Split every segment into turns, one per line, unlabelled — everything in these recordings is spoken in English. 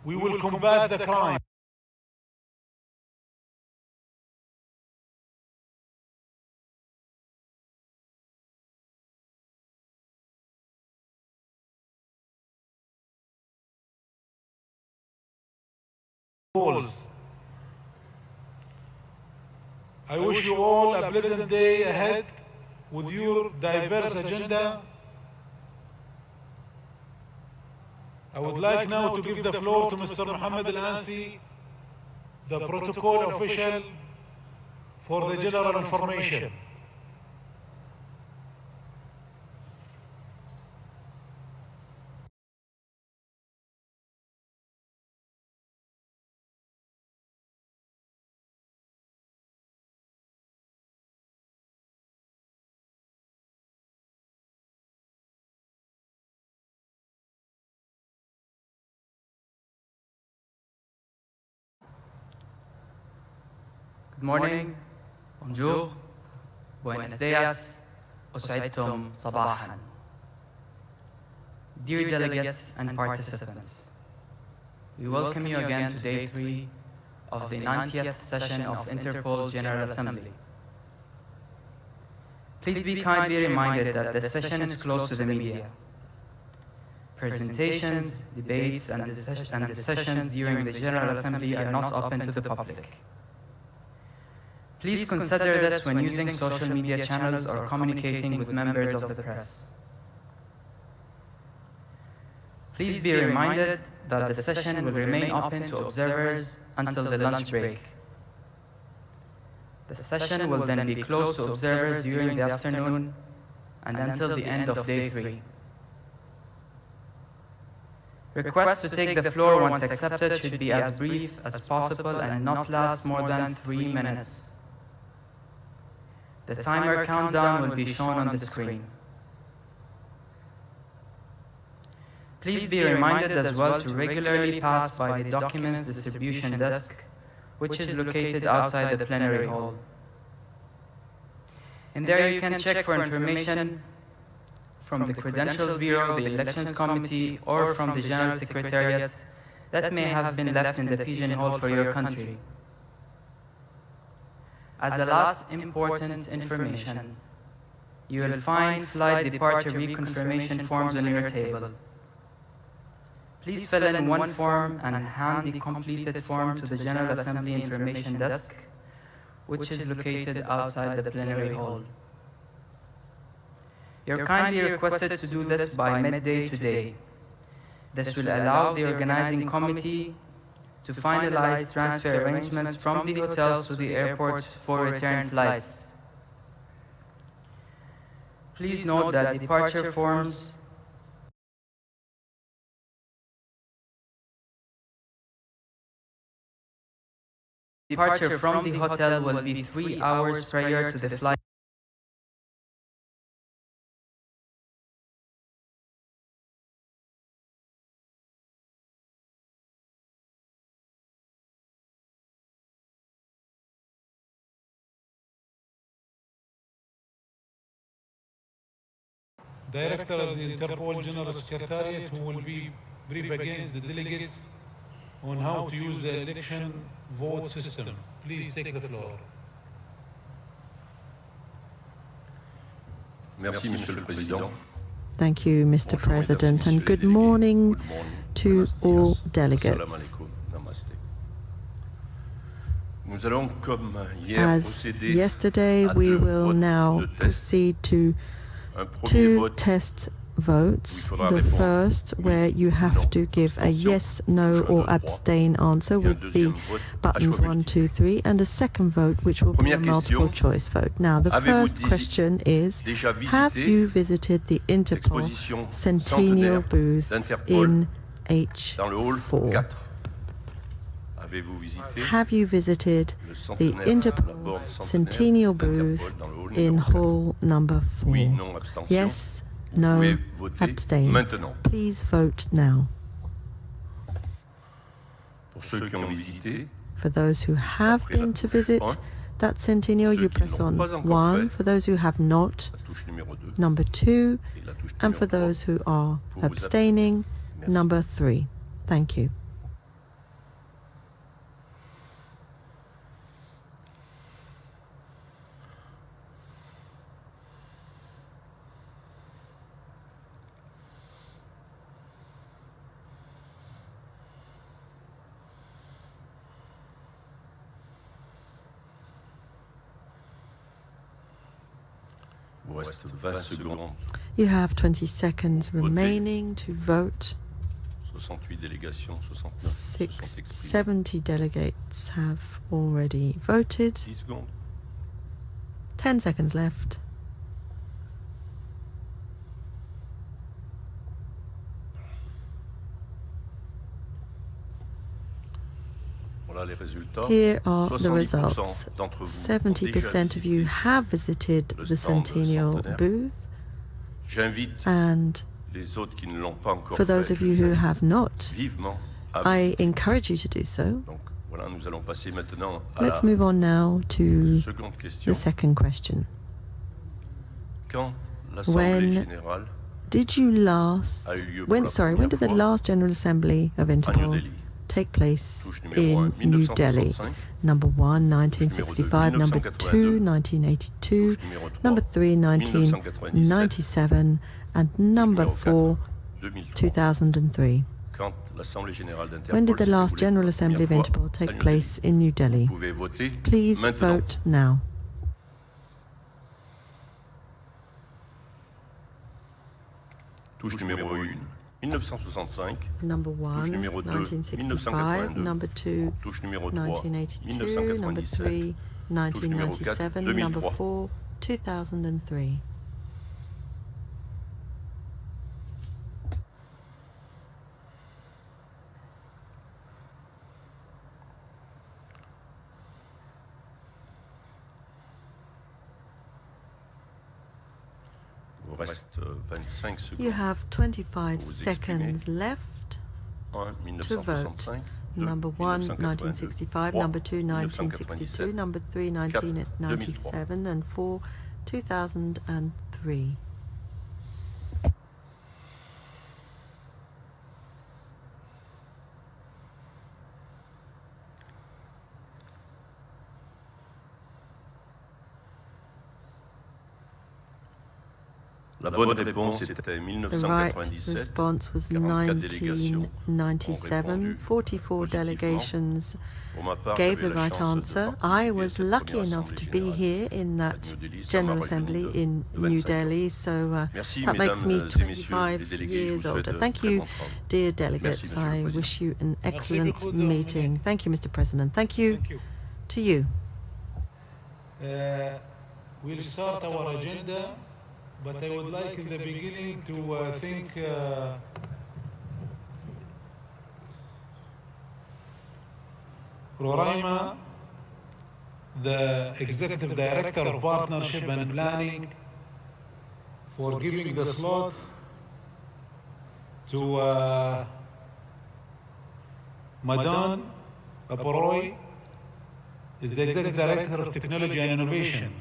We will combat the crime. I wish you all a pleasant day ahead with your diverse agenda. I would like now to give the floor to Mr. Mohammed Al-Ansi, the protocol official, for the general information.
Good morning, bonjour, buenos dias, usaitum sabahan. Dear delegates and participants, we welcome you again to day 3 of the 90th session of Interpol's General Assembly. Please be kindly reminded that the session is closed to the media. Presentations, debates, and the sessions during the General Assembly are not open to the public. Please consider this when using social media channels or communicating with members of the press. Please be reminded that the session will remain open to observers until the lunch break. The session will then be closed to observers during the afternoon and until the end of day 3. Requests to take the floor once accepted should be as brief as possible and not last more than 3 minutes. The timer countdown will be shown on the screen. Please be reminded as well to regularly pass by the documents distribution desk, which is located outside the plenary hall. In there you can check for information from the Credentials Bureau, the Elections Committee, or from the General Secretariat that may have been left in the pigeonhole for your country. As a last important information, you will find flight departure reconfirmation forms on your table. Please fill in one form and hand the completed form to the General Assembly Information Desk, which is located outside the plenary hall. You're kindly requested to do this by midday today. This will allow the organizing committee to finalize transfer arrangements from the hotels to the airport for return flights. Please note that departure forms departure from the hotel will be 3 hours prior to the flight.
Director of the Interpol General Secretariat, who will be brief against the delegates on how to use the election vote system. Please take the floor.
Merci, Monsieur le Président.
Thank you, Mr. President, and good morning to all delegates. As yesterday, we will now proceed to 2 test votes. The first, where you have to give a yes, no, or abstain answer with the buttons 1, 2, 3, and a second vote, which will be a multiple choice vote. Now, the first question is, have you visited the Interpol Centennial booth in H4? Have you visited the Interpol Centennial booth in hall number 4? Yes, no, abstain. Please vote now. For those who have been to visit that Centennial, you press on 1. For those who have not, number 2. And for those who are abstaining, number 3. Thank you.
nous reste 20 secondes.
You have 20 seconds remaining to vote.
68 délégations, 69 se sont exprimées.
70 delegates have already voted.
10 secondes.
10 seconds left.
Voilà les résultats.
Here are the
70%
results.
d'entre vous ont
70% of you
déjà
have visited
le
the
stand
Centennial
centenaire.
booth,
J'invite
and
les autres qui ne l'ont pas encore
for those
fait,
of you who have not,
vivement à
I
visiter.
encourage you to do so.
Donc voilà, nous allons passer maintenant à
Let's
la
move on now to
seconde question.
the second question.
Quand l'Assemblée
When
générale
did you last,
a eu lieu pour
when
la
did the
première fois
last General Assembly of
à New
Interpol
Delhi?
take place
Touche numéro 1,
in New Delhi?
1965.
Number 1,
Touche
1965,
numéro 2,
number 2,
1982.
1982,
Touche numéro 3,
number 3, 1997, and number
numéro
4,
2003.
2003.
Quand l'Assemblée générale d'Interpol
When did the
s'est
last
déroulée
General
pour la
Assembly of
première fois
Interpol
à
take
New
place in New Delhi?
Vous pouvez voter
Please
maintenant.
vote now.
Touche numéro 1, 1965.
Number 1,
numéro 2,
1965,
1982.
number 2,
Touche numéro 3,
1982, number 3, 1997, number
2003.
4, 2003.
Il vous reste 25 secondes.
You have 25
Vous
seconds left
1,
to vote.
1965. 2,
Number 1,
1982.
1965,
3,
number 2, 1962,
1997.
number 3, 1997, and 4, 2003.
La bonne réponse était
The right
1997.
response was
44 délégations
1997.
ont répondu
44
positivement.
delegations
Pour ma part,
gave
j'avais
the
la
right
chance de
answer. I
participer à
was
cette
lucky
première
enough to
assemblée
be
générale
here in
à
that
New Delhi. Ça m'a
General
rajeuni
Assembly
de
in
25
New
ans.
Delhi, so
Merci,
that makes me
mesdames et messieurs
25
les délégués. Je vous
years
souhaite
older.
de
Thank
très
you,
bons travaux.
dear
Merci,
delegates.
Monsieur le
I
Président.
wish you an
Merci
excellent
beaucoup,
meeting. Thank you, Mr. President. Thank you
Thank you.
to you.
We'll start our agenda, but I would like in the beginning to thank Roraima, the Executive Director of Partnership and Planning, for giving the slot to Madan Aporoy, is the Executive Director of Technology and Innovation,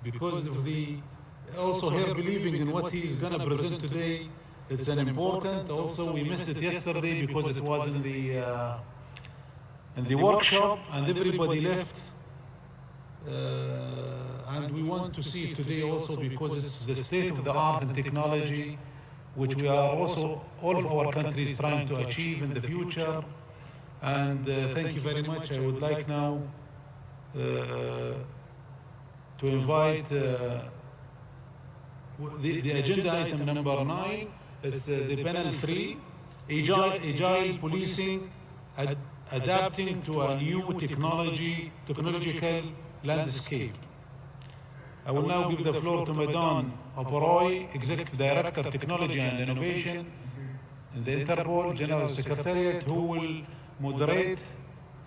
because of the also her believing in what he is going to present today. It's an important. Also, we missed it yesterday because it was in the workshop and everybody left. And we want to see it today also because it's the state of the art and technology, which we are also all of our countries trying to achieve in the future. And thank you very much. I would like now to invite the agenda item number 9 is the panel 3, agile policing, adapting to a new technological landscape. I will now give the floor to Madan Aporoy, Executive Director of Technology and Innovation in the Interpol General Secretariat, who will moderate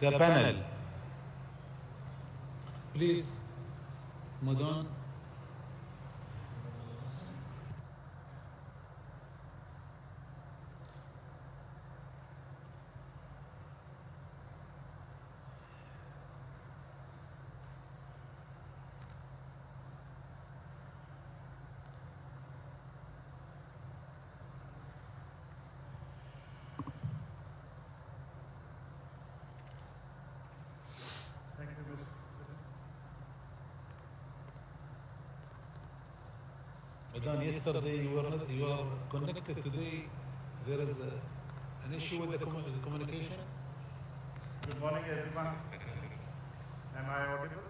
the panel. Please, Madan. Madan, yesterday you are connected. Today there is an issue with the communication.
Good morning, everyone. Am I audible?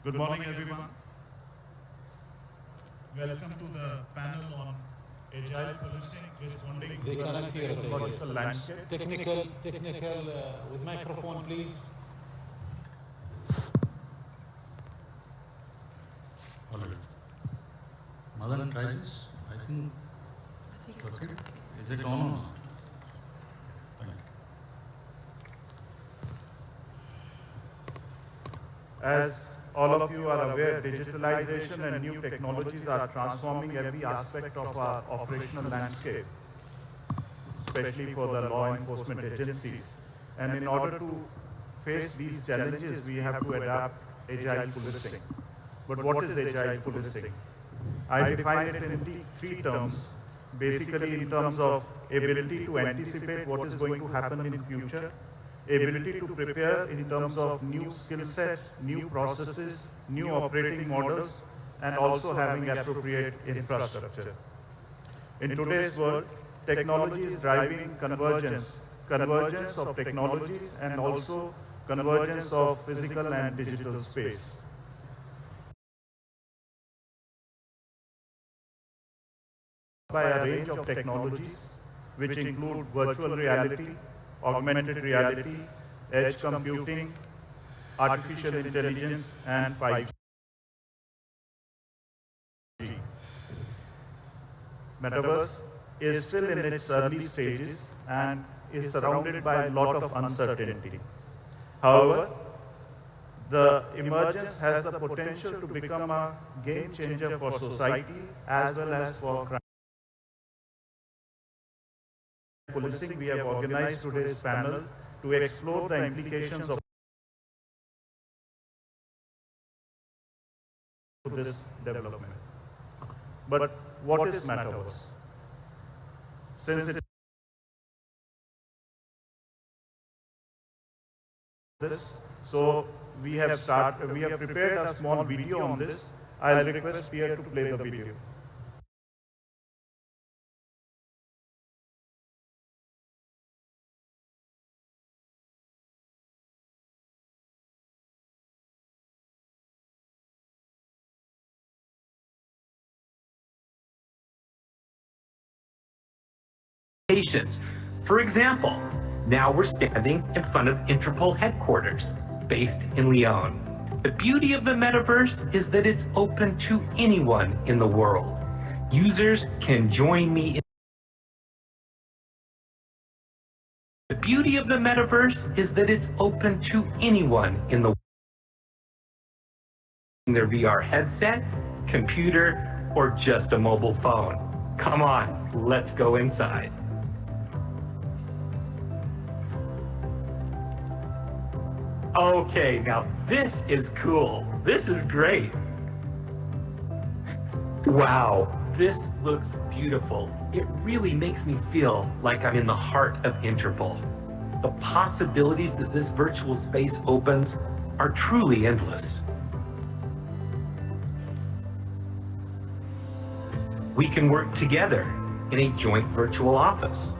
Good morning, everyone. Welcome to the panel on agile policing responding
They
to
cannot
the
hear us, I
technological
guess.
landscape.
Technical, with microphone, please.
All right. Madan, try this. I think it's okay. Is it on or not? Thank you.
As all of you are aware, digitalization and new technologies are transforming every aspect of our operational landscape, especially for the law enforcement agencies. And in order to face these challenges, we have to adapt agile policing. But what is agile policing? I define it in three terms. Basically, in terms of ability to anticipate what is going to happen in future, ability to prepare in terms of new skill sets, new processes, new operating models, and also having appropriate infrastructure. In today's world, technology is driving convergence of technologies and also convergence of physical and digital space. By a range of technologies, which include virtual reality, augmented reality, edge computing, artificial intelligence, and 5G. Metaverse is still in its early stages and is surrounded by a lot of uncertainty. However, the emergence has the potential to become a game changer for society as well as for crime. Policing, we have organized today's panel to explore the implications of this development. But what is Metaverse? Since it this, so we have prepared a small video on this. I'll request Pierre to play the video.
For example, now we're standing in front of Interpol headquarters, based in Lyon. The beauty of the metaverse is that it's open to anyone in the world. Users can join me. The beauty of the metaverse is that it's open to anyone in the world. Their VR headset, computer, or just a mobile phone. Come on, let's go inside. Okay, now this is cool. This is great. Wow, this looks beautiful. It really makes me feel like I'm in the heart of Interpol. The possibilities that this virtual space opens are truly endless. We can work together in a joint virtual office.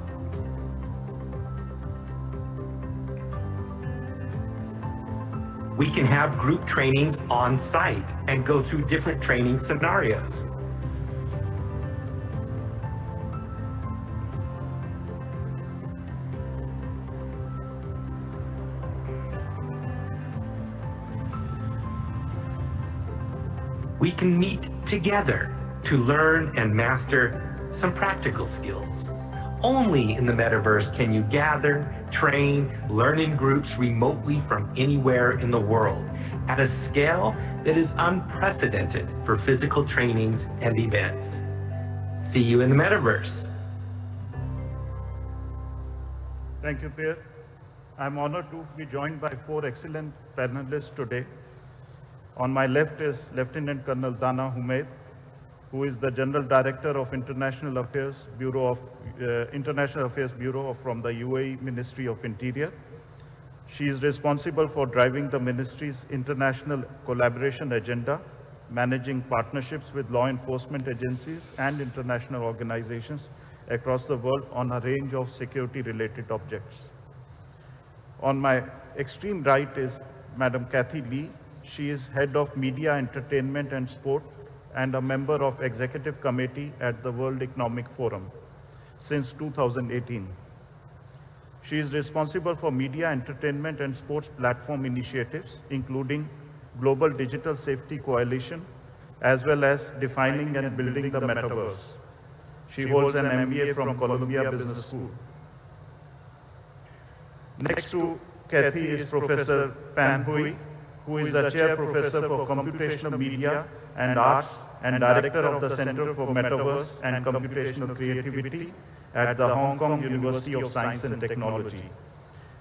We can have group trainings on site and go through different training scenarios. We can meet together to learn and master some practical skills. Only in the metaverse can you gather, train, learn in groups remotely from anywhere in the world at a scale that is unprecedented for physical trainings and events. See you in the metaverse.
Thank you, Pierre. I'm honored to be joined by 4 excellent panelists today. On my left is Lieutenant Colonel Dana Humaid, who is the General Director of International Affairs Bureau from the UAE Ministry of Interior. She is responsible for driving the ministry's international collaboration agenda, managing partnerships with law enforcement agencies and international organizations across the world on a range of security-related objects. On my extreme right is Madam Kathy Lee. She is head of media, entertainment and sport and a member of executive committee at the World Economic Forum since 2018. She is responsible for media, entertainment and sports platform initiatives, including Global Digital Safety Coalition, as well as defining and building the metaverse. She holds an MBA from Columbia Business School. Next to Kathy is Professor Pan Hui, who is a chair professor for computational media and arts and director of the Center for Metaverse and Computational Creativity at the Hong Kong University of Science and Technology,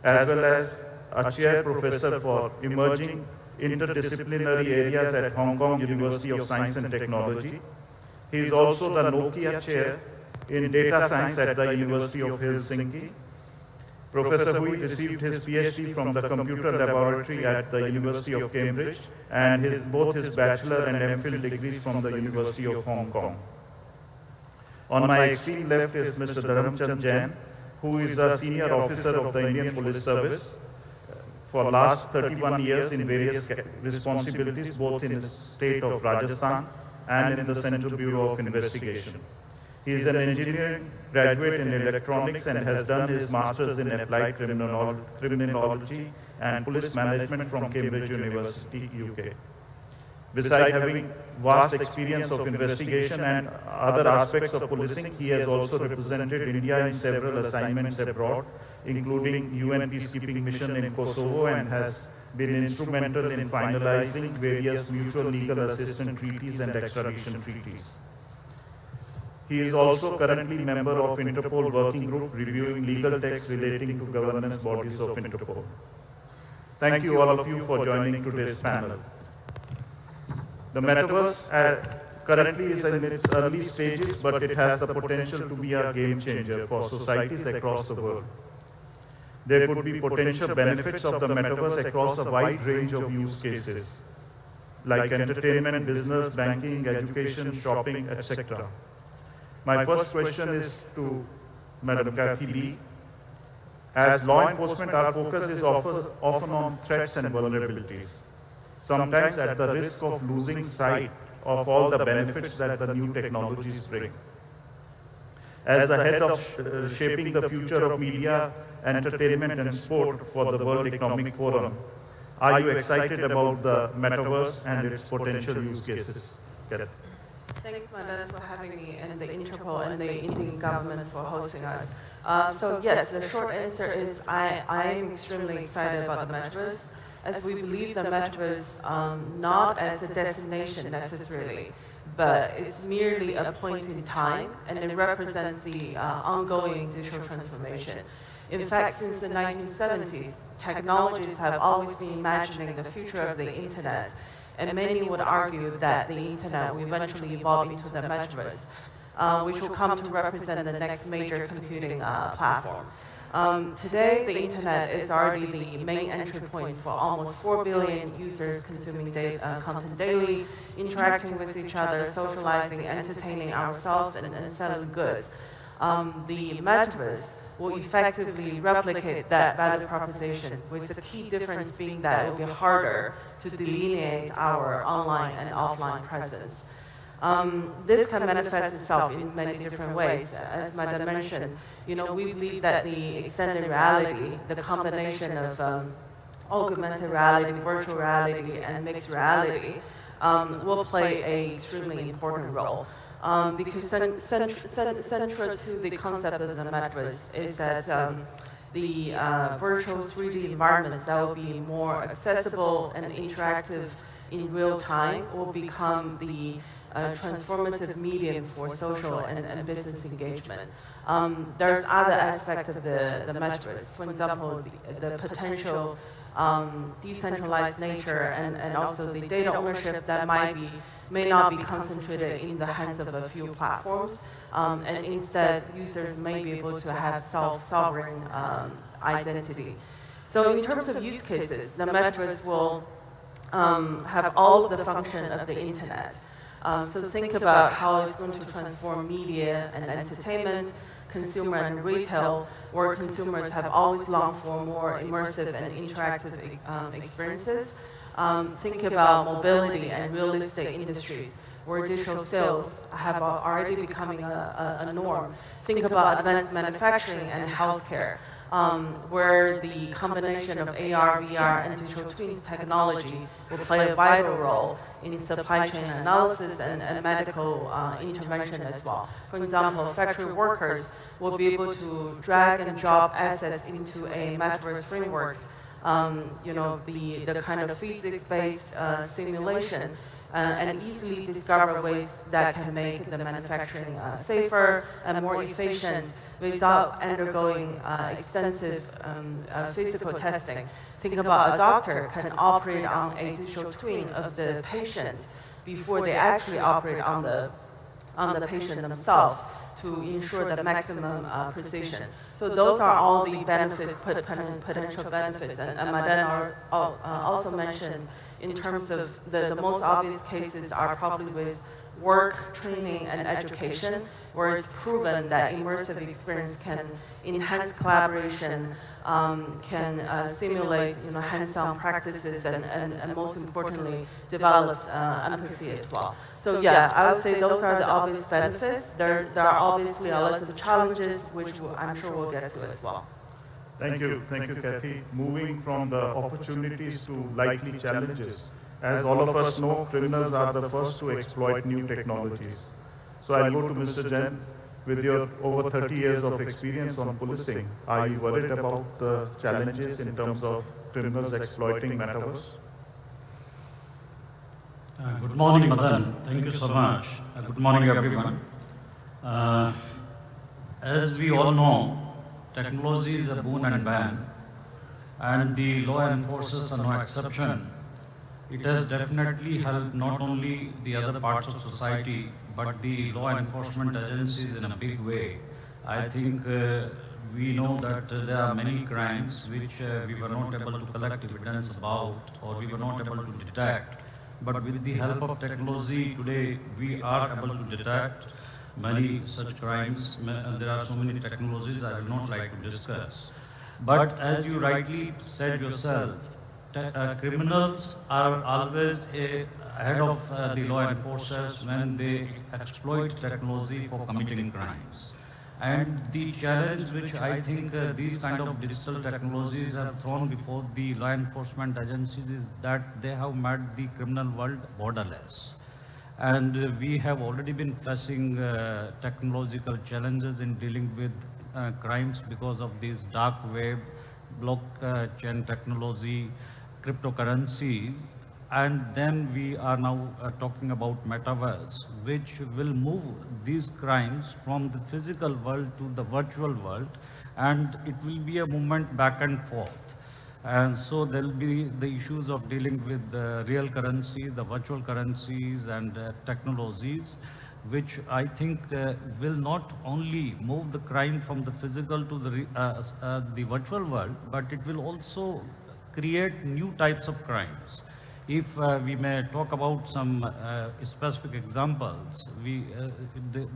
as well as a chair professor for emerging interdisciplinary areas at Hong Kong University of Science and Technology. He is also the Nokia chair in data science at the University of Helsinki. Professor Hui received his PhD from the Computer Laboratory at the University of Cambridge and both his bachelor and MPhil degrees from the University of Hong Kong. On my extreme left is Mr. Dharamchand Jain, who is a senior officer of the Indian Police Service for last 31 years in various responsibilities, both in the state of Rajasthan and in the Central Bureau of Investigation. He is an engineering graduate in electronics and has done his master's in applied criminology and police management from Cambridge University, UK. Besides having vast experience of investigation and other aspects of policing, he has also represented India in several assignments abroad, including UN peacekeeping mission in Kosovo, and has been instrumental in finalizing various mutual legal assistance treaties and extradition treaties. He is also currently member of INTERPOL working group reviewing legal texts relating to governance bodies of INTERPOL. Thank you all of you for joining today's panel. The metaverse currently is in its early stages, but it has the potential to be a game changer for societies across the world. There could be potential benefits of the metaverse across a wide range of use cases, like entertainment, business, banking, education, shopping, etc. My first question is to Madam Kathy Lee. As law enforcement, our focus is often on threats and vulnerabilities, sometimes at the risk of losing sight of all the benefits that the new technologies bring. As the head of shaping the future of media, entertainment and sport for the World Economic Forum, are you excited about the metaverse and its potential use cases?
Thanks, Madan, for having me, and the Interpol and the Indian government for hosting us. So yes, the short answer is I am extremely excited about the metaverse, as we believe the metaverse not as a destination necessarily, but it's merely a point in time, and it represents the ongoing digital transformation. In fact, since the 1970s, technologies have always been imagining the future of the internet, and many would argue that the internet will eventually evolve into the metaverse, which will come to represent the next major computing platform. Today, the internet is already the main entry point for almost 4 billion users consuming content daily, interacting with each other, socializing, entertaining ourselves, and selling goods. The metaverse will effectively replicate that value proposition, with the key difference being that it will be harder to delineate our online and offline presence. This can manifest itself in many different ways. As Madam mentioned, we believe that the extended reality, the combination of augmented reality, virtual reality, and mixed reality will play an extremely important role. Because central to the concept of the metaverse is that the virtual 3D environments that will be more accessible and interactive in real time will become the transformative medium for social and business engagement. There's other aspects of the metaverse. For example, the potential decentralized nature and also the data ownership that may not be concentrated in the hands of a few platforms, and instead users may be able to have self-sovereign identity. So in terms of use cases, the metaverse will have all of the function of the internet. So think about how it's going to transform media and entertainment, consumer and retail, where consumers have always longed for more immersive and interactive experiences. Think about mobility and real estate industries, where digital sales have already becoming a norm. Think about advanced manufacturing and healthcare, where the combination of AR, VR, and digital twins technology will play a vital role in supply chain analysis and medical intervention as well. For example, factory workers will be able to drag and drop assets into a metaverse frameworks, the kind of physics-based simulation, and easily discover ways that can make the manufacturing safer and more efficient without undergoing extensive physical testing. Think about a doctor can operate on a digital twin of the patient before they actually operate on the patient themselves to ensure the maximum precision. So those are all the benefits, potential benefits. And Madan also mentioned in terms of the most obvious cases are probably with work, training, and education, where it's proven that immersive experience can enhance collaboration, can simulate hands-on practices, and most importantly, develops empathy as well. So yeah, I would say those are the obvious benefits. There are obviously a lot of challenges, which I'm sure we'll get to as well.
Thank you, Kathy. Moving from the opportunities to likely challenges. As all of us know, criminals are the first to exploit new technologies. So I'll go to Mr. Jain. With your over 30 years of experience on policing, are you worried about the challenges in terms of criminals exploiting metaverse?
Good morning, Madan. Thank you so much. Good morning, everyone. As we all know, technology is a boon and ban, and the law enforcers are no exception. It has definitely helped not only the other parts of society, but the law enforcement agencies in a big way. I think we know that there are many crimes which we were not able to collect evidence about, or we were not able to detect. But with the help of technology today, we are able to detect many such crimes. There are so many technologies I will not like to discuss. But as you rightly said yourself, criminals are always ahead of the law enforcers when they exploit technology for committing crimes. And the challenge which I think these kind of digital technologies have thrown before the law enforcement agencies is that they have made the criminal world borderless. And we have already been facing technological challenges in dealing with crimes because of this dark web, blockchain technology, cryptocurrencies. And then we are now talking about metaverse, which will move these crimes from the physical world to the virtual world, and it will be a movement back and forth. And so there will be the issues of dealing with the real currency, the virtual currencies, and technologies, which I think will not only move the crime from the physical to the virtual world, but it will also create new types of crimes. If we may talk about some specific examples,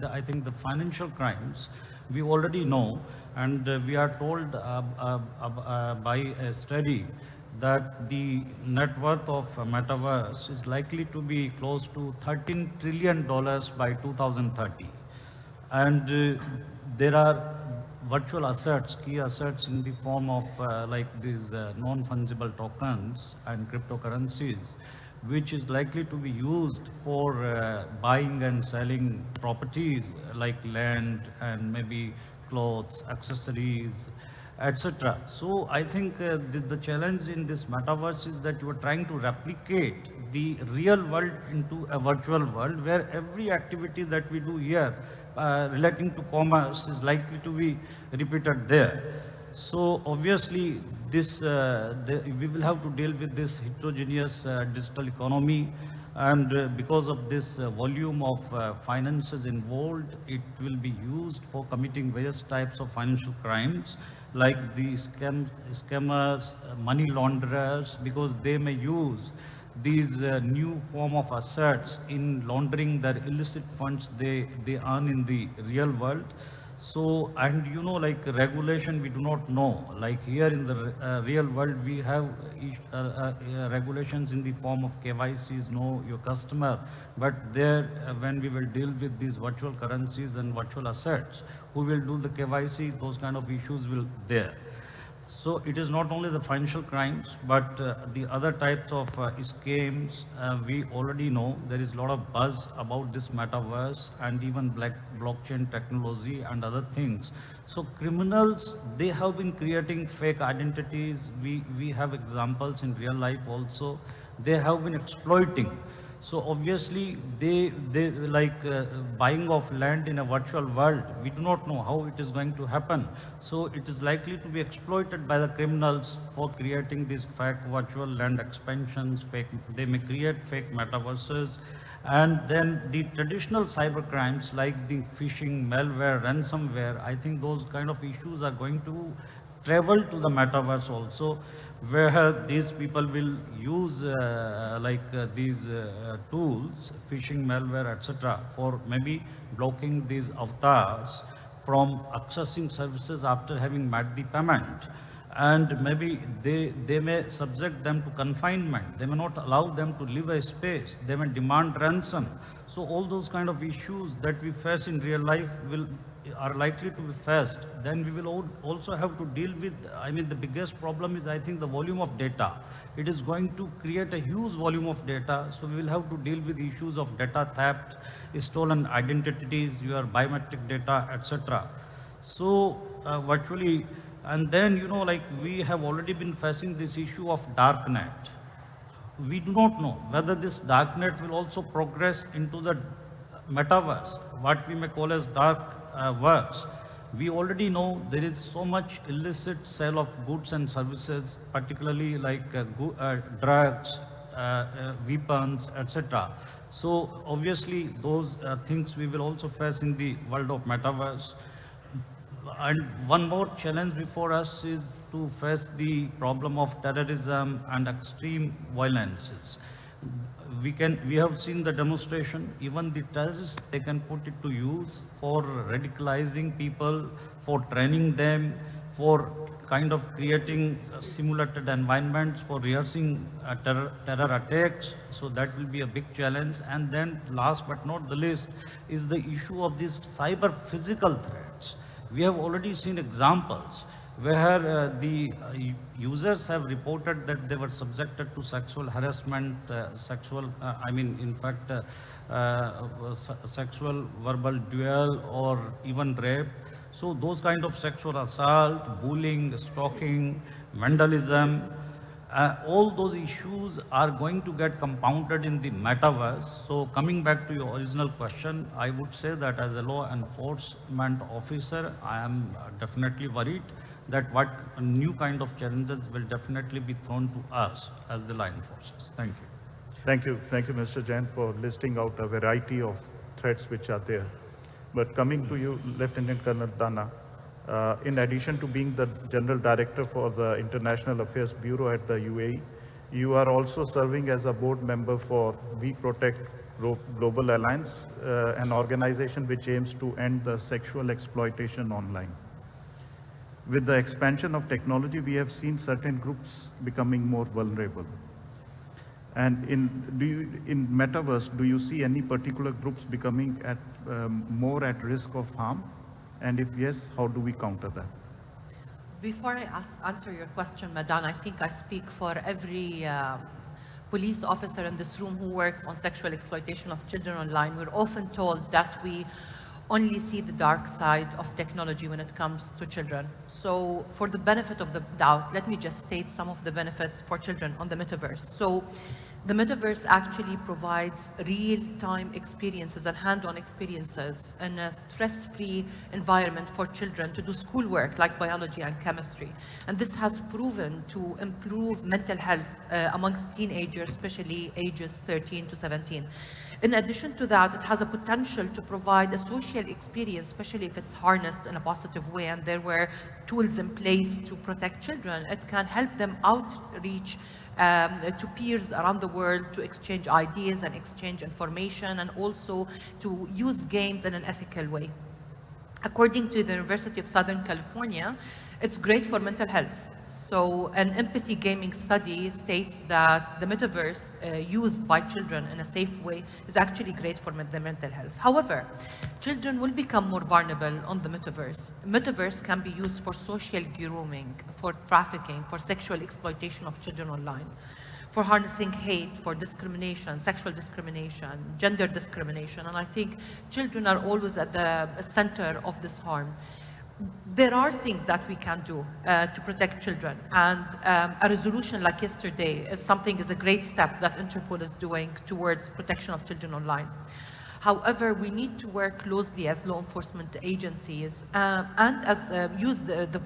I think the financial crimes we already know, and we are told by a study that the net worth of metaverse is likely to be close to $13 trillion by 2030. And there are virtual assets, key assets in the form of like these non-fungible tokens and cryptocurrencies, which is likely to be used for buying and selling properties like land and maybe clothes, accessories, etc. So I think the challenge in this metaverse is that you are trying to replicate the real world into a virtual world where every activity that we do here relating to commerce is likely to be repeated there. So obviously this we will have to deal with this heterogeneous digital economy, and because of this volume of finances involved, it will be used for committing various types of financial crimes like the scammers, money launderers, because they may use these new form of assets in laundering their illicit funds they earn in the real world. So, and you know, like regulation, we do not know. Like here in the real world, we have regulations in the form of KYCs, know your customer. But there, when we will deal with these virtual currencies and virtual assets, who will do the KYC, those kind of issues will there. So it is not only the financial crimes, but the other types of schemes. We already know there is a lot of buzz about this metaverse and even blockchain technology and other things. So criminals, they have been creating fake identities. We have examples in real life also. They have been exploiting. So obviously, they like buying of land in a virtual world. We do not know how it is going to happen. So it is likely to be exploited by the criminals for creating these fake virtual land expansions. They may create fake metaverses. And then the traditional cyber crimes like the phishing, malware, ransomware, I think those kind of issues are going to travel to the metaverse also, where these people will use these tools, phishing, malware, etc., for maybe blocking these avatars from accessing services after having made the payment. And maybe they may subject them to confinement. They may not allow them to leave a space. They may demand ransom. So all those kind of issues that we face in real life are likely to be faced. Then we will also have to deal with, I mean, the biggest problem is, I think, the volume of data. It is going to create a huge volume of data. So we will have to deal with issues of data theft, stolen identities, your biometric data, etc. So virtually, and then, you know, like we have already been facing this issue of darknet. We do not know whether this darknet will also progress into the metaverse, what we may call as dark verse. We already know there is so much illicit sale of goods and services, particularly like drugs, weapons, etc. So obviously those things we will also face in the world of metaverse. And one more challenge before us is to face the problem of terrorism and extreme violences. We have seen the demonstration. Even the terrorists, they can put it to use for radicalizing people, for training them, for kind of creating simulated environments for rehearsing terror attacks. So that will be a big challenge. And then last but not the least is the issue of these cyber physical threats. We have already seen examples where the users have reported that they were subjected to sexual harassment, sexual verbal duel, or even rape. So those kind of sexual assault, bullying, stalking, vandalism, all those issues are going to get compounded in the metaverse. So coming back to your original question, I would say that as a law enforcement officer, I am definitely worried that what new kind of challenges will definitely be thrown to us as the law enforcers. Thank you.
Thank you, Mr. Jain, for listing out a variety of threats which are there. But coming to you, Lieutenant Colonel Dana, in addition to being the General Director for the International Affairs Bureau at the UAE, you are also serving as a board member for We Protect Global Alliance, an organization which aims to end the sexual exploitation online. With the expansion of technology, we have seen certain groups becoming more vulnerable. And in metaverse, do you see any particular groups becoming more at risk of harm? And if yes, how do we counter that?
Before I answer your question, Madan, I think I speak for every police officer in this room who works on sexual exploitation of children online. We're often told that we only see the dark side of technology when it comes to children. So for the benefit of the doubt, let me just state some of the benefits for children on the metaverse. So the metaverse actually provides real-time experiences and hand-on experiences in a stress-free environment for children to do schoolwork like biology and chemistry. And this has proven to improve mental health amongst teenagers, especially ages 13 to 17. In addition to that, it has a potential to provide a social experience, especially if it's harnessed in a positive way and there were tools in place to protect children. It can help them outreach to peers around the world to exchange ideas and exchange information, and also to use games in an ethical way. According to the University of Southern California, it's great for mental health. So an empathy gaming study states that the metaverse used by children in a safe way is actually great for their mental health. However, children will become more vulnerable on the metaverse. Metaverse can be used for social grooming, for trafficking, for sexual exploitation of children online, for harnessing hate, for discrimination, sexual discrimination, gender discrimination. And I think children are always at the center of this harm. There are things that we can do to protect children, and a resolution like yesterday is a great step that Interpol is doing towards protection of children online. However, we need to work closely as law enforcement agencies and as use the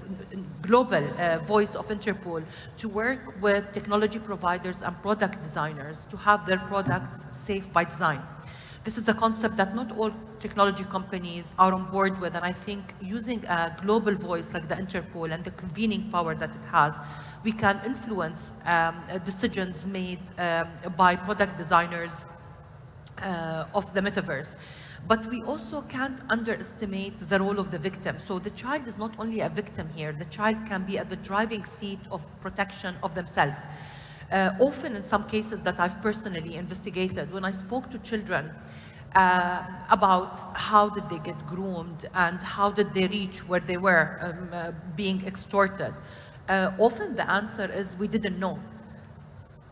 global voice of Interpol to work with technology providers and product designers to have their products safe by design. This is a concept that not all technology companies are on board with, and I think using a global voice like the Interpol and the convening power that it has, we can influence decisions made by product designers of the metaverse. But we also can't underestimate the role of the victim. So the child is not only a victim here, the child can be at the driving seat of protection of themselves. Often in some cases that I've personally investigated, when I spoke to children about how did they get groomed and how did they reach where they were being extorted, often the answer is we didn't know.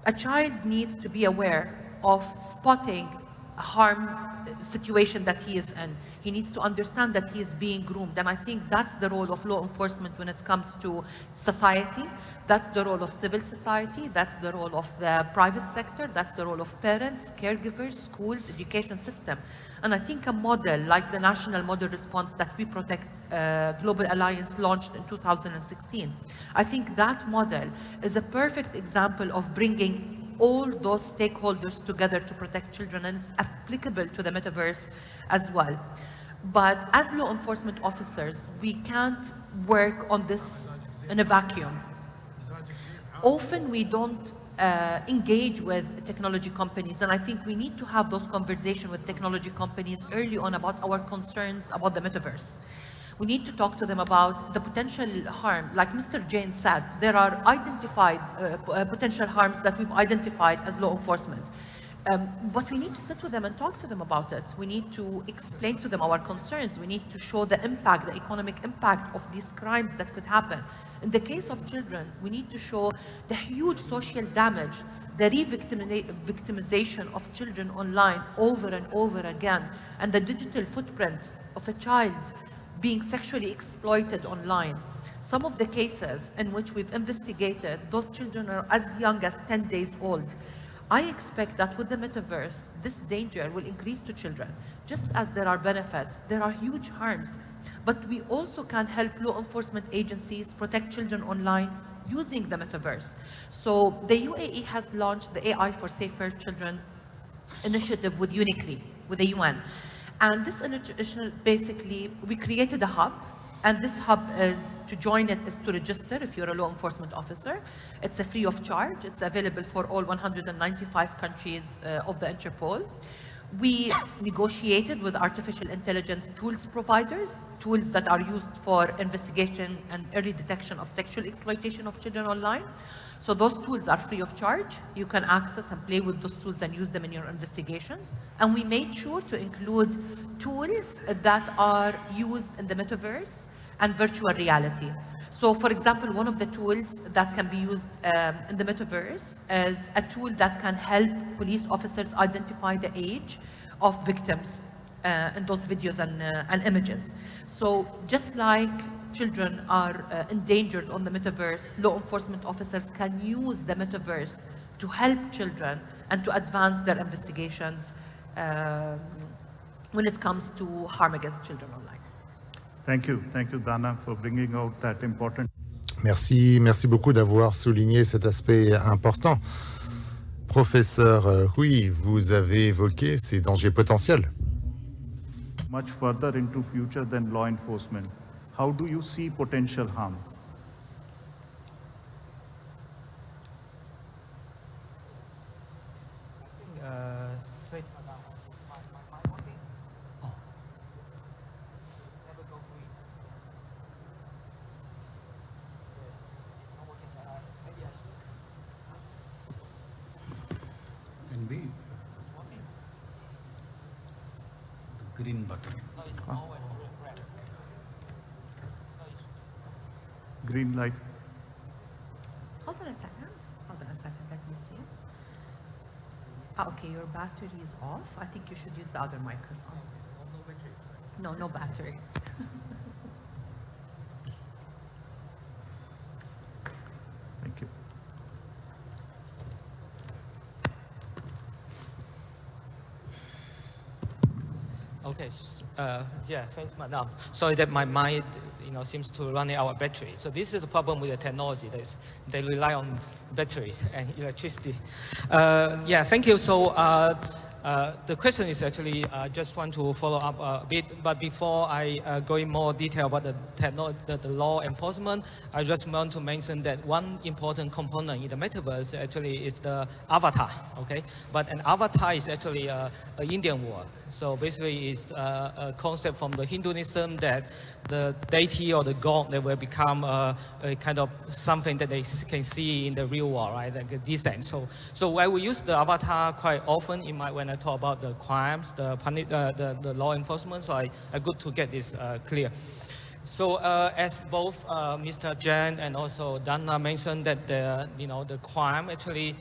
A child needs to be aware of spotting a harm situation that he is in. He needs to understand that he is being groomed. And I think that's the role of law enforcement when it comes to society. That's the role of civil society. That's the role of the private sector. That's the role of parents, caregivers, schools, education system. And I think a model like the National Model Response that We Protect Global Alliance launched in 2016, I think that model is a perfect example of bringing all those stakeholders together to protect children, and it's applicable to the metaverse as well. But as law enforcement officers, we can't work on this in a vacuum. Often we don't engage with technology companies, and I think we need to have those conversations with technology companies early on about our concerns about the metaverse. We need to talk to them about the potential harm. Like Mr. Jain said, there are identified potential harms that we've identified as law enforcement. But we need to sit with them and talk to them about it. We need to explain to them our concerns. We need to show the impact, the economic impact of these crimes that could happen. In the case of children, we need to show the huge social damage, the re-victimization of children online over and over again, and the digital footprint of a child being sexually exploited online. Some of the cases in which we've investigated, those children are as young as 10 days old. I expect that with the metaverse, this danger will increase to children. Just as there are benefits, there are huge harms. But we also can help law enforcement agencies protect children online using the metaverse. So the UAE has launched the AI for Safer Children initiative with UNICLI, with the UN. And this initiative, basically, we created a hub, and this hub is, to join it is to register if you're a law enforcement officer. It's a free of charge. It's available for all 195 countries of the Interpol. We negotiated with artificial intelligence tools providers, tools that are used for investigation and early detection of sexual exploitation of children online. So those tools are free of charge. You can access and play with those tools and use them in your investigations. And we made sure to include tools that are used in the metaverse and virtual reality. So for example, one of the tools that can be used in the metaverse is a tool that can help police officers identify the age of victims in those videos and images. So just like children are endangered on the metaverse, law enforcement officers can use the metaverse to help children and to advance their investigations when it comes to harm against children online.
Thank you, Dana, for bringing out that important.
Merci beaucoup d'avoir souligné cet aspect important. Professeur Hui, vous avez évoqué ces dangers potentiels.
Much further into future than law enforcement. How do you see potential harm?
green button.
Green light.
Hold on a second. Hold on a second. Let me see. Okay, your battery is off. I think you should use the other microphone. No, no battery.
Thank you.
Okay. Yeah. Thanks, Madam. Sorry that my mind, seems to run out of battery. So this is the problem with the technology. They rely on battery and electricity. Yeah. Thank you. So the question is actually, I just want to follow up a bit. But before I go in more detail about the law enforcement, I just want to mention that one important component in the metaverse actually is the avatar. Okay. But an avatar is actually an Indian word. So basically, it's a concept from the Hinduism that the deity or the god that will become a kind of something that they can see in the real world, right? Like a descent. So I will use the avatar quite often when I talk about the crimes, the law enforcement. So I good to get this clear. So as both Mr. Jan and also Dana mentioned that the crime actually.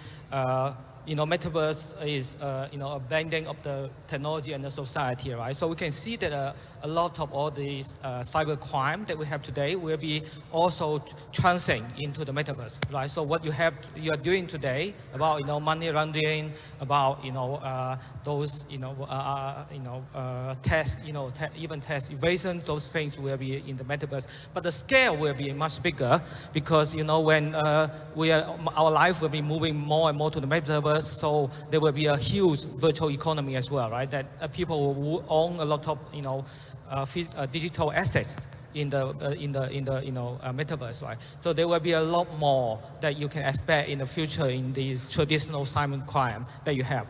Metaverse is, a blending of the technology and the society, right? So we can see that a lot of all these cyber crime that we have today will be also transcend into the metaverse, right? So what you are doing today about, money laundering, about, those, test, even test evasion, those things will be in the metaverse. But the scale will be much bigger because, when our life will be moving more and more to the metaverse, so there will be a huge virtual economy as well, right? That people will own a lot of, digital assets in the metaverse, right? So there will be a lot more that you can expect in the future in these traditional cyber crime that you have.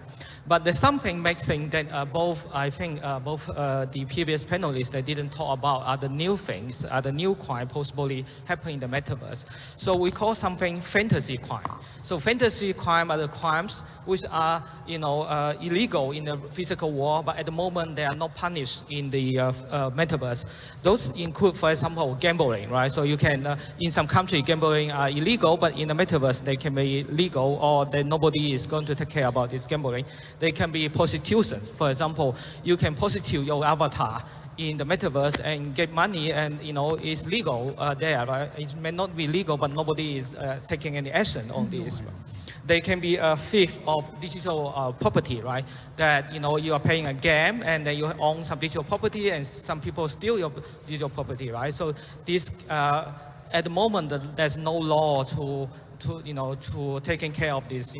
But there's something mixing that both the previous panelists that didn't talk about are the new things, are the new crime possibly happening in the metaverse. So we call something fantasy crime. So fantasy crime are the crimes which are illegal in the physical world, but at the moment they are not punished in the metaverse. Those include, for example, gambling, right? So you can in some country gambling are illegal, but in the metaverse they can be legal, or that nobody is going to take care about this gambling. They can be prostitution. For example, you can prostitute your avatar in the metaverse and get money, and it's legal there, right? It may not be legal, but nobody is taking any action on this. They can be a thief of digital property, right? That you are paying a game and then you own some digital property, and some people steal your digital property, right? So this at the moment there's no law to taking care of this,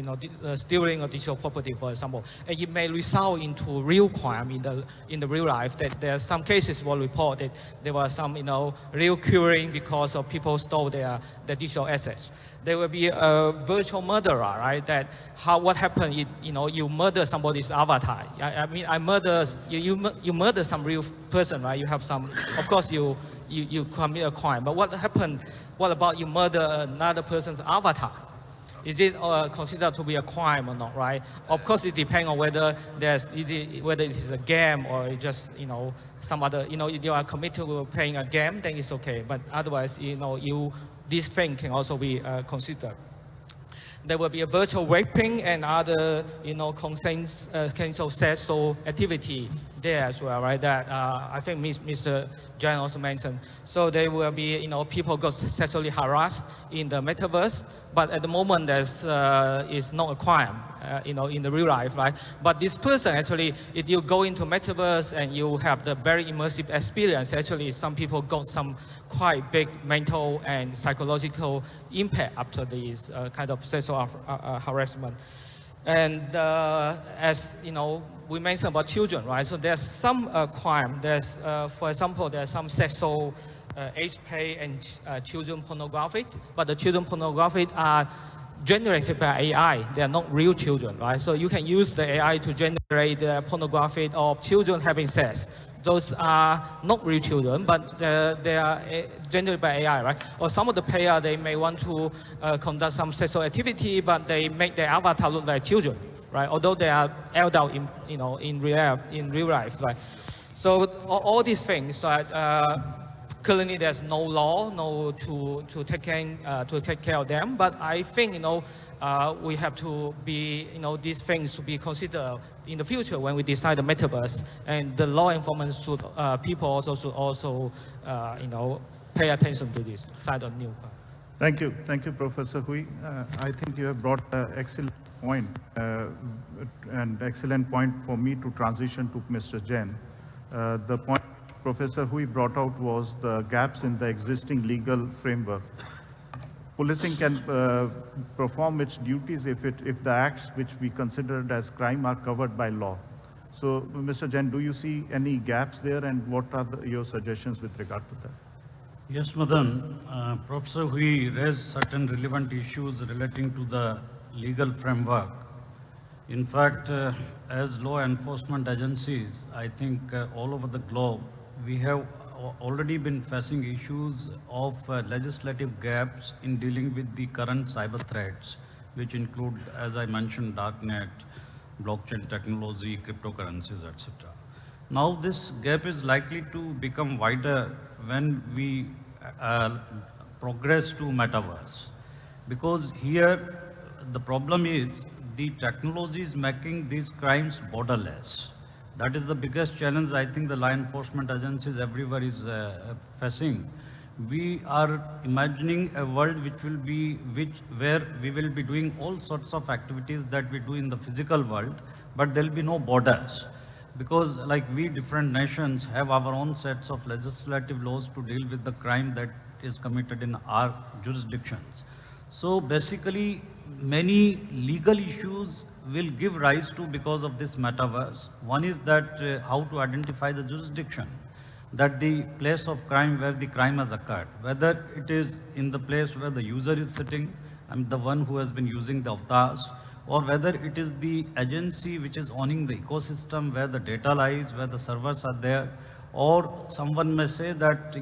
stealing of digital property, for example, and it may result into real crime in the real life. That there are some cases were reported there was some real killing because of people stole their digital assets. There will be a virtual murderer, right? That what happened? You murder somebody's avatar. I mean, you murder some real person, right? You have some, of course, you commit a crime. But what happened? What about you murder another person's avatar? Is it considered to be a crime or not, right? Of course, it depends on whether whether it is a game or just some other. You are committed to playing a game, then it's okay. But otherwise, this thing can also be considered. There will be a virtual raping and other, cancel sexual activity there as well, right? That I think Mr. Jan also mentioned. So there will be, people got sexually harassed in the metaverse, but at the moment it's not a crime, in the real life, right? But this person actually, if you go into metaverse and you have the very immersive experience, actually some people got some quite big mental and psychological impact after this kind of sexual harassment. And as we mentioned about children, right? So there's some crime. There's, for example, there's some sexual age play and children pornography, but the children pornography are generated by AI. They are not real children, right? So you can use the AI to generate pornography of children having sex. Those are not real children, but they are generated by AI, right? Or some of the player, they may want to conduct some sexual activity, but they make their avatar look like children, right? Although they are adult in real life, right? So all these things that currently there's no law, to take care of them. But I think we have to be these things to be considered in the future when we decide the metaverse, and the law enforcement should people also pay attention to this side of new.
Thank you, Professor Hui. I think you have brought an excellent point, and excellent point for me to transition to Mr. Jain. The point Professor Hui brought out was the gaps in the existing legal framework. Policing can perform its duties if the acts which we considered as crime are covered by law. So, Mr. Jain, do you see any gaps there, and what are your suggestions with regard to that?
Yes, Madan. Professor Hui raised certain relevant issues relating to the legal framework. In fact, as law enforcement agencies, I think all over the globe, we have already been facing issues of legislative gaps in dealing with the current cyber threats, which include, as I mentioned, darknet, blockchain technology, cryptocurrencies, etc. Now this gap is likely to become wider when we progress to metaverse, because here the problem is the technology is making these crimes borderless. That is the biggest challenge I think the law enforcement agencies everywhere is facing. We are imagining a world where we will be doing all sorts of activities that we do in the physical world, but there will be no borders. Because like we different nations have our own sets of legislative laws to deal with the crime that is committed in our jurisdictions. So basically, many legal issues will give rise to because of this metaverse. One is that how to identify the jurisdiction, that the place of crime where the crime has occurred, whether it is in the place where the user is sitting, the one who has been using the avatars, or whether it is the agency which is owning the ecosystem where the data lies, where the servers are there, or someone may say that,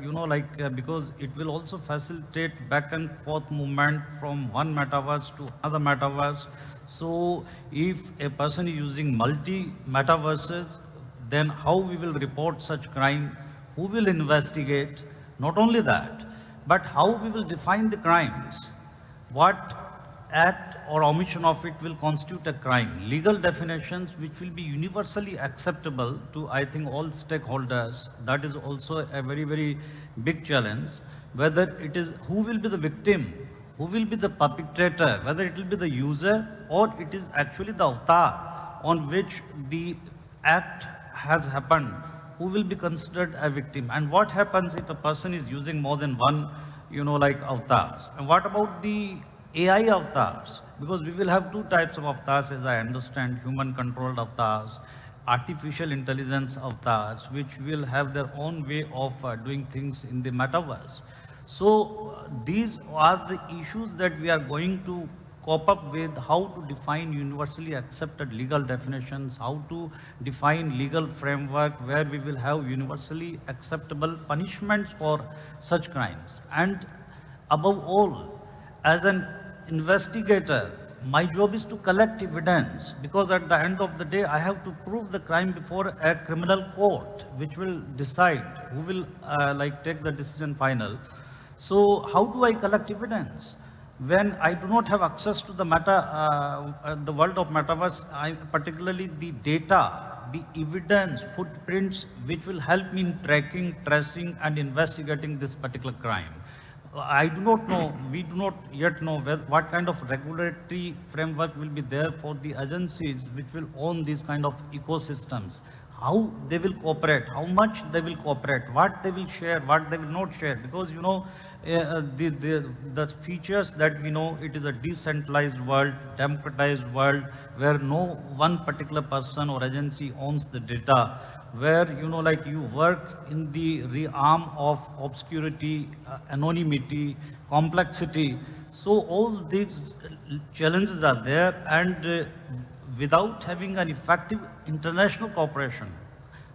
because it will also facilitate back and forth movement from one metaverse to another metaverse. So if a person is using multi-metaverses, then how we will report such crime, who will investigate, not only that, but how we will define the crimes, what act or omission of it will constitute a crime. Legal definitions which will be universally acceptable to, I think, all stakeholders. That is also a very, very big challenge. Whether it is who will be the victim, who will be the perpetrator, whether it will be the user or it is actually the avatar on which the act has happened, who will be considered a victim. And what happens if a person is using more than one, avatars? And what about the AI avatars? Because we will have two types of avatars, as I understand, human-controlled avatars, artificial intelligence avatars, which will have their own way of doing things in the metaverse. So these are the issues that we are going to cope up with, how to define universally accepted legal definitions, how to define legal framework where we will have universally acceptable punishments for such crimes. And above all, as an investigator, my job is to collect evidence, because at the end of the day, I have to prove the crime before a criminal court, which will decide who will take the decision final. So how do I collect evidence? When I do not have access to the the world of metaverse, particularly the data, the evidence, footprints, which will help me in tracking, tracing, and investigating this particular crime. I do not know, we do not yet know what kind of regulatory framework will be there for the agencies which will own these kind of ecosystems, how they will cooperate, how much they will cooperate, what they will share, what they will not share. Because the features that we know, it is a decentralized world, democratized world, where no one particular person or agency owns the data, where you work in the realm of obscurity, anonymity, complexity. So all these challenges are there, and without having an effective international cooperation,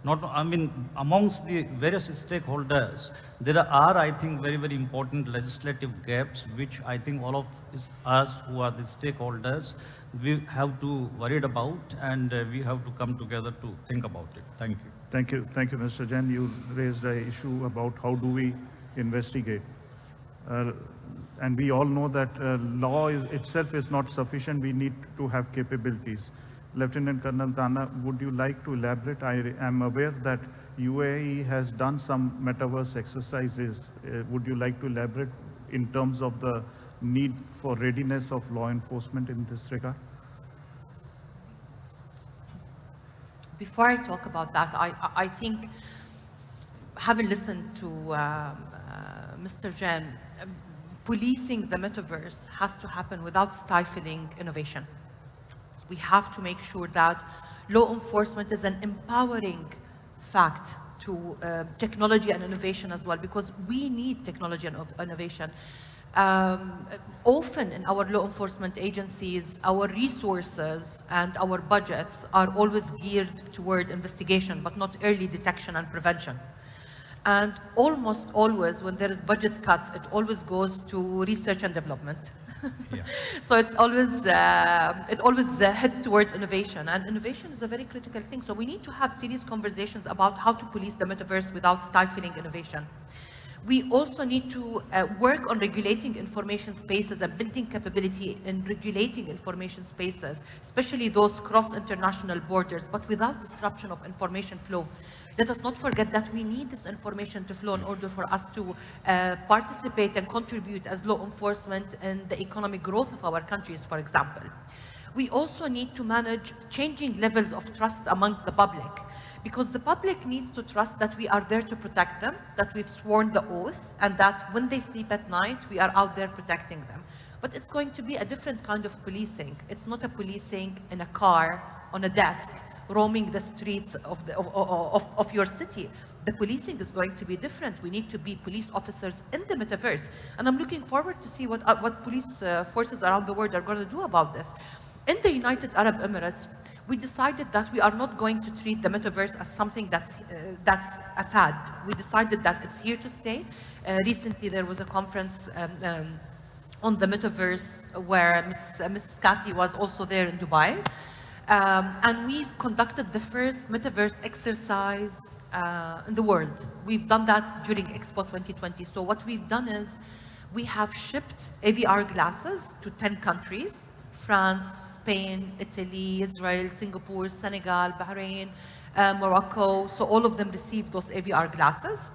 amongst the various stakeholders, there are, I think, very, very important legislative gaps, which I think all of us who are the stakeholders, we have to worry about, and we have to come together to think about it. Thank you.
Thank you, Mr. Jain. You raised an issue about how do we investigate. And we all know that law itself is not sufficient. We need to have capabilities. Lieutenant Colonel Tana, would you like to elaborate? I am aware that UAE has done some metaverse exercises. Would you like to elaborate in terms of the need for readiness of law enforcement in this regard?
Before I talk about that, I think, having listened to Mr. Jain, policing the metaverse has to happen without stifling innovation. We have to make sure that law enforcement is an empowering fact to technology and innovation as well, because we need technology and innovation. Often in our law enforcement agencies, our resources and our budgets are always geared toward investigation, but not early detection and prevention. And almost always, when there is budget cuts, it always goes to research and development. Yeah. So it's always, it always heads towards innovation, and innovation is a very critical thing. So we need to have serious conversations about how to police the metaverse without stifling innovation. We also need to work on regulating information spaces and building capability in regulating information spaces, especially those cross international borders, but without disruption of information flow. Let us not forget that we need this information to flow in order for us to participate and contribute as law enforcement in the economic growth of our countries, for example. We also need to manage changing levels of trust amongst the public, because the public needs to trust that we are there to protect them, that we've sworn the oath, and that when they sleep at night, we are out there protecting them. But it's going to be a different kind of policing. It's not a policing in a car, on a desk, roaming the streets of your city. The policing is going to be different. We need to be police officers in the metaverse. And I'm looking forward to see what police forces around the world are going to do about this. In the United Arab Emirates, we decided that we are not going to treat the metaverse as something that's a fad. We decided that it's here to stay. Recently, there was a conference on the metaverse where Ms. Cathy was also there in Dubai. And we've conducted the first metaverse exercise in the world. We've done that during Expo 2020. So what we've done is we have shipped AVR glasses to 10 countries: France, Spain, Italy, Israel, Singapore, Senegal, Bahrain, Morocco. So all of them received those AVR glasses.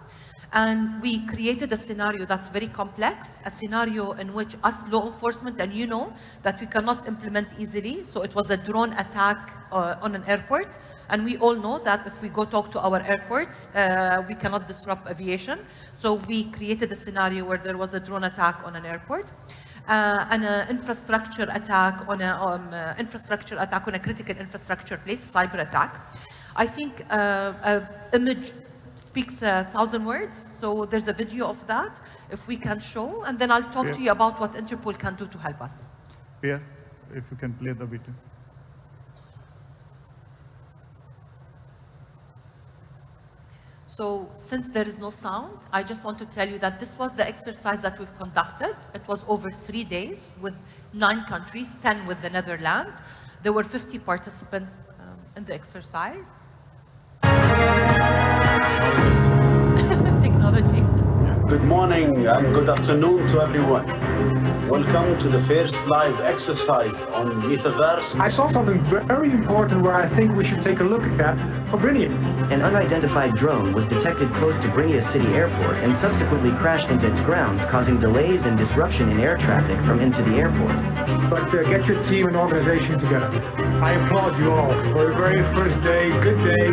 And we created a scenario that's very complex, a scenario in which us law enforcement, and you know that we cannot implement easily. So it was a drone attack on an airport. And we all know that if we go talk to our airports, we cannot disrupt aviation. So we created a scenario where there was a drone attack on an airport. An infrastructure attack on a critical infrastructure place, cyber attack. I think image speaks 1,000 words, so there's a video of that, if we can show, and then I'll talk to you about what Interpol can do to help us.
Pierre, if you can play the video.
So since there is no sound, I just want to tell you that this was the exercise that we've conducted. It was over 3 days with 9 countries, 10 with the Netherlands. There were 50 participants in the exercise. Technology.
Good morning and good afternoon to everyone. Welcome to the first live exercise on Metaverse.
I saw something very important where I think we should take a look at for Brinia.
An unidentified drone was detected close to Brinia City Airport and subsequently crashed into its grounds, causing delays and disruption in air traffic from into the airport.
But get your team and organization together. I applaud you all for your very first day, good day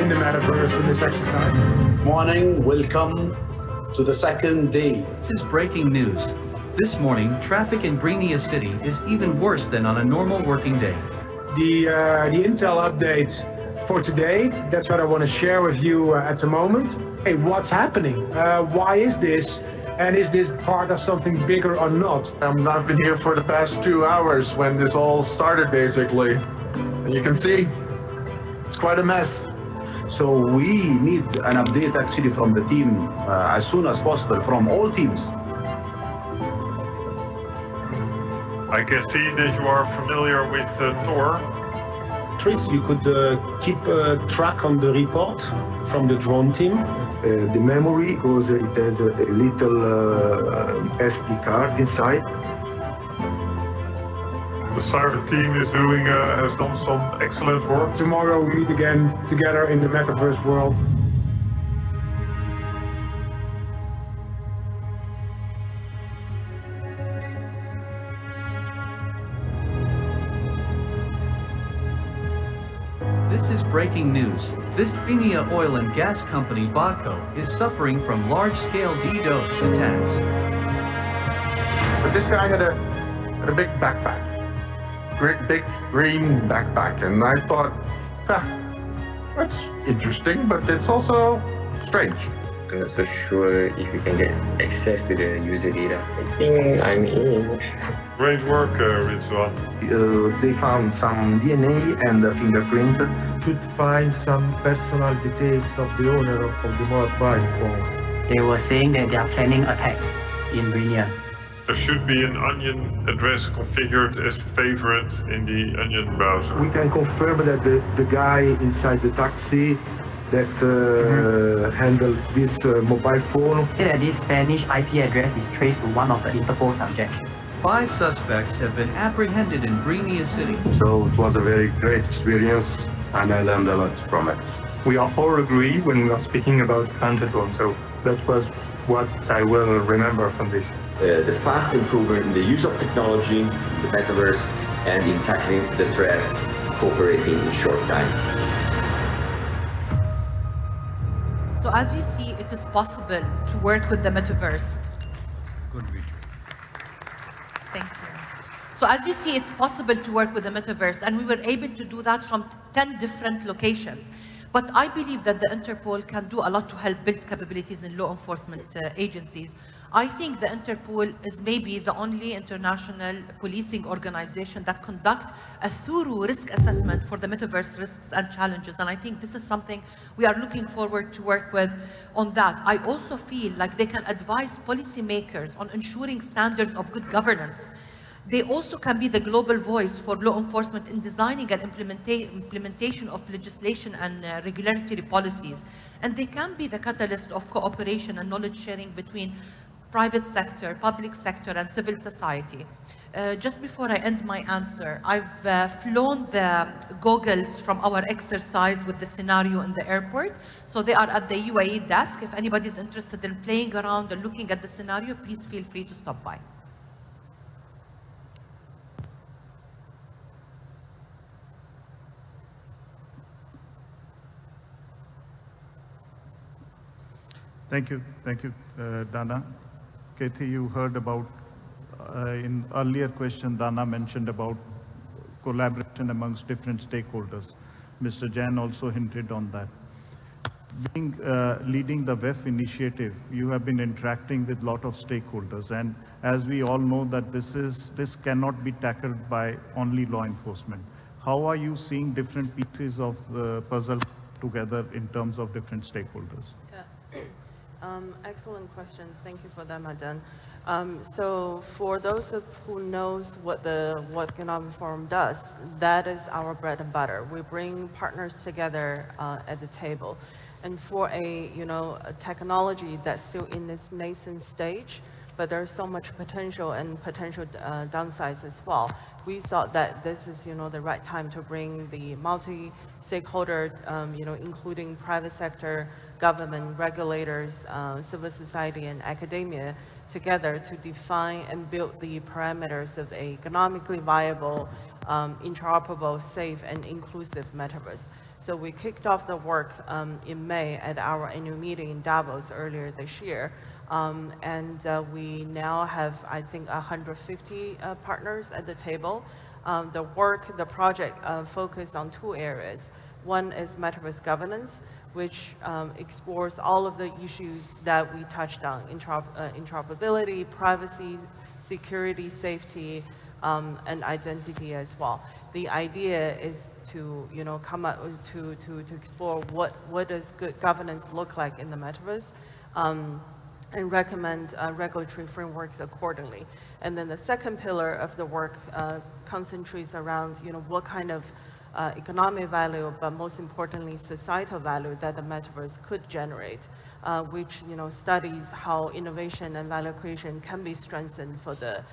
in the Metaverse in this exercise.
Morning, welcome to the second day.
This is breaking news. This morning, traffic in Brinia City is even worse than on a normal working day.
The Intel update for today, that's what I want to share with you at the moment. Hey, what's happening? Why is this? And is this part of something bigger or not?
I've been here for the past 2 hours when this all started, basically. And you can see, it's quite a mess.
So we need an update actually from the team as soon as possible, from all teams.
I can see that you are familiar with Tor.
metrics you could keep track on the report from the drone team?
The memory, because it has a little SD card inside.
The cyber team has done some excellent work.
Tomorrow we meet again together in the metaverse world.
This is breaking news. This Virginia oil and gas company, Baco, is suffering from large-scale DDoS attacks.
But this guy had a big backpack. Great big green backpack. And I thought, that's interesting, but it's also strange.
I'm not so sure if you can get access to the user data. I think I'm in.
Great work, Rizwan.
They found some DNA and a fingerprint. Should find some personal details of the owner of the mobile phone.
They were saying that they are planning attacks in Virginia.
There should be an Onion address configured as favorite in the Onion browser.
We can confirm that the guy inside the taxi that handled this mobile phone.
That this Spanish IP address is traced to one of the Interpol subjects.
5 suspects have been apprehended in Virginia City.
So it was a very great experience, and I learned a lot from it.
We all agree when we are speaking about Antezone, so that was what I will remember from this.
The fast improvement in the use of technology, the metaverse, and in tackling the threat, cooperating in short time.
So as you see, it is possible to work with the metaverse.
Good video.
Thank you. So as you see, it's possible to work with the metaverse, and we were able to do that from 10 different locations. But I believe that the Interpol can do a lot to help build capabilities in law enforcement agencies. I think the Interpol is maybe the only international policing organization that conduct a thorough risk assessment for the metaverse risks and challenges. And I think this is something we are looking forward to work with on that. I also feel like they can advise policymakers on ensuring standards of good governance. They also can be the global voice for law enforcement in designing and implementation of legislation and regulatory policies. And they can be the catalyst of cooperation and knowledge sharing between private sector, public sector, and civil society. Just before I end my answer, I've flown the goggles from our exercise with the scenario in the airport. So they are at the UAE desk. If anybody's interested in playing around and looking at the scenario, please feel free to stop by.
Thank you, Dana. Kathy, you heard about, in earlier question, Dana mentioned about collaboration amongst different stakeholders. Mr. Jain also hinted on that. Leading the WEF initiative, you have been interacting with a lot of stakeholders, and as we all know that this cannot be tackled by only law enforcement. How are you seeing different pieces of the puzzle together in terms of different stakeholders?
Excellent questions. Thank you for that, Madan. So for those who knows what the Economic Forum does, that is our bread and butter. We bring partners together at the table. And for a technology that's still in this nascent stage, but there's so much potential and potential downsides as well. We thought that this is the right time to bring the multi-stakeholder, including private sector, government, regulators, civil society, and academia together to define and build the parameters of an economically viable, interoperable, safe, and inclusive metaverse. So we kicked off the work in May at our annual meeting in Davos earlier this year. And we now have, I think, 150 partners at the table. The project focused on 2 areas. One is metaverse governance, which explores all of the issues that we touched on: interoperability, privacy, security, safety, and identity as well. The idea is to come up to explore what does good governance look like in the metaverse, and recommend regulatory frameworks accordingly. And then the second pillar of the work concentrates around what kind of economic value, but most importantly, societal value that the metaverse could generate, which studies how innovation and value creation can be strengthened for the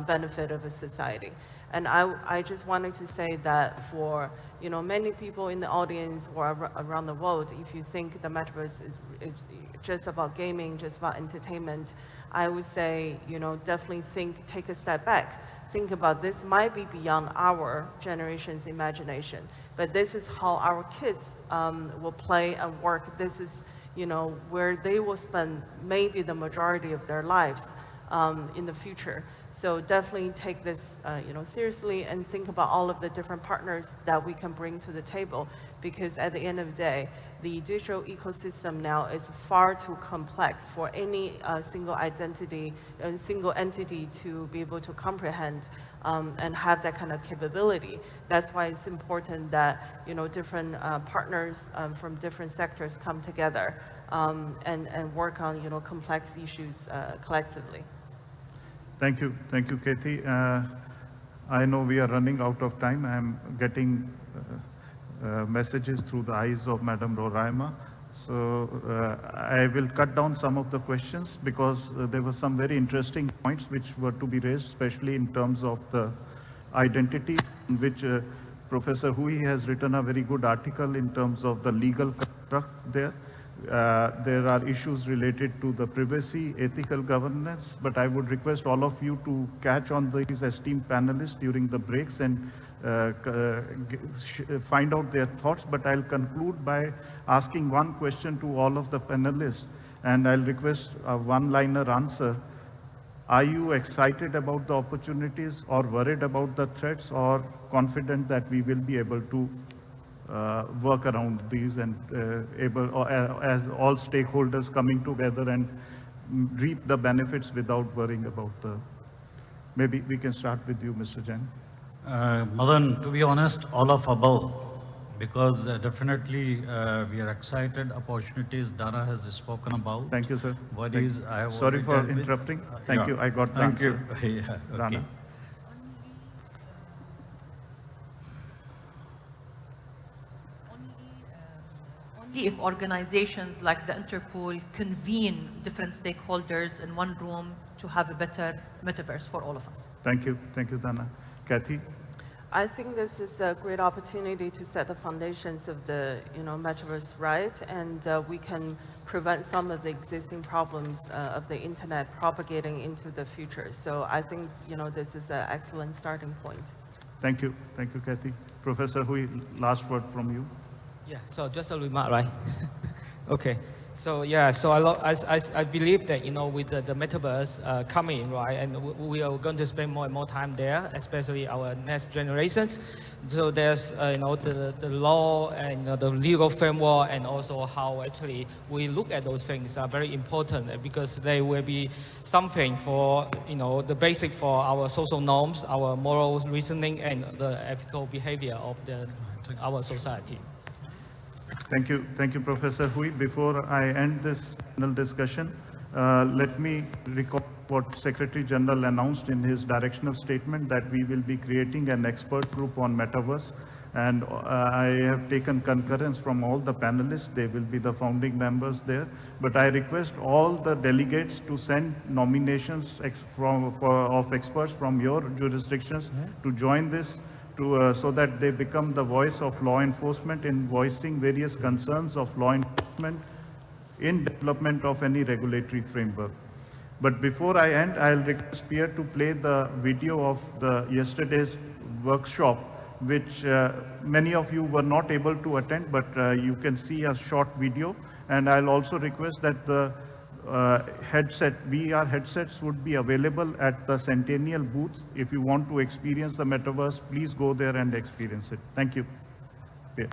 benefit of a society. And I just wanted to say that for many people in the audience or around the world, if you think the metaverse is just about gaming, just about entertainment, I would say definitely take a step back. Think about this might be beyond our generation's imagination, but this is how our kids will play and work. This is where they will spend maybe the majority of their lives in the future. So definitely take this seriously and think about all of the different partners that we can bring to the table, because at the end of the day, the digital ecosystem now is far too complex for any single entity to be able to comprehend and have that kind of capability. That's why it's important that different partners from different sectors come together and work on complex issues collectively.
Thank you, Kathy. I know we are running out of time. I'm getting messages through the eyes of Madam Roraima. So I will cut down some of the questions because there were some very interesting points which were to be raised, especially in terms of the identity, in which Professor Hui has written a very good article in terms of the legal construct there. There are issues related to the privacy, ethical governance, but I would request all of you to catch on these esteemed panelists during the breaks and find out their thoughts. But I'll conclude by asking one question to all of the panelists, and I'll request a one-liner answer. Are you excited about the opportunities, or worried about the threats, or confident that we will be able to work around these and as all stakeholders coming together and reap the benefits without worrying about maybe we can start with you, Mr. Jain.
Madan, to be honest, all of above, because definitely we are excited. Opportunities Dana has spoken about.
Thank you, sir.
Sorry
for interrupting. Thank you. I got the answer.
Thank you. Yeah, okay.
If organizations like the Interpol convene different stakeholders in one room to have a better metaverse for all of us.
Thank you, Dana. Kathy?
I think this is a great opportunity to set the foundations of the metaverse right, and we can prevent some of the existing problems of the internet propagating into the future. So I think this is an excellent starting point.
Thank you, Kathy. Professor Hui, last word from you.
Yeah, so just a remark, right? Okay. So yeah, so I believe that with the metaverse coming, right, and we are going to spend more and more time there, especially our next generations. So there's the law and the legal framework, and also how actually we look at those things are very important, because they will be something for the basic for our social norms, our moral reasoning, and the ethical behavior of our society.
Thank you, Professor Hui. Before I end this panel discussion, let me recall what Secretary General announced in his directional statement, that we will be creating an expert group on metaverse. And I have taken concurrence from all the panelists. They will be the founding members there. But I request all the delegates to send nominations of experts from your jurisdictions to join this, so that they become the voice of law enforcement in voicing various concerns of law enforcement in development of any regulatory framework. But before I end, I'll request Pierre to play the video of yesterday's workshop, which many of you were not able to attend, but you can see a short video. And I'll also request that the VR headsets would be available at the Centennial booth. If you want to experience the metaverse, please go there and experience it. Thank you. Yeah.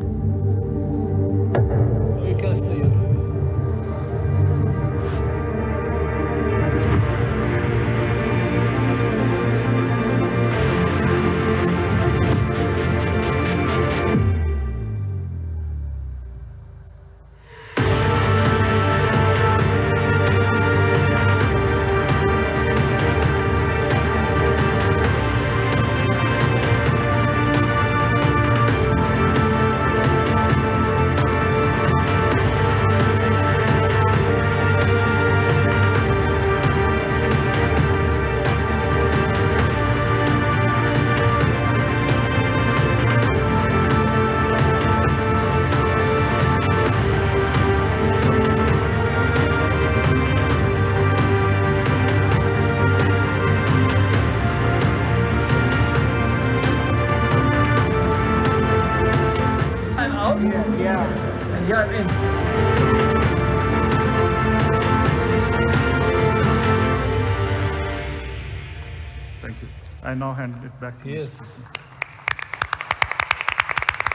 I now hand it back to
Yes.
Mr.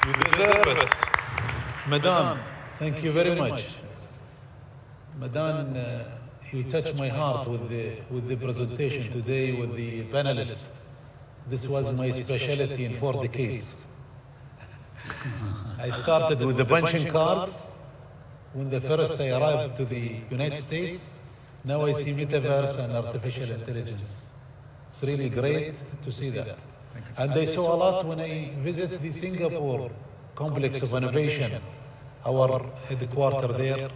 You deserve it. Madam, thank you very much. Madam, you touched my heart with the presentation today with the panelists. This was my specialty in 4 decades. I started with the punching card when the first I arrived to the United States. Now I see metaverse and artificial intelligence. It's really great to see that. And I saw a lot when I visited the Singapore Complex of Innovation, our headquarters there,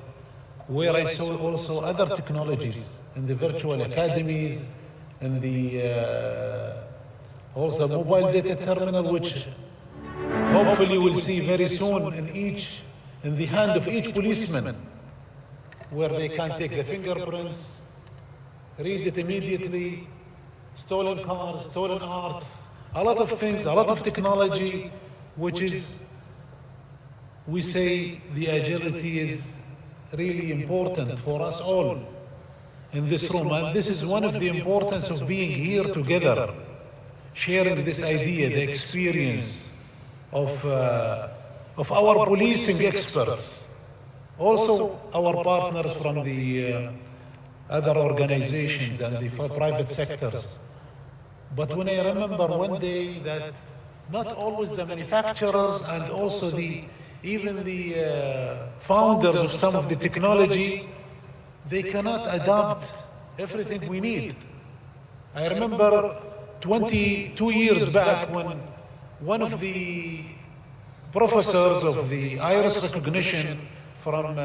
where I saw also other technologies in the virtual academies, in the also mobile data terminal, which hopefully we'll see very soon in the hand of each policeman, where they can take the fingerprints, read it immediately, stolen cars, stolen arts, a lot of things, a lot of technology, which is, we say the agility is really important for us all in this room. And this is one of the importance of being here together, sharing this idea, the experience of our policing experts, also our partners from the other organizations and the private sectors. But when I remember one day that not always the manufacturers and also even the founders of some of the technology, they cannot adopt everything we need. I remember 22 years back when one of the professors of the iris recognition from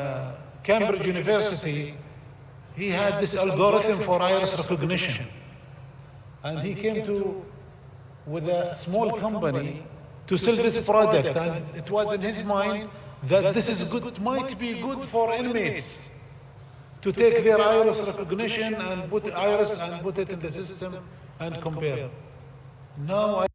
Cambridge University, he had this algorithm for iris recognition. And he came with a small company to sell this product, and it was in his mind that this is good, might be good for inmates to take their iris recognition and put it in the system and compare. Now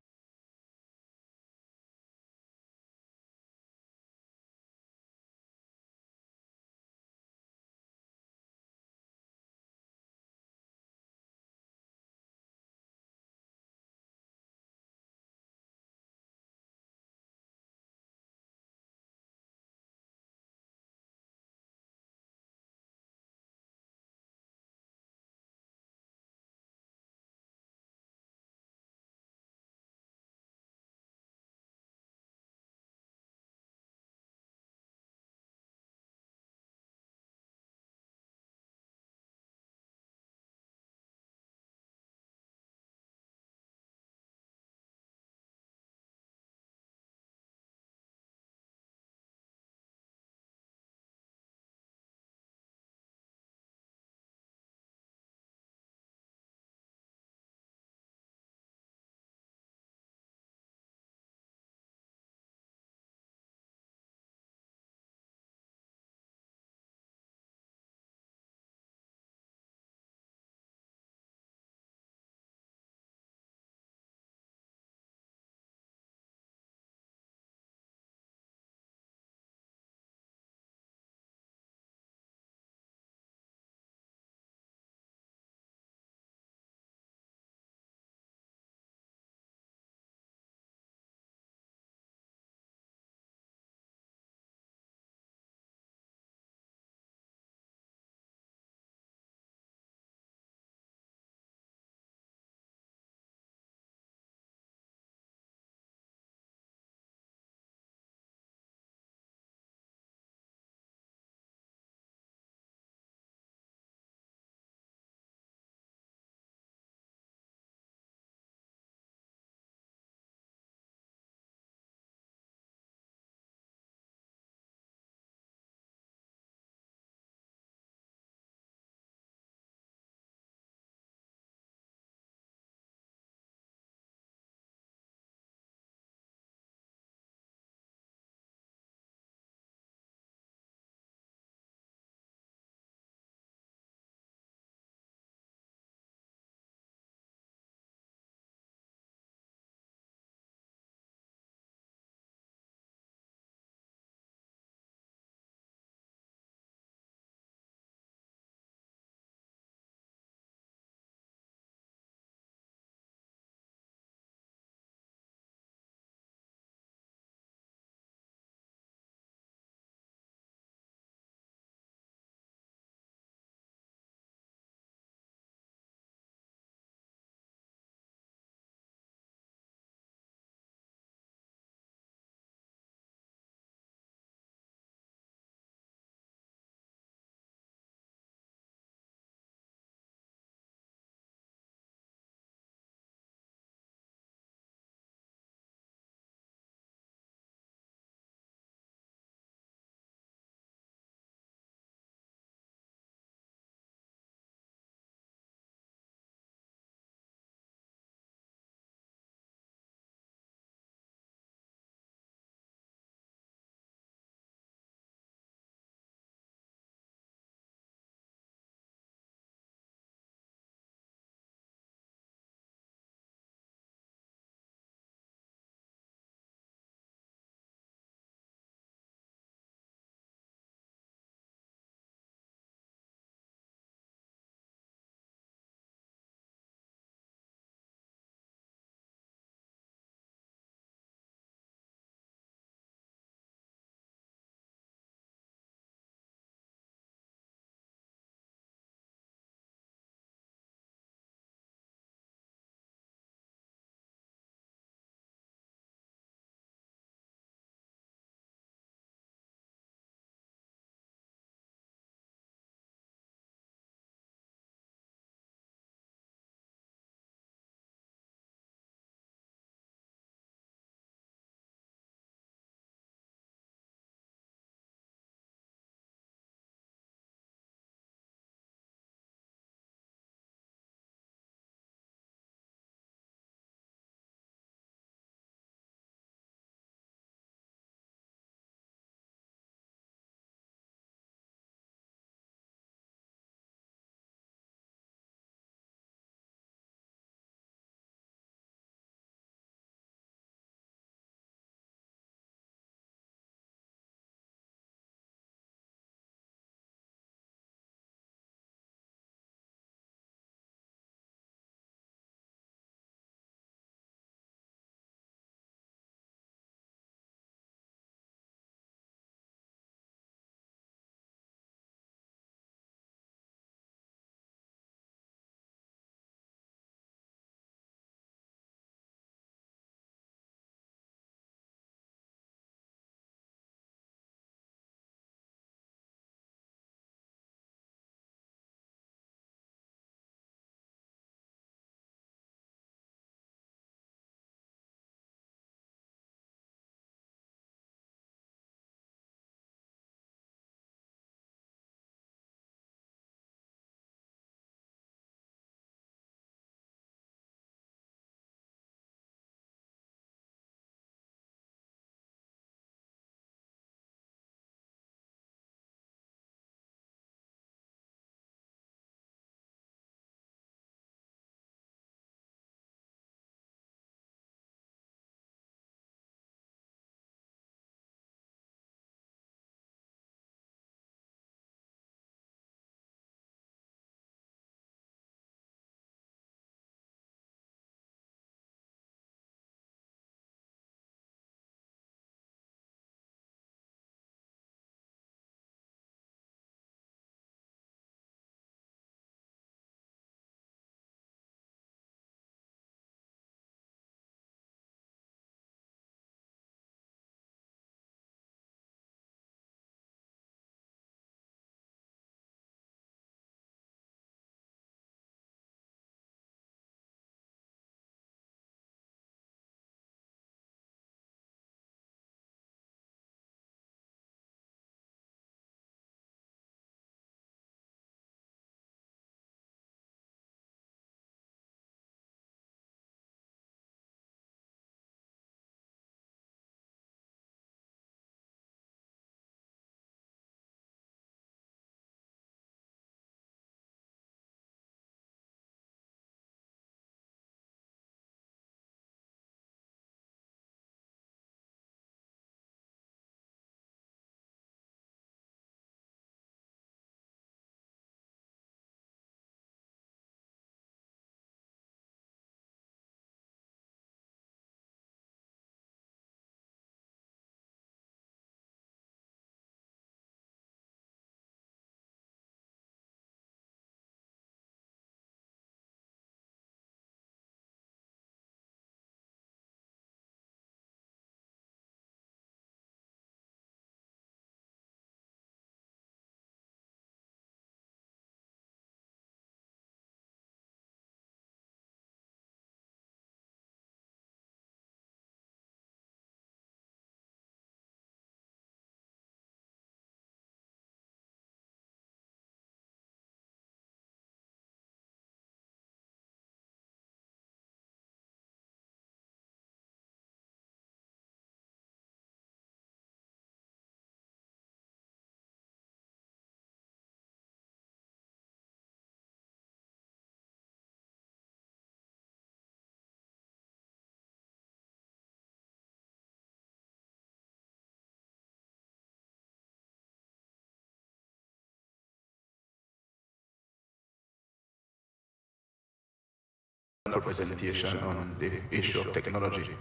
representation on the issue of technology.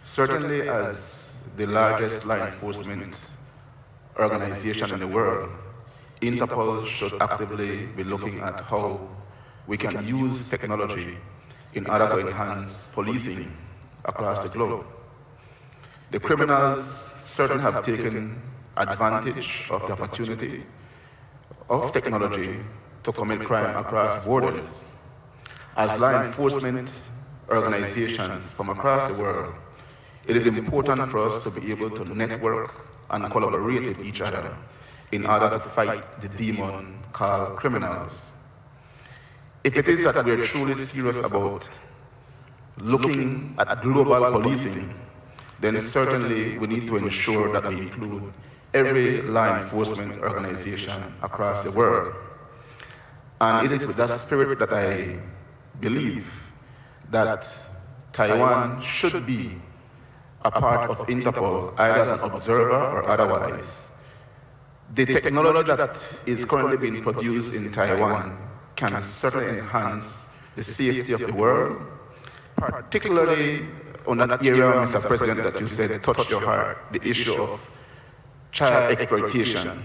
Certainly, as the largest law enforcement organization in the world, Interpol should actively be looking at how we can use technology in order to enhance policing across the globe. The criminals certainly have taken advantage of the opportunity of technology to commit crime across borders. As law enforcement organizations from across the world, it is important for us to be able to network and collaborate with each other in order to fight the demon called criminals. If it is that we are truly serious about looking at global policing, then certainly we need to ensure that we include every law enforcement organization across the world. And it is with that spirit that I believe that Taiwan should be a part of Interpol, either as an observer or otherwise. The technology that is currently being produced in Taiwan can certainly enhance the safety of the world, particularly on that area, Mr. President, that you said touched your heart, the issue of child exploitation.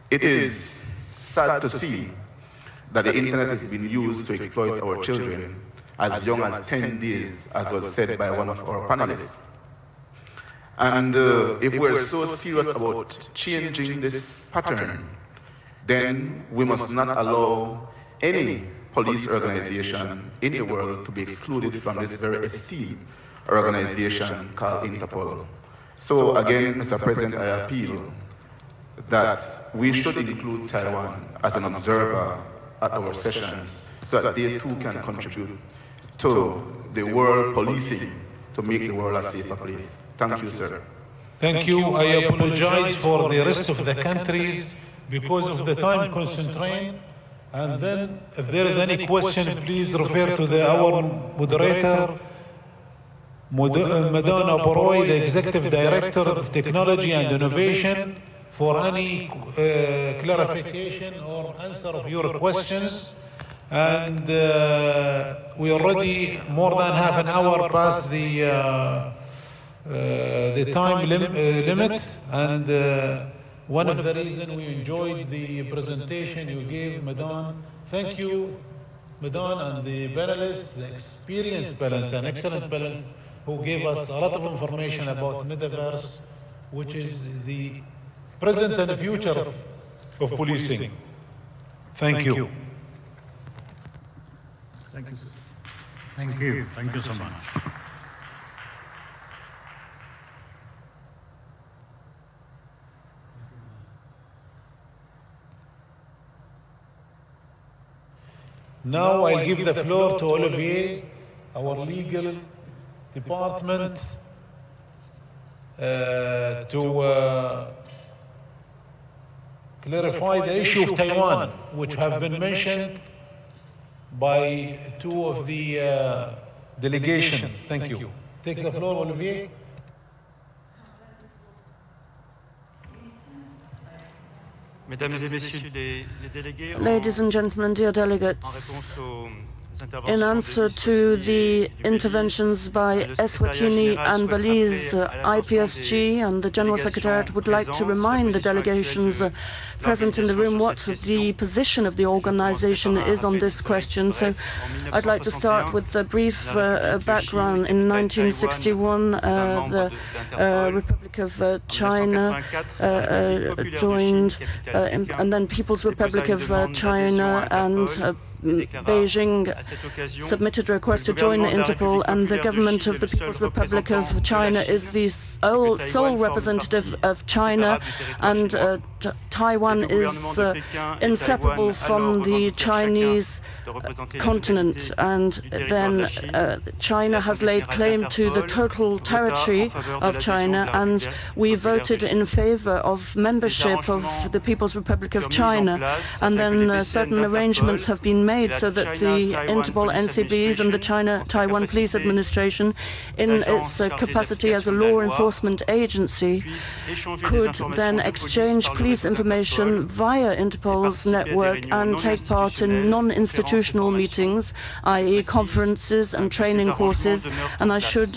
It is sad to see that the internet is being used to exploit our children as young as 10 days, as was said by one of our panelists. And if we're so serious about changing this pattern, then we must not allow any police organization in the world to be excluded from this very esteemed organization called Interpol. So again, Mr. President, I appeal that we should include Taiwan as an observer at our sessions so that they too can contribute to the world policing to make the world a safer place. Thank you, sir.
Thank you. I apologize for the rest of the countries because of the time constraint. And then, if there is any question, please refer to our moderator, Madonna Boroy, the Executive Director of Technology and Innovation, for any clarification or answer of your questions. And we already more than half an hour past the time limit, and one of the reasons we enjoyed the presentation you gave, Madon. Thank you, Madon, and the panelists, the experienced panelists and excellent panelists who gave us a lot of information about metaverse, which is the present and future of policing. Thank you.
Thank you. Thank you. Thank you so much.
Now I'll give the floor to Olivier, our legal department, to clarify the issue of Taiwan, which have been mentioned by two of the delegations. Thank you. Take the floor, Olivier.
Ladies and gentlemen, dear delegates, in answer to the interventions by Eswatini and Belize, IPSG and the General Secretariat would like to remind the delegations present in the room what the position of the organization is on this question. So I'd like to start with a brief background. In 1961, the Republic of China joined, and then People's Republic of China and Beijing submitted a request to join Interpol, and the government of the People's Republic of China is the sole representative of China, and Taiwan is inseparable from the Chinese continent. And then China has laid claim to the total territory of China, and we voted in favor of membership of the People's Republic of China. And then certain arrangements have been made made so that the Interpol NCBs and the China-Taiwan Police Administration, in its capacity as a law enforcement agency, could then exchange police information via Interpol's network and take part in non-institutional meetings, i.e. conferences and training courses. And I should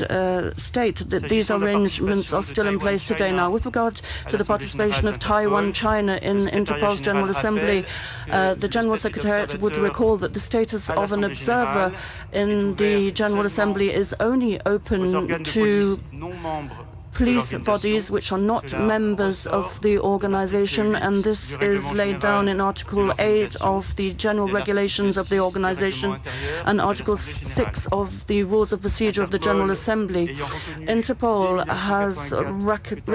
state that these arrangements are still in place today. Now, with regard to the participation of Taiwan, China in Interpol's General Assembly, the General Secretariat would recall that the status of an observer in the General Assembly is only open to police bodies which are not members of the organization, and this is laid down in Article 8 of the General Regulations of the organization and Article 6 of the Rules of Procedure of the General Assembly. Interpol has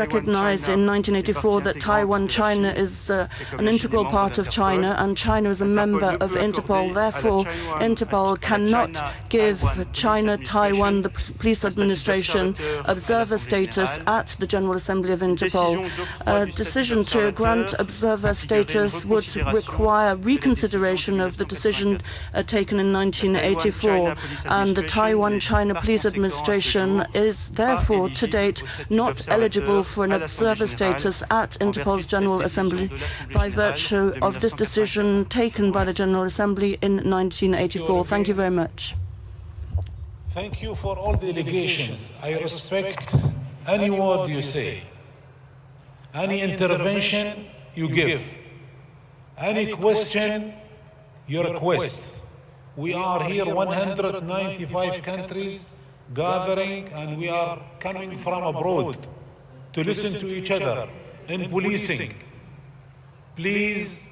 recognized in 1984 that Taiwan, China is an integral part of China, and China is a member of Interpol. Therefore, Interpol cannot give China, Taiwan, the police administration, observer status at the General Assembly of Interpol. A decision to grant observer status would require reconsideration of the decision taken in 1984, and the Taiwan-China Police Administration is therefore to date not eligible for an observer status at Interpol's General Assembly by virtue of this decision taken by the General Assembly in 1984. Thank you very much.
Thank you for all the delegations. I respect any word you say, any intervention you give, any question you request. We are here 195 countries gathering, and we are coming from abroad to listen to each other in policing. Please,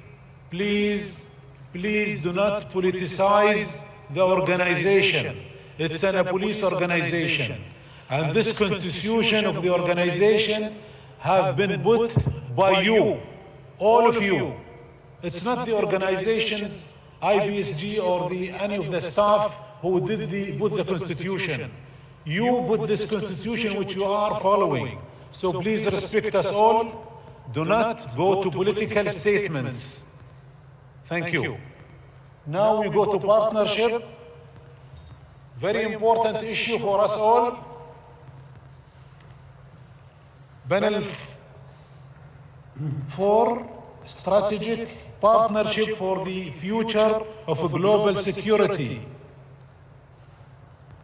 please, please do not politicize the organization. It's a police organization. And this constitution of the organization have been put by you, all of you. It's not the organization's IBSG or any of the staff who put the constitution. You put this constitution which you are following. So please respect us all. Do not go to political statements. Thank you. Now we go to partnership. Very important issue for us all. Panel 4, strategic partnership for the future of global security.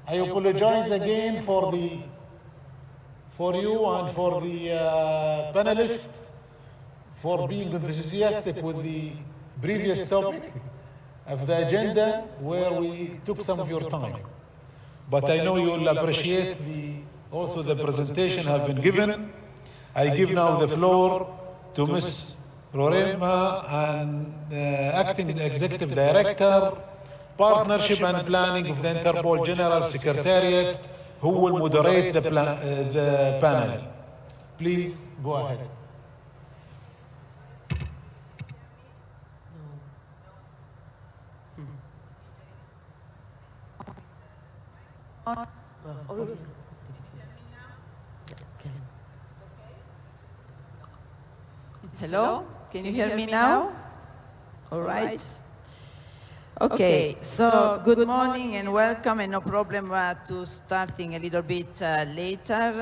I apologize again for you and for the panelists for being enthusiastic with the previous topic of the agenda, where we took some of your time. But I know you will appreciate also the presentation have been given. I give now the floor to Ms. Rorema, Acting Executive Director, Partnership and Planning of the Interpol General Secretariat, who will moderate the panel. Please go ahead.
Hello, can you hear me now? All right. Okay, so good morning and welcome, and no problem to starting a little bit later.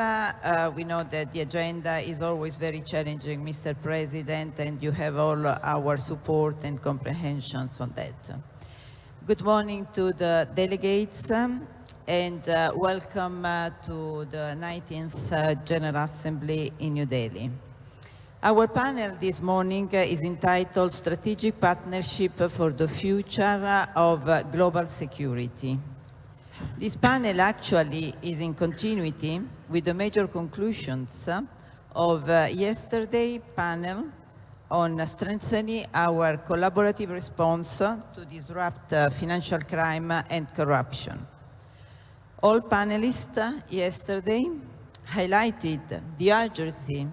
We know that the agenda is always very challenging, Mr. President, and you have all our support and comprehensions on that. Good morning to the delegates, and welcome to the 19th General Assembly in New Delhi. Our panel this morning is entitled Strategic Partnership for the Future of Global Security. This panel actually is in continuity with the major conclusions of yesterday's panel on strengthening our collaborative response to disrupt financial crime and corruption. All panelists yesterday highlighted the urgency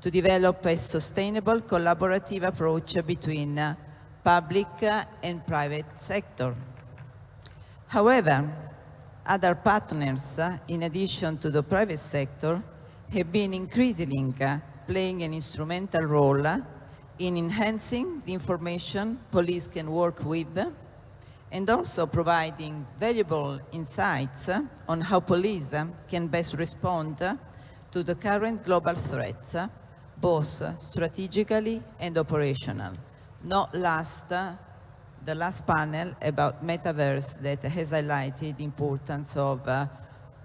to develop a sustainable collaborative approach between public and private sector. However, other partners, in addition to the private sector, have been increasingly playing an instrumental role in enhancing the information police can work with and also providing valuable insights on how police can best respond to the current global threats, both strategically and operational. Not last, the last panel about metaverse that has highlighted the importance of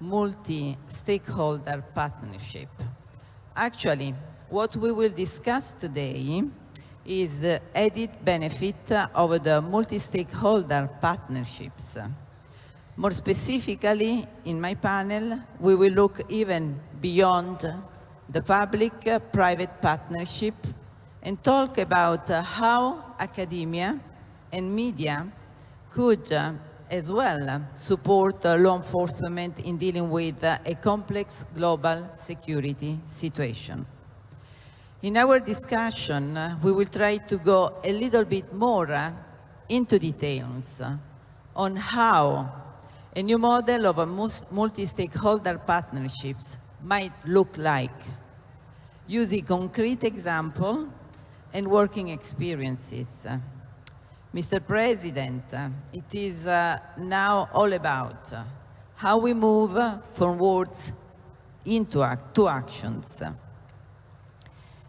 multi-stakeholder partnership. Actually, what we will discuss today is the added benefit of the multi-stakeholder partnerships. More specifically, in my panel, we will look even beyond the public-private partnership and talk about how academia and media could as well support law enforcement in dealing with a complex global security situation. In our discussion, we will try to go a little bit more into details on how a new model of multi-stakeholder partnerships might look like, using concrete examples and working experiences. Mr. President, it is now all about how we move from words to actions.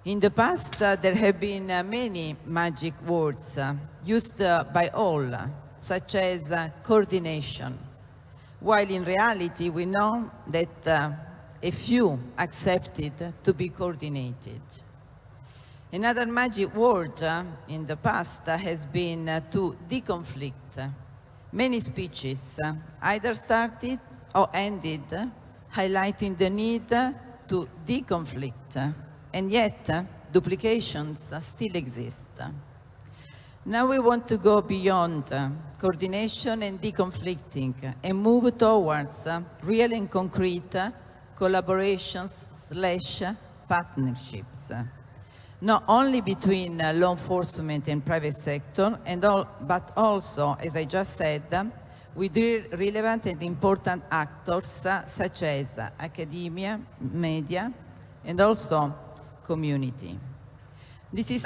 In the past, there have been many magic words used by all, such as coordination, while in reality we know that a few accepted to be coordinated. Another magic word in the past has been to deconflict. Many speeches either started or ended highlighting the need to deconflict, and yet duplications still exist. Now we want to go beyond coordination and deconflicting and move towards real and concrete collaborations/partnerships, not only between law enforcement and private sector, but also, as I just said, with relevant and important actors such as academia, media, and also community. This is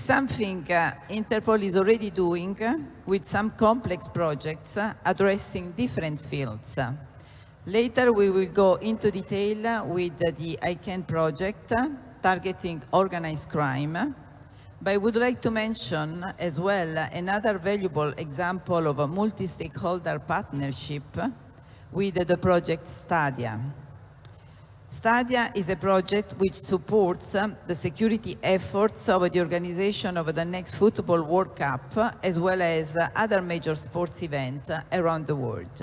something Interpol is already doing with some complex projects addressing different fields. Later, we will go into detail with the ICANN project targeting organized crime, but I would like to mention as well another valuable example of a multi-stakeholder partnership with the project Stadia. Stadia is a project which supports the security efforts of the organization of the next Football World Cup, as well as other major sports events around the world.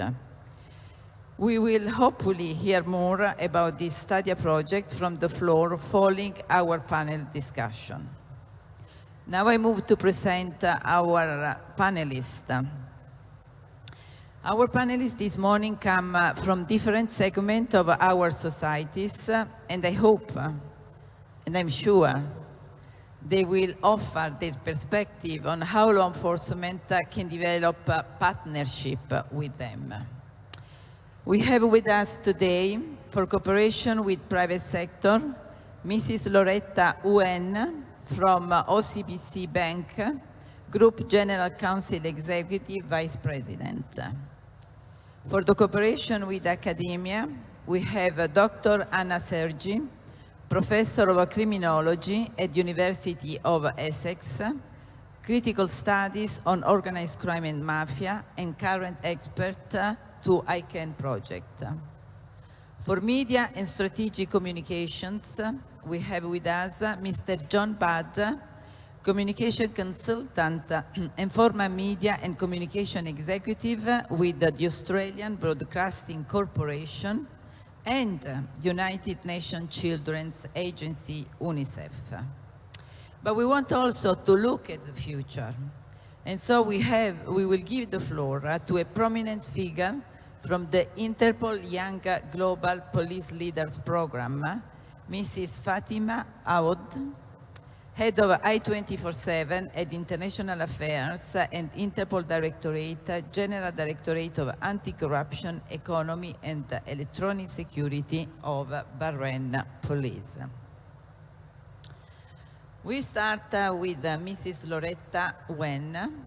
We will hopefully hear more about this Stadia project from the floor following our panel discussion. Now I move to present our panelists. Our panelists this morning come from different segments of our societies, and I hope, and I'm sure, they will offer their perspective on how law enforcement can develop a partnership with them. We have with us today, for cooperation with private sector, Mrs. Loretta Uen from OCBC Bank, Group General Counsel Executive Vice President. For the cooperation with academia, we have Dr. Anna Sergi, Professor of Criminology at University of Essex, Critical Studies on Organized Crime and Mafia, and current expert to ICANN project. For media and strategic communications, we have with us Mr. John Budd, communication consultant and former media and communication executive with the Australian Broadcasting Corporation and United Nations Children's Agency, UNICEF. But we want also to look at the future. And so we will give the floor to a prominent figure from the Interpol Young Global Police Leaders Program, Mrs. Fatima Aoud, Head of I-24/7 at International Affairs and Interpol Directorate, General Directorate of Anti-Corruption, Economy and Electronic Security of Bahrain Police. We start with Mrs. Loretta Wen.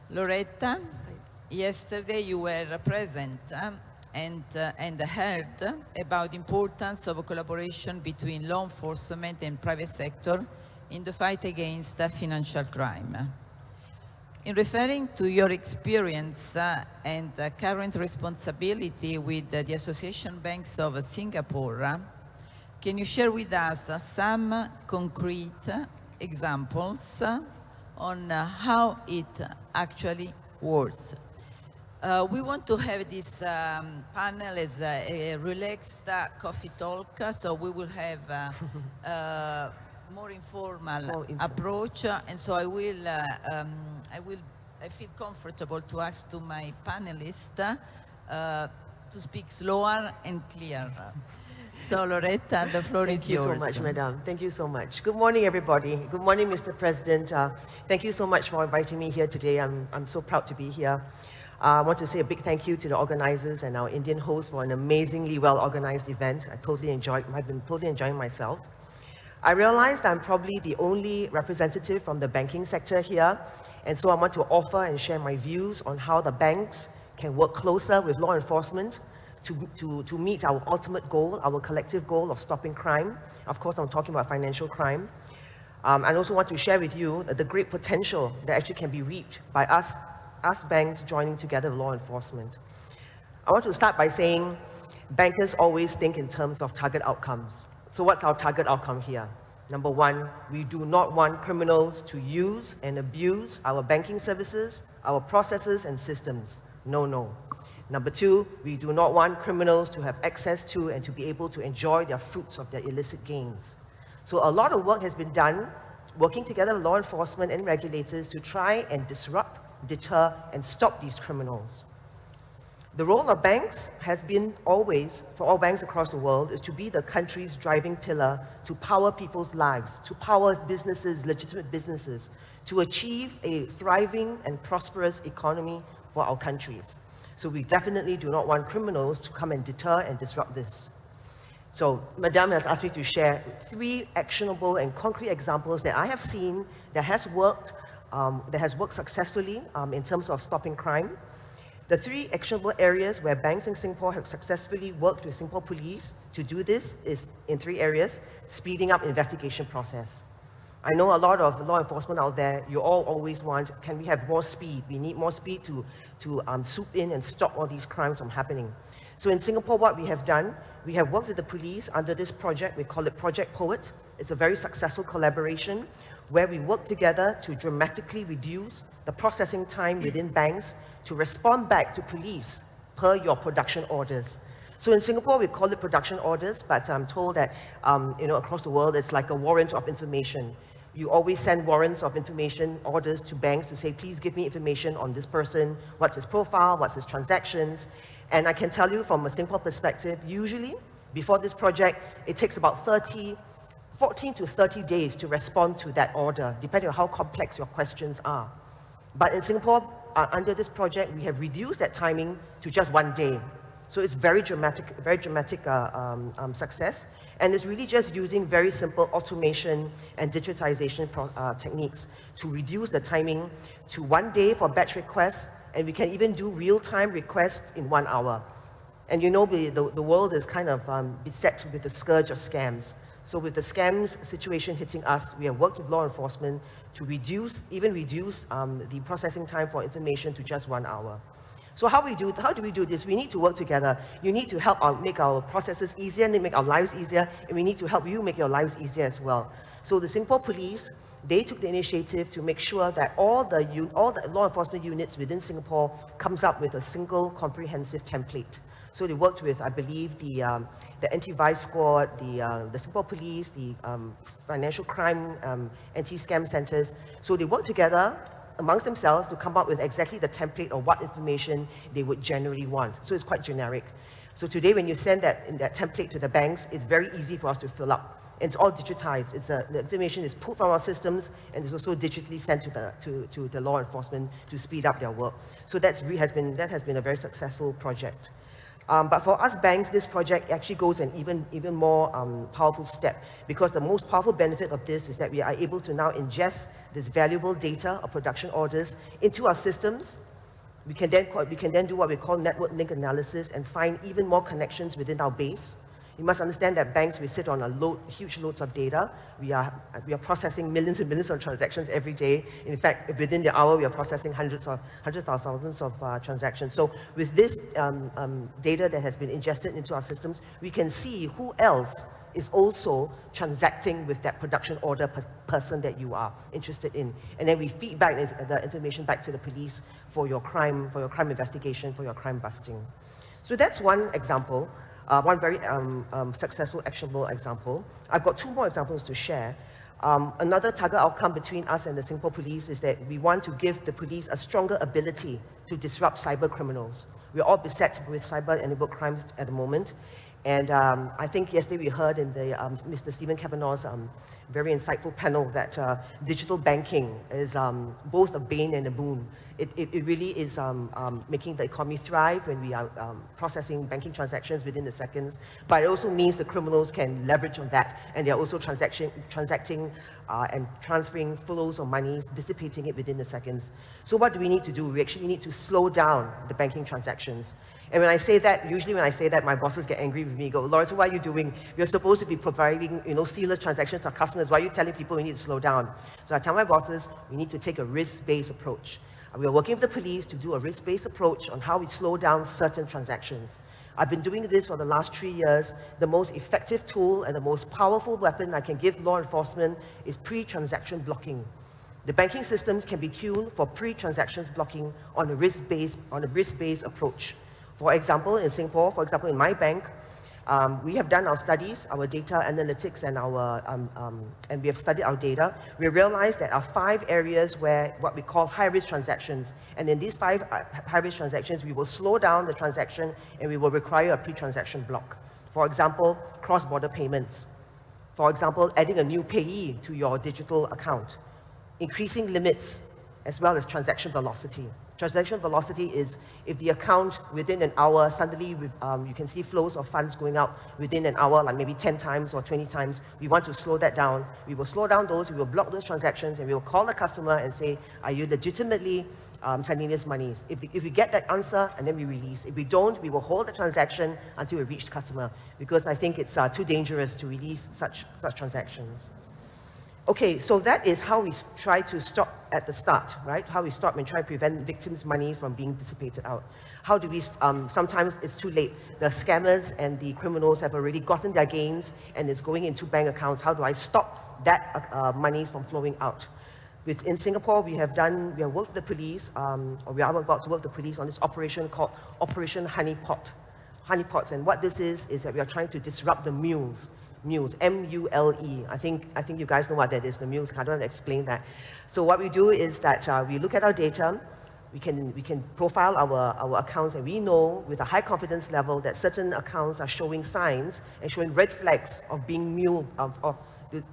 Loretta, yesterday you were present and heard about the importance of a collaboration between law enforcement and private sector in the fight against financial crime. In referring to your experience and current responsibility with the Association Banks of Singapore, can you share with us some concrete examples on how it actually works? We want to have this panel as a relaxed coffee talk, so we will have more informal approach, and so I feel comfortable to ask to my panelists to speak slower and clearer. So Loretta, the floor is yours.
Thank you so much, Madam. Thank you so much. Good morning, everybody. Good morning, Mr. President. Thank you so much for inviting me here today. I'm so proud to be here. I want to say a big thank you to the organizers and our Indian hosts for an amazingly well-organized event. I've been totally enjoying myself. I realized I'm probably the only representative from the banking sector here, and so I want to offer and share my views on how the banks can work closer with law enforcement to meet our ultimate goal, our collective goal of stopping crime. Of course, I'm talking about financial crime. I also want to share with you the great potential that actually can be reaped by us banks joining together with law enforcement. I want to start by saying bankers always think in terms of target outcomes. So what's our target outcome here? Number one, we do not want criminals to use and abuse our banking services, our processes and systems. No, no. Number two, we do not want criminals to have access to and to be able to enjoy their fruits of their illicit gains. So a lot of work has been done working together with law enforcement and regulators to try and disrupt, deter, and stop these criminals. The role of banks has been always, for all banks across the world, is to be the country's driving pillar to power people's lives, to power businesses, legitimate businesses, to achieve a thriving and prosperous economy for our countries. So we definitely do not want criminals to come and deter and disrupt this. So Madame has asked me to share 3 actionable and concrete examples that I have seen that has worked successfully in terms of stopping crime. The 3 actionable areas where banks in Singapore have successfully worked with Singapore police to do this is in 3 areas: speeding up investigation process. I know a lot of law enforcement out there, you all always want, can we have more speed? We need more speed to swoop in and stop all these crimes from happening. So in Singapore, what we have done, we have worked with the police under this project. We call it Project Poet. It's a very successful collaboration where we work together to dramatically reduce the processing time within banks to respond back to police per your production orders. So in Singapore, we call it production orders, but I'm told that across the world, it's like a warrant of information. You always send warrants of information orders to banks to say, please give me information on this person, what's his profile, what's his transactions. And I can tell you from a Singapore perspective, usually before this project, it takes about 14 to 30 days to respond to that order, depending on how complex your questions are. But in Singapore, under this project, we have reduced that timing to just 1 day. So it's very dramatic success. And it's really just using very simple automation and digitization techniques to reduce the timing to 1 day for batch requests, and we can even do real-time requests in 1 hour. And you know, the world is kind of beset with the scourge of scams. So with the scams situation hitting us, we have worked with law enforcement to reduce the processing time for information to just 1 hour. So how do we do this? We need to work together. You need to help make our processes easier and make our lives easier, and we need to help you make your lives easier as well. So the Singapore Police, they took the initiative to make sure that all the law enforcement units within Singapore comes up with a single comprehensive template. So they worked with, I believe, the anti-vice squad, the Singapore Police, the financial crime anti-scam centers. So they worked together amongst themselves to come up with exactly the template of what information they would generally want. So it's quite generic. So today, when you send that template to the banks, it's very easy for us to fill up. It's all digitized. The information is pulled from our systems and is also digitally sent to the law enforcement to speed up their work. So that has been a very successful project. But for us banks, this project actually goes an even more powerful step, because the most powerful benefit of this is that we are able to now ingest this valuable data of production orders into our systems. We can then do what we call network link analysis and find even more connections within our base. You must understand that banks, we sit on huge loads of data. We are processing millions and millions of transactions every day. In fact, within the hour, we are processing hundreds of thousands of transactions. So with this data that has been ingested into our systems, we can see who else is also transacting with that production order person that you are interested in. And then we feed back the information back to the police for your crime investigation, for your crime busting. So that's one example. One very successful, actionable example. I've got two more examples to share. Another target outcome between us and the Singapore police is that we want to give the police a stronger ability to disrupt cyber criminals. We're all beset with cyber-enabled crimes at the moment. And I think yesterday we heard in the Mr. Stephen Kavanagh's very insightful panel that digital banking is both a bane and a boon. It really is making the economy thrive when we are processing banking transactions within the seconds, but it also means the criminals can leverage on that, and they're also transacting and transferring flows of monies, dissipating it within the seconds. So what do we need to do? We actually need to slow down the banking transactions. And when I say that, usually when I say that, my bosses get angry with me, go, Lawrence, what are you doing? We're supposed to be providing, seamless transactions to our customers. Why are you telling people we need to slow down? So I tell my bosses, we need to take a risk-based approach. We are working with the police to do a risk-based approach on how we slow down certain transactions. I've been doing this for the last 3 years. The most effective tool and the most powerful weapon I can give law enforcement is pre-transaction blocking. The banking systems can be tuned for pre-transactions blocking on a risk-based approach. For example, in Singapore, in my bank, we have done our studies, our data analytics, and we have studied our data. We realized that there are 5 areas where what we call high-risk transactions. And in these 5 high-risk transactions, we will slow down the transaction and we will require a pre-transaction block. For example, cross-border payments. For example, adding a new payee to your digital account. Increasing limits, as well as transaction velocity. Transaction velocity is if the account within an hour, suddenly you can see flows of funds going out within an hour, like maybe 10 times or 20 times. We want to slow that down. We will slow down those, we will block those transactions, and we will call the customer and say, are you legitimately sending this money? If we get that answer, and then we release. If we don't, we will hold the transaction until we reach the customer, because I think it's too dangerous to release such transactions. Okay, so that is how we try to stop at the start, right? How we stop and try to prevent victims' money from being dissipated out. How do we, sometimes it's too late. The scammers and the criminals have already gotten their gains and it's going into bank accounts. How do I stop that money from flowing out? In Singapore, we have worked with the police, or we are about to work with the police on this operation called Operation Honeypots. And what this is that we are trying to disrupt the mules, M-U-L-E. I think you guys know what that is, the mules. I don't have to explain that. So what we do is that we look at our data, we can profile our accounts, and we know with a high confidence level that certain accounts are showing signs and showing red flags of being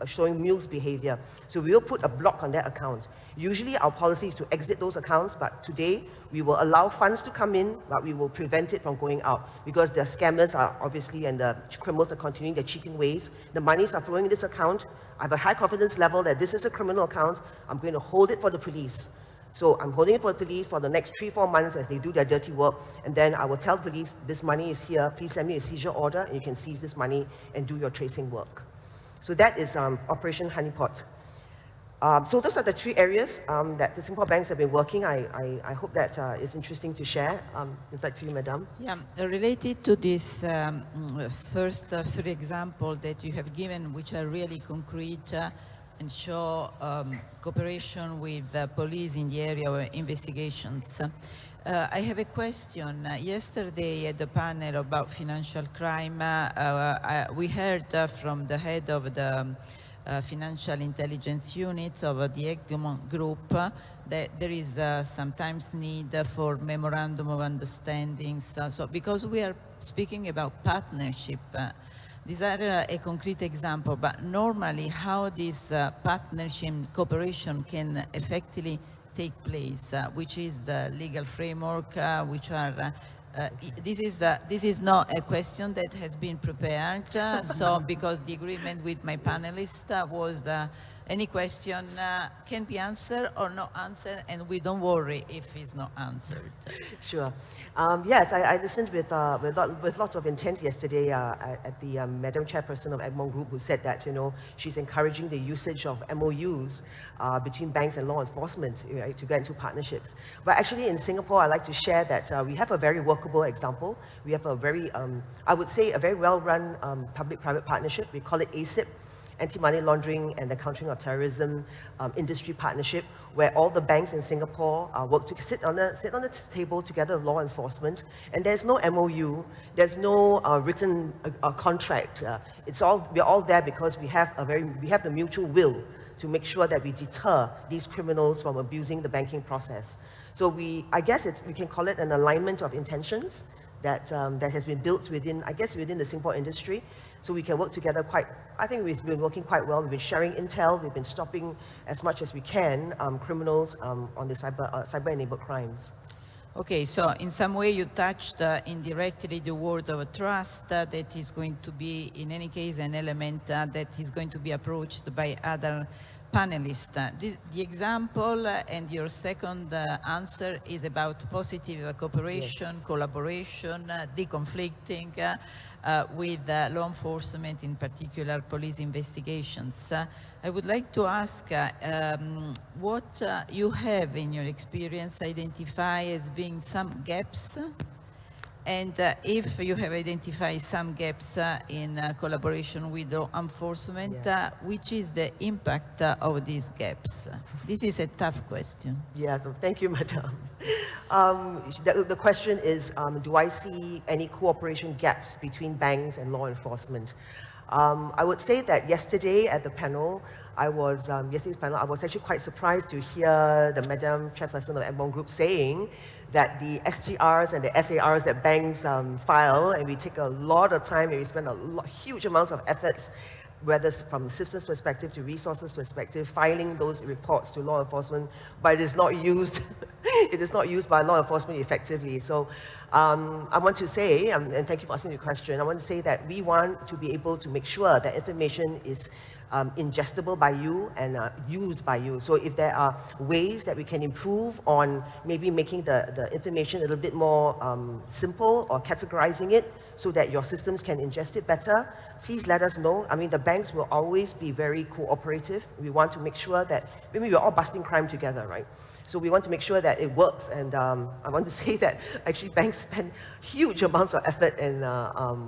showing mules behavior. So we will put a block on that account. Usually our policy is to exit those accounts, but today we will allow funds to come in, but we will prevent it from going out, because the scammers are obviously, and the criminals are continuing their cheating ways. The monies are flowing in this account. I have a high confidence level that this is a criminal account. I'm going to hold it for the police. So I'm holding it for the police for the next 3-4 months as they do their dirty work, and then I will tell police, this money is here, please send me a seizure order, and you can seize this money and do your tracing work. So that is Operation Honeypot. So those are the 3 areas that the Singapore banks have been working. I hope that is interesting to share. Back to you, Madam.
Yeah, related to this first 3 examples that you have given, which are really concrete and show cooperation with the police in the area of investigations. I have a question. Yesterday at the panel about financial crime, we heard from the head of the Financial Intelligence Unit of the Egmont Group that there is sometimes need for memorandum of understandings. So because we are speaking about partnership, these are a concrete example, but normally how this partnership cooperation can effectively take place, which is the legal framework, which are This is not a question that has been prepared, so because the agreement with my panelists was any question can be answered or not answered, and we don't worry if it's not answered.
Sure. Yes, I listened with lots of intent yesterday at the Madam Chairperson of Egmont Group, who said that, you know, she's encouraging the usage of MOUs between banks and law enforcement, right, to get into partnerships. But actually in Singapore, I'd like to share that we have a very workable example. We have a very, I would say, a very well-run public-private partnership. We call it ASIP, Anti-Money Laundering and the Countering of Terrorism Industry Partnership, where all the banks in Singapore work to sit on the table together with law enforcement, and there's no MOU, there's no written contract. We're all there because we have the mutual will to make sure that we deter these criminals from abusing the banking process. So I guess we can call it an alignment of intentions that has been built within the Singapore industry. So we can work together I think we've been working quite well. We've been sharing intel, we've been stopping as much as we can criminals on the cyber-enabled crimes.
Okay, so in some way you touched indirectly the word of trust that is going to be, in any case, an element that is going to be approached by other panelists. The example and your second answer is about positive cooperation, yes, collaboration, deconflicting with law enforcement, in particular police investigations. I would like to ask what you have in your experience identify as being some gaps, and if you have identified some gaps in collaboration with law enforcement, yeah, which is the impact of these gaps? This is a tough question.
Yeah, thank you, Madam. The question is, do I see any cooperation gaps between banks and law enforcement? I would say that yesterday at the panel, I was actually quite surprised to hear the Madam Chairperson of Egmont Group saying that the STRs and the SARs that banks file, and we take a lot of time and we spend huge amounts of efforts, whether it's from systems perspective to resources perspective, filing those reports to law enforcement, but it is not used. It is not used by law enforcement effectively. So I want to say, and thank you for asking the question, I want to say that we want to be able to make sure that information is ingestible by you and used by you. So if there are ways that we can improve on maybe making the information a little bit more simple, or categorizing it so that your systems can ingest it better, please let us know. I mean, the banks will always be very cooperative. We want to make sure that, maybe we're all busting crime together, right? So we want to make sure that it works, and I want to say that actually banks spend huge amounts of effort and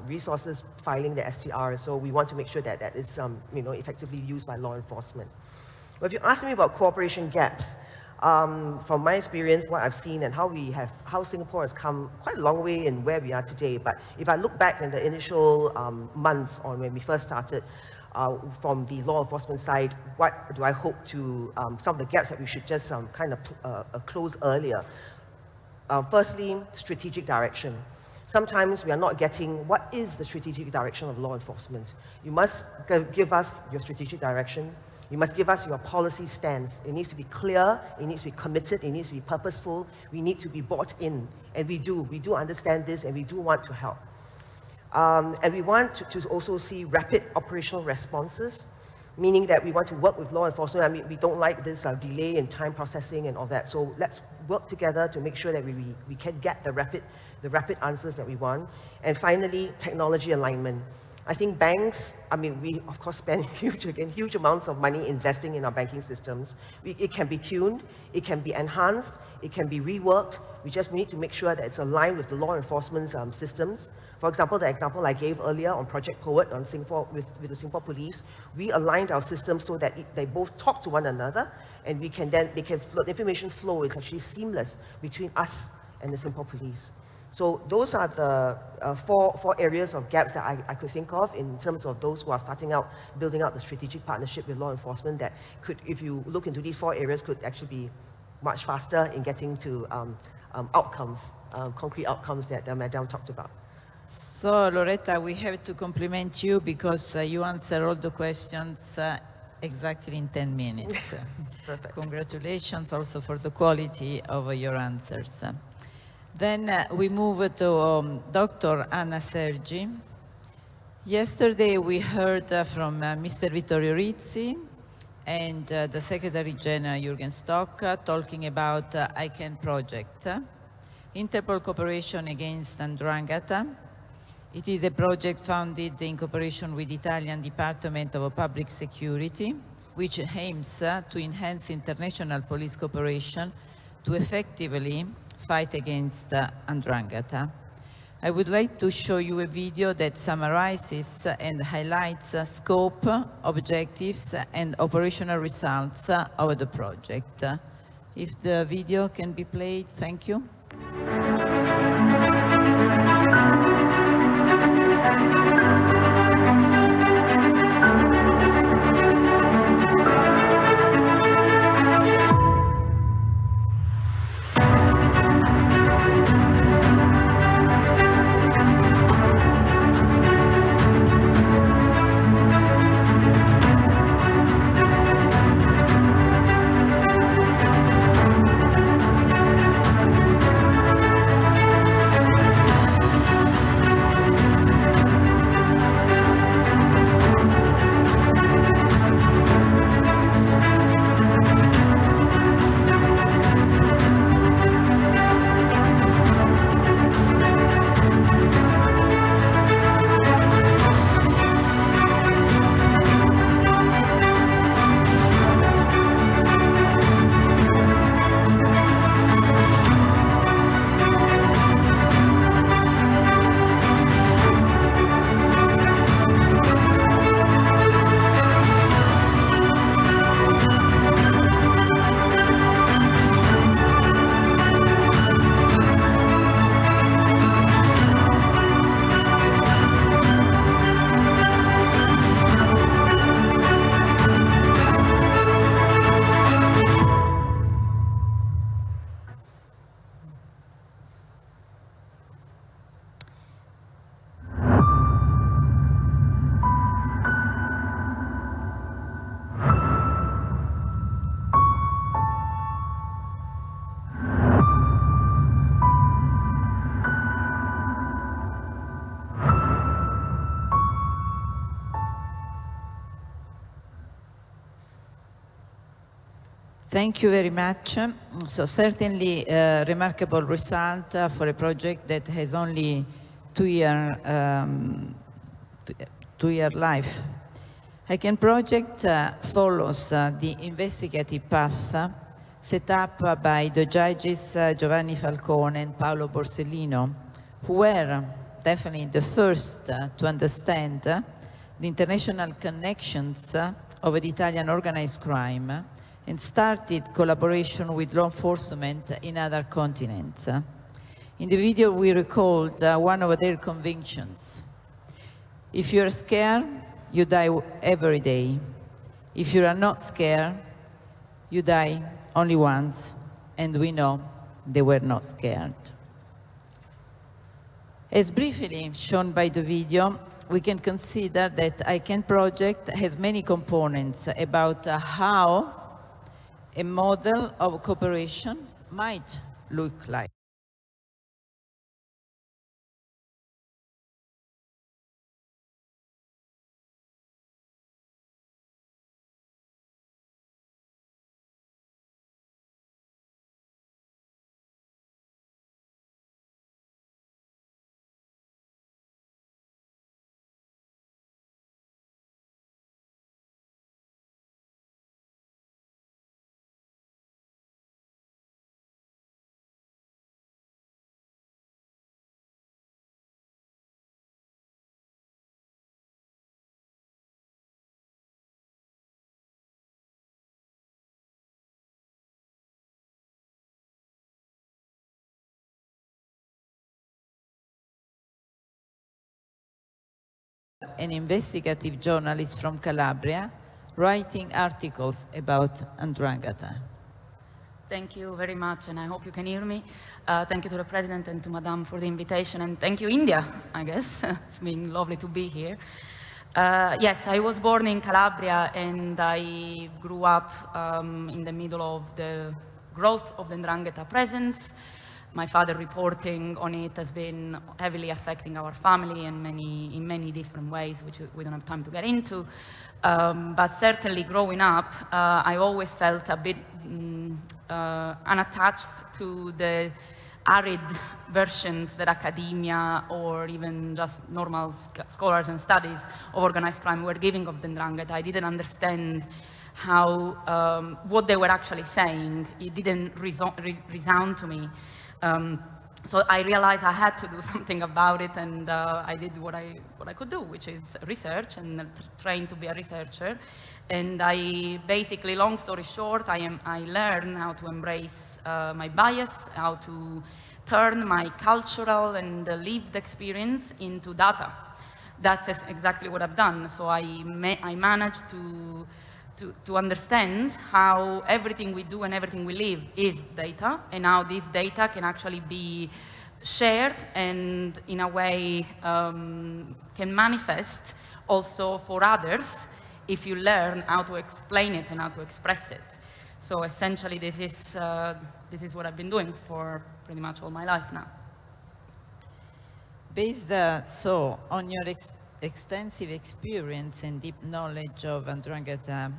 resources filing the STR, so we want to make sure that that is effectively used by law enforcement. But if you ask me about cooperation gaps, from my experience, what I've seen and how Singapore has come quite a long way in where we are today, but if I look back in the initial months on when we first started, from the law enforcement side, what do I hope to, some of the gaps that we should just kind of close earlier? Firstly, strategic direction. Sometimes we are not getting what is the strategic direction of law enforcement. You must give us your strategic direction. You must give us your policy stance. It needs to be clear, it needs to be committed, it needs to be purposeful, we need to be bought in, and we do understand this, and we do want to help. And we want to also see rapid operational responses, meaning that we want to work with law enforcement. I mean, we don't like this delay in time processing and all that. So let's work together to make sure that we can get the rapid answers that we want. And finally, technology alignment. I think banks, I mean, we of course spend huge amounts of money investing in our banking systems. It can be tuned, it can be enhanced, it can be reworked. We need to make sure that it's aligned with the law enforcement systems. For example, the example I gave earlier on Project Poet on Singapore with the Singapore Police, we aligned our systems so that they both talk to one another, and the information flow is actually seamless between us and the Singapore Police. So those are the four areas of gaps that I could think of in terms of those who are starting out, building out the strategic partnership with law enforcement that could, if you look into these 4 areas, could actually be much faster in getting to outcomes, concrete outcomes that Madame talked about.
So Loretta, we have to compliment you because you answer all the questions exactly in 10 minutes.
Perfect.
Congratulations also for the quality of your answers. Then we move to Dr. Anna Sergi. Yesterday we heard from Mr. Vittorio Rizzi and the Secretary General Jürgen Stock talking about ICANN project, Interpol cooperation against 'Ndrangheta. It is a project founded in cooperation with the Italian Department of Public Security, which aims to enhance international police cooperation to effectively fight against 'Ndrangheta. I would like to show you a video that summarizes and highlights scope, objectives, and operational results of the project. If the video can be played, thank you. Thank you very much. So certainly a remarkable result for a project that has only two-year life. ICANN project follows the investigative path set up by the judges Giovanni Falcone and Paolo Borsellino, who were definitely the first to understand the international connections of the Italian organized crime and started collaboration with law enforcement in other continents. In the video, we recalled one of their convictions. If you're scared, you die every day. If you are not scared, you die only once, and we know they were not scared. As briefly shown by the video, we can consider that ICANN project has many components about how a model of cooperation might look like. An investigative journalist from Calabria writing articles about 'Ndrangheta.
Thank you very much, and I hope you can hear me. Thank you to the President and to Madame for the invitation, and thank you, India, I guess. It's been lovely to be here. Yes, I was born in Calabria, and I grew up in the middle of the growth of the 'Ndrangheta presence. my father reporting on it has been heavily affecting our family in many different ways, which we don't have time to get into. But certainly growing up, I always felt a bit unattached to the arid versions that academia or even just normal scholars and studies of organized crime were giving of the Ndrangheta. I didn't understand how, what they were actually saying. It didn't resound to me. So I realized I had to do something about it, and I did what I could do, which is research and train to be a researcher. And I basically, long story short, I learned how to embrace my bias, how to turn my cultural and lived experience into data. That's exactly what I've done. So I managed to understand how everything we do and everything we live is data, and how this data can actually be shared and in a way can manifest also for others if you learn how to explain it and how to express it. So essentially this is what I've been doing for pretty much all my life now.
Based on your extensive experience and deep knowledge of Ndrangheta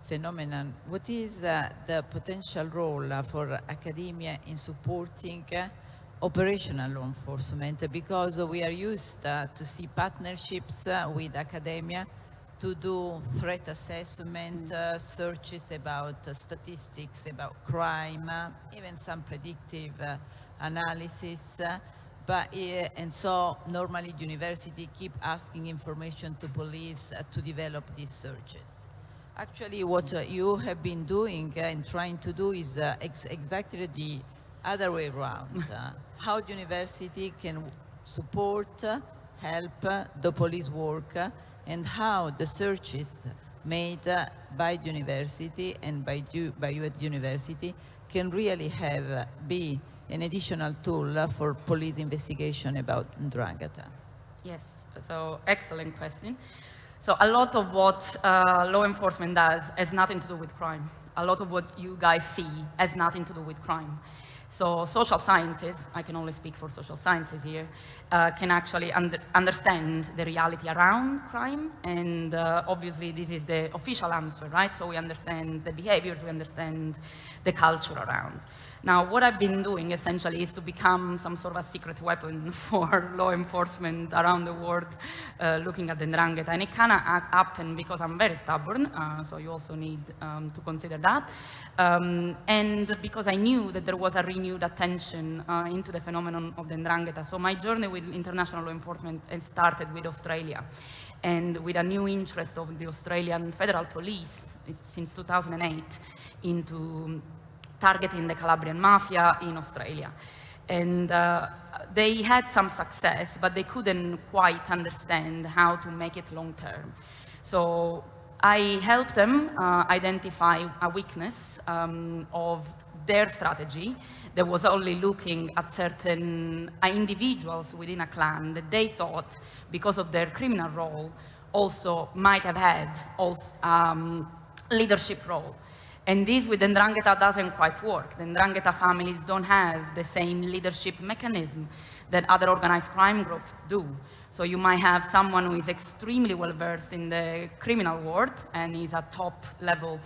phenomenon, what is the potential role for academia in supporting operational law enforcement? Because we are used to see partnerships with academia to do threat assessment, searches about statistics, about crime, even some predictive analysis. And so normally the university keep asking information to police to develop these searches. Actually, what you have been doing and trying to do is exactly the other way around. How the university can support, help the police work, and how the searches made by the university and by you at the university can really be an additional tool for police investigation about Ndrangheta.
Yes, so excellent question. So a lot of what law enforcement does has nothing to do with crime. A lot of what you guys see has nothing to do with crime. So social sciences, I can only speak for social sciences here, can actually understand the reality around crime, and obviously this is the official answer, right? So we understand the behaviors, we understand the culture around. Now, what I've been doing essentially is to become some sort of a secret weapon for law enforcement around the world looking at the Ndrangheta. And it kind of happened because I'm very stubborn, so you also need to consider that. And because I knew that there was a renewed attention into the phenomenon of the Ndrangheta. So my journey with international law enforcement started with Australia, and with a new interest of the Australian Federal Police since 2008 into targeting the Calabrian Mafia in Australia. And they had some success, but they couldn't quite understand how to make it long-term. So I helped them identify a weakness of their strategy that was only looking at certain individuals within a clan that they thought, because of their criminal role, also might have had leadership role. And this with the Ndrangheta doesn't quite work. The Ndrangheta families don't have the same leadership mechanism that other organized crime groups do. So you might have someone who is extremely well versed in the criminal world and is a top level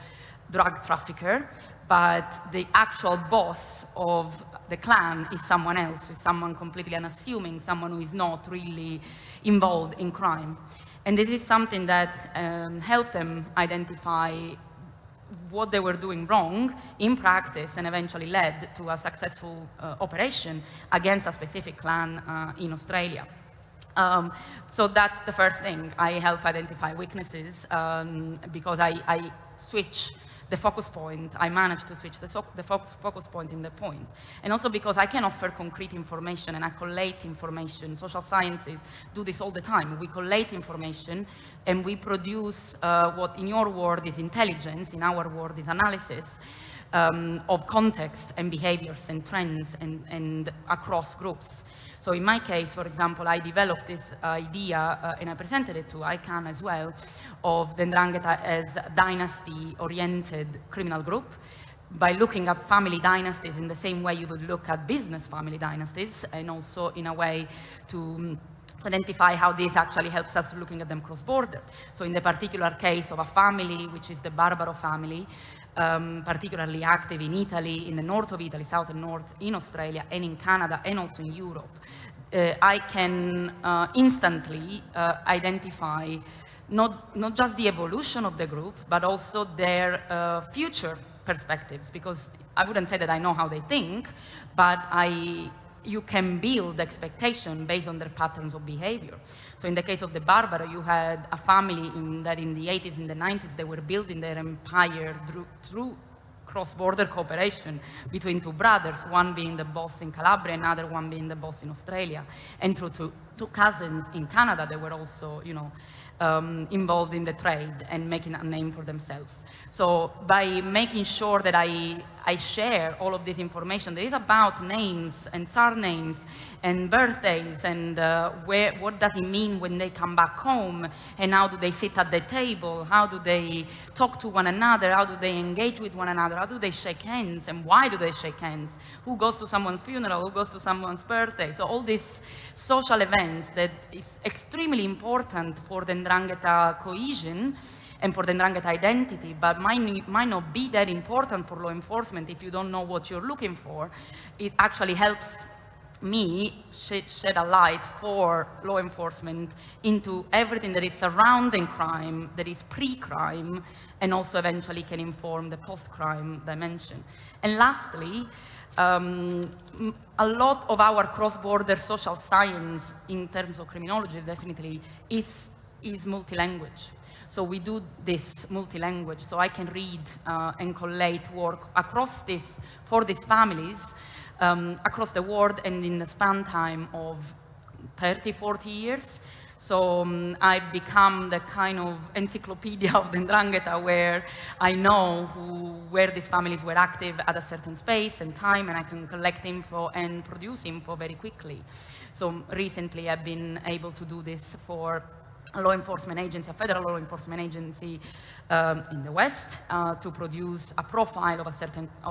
drug trafficker, but the actual boss of the clan is someone else, is someone completely unassuming, someone who is not really involved in crime. And this is something that helped them identify what they were doing wrong in practice, and eventually led to a successful operation against a specific clan in Australia. So that's the first thing. I help identify weaknesses because I switch the focus point. I managed to switch the focus point in the point. And also because I can offer concrete information and I collate information. Social sciences do this all the time. We collate information and we produce what in your word is intelligence, in our word is analysis of context and behaviors and trends and across groups. So in my case, for example, I developed this idea and I presented it to ICANN as well, of the Ndrangheta as a dynasty-oriented criminal group by looking at family dynasties in the same way you would look at business family dynasties, and also in a way to identify how this actually helps us looking at them cross-border. So in the particular case of a family, which is the Barbaro family, particularly active in Italy, in the north of Italy, south and north, in Australia, and in Canada, and also in Europe, I can instantly identify not just the evolution of the group, but also their future perspectives, because I wouldn't say that I know how they think, but you can build expectation based on their patterns of behavior. So in the case of the Barbaro, you had a family that in the 80s, in the 90s, they were building their empire through cross-border cooperation between two brothers, one being the boss in Calabria, another one being the boss in Australia. And through two cousins in Canada, they were also, involved in the trade and making a name for themselves. So by making sure that I share all of this information that is about names and surnames and birthdays and what does it mean when they come back home, and how do they sit at the table, how do they talk to one another, how do they engage with one another, how do they shake hands, and why do they shake hands, who goes to someone's funeral, who goes to someone's birthday. So all these social events that is extremely important for the 'Ndrangheta cohesion and for the 'Ndrangheta identity, but might not be that important for law enforcement if you don't know what you're looking for. It actually helps me shed a light for law enforcement into everything that is surrounding crime, that is pre-crime, and also eventually can inform the post-crime dimension. And lastly, a lot of our cross-border social science in terms of criminology definitely is multi-language. So we do this multi-language, so I can read and collate work across for these families across the world and in the span time of 30, 40 years. So I've become the kind of encyclopedia of the 'Ndrangheta, where I know where these families were active at a certain space and time, and I can collect info and produce info very quickly. So recently I've been able to do this for a law enforcement agency, a federal law enforcement agency in the West, to produce a profile of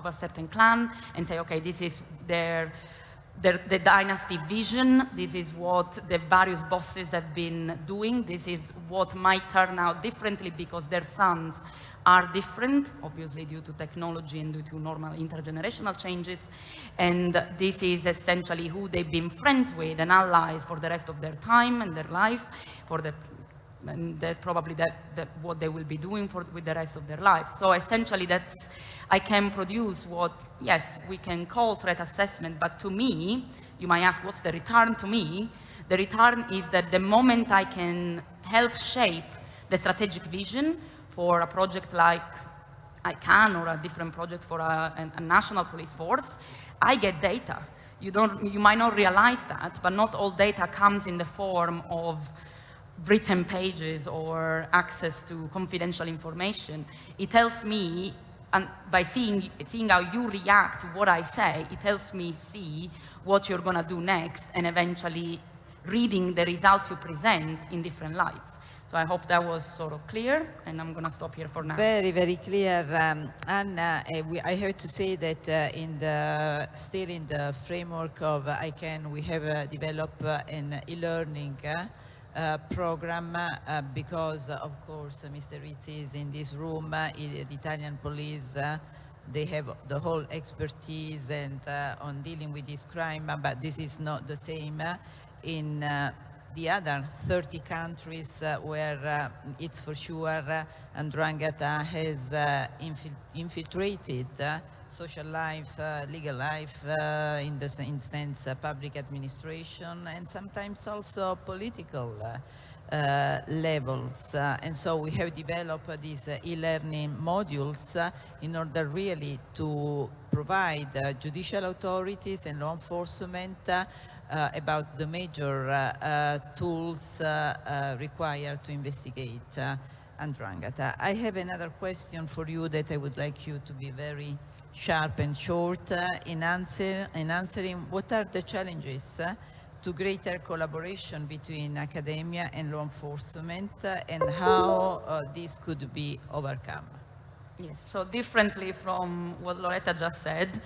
a certain clan and say, okay, this is the dynasty vision, this is what the various bosses have been doing, this is what might turn out differently because their sons are different, obviously due to technology and due to normal intergenerational changes, and this is essentially who they've been friends with and allies for the rest of their time and their life, and that probably what they will be doing with the rest of their lives. So essentially I can produce what, yes, we can call threat assessment, but to me, you might ask, what's the return to me? The return is that the moment I can help shape the strategic vision for a project like ICANN or a different project for a national police force, I get data. You might not realize that, but not all data comes in the form of written pages or access to confidential information. It tells me, and by seeing how you react to what I say, it helps me see what you're going to do next and eventually reading the results you present in different lights. So I hope that was sort of clear, and I'm going to stop here for now.
Very, very clear, Anna. I have to say that still in the framework of ICANN, we have developed an e-learning program because, of course, Mr. Rizzi is in this room, the Italian police, they have the whole expertise and on dealing with this crime, but this is not the same in the other 30 countries where it's for sure 'Ndrangheta has infiltrated social life, legal life, in the sense public administration, and sometimes also political levels. And so we have developed these e-learning modules in order really to provide judicial authorities and law enforcement about the major tools required to investigate 'Ndrangheta. I have another question for you that I would like you to be very sharp and short in answering. What are the challenges to greater collaboration between academia and law enforcement, and how this could be overcome?
Yes, so differently from what Loretta just said,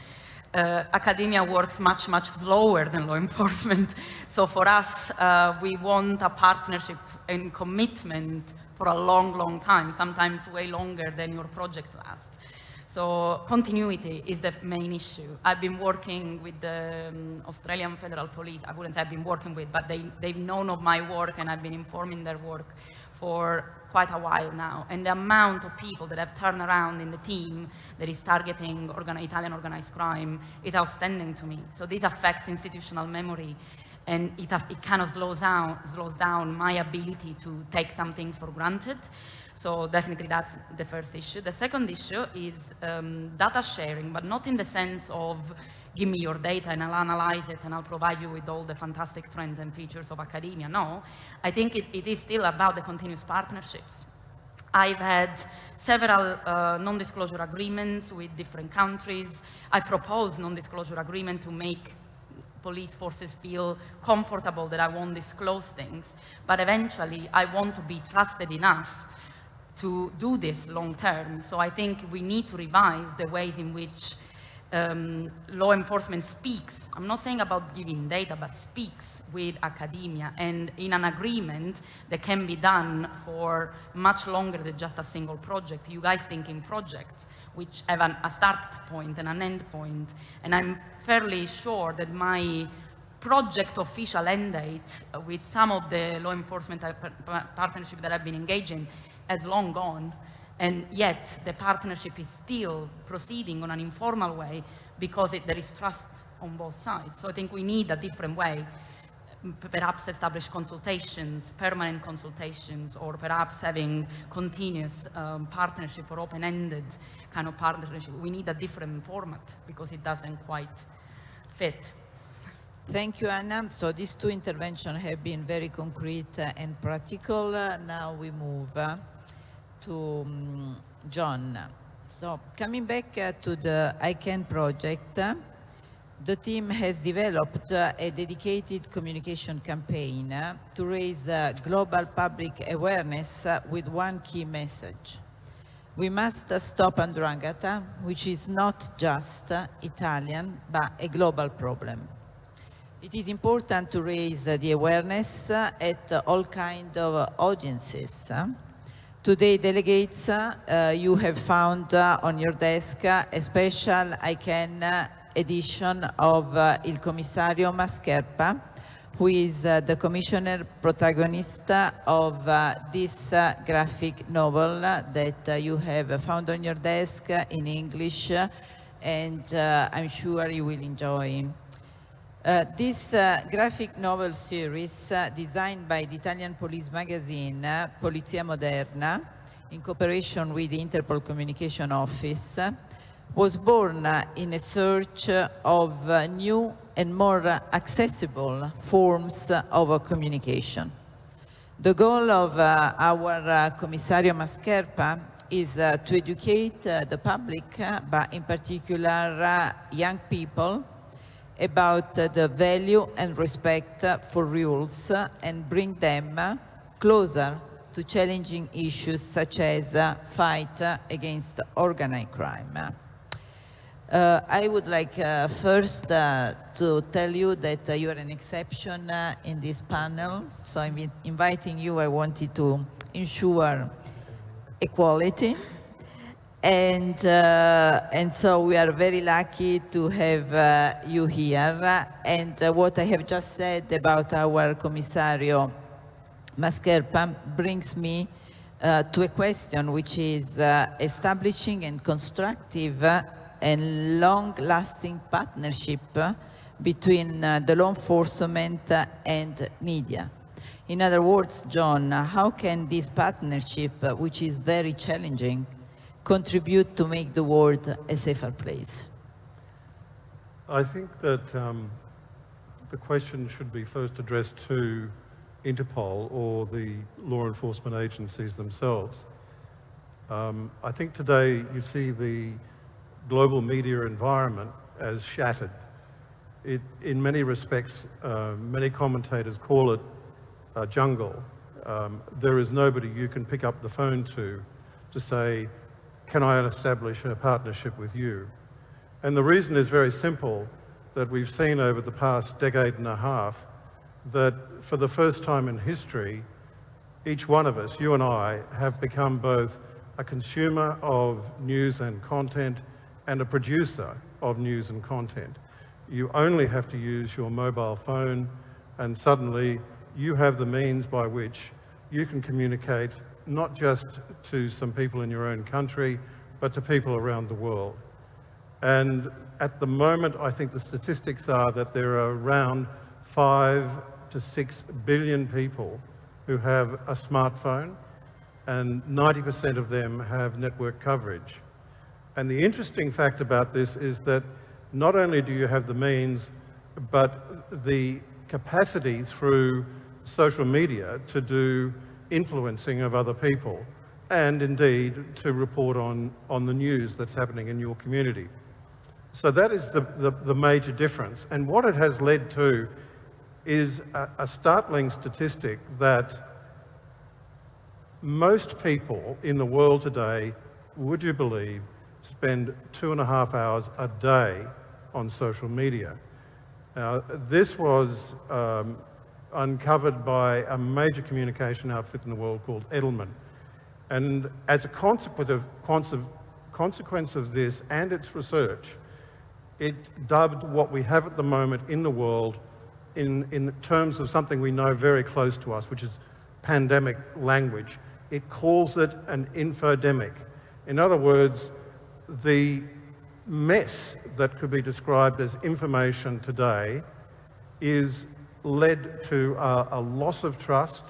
academia works much, much slower than law enforcement. So for us, we want a partnership and commitment for a long, long time, sometimes way longer than your project lasts. So continuity is the main issue. I've been working with the Australian Federal Police. I wouldn't say I've been working with, but they've known of my work and I've been informing their work for quite a while now. And the amount of people that have turned around in the team that is targeting Italian organized crime is outstanding to me. So this affects institutional memory, and it kind of slows down my ability to take some things for granted. So definitely that's the first issue. The second issue is data sharing, but not in the sense of give me your data and I'll analyze it and I'll provide you with all the fantastic trends and features of academia. No, I think it is still about the continuous partnerships. I've had several non-disclosure agreements with different countries. I propose non-disclosure agreement to make police forces feel comfortable that I won't disclose things, but eventually I want to be trusted enough to do this long term. So I think we need to revise the ways in which law enforcement speaks. I'm not saying about giving data, but speaks with academia and in an agreement that can be done for much longer than just a single project. You guys think in projects which have a start point and an end point, and I'm fairly sure that my project official end date with some of the law enforcement partnership that I've been engaged in has long gone. And yet the partnership is still proceeding on an informal way because there is trust on both sides. So I think we need a different way, perhaps establish consultations, permanent consultations, or perhaps having continuous partnership or open-ended kind of partnership. We need a different format because it doesn't quite fit.
Thank you, Anna. So these two interventions have been very concrete and practical. Now we move to John. So coming back to the ICANN project, the team has developed a dedicated communication campaign to raise global public awareness with one key message. We must stop 'Ndrangheta, which is not just Italian, but a global problem. It is important to raise the awareness at all kinds of audiences. Today, delegates, you have found on your desk a special ICANN edition of Il Commissario Mascherpa, who is the commissioner protagonist of this graphic novel that you have found on your desk in English, and I'm sure you will enjoy. This graphic novel series, designed by the Italian police magazine Polizia Moderna, in cooperation with the Interpol Communication Office, was born in a search of new and more accessible forms of communication. The goal of our Commissario Mascherpa is to educate the public, but in particular young people, about the value and respect for rules and bring them closer to challenging issues such as fight against organized crime. I would like first to tell you that you are an exception in this panel. So I'm inviting you. I wanted to ensure equality. And so we are very lucky to have you here. And what I have just said about our Commissario Mascherpa brings me to a question, which is establishing and constructive and long-lasting partnership between the law enforcement and media. In other words, John, how can this partnership, which is very challenging, contribute to make the world a safer place?
I think that the question should be first addressed to Interpol or the law enforcement agencies themselves. I think today you see the global media environment as shattered. In many respects, many commentators call it a jungle. There is nobody you can pick up the phone to say, can I establish a partnership with you? And the reason is very simple, that we've seen over the past decade and a half that for the first time in history, each one of us, you and I, have become both a consumer of news and content and a producer of news and content. You only have to use your mobile phone and suddenly you have the means by which you can communicate not just to some people in your own country, but to people around the world. And at the moment, I think the statistics are that there are around 5 to 6 billion people who have a smartphone, and 90% of them have network coverage. And the interesting fact about this is that not only do you have the means, but the capacity through social media to do influencing of other people, and indeed to report on the news that's happening in your community. So that is the major difference. And what it has led to is a startling statistic that most people in the world today, would you believe, spend 2.5 hours a day on social media. Now, this was uncovered by a major communication outfit in the world called Edelman. And as a consequence of this and its research, it dubbed what we have at the moment in the world in terms of something we know very close to us, which is pandemic language. It calls it an infodemic. In other words, the mess that could be described as information today is led to a loss of trust,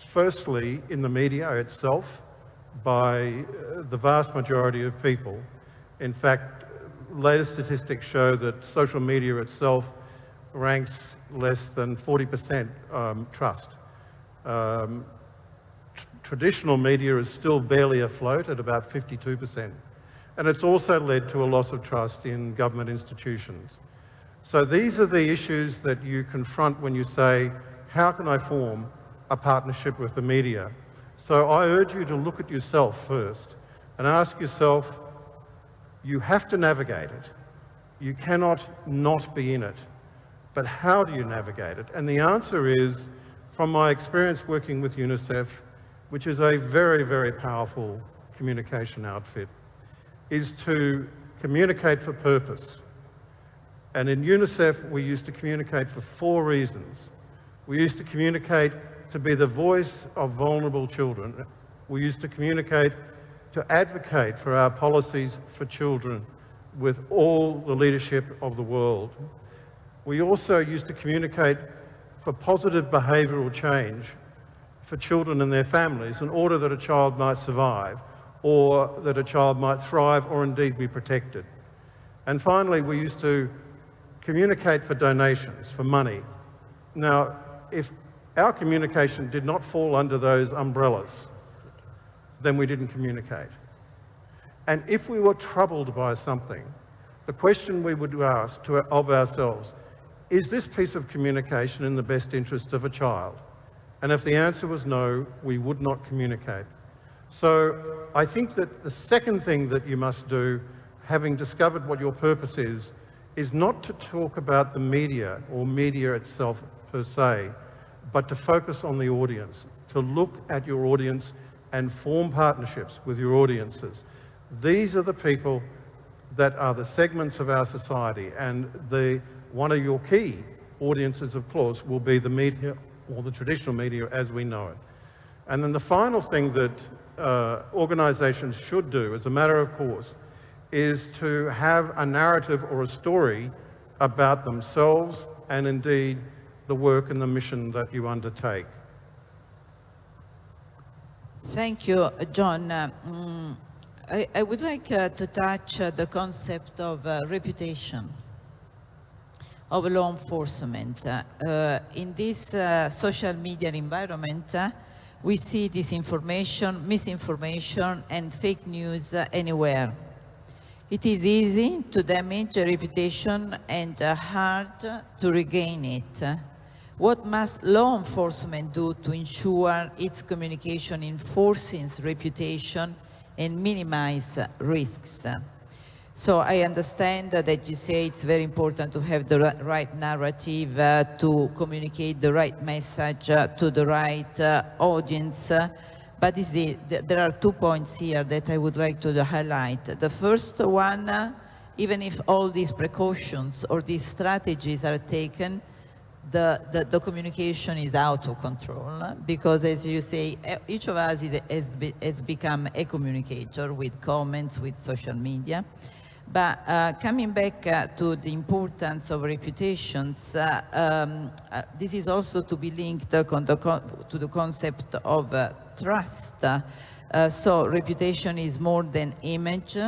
firstly in the media itself by the vast majority of people. In fact, latest statistics show that social media itself ranks less than 40% trust. Traditional media is still barely afloat at about 52%. And it's also led to a loss of trust in government institutions. So these are the issues that you confront when you say, how can I form a partnership with the media? So I urge you to look at yourself first and ask yourself, you have to navigate it. You cannot not be in it. But how do you navigate it? And the answer is, from my experience working with UNICEF, which is a very, very powerful communication outfit, is to communicate for purpose. And in UNICEF, we used to communicate for 4 reasons. We used to communicate to be the voice of vulnerable children. We used to communicate to advocate for our policies for children with all the leadership of the world. We also used to communicate for positive behavioural change for children and their families in order that a child might survive, or that a child might thrive, or indeed be protected. And finally, we used to communicate for donations, for money. Now, if our communication did not fall under those umbrellas, then we didn't communicate. And if we were troubled by something, the question we would ask of ourselves, is this piece of communication in the best interest of a child? And if the answer was no, we would not communicate. So I think that the second thing that you must do, having discovered what your purpose is not to talk about the media or media itself per se, but to focus on the audience, to look at your audience and form partnerships with your audiences. These are the people that are the segments of our society, and one of your key audiences, of course, will be the media, or the traditional media as we know it. And then the final thing that organisations should do, as a matter of course, is to have a narrative or a story about themselves and indeed the work and the mission that you undertake.
Thank you, John. I would like to touch the concept of reputation of law enforcement. In this social media environment, we see disinformation, misinformation, and fake news anywhere. It is easy to damage a reputation and hard to regain it. What must law enforcement do to ensure its communication enforces reputation and minimize risks. So I understand that you say it's very important to have the right narrative, to communicate the right message to the right audience. But there are 2 points here that I would like to highlight. The first one, even if all these precautions or these strategies are taken, the communication is out of control, because as you say, each of us has become a communicator with comments, with social media. But coming back to the importance of reputations, this is also to be linked to the concept of trust. So reputation is more than image,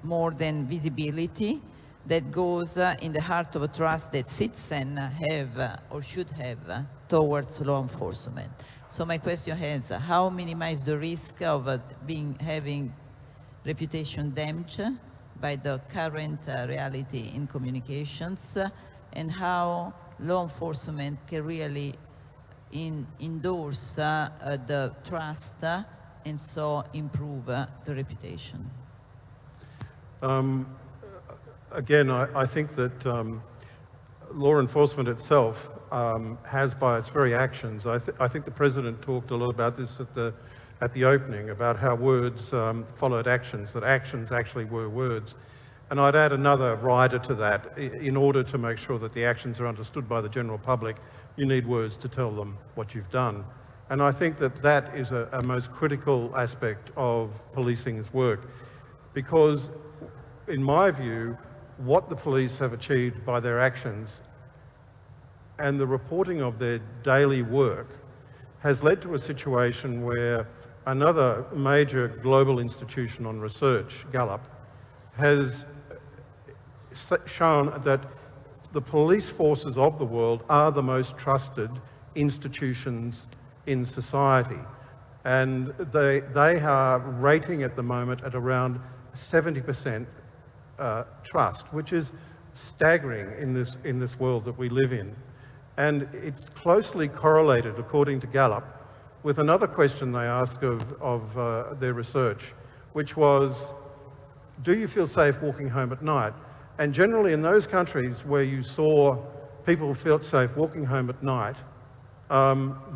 more than visibility, that goes in the heart of a trust that citizens have or should have towards law enforcement. So my question is, how minimize the risk of having reputation damage by the current reality in communications, and how law enforcement can really endorse the trust and so improve the reputation?
Again, I think that law enforcement itself has, by its very actions, I think the President talked a lot about this at the opening, about how words followed actions, that actions actually were words. And I'd add another rider to that. In order to make sure that the actions are understood by the general public, you need words to tell them what you've done. And I think that that is a most critical aspect of policing's work, because in my view, what the police have achieved by their actions and the reporting of their daily work has led to a situation where another major global institution on research, Gallup, has shown that the police forces of the world are the most trusted institutions in society. And they are rating at the moment at around 70% trust, which is staggering in this world that we live in. And it's closely correlated, according to Gallup, with another question they ask of their research, which was, do you feel safe walking home at night? And generally in those countries where you saw people felt safe walking home at night,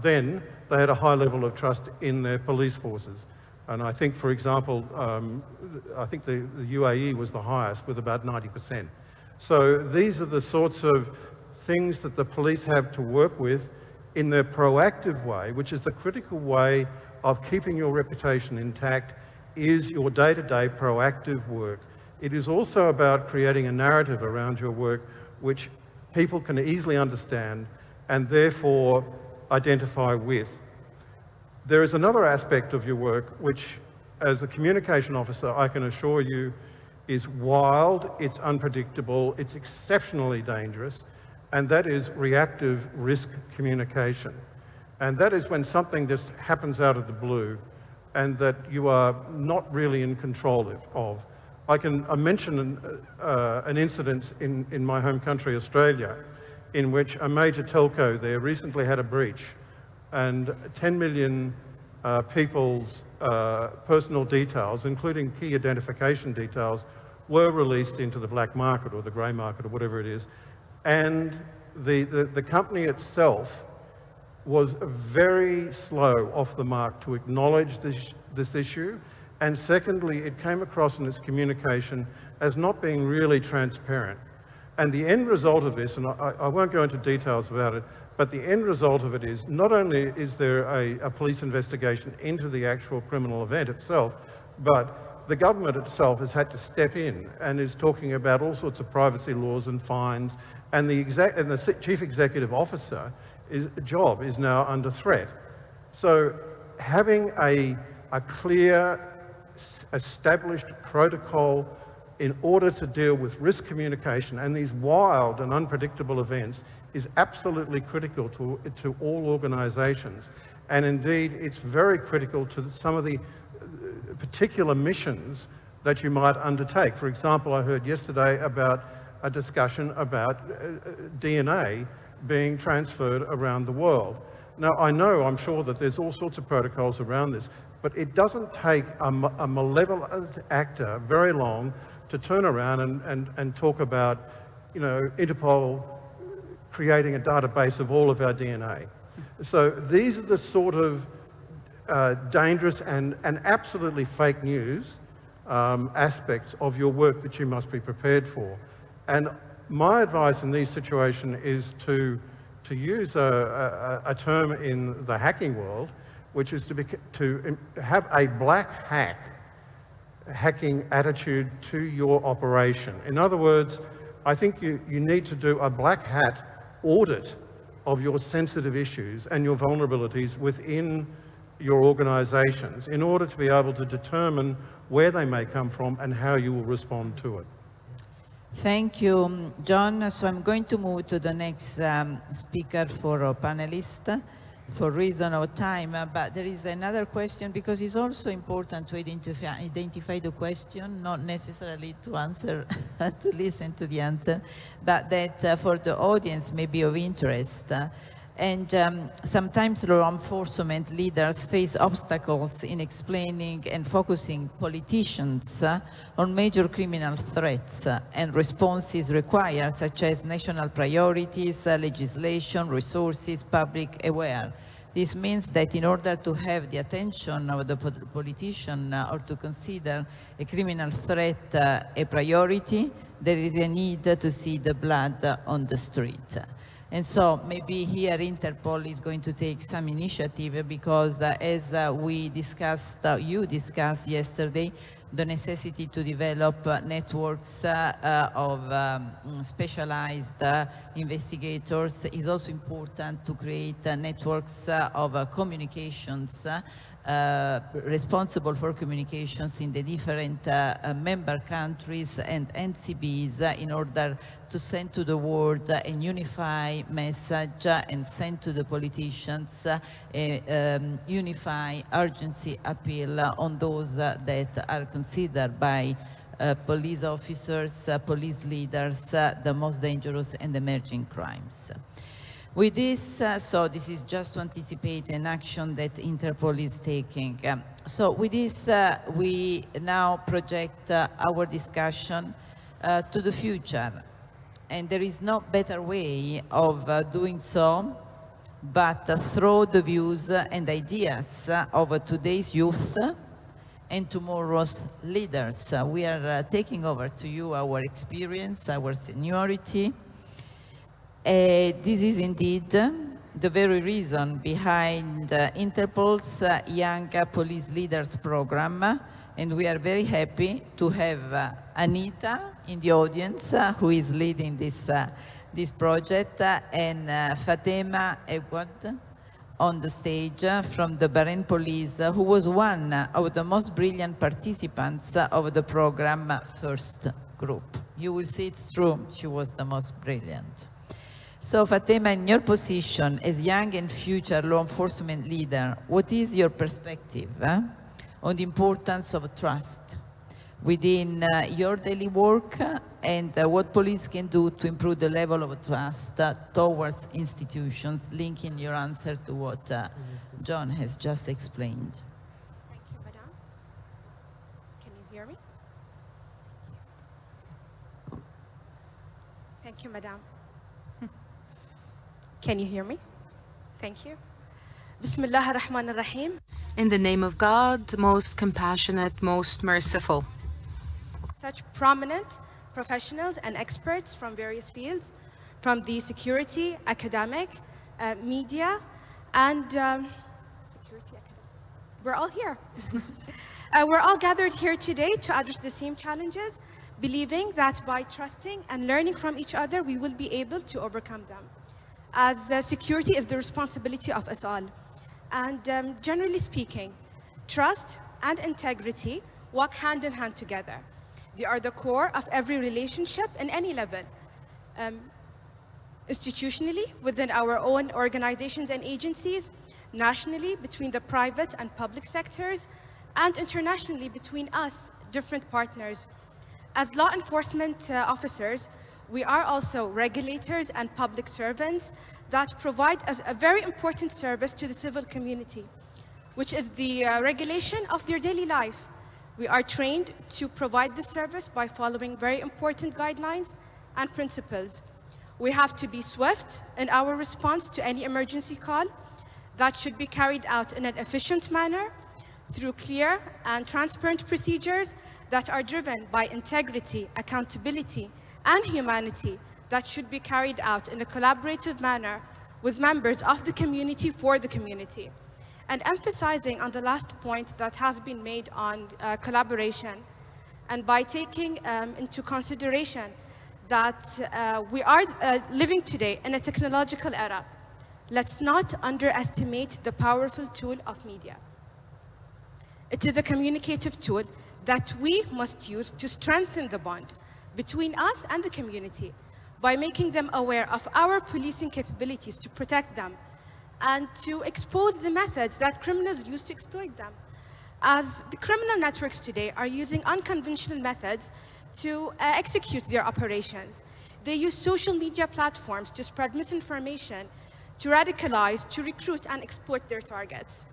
then they had a high level of trust in their police forces. And I think, for example, I think the UAE was the highest with about 90%. So these are the sorts of things that the police have to work with in their proactive way, which is the critical way of keeping your reputation intact, is your day-to-day proactive work. It is also about creating a narrative around your work which people can easily understand and therefore identify with. There is another aspect of your work which, as a communication officer, I can assure you is wild, it's unpredictable, it's exceptionally dangerous, and that is reactive risk communication. And that is when something just happens out of the blue and that you are not really in control of. I can mention an incident in my home country, Australia, in which a major telco there recently had a breach, and 10 million people's personal details, including key identification details, were released into the black market or the grey market or whatever it is. And the company itself was very slow off the mark to acknowledge this issue. And secondly, it came across in its communication as not being really transparent. And the end result of this, and I won't go into details about it, but the end result of it is not only is there a police investigation into the actual criminal event itself, but the government itself has had to step in and is talking about all sorts of privacy laws and fines, and the chief executive officer job is now under threat. So having a clear, established protocol in order to deal with risk communication and these wild and unpredictable events is absolutely critical to all organisations. And indeed, it's very critical to some of the particular missions that you might undertake. For example, I heard yesterday about a discussion about DNA being transferred around the world. Now, I'm sure that there's all sorts of protocols around this, But it doesn't take a malevolent actor very long to turn around and talk about, you know, Interpol creating a database of all of our DNA. So these are the sort of dangerous and absolutely fake news aspects of your work that you must be prepared for. And my advice in these situations is to use a term in the hacking world, which is to have a black hat hacking attitude to your operation. In other words, I think you need to do a black hat audit of your sensitive issues and your vulnerabilities within your organizations in order to be able to determine where they may come from and how you will respond to it.
Thank you, John. So I'm going to move to the next speaker for our panelist for reason of time, but there is another question because it's also important to identify the question, not necessarily to answer, to listen to the answer, but that for the audience may be of interest. And sometimes law enforcement leaders face obstacles in explaining and focusing politicians on major criminal threats and responses required, such as national priorities, legislation, resources, public aware. This means that in order to have the attention of the politician or to consider a criminal threat a priority, there is a need to see the blood on the street. And so maybe here Interpol is going to take some initiative because as we discussed, you discussed yesterday, the necessity to develop networks of specialized investigators is also important to create networks of communications responsible for communications in the different member countries and NCBs in order to send to the world a unified message and send to the politicians a unified urgency appeal on those that are considered by police officers, police leaders, the most dangerous and emerging crimes. With this, so this is just to anticipate an action that Interpol is taking. So with this, we now project our discussion to the future. And there is no better way of doing so but through the views and ideas of today's youth and tomorrow's leaders. We are taking over to you our experience, our seniority. This is indeed the very reason behind Interpol's Young Police Leaders Program, and we are very happy to have Anita in the audience, who is leading this project, and Fatema Egwad on the stage from the Bahrain Police, who was one of the most brilliant participants of the program first group. You will see it's true, she was the most brilliant. So Fatema, in your position as young and future law enforcement leader, what is your perspective on the importance of trust within your daily work and what police can do to improve the level of trust towards institutions, linking your answer to what John has just explained?
Thank you, Madam. Can you hear me? Thank you, Madam. Can you hear me? Thank you. Bismillah ar-Rahman ar-Rahim.
In the name of God, most compassionate, most merciful.
Such prominent professionals and experts from various fields, from the security, academic, media, and we're all here. We're all gathered here today to address the same challenges, believing that by trusting and learning from each other, we will be able to overcome them. As security is the responsibility of us all. And generally speaking, trust and integrity walk hand in hand together. They are the core of every relationship in any level. Institutionally, within our own organizations and agencies, nationally, between the private and public sectors, and internationally, between us, different partners. As law enforcement officers, we are also regulators and public servants that provide a very important service to the civil community. which is the regulation of their daily life. We are trained to provide this service by following very important guidelines and principles. We have to be swift in our response to any emergency call that should be carried out in an efficient manner through clear and transparent procedures that are driven by integrity, accountability, and humanity that should be carried out in a collaborative manner with members of the community for the community. And emphasizing on the last point that has been made on collaboration, and by taking into consideration that we are living today in a technological era, let's not underestimate the powerful tool of media. It is a communicative tool that we must use to strengthen the bond between us and the community by making them aware of our policing capabilities to protect them and to expose the methods that criminals use to exploit them. As the criminal networks today are using unconventional methods to execute their operations. They use social media platforms to spread misinformation, to radicalize, to recruit and exploit their targets.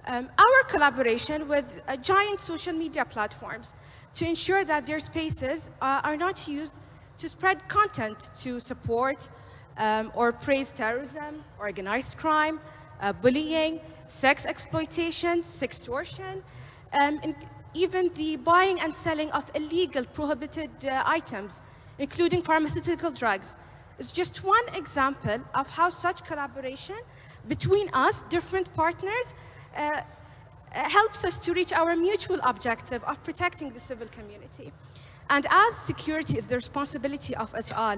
Our collaboration with giant social media platforms to ensure that their spaces are not used to spread content to support or praise terrorism, organized crime, bullying, sex exploitation, sextortion, and even the buying and selling of illegal prohibited items, including pharmaceutical drugs, is just one example of how such collaboration between us, different partners, helps us to reach our mutual objective of protecting the civil community. And as security is the responsibility of us all,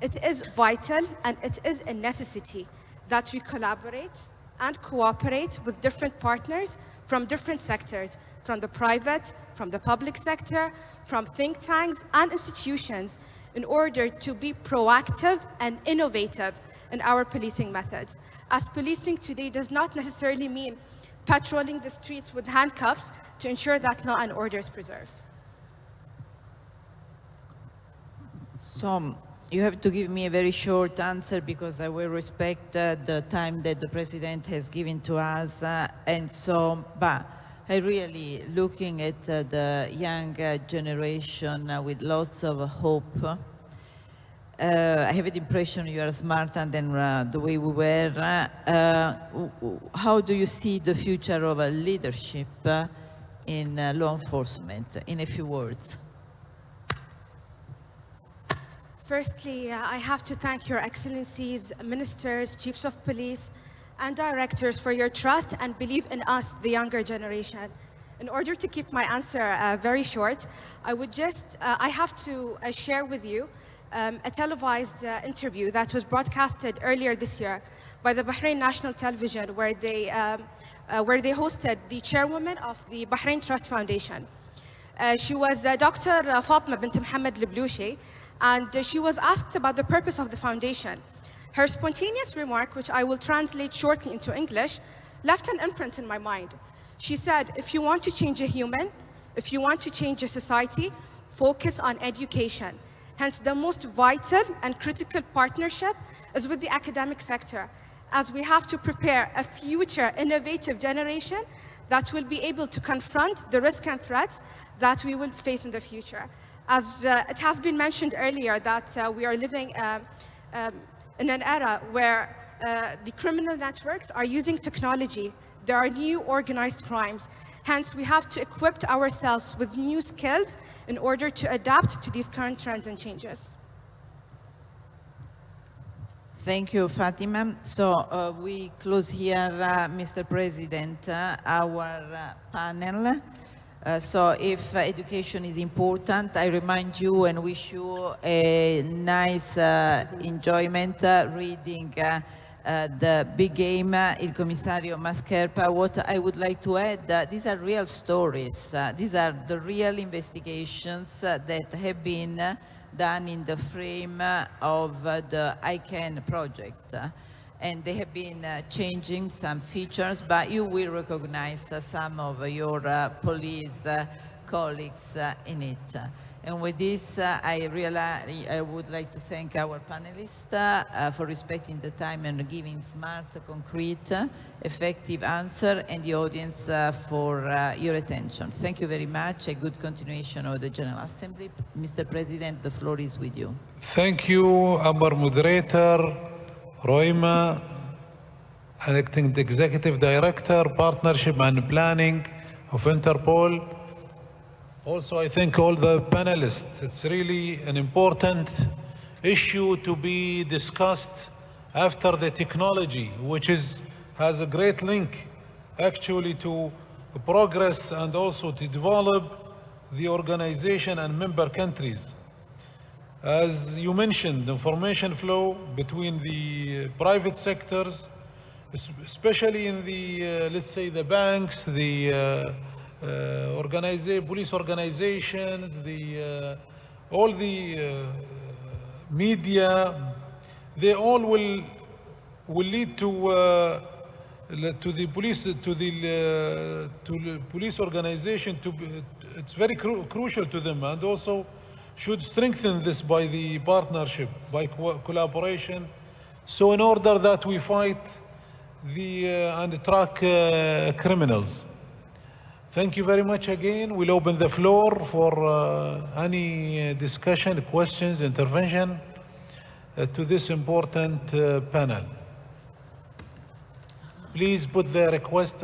it is vital and it is a necessity that we collaborate and cooperate with different partners from different sectors, from the private, from the public sector, from think tanks and institutions, in order to be proactive and innovative in our policing methods. As policing today does not necessarily mean patrolling the streets with handcuffs to ensure that law and order is preserved.
So you have to give me a very short answer because I will respect the time that the President has given to us. But I really, looking at the young generation with lots of hope, I have the impression you are smarter than the way we were. How do you see the future of leadership in law enforcement, in a few words?
Firstly, I have to thank Your Excellencies, ministers, chiefs of police, and directors for your trust and belief in us, the younger generation. In order to keep my answer very short, I have to share with you a televised interview that was broadcasted earlier this year by the Bahrain National Television, where they hosted the chairwoman of the Bahrain Trust Foundation. She was Dr. Fatma bint Mohammed Lebloushi, and she was asked about the purpose of the foundation. Her spontaneous remark, which I will translate shortly into English, left an imprint in my mind. She said, if you want to change a human, if you want to change a society, focus on education. Hence, the most vital and critical partnership is with the academic sector, as we have to prepare a future innovative generation that will be able to confront the risks and threats that we will face in the future. As it has been mentioned earlier, that we are living in an era where the criminal networks are using technology. There are new organized crimes. Hence, we have to equip ourselves with new skills in order to adapt to these current trends and changes.
Thank you, Fatima. So we close here, Mr. President, our panel. So if education is important, I remind you and wish you a nice enjoyment reading the big game, Il Commissario Mascherpa. What I would like to add, these are real stories. These are the real investigations that have been done in the frame of the ICANN project. And they have been changing some features, but you will recognize some of your police colleagues in it. And with this, I would like to thank our panelists for respecting the time and giving smart, concrete, effective answer, and the audience for your attention. Thank you very much. A good continuation of the General Assembly. Mr. President, the floor is with you.
Thank you, our moderator, Roima, Acting Executive Director, Partnership and Planning of Interpol. Also, I thank all the panelists. It's really an important issue to be discussed after the technology, which has a great link actually to progress and also to develop the organization and member countries. As you mentioned, information flow between the private sectors, especially in the, let's say, the banks, the police organizations, all the media, they all will lead to the police organization. It's very crucial to them, and also should strengthen this by the partnership, by collaboration. So in order that we fight and track criminals. Thank you very much again. We'll open the floor for any discussion, questions, intervention to this important panel. Please put the request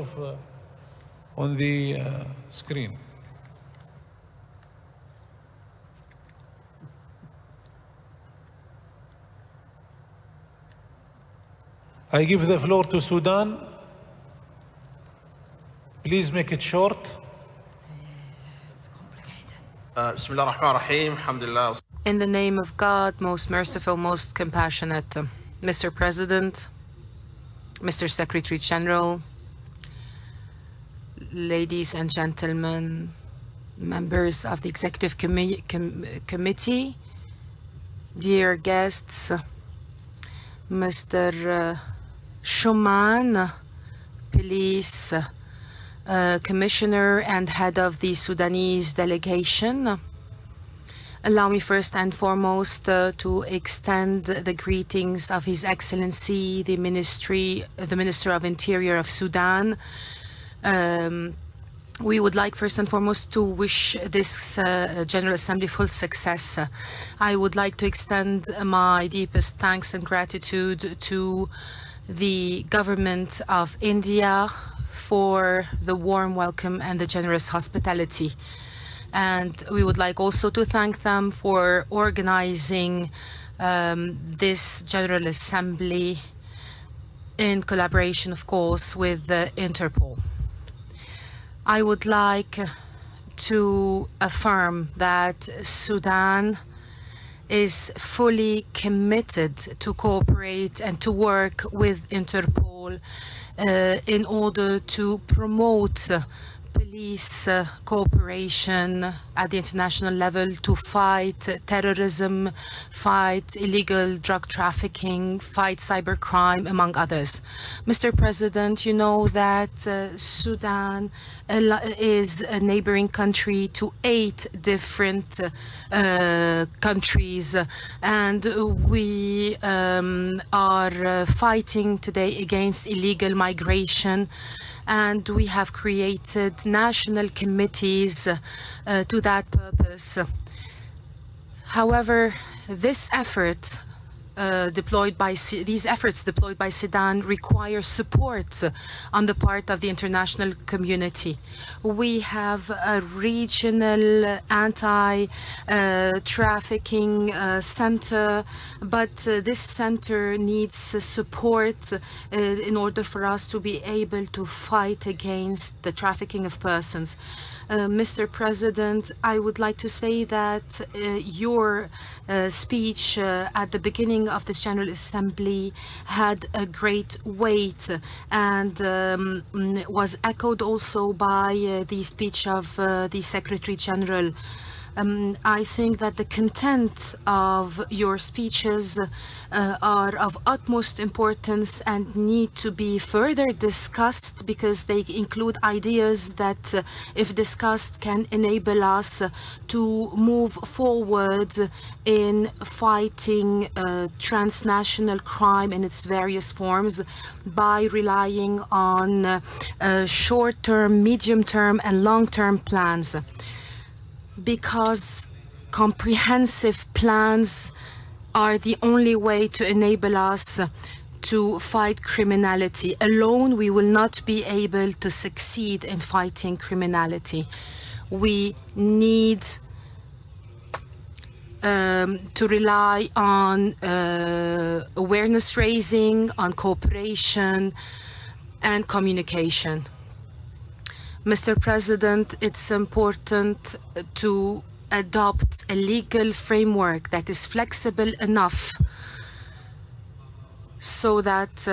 on the screen. I give the floor to Sudan. Please make it short.
In the name of God, most merciful, most compassionate, Mr. President, Mr. Secretary General, ladies and gentlemen, members of the Executive Committee, dear guests, Mr. Schumann, Police Commissioner and head of the Sudanese delegation. Allow me first and foremost to extend the greetings of His Excellency, the Minister of Interior of Sudan. We would like first and foremost to wish this General Assembly full success. I would like to extend my deepest thanks and gratitude to the government of India for the warm welcome and the generous hospitality. And we would like also to thank them for organizing this General Assembly in collaboration, of course, with Interpol. I would like to affirm that Sudan is fully committed to cooperate and to work with Interpol in order to promote police cooperation at the international level to fight terrorism, fight illegal drug trafficking, fight cybercrime, among others. Mr. President, you know that Sudan is a neighboring country to 8 different countries, and we are fighting today against illegal migration. And we have created national committees to that purpose. However, these efforts deployed by Sudan require support on the part of the international community. We have a regional anti-trafficking center, but this center needs support in order for us to be able to fight against the trafficking of persons. Mr. President, I would like to say that your speech at the beginning of this General Assembly had a great weight and was echoed also by the speech of the Secretary General. I think that the content of your speeches are of utmost importance and need to be further discussed, because they include ideas that, if discussed, can enable us to move forward in fighting transnational crime in its various forms by relying on short-term, medium-term, and long-term plans. Because comprehensive plans are the only way to enable us to fight criminality. Alone, we will not be able to succeed in fighting criminality. We need to rely on awareness raising, on cooperation, and communication. Mr. President, it's important to adopt a legal framework that is flexible enough so that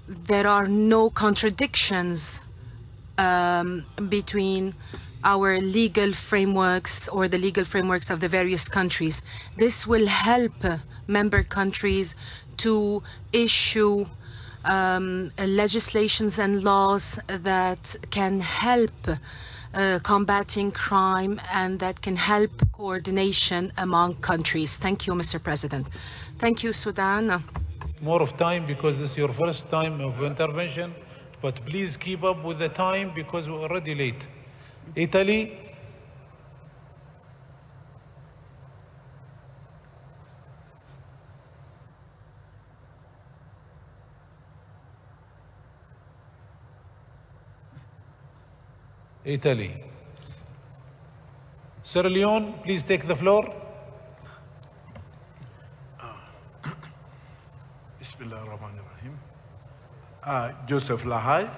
there are no contradictions between our legal frameworks or the legal frameworks of the various countries. This will help member countries to issue legislations and laws that can help combating crime and that can help coordination among countries. Thank you, Mr. President. Thank you, Sudan.
More of time because this is your first time of intervention, but please keep up with the time because we're already late. Italy. Italy. Sierra Leone, please take the floor.
Joseph Lahai.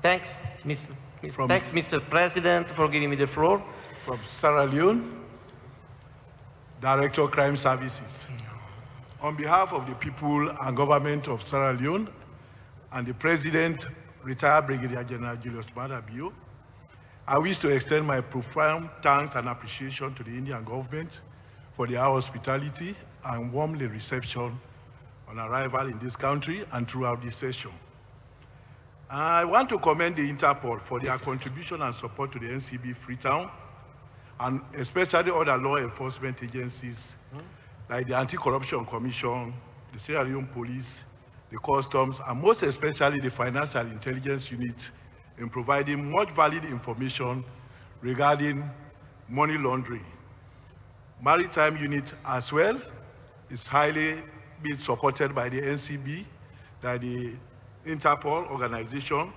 Thanks, Mr. President, for giving me the floor.
From Sierra Leone, Director of Crime Services. On behalf of the people and government of Sierra Leone and the President, retired Brigadier General Julius Maada Bio, I wish to extend my profound thanks and appreciation to the Indian government for their hospitality and warmly reception on arrival in this country and throughout this session. I want to commend the Interpol for their contribution and support to the NCB Freetown, and especially other law enforcement agencies like the Anti-Corruption Commission, the Sierra Leone Police, the Customs, and most especially the Financial Intelligence Unit in providing much valid information regarding money laundering. Maritime Unit as well is highly being supported by the NCB, by the Interpol organization.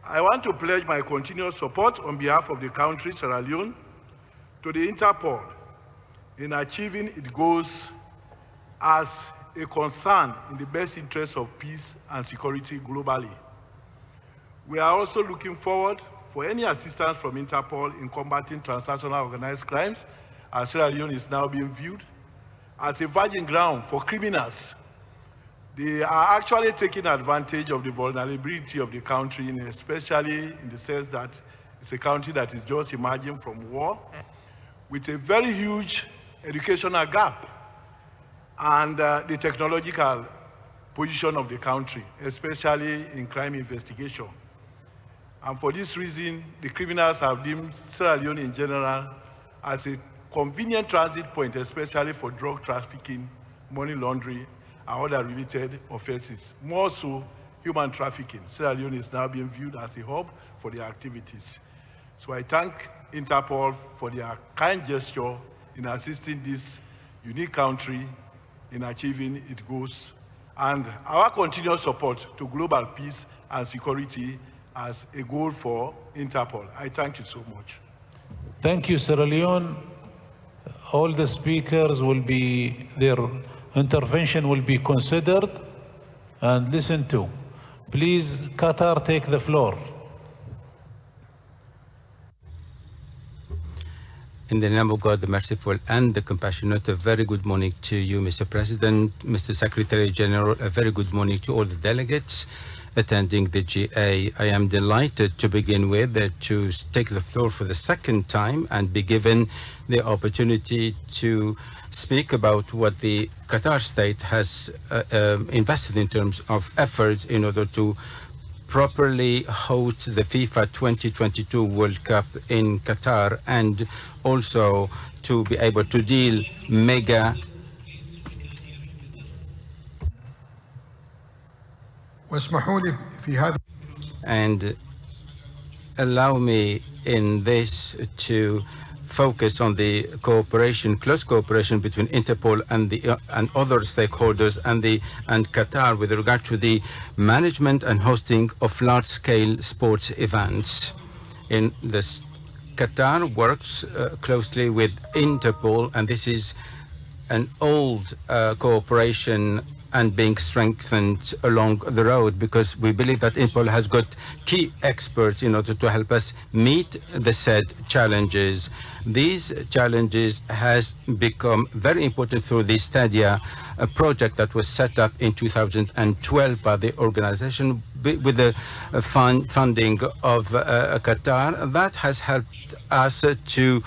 I want to pledge my continuous support on behalf of the country, Sierra Leone, to the Interpol in achieving its goals as a concern in the best interest of peace and security globally. We are also looking forward for any assistance from Interpol in combating transnational organized crimes, as Sierra Leone is now being viewed as a virgin ground for criminals. They are actually taking advantage of the vulnerability of the country, especially in the sense that it's a country that is just emerging from war, with a very huge educational gap and the technological position of the country, especially in crime investigation. And for this reason, the criminals have deemed Sierra Leone in general as a convenient transit point, especially for drug trafficking, money laundering, and other related offenses. More so, human trafficking. Sierra Leone is now being viewed as a hub for their activities. So I thank Interpol for their kind gesture in assisting this unique country in achieving its goals, and our continued support to global peace and security as a goal for Interpol. I thank you so much.
Thank you, Sierra Leone. All the speakers will be, their intervention will be considered and listened to. Please, Qatar, take the floor.
In the name of God, the merciful and the compassionate, a very good morning to you, Mr. President, Mr. Secretary General, a very good morning to all the delegates. attending the GA. I am delighted to begin with to take the floor for the second time and be given the opportunity to speak about what the Qatar state has invested in terms of efforts in order to properly host the FIFA 2022 World Cup in Qatar, and also to be able to deal mega and allow me in this to focus on the close cooperation between Interpol and other stakeholders and Qatar with regard to the management and hosting of large-scale sports events. Qatar works closely with Interpol, and this is an old cooperation and being strengthened along the road, because we believe that Interpol has got key experts in order to help us meet the said challenges. These challenges has become very important through the Stadia project that was set up in 2012 by the organization with the funding of Qatar. That has helped us to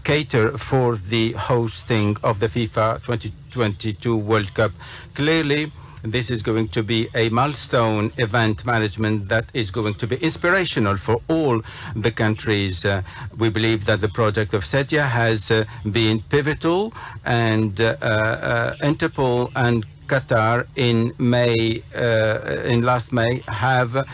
cater for the hosting of the FIFA 2022 World Cup. Clearly, this is going to be a milestone event management that is going to be inspirational for all the countries. We believe that the project of Setia has been pivotal, and Interpol and Qatar in last May have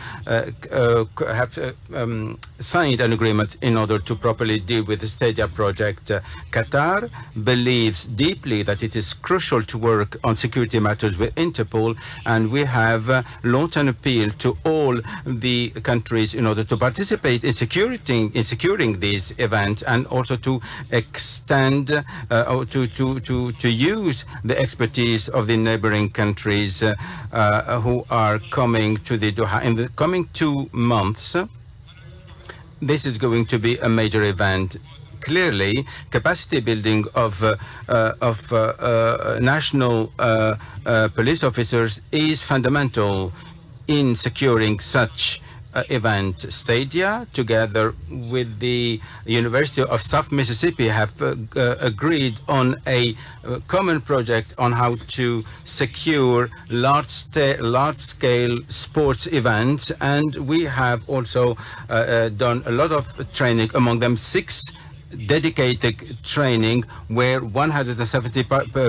signed an agreement in order to properly deal with the Stadia project. Qatar believes deeply that it is crucial to work on security matters with Interpol, and we have launched an appeal to all the countries in order to participate in securing these events, and also to extend or to use the expertise of the neighboring countries who are coming to the Doha in the coming 2 months. This is going to be a major event. Clearly, capacity building of national police officers is fundamental in securing such event. Stadia, together with the University of South Mississippi, have agreed on a common project on how to secure large-scale sports events, and we have also done a lot of training, among them 6 dedicated training where 170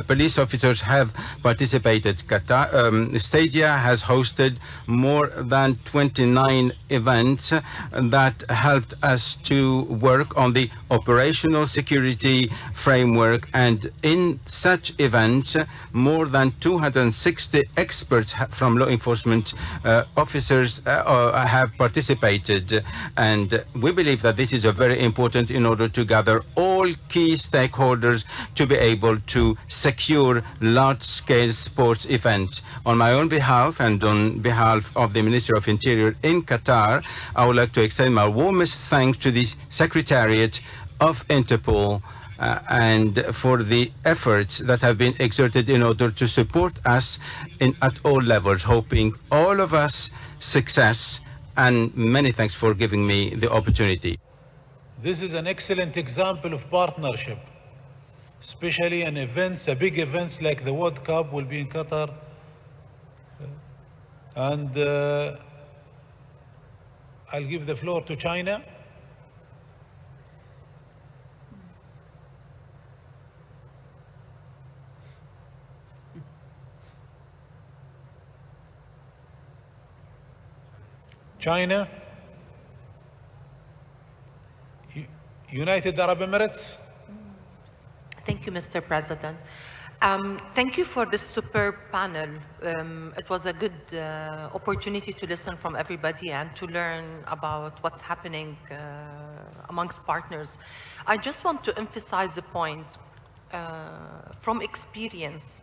police officers have participated. Stadia has hosted more than 29 events that helped us to work on the operational security framework, and in such events more than 260 experts from law enforcement officers have participated, and we believe that this is very important in order to gather all key stakeholders to be able to secure large-scale sports events. On my own behalf and on behalf of the Minister of Interior in Qatar, I would like to extend my warmest thanks to the Secretariat of Interpol and for the efforts that have been exerted in order to support us at all levels, hoping all of us success, and many thanks for giving me the opportunity.
This is an excellent example of partnership, especially in events, big events like the World Cup will be in Qatar. And I'll give the floor to China. China. United Arab Emirates.
Thank you, Mr. President. Thank you for this superb panel. It was a good opportunity to listen from everybody and to learn about what's happening amongst partners. I just want to emphasize a point from experience.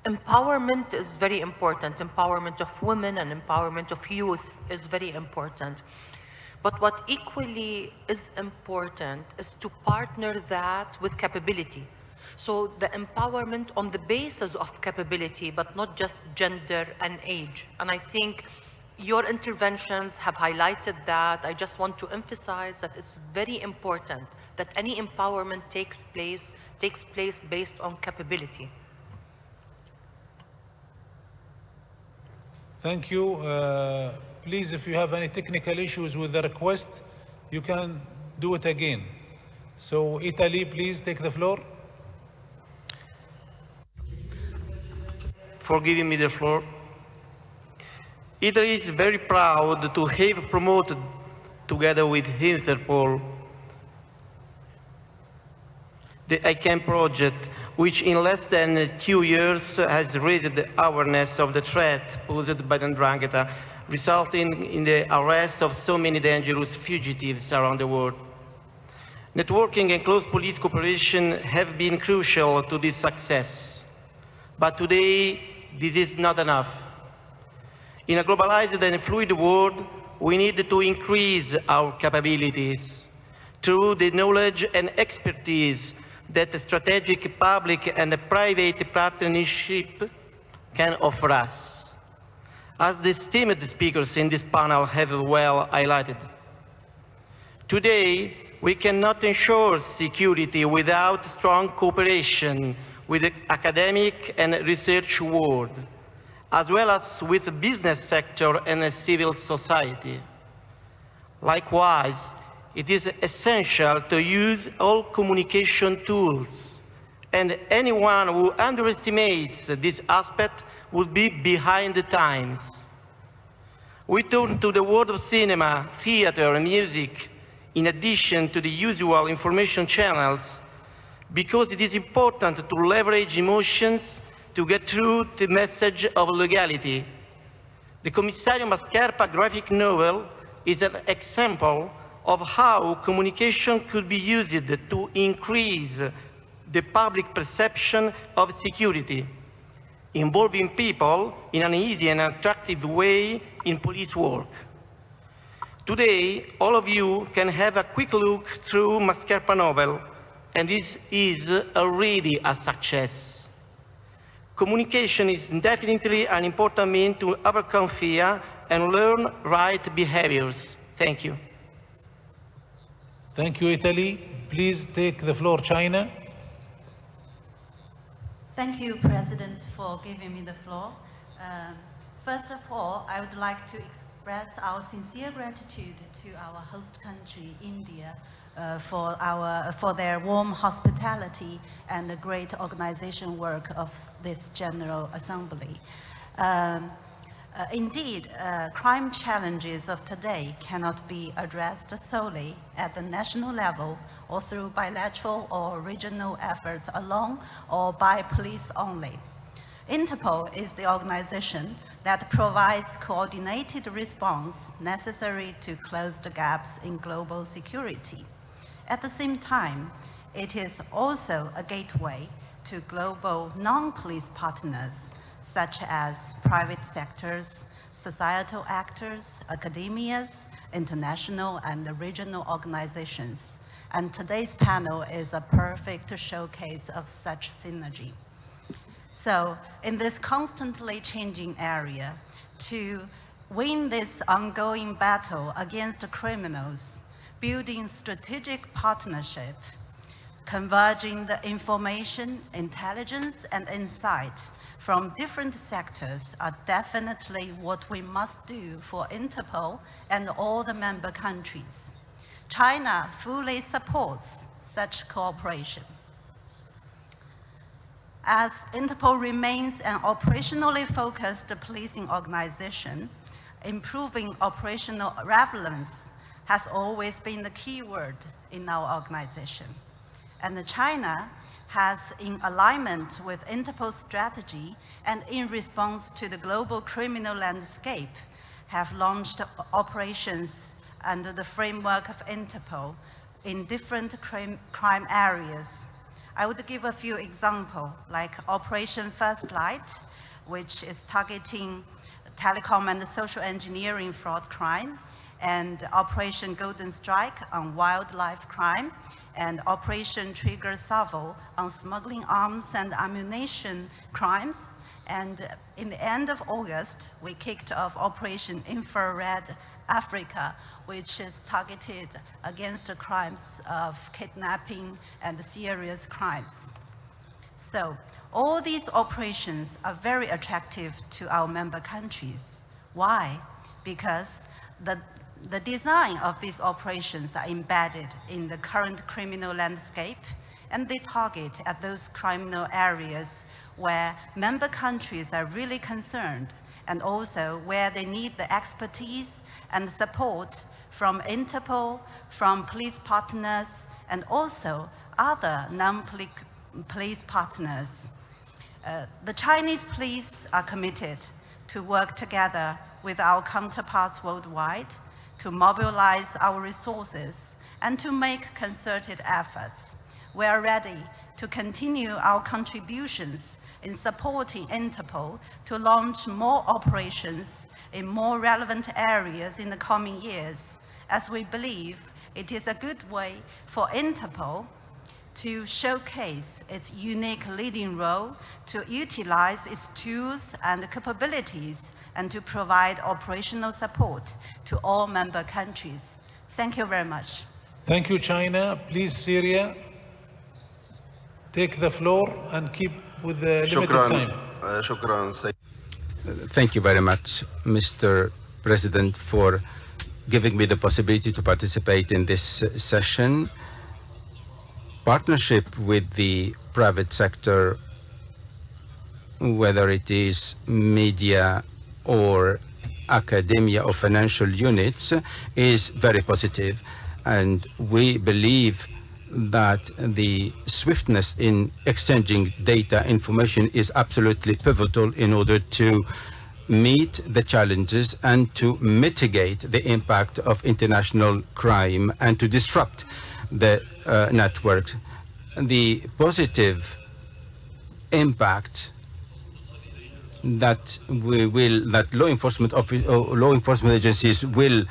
Empowerment is very important. Empowerment of women and empowerment of youth is very important. But what equally is important is to partner that with capability. So the empowerment on the basis of capability, but not just gender and age. And I think your interventions have highlighted that. I just want to emphasize that it's very important that any empowerment takes place based on capability.
Thank you. Please, if you have any technical issues with the request, you can do it again. So, Italy, please take the floor.
For giving me the floor. Italy is very proud to have promoted, together with Interpol, the ICANN project, which in less than 2 years has raised the awareness of the threat posed by the 'Ndrangheta, resulting in the arrest of so many dangerous fugitives around the world. Networking and close police cooperation have been crucial to this success. But today, this is not enough. In a globalized and fluid world, we need to increase our capabilities through the knowledge and expertise that the strategic public and the private partnership can offer us. As the esteemed speakers in this panel have well highlighted, today we cannot ensure security without strong cooperation with the academic and research world, as well as with the business sector and civil society. Likewise, it is essential to use all communication tools, and anyone who underestimates this aspect would be behind the times. We turn to the world of cinema, theater, and music, in addition to the usual information channels, because it is important to leverage emotions to get through the message of legality. The Commissario Mascherpa graphic novel is an example of how communication could be used to increase the public perception of security, involving people in an easy and attractive way in police work. Today, all of you can have a quick look through Mascherpa novel, and this is already a success. Communication is definitely an important means to overcome fear and learn right behaviors. Thank you.
Thank you, Italy. Please take the floor, China.
Thank you, President, for giving me the floor. First of all, I would like to express our sincere gratitude to our host country, India, for their warm hospitality and the great organization work of this General Assembly. Indeed, crime challenges of today cannot be addressed solely at the national level or through bilateral or regional efforts alone or by police only. Interpol is the organization that provides coordinated response necessary to close the gaps in global security. At the same time, it is also a gateway to global non-police partners such as private sectors, societal actors, academias, international and regional organizations. And today's panel is a perfect showcase of such synergy. So in this constantly changing area, to win this ongoing battle against criminals, building strategic partnership, converging the information, intelligence, and insight from different sectors are definitely what we must do for Interpol and all the member countries. China fully supports such cooperation. As Interpol remains an operationally focused policing organization, improving operational relevance has always been the key word in our organization. And China has, in alignment with Interpol's strategy and in response to the global criminal landscape, have launched operations under the framework of Interpol in different crime areas. I would give a few examples, like Operation First Light, which is targeting telecom and social engineering fraud crime, and Operation Golden Strike on wildlife crime, and Operation Trigger Salvo on smuggling arms and ammunition crimes, And in the end of August, we kicked off Operation Infrared Africa, which is targeted against the crimes of kidnapping and serious crimes. So all these operations are very attractive to our member countries. Why? Because the design of these operations are embedded in the current criminal landscape, and they target at those criminal areas where member countries are really concerned, and also where they need the expertise and support from Interpol, from police partners, and also other non-police partners. The Chinese police are committed to work together with our counterparts worldwide to mobilize our resources and to make concerted efforts. We are ready to continue our contributions in supporting Interpol to launch more operations in more relevant areas in the coming years, as we believe it is a good way for Interpol to showcase its unique leading role, to utilize its tools and capabilities, and to provide operational support to all member countries. Thank you very much.
Thank you, China. Please, Syria, take the floor and keep with the limited time.
Thank you very much, Mr. President, for giving me the possibility to participate in this session. Partnership with the private sector, whether it is media or academia or financial units, is very positive. And we believe that the swiftness in exchanging data information is absolutely pivotal in order to meet the challenges and to mitigate the impact of international crime and to disrupt the networks. The positive impact that law enforcement agencies will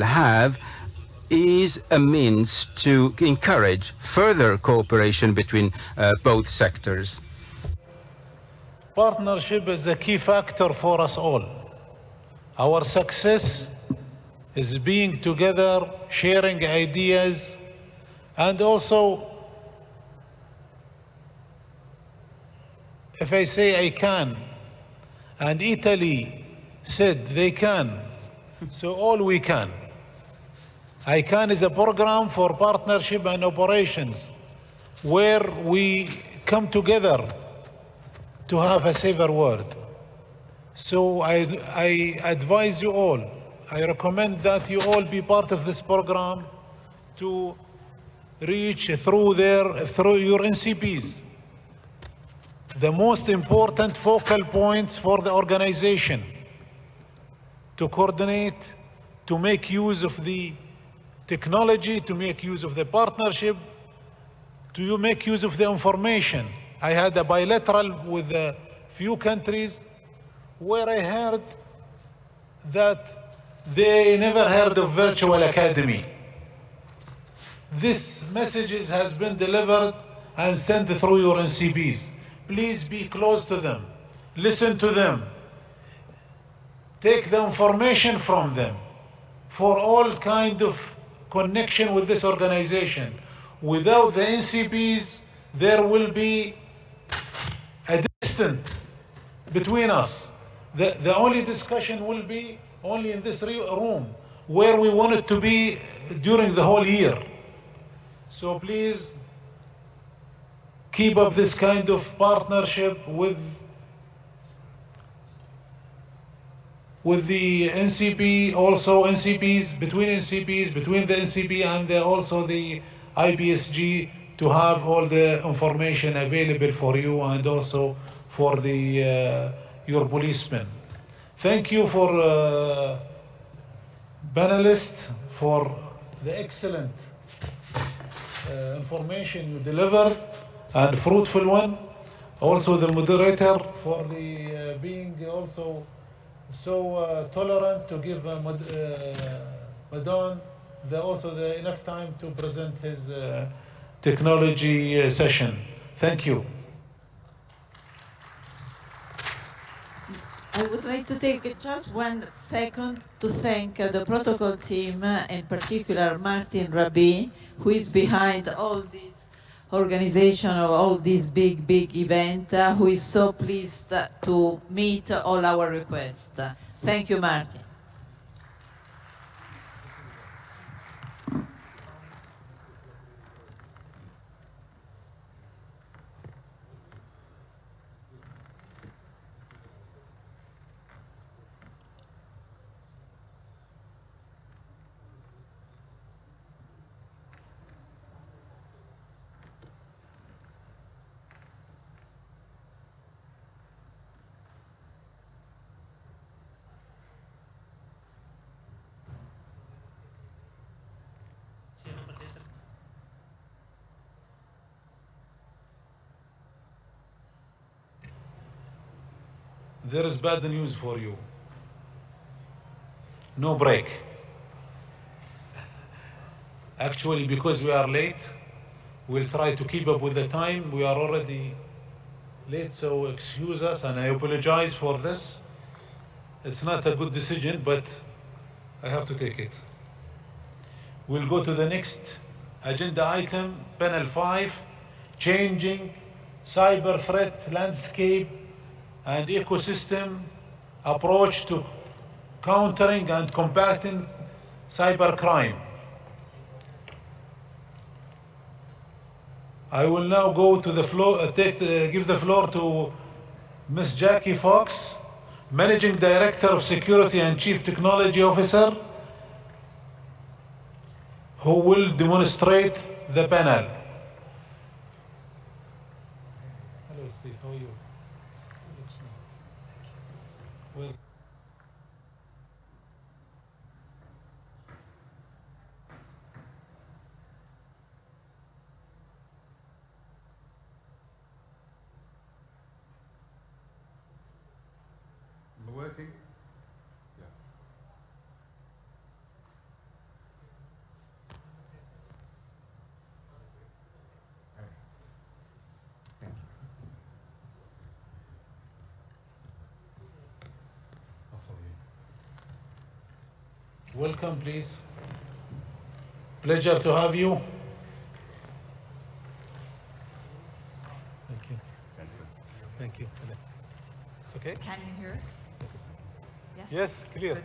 have is a means to encourage further cooperation between both sectors.
Partnership is a key factor for us all. Our success is being together, sharing ideas, and also, if I say I can, and Italy said they can, so all we can. ICANN is a program for partnership and operations where we come together to have a safer world. So I advise you all, I recommend that you all be part of this program to reach through your NCPs the most important focal points for the organization, to coordinate, to make use of the technology, to make use of the partnership, to make use of the information. I had a bilateral with a few countries where I heard that they never heard of virtual academy. This message has been delivered and sent through your NCPs. Please be close to them, listen to them, take the information from them for all kind of connection with this organization. Without the NCPs, there will be a distance between us. The only discussion will be only in this room where we want it to be during the whole year. So please keep up this kind of partnership with the NCP, also NCPs, between the NCP and also the IPSG, to have all the information available for you and also for your policemen. Thank you for panelists for the excellent information you delivered and fruitful one. Also the moderator for the being also so tolerant to give Madon enough time to present his technology session. Thank you.
I would like to take just 1 second to thank the protocol team, in particular Martin Rabi, who is behind all this organization of all these big event, who is so pleased to meet all our requests. Thank you, Martin.
There is bad news for you. No break. Actually, because we are late, we'll try to keep up with the time. We are already late, so excuse us, and I apologize for this. It's not a good decision, but I have to take it. We'll go to the next agenda item, panel 5, changing cyber threat landscape and ecosystem approach to countering and combating cybercrime. I will now go to the floor, give the floor to Ms. Jackie Fox, Managing Director of Security and Chief Technology Officer, who will demonstrate the panel. Hello, Steve. How are you? Well,
working? Yeah. Thank you.
welcome, please. Pleasure to have you. Thank you. Thank you. It's okay?
Can you hear us? Yes?
Yes, clear.
Good.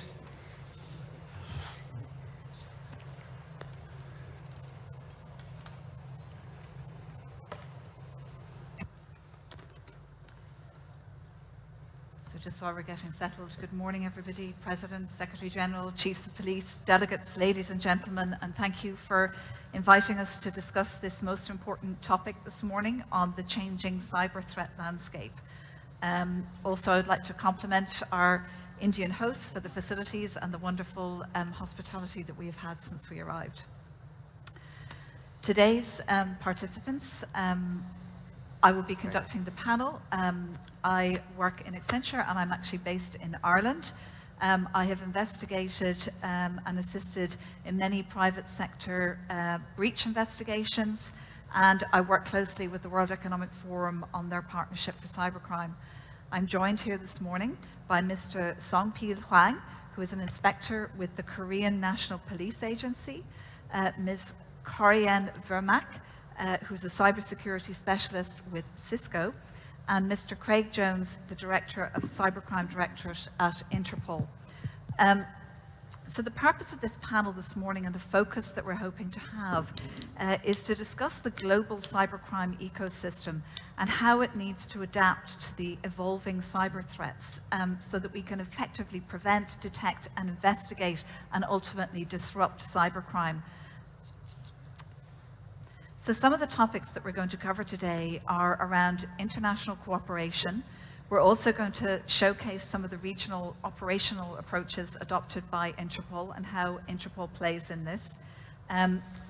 So just while we're getting settled, good morning everybody, President, Secretary General, Chiefs of Police, delegates, ladies and gentlemen, and thank you for inviting us to discuss this most important topic this morning on the changing cyber threat landscape. Also, I'd like to compliment our Indian hosts for the facilities and the wonderful hospitality that we have had since we arrived. Today's participants, I will be conducting the panel. I work in Accenture and I'm actually based in Ireland. I have investigated and assisted in many private sector breach investigations, and I work closely with the World Economic Forum on their partnership for cybercrime. I'm joined here this morning by Mr. Songpil Hwang, who is an inspector with the Korean National Police Agency, Ms. Korian Vermak, who's a cybersecurity specialist with Cisco, and Mr. Craig Jones, the Director of Cybercrime Directorate at Interpol. So the purpose of this panel this morning and the focus that we're hoping to have is to discuss the global cybercrime ecosystem and how it needs to adapt to the evolving cyber threats so that we can effectively prevent, detect, and investigate and ultimately disrupt cybercrime. So some of the topics that we're going to cover today are around international cooperation. We're also going to showcase some of the regional operational approaches adopted by Interpol and how Interpol plays in this.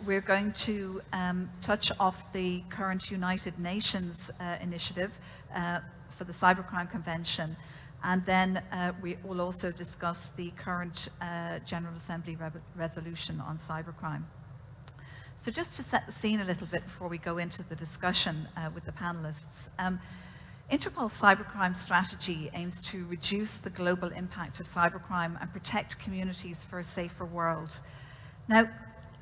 We're going to touch off the current United Nations initiative for the Cybercrime Convention. And then we will also discuss the current General Assembly resolution on cybercrime. So just to set the scene a little bit before we go into the discussion with the panelists. Interpol's cybercrime strategy aims to reduce the global impact of cybercrime and protect communities for a safer world. Now,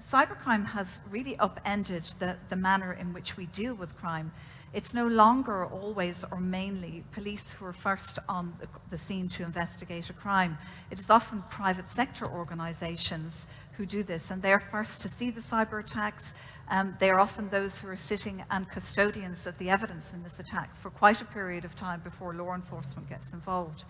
cybercrime has really upended the manner in which we deal with crime. It's no longer always or mainly police who are first on the scene to investigate a crime. It is often private sector organizations who do this, and they're first to see the cyber attacks. They are often those who are sitting and custodians of the evidence in this attack for quite a period of time before law enforcement gets involved.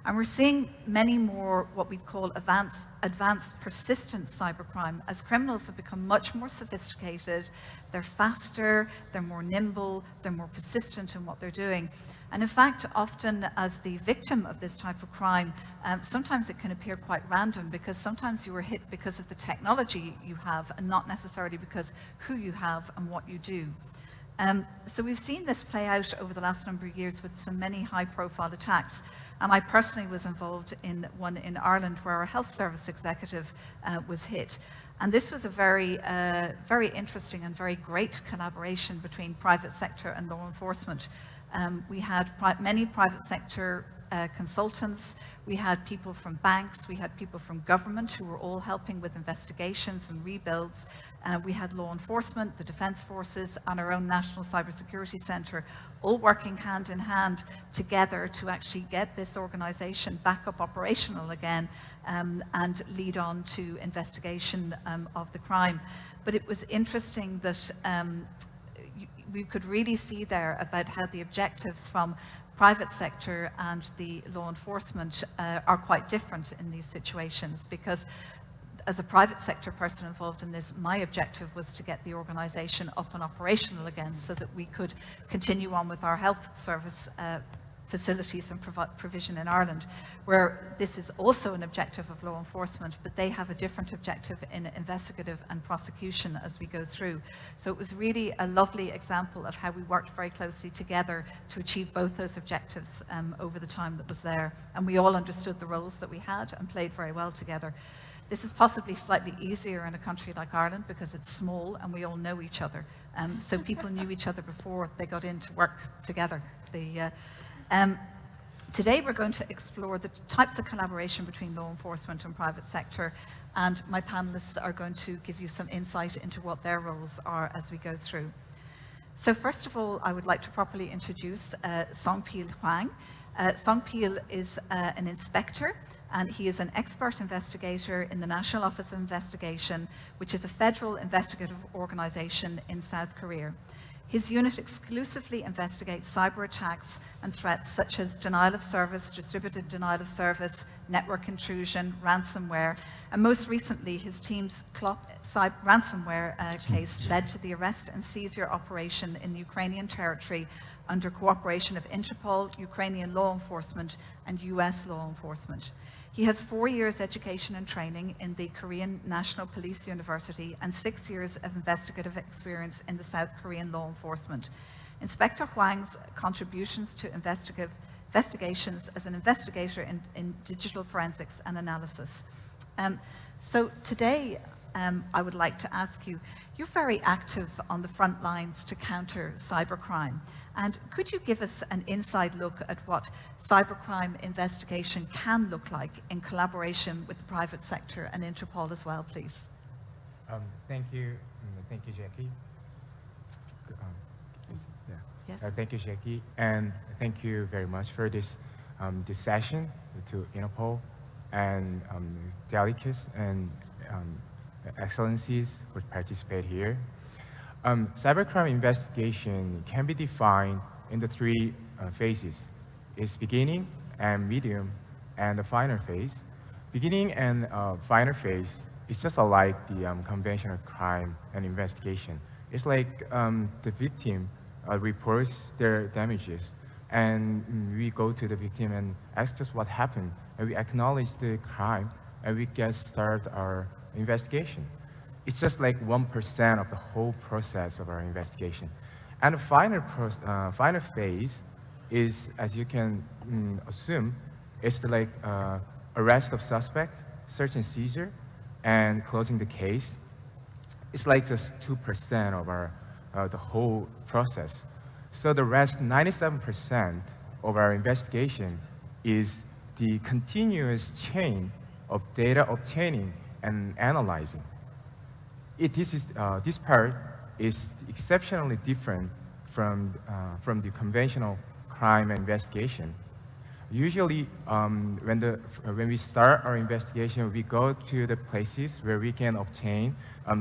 And we're seeing many more what we call advanced persistent cybercrime as criminals have become much more sophisticated, they're faster, they're more nimble, they're more persistent in what they're doing. And in fact, often as the victim of this type of crime, sometimes it can appear quite random because sometimes you are hit because of the technology you have and not necessarily because who you have and what you do. So we've seen this play out over the last number of years with so many high-profile attacks. And I personally was involved in one in Ireland where our health service executive was hit. And this was a very interesting and very great collaboration between private sector and law enforcement. We had many private sector consultants, we had people from banks, we had people from government who were all helping with investigations and rebuilds. We had law enforcement, the defence forces, and our own National Cybersecurity Centre, all working hand in hand together to actually get this organisation back up operational again and lead on to investigation of the crime. But it was interesting that we could really see there about how the objectives from private sector and the law enforcement are quite different in these situations, because as a private sector person involved in this, my objective was to get the organisation up and operational again so that we could continue on with our health service facilities and provision in Ireland, where this is also an objective of law enforcement, but they have a different objective in investigative and prosecution as we go through. So it was really a lovely example of how we worked very closely together to achieve both those objectives over the time that was there. And we all understood the roles that we had and played very well together. This is possibly slightly easier in a country like Ireland because it's small and we all know each other. So people knew each other before they got in to work together. Today we're going to explore the types of collaboration between law enforcement and private sector, and my panelists are going to give you some insight into what their roles are as we go through. So first of all, I would like to properly introduce Song-Pil Huang. Song-Pil is an inspector, and he is an expert investigator in the National Office of Investigation, which is a federal investigative organization in South Korea. His unit exclusively investigates cyber attacks and threats such as denial of service, distributed denial of service, network intrusion, ransomware, and most recently his team's ransomware case led to the arrest and seizure operation in Ukrainian territory under cooperation of Interpol, Ukrainian law enforcement, and US law enforcement. He has 4 years education and training in the Korean National Police University and 6 years of investigative experience in the South Korean law enforcement. Inspector Huang's contributions to investigations as an investigator in digital forensics and analysis. So today, I would like to ask you, you're very active on the front lines to counter cybercrime. And could you give us an inside look at what cybercrime investigation can look like in collaboration with the private sector and Interpol as well, please?
Thank you, Jackie.
Yes.
Thank you, Jackie, and thank you very much for this this session to Interpol and delegates and excellencies who participate here. Cybercrime investigation can be defined in the three phases. It's beginning and medium and the final phase. Beginning and final phase is just like the conventional crime and investigation. It's like the victim reports their damages, and we go to the victim and ask us what happened, and we acknowledge the crime, and we get start our investigation. It's just like 1% of the whole process of our investigation. And the final phase is, as you can assume, it's like arrest of suspect, search and seizure, and closing the case. It's like just 2% of our the whole process. So the rest 97% of our investigation is the continuous chain of data obtaining and analyzing. This part is exceptionally different from the conventional crime investigation. Usually, when we start our investigation, we go to the places where we can obtain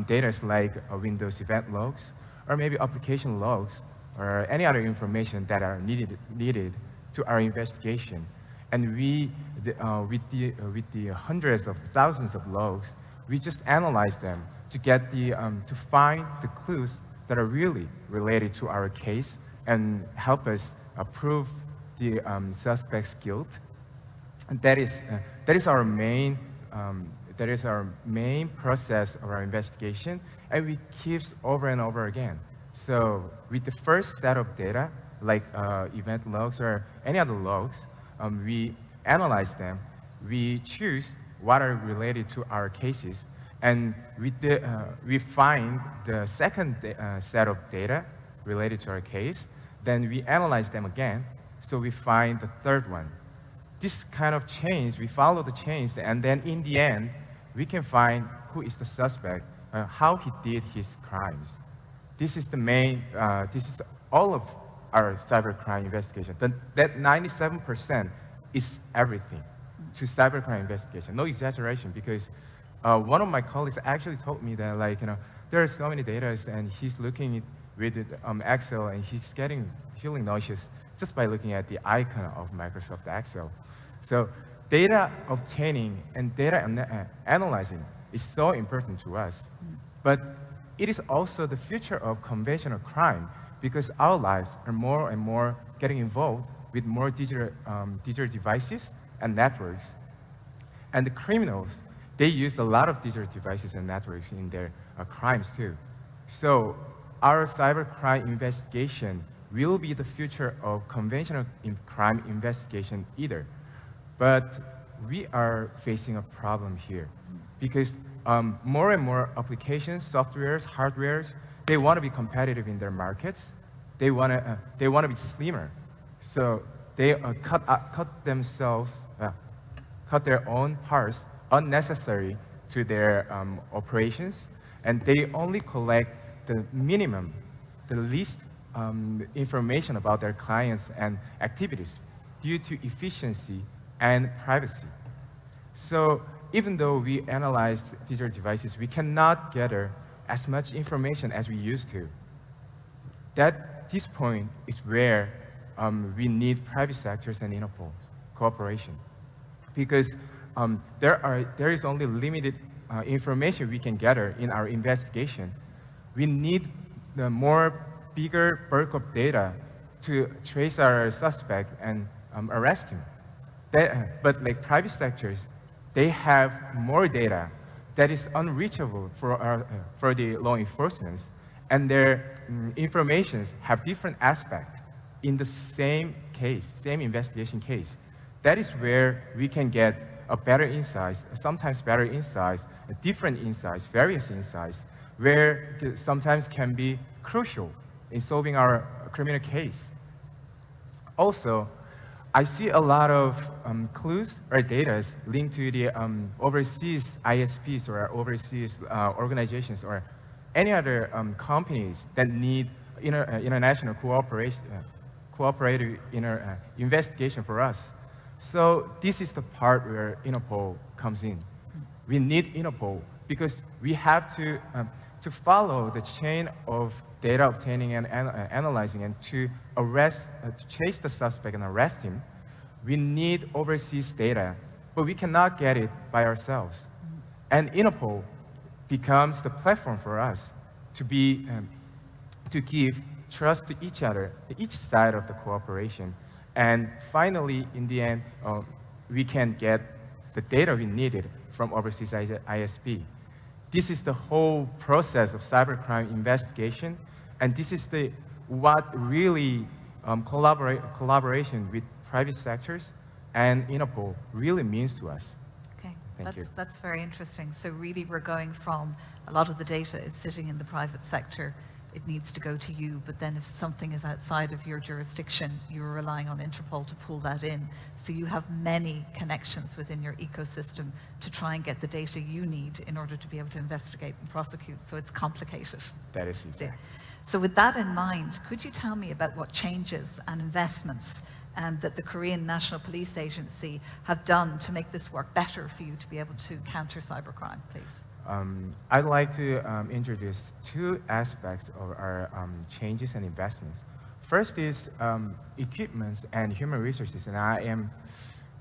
data like Windows event logs, or maybe application logs, or any other information that are needed to our investigation. And with the hundreds of thousands of logs, we just analyze them to get to find the clues that are really related to our case and help us prove the suspect's guilt. And that is our main process of our investigation, and we keep over and over again. So with the first set of data, like event logs or any other logs, we analyze them. We choose what are related to our cases, and we find the second set of data related to our case. Then we analyze them again, so we find the third one. This kind of change, we follow the change, and then in the end, we can find who is the suspect, how he did his crimes. This is the main, all of our cybercrime investigation. That 97% is everything to cybercrime investigation. No exaggeration, because one of my colleagues actually told me that, like, there are so many data, and he's looking with Excel, and he's feeling nauseous just by looking at the icon of Microsoft Excel. So data obtaining and data analyzing is so important to us. But it is also the future of conventional crime, because our lives are more and more getting involved with more digital devices and networks. And the criminals, they use a lot of digital devices and networks in their crimes too. So our cybercrime investigation will be the future of conventional crime investigation either. But we are facing a problem here, because more and more applications, softwares, hardwares, they want to be competitive in their markets. They want to be slimmer. So they cut their own parts unnecessary to their operations, and they only collect the minimum, the least information about their clients and activities due to efficiency and privacy. So even though we analyzed digital devices, we cannot gather as much information as we used to. This point is where we need private sectors and Interpol cooperation, because there is only limited information we can gather in our investigation. We need the bigger bulk of data to trace our suspect and arrest him. But like private sectors, they have more data that is unreachable for the law enforcement, and their informations have different aspects in the same case, same investigation case. That is where we can get a better insights, sometimes better insights, different insights, various insights, where sometimes can be crucial in solving our criminal case. Also, I see a lot of clues or data linked to the overseas ISPs or overseas organizations or any other companies that need international cooperative investigation for us. So this is the part where Interpol comes in. We need Interpol because we have to follow the chain of data obtaining and analyzing, and to chase the suspect and arrest him. We need overseas data, but we cannot get it by ourselves. And Interpol becomes the platform for us to give trust to each other, to each side of the cooperation. And finally, in the end, we can get the data we needed from overseas ISP. This is the whole process of cybercrime investigation, and this is what really collaboration with private sectors and Interpol really means to us.
Okay,
Thank you.
That's very interesting. So really we're going from a lot of the data is sitting in the private sector, it needs to go to you. But then if something is outside of your jurisdiction, you're relying on Interpol to pull that in. So you have many connections within your ecosystem to try and get the data you need in order to be able to investigate and prosecute. So it's complicated.
That is exactly.
So with that in mind, could you tell me about what changes and investments that the Korean National Police Agency have done to make this work better for you to be able to counter cybercrime, please?
I'd like to introduce two aspects of our changes and investments. First is equipment and human resources, and I am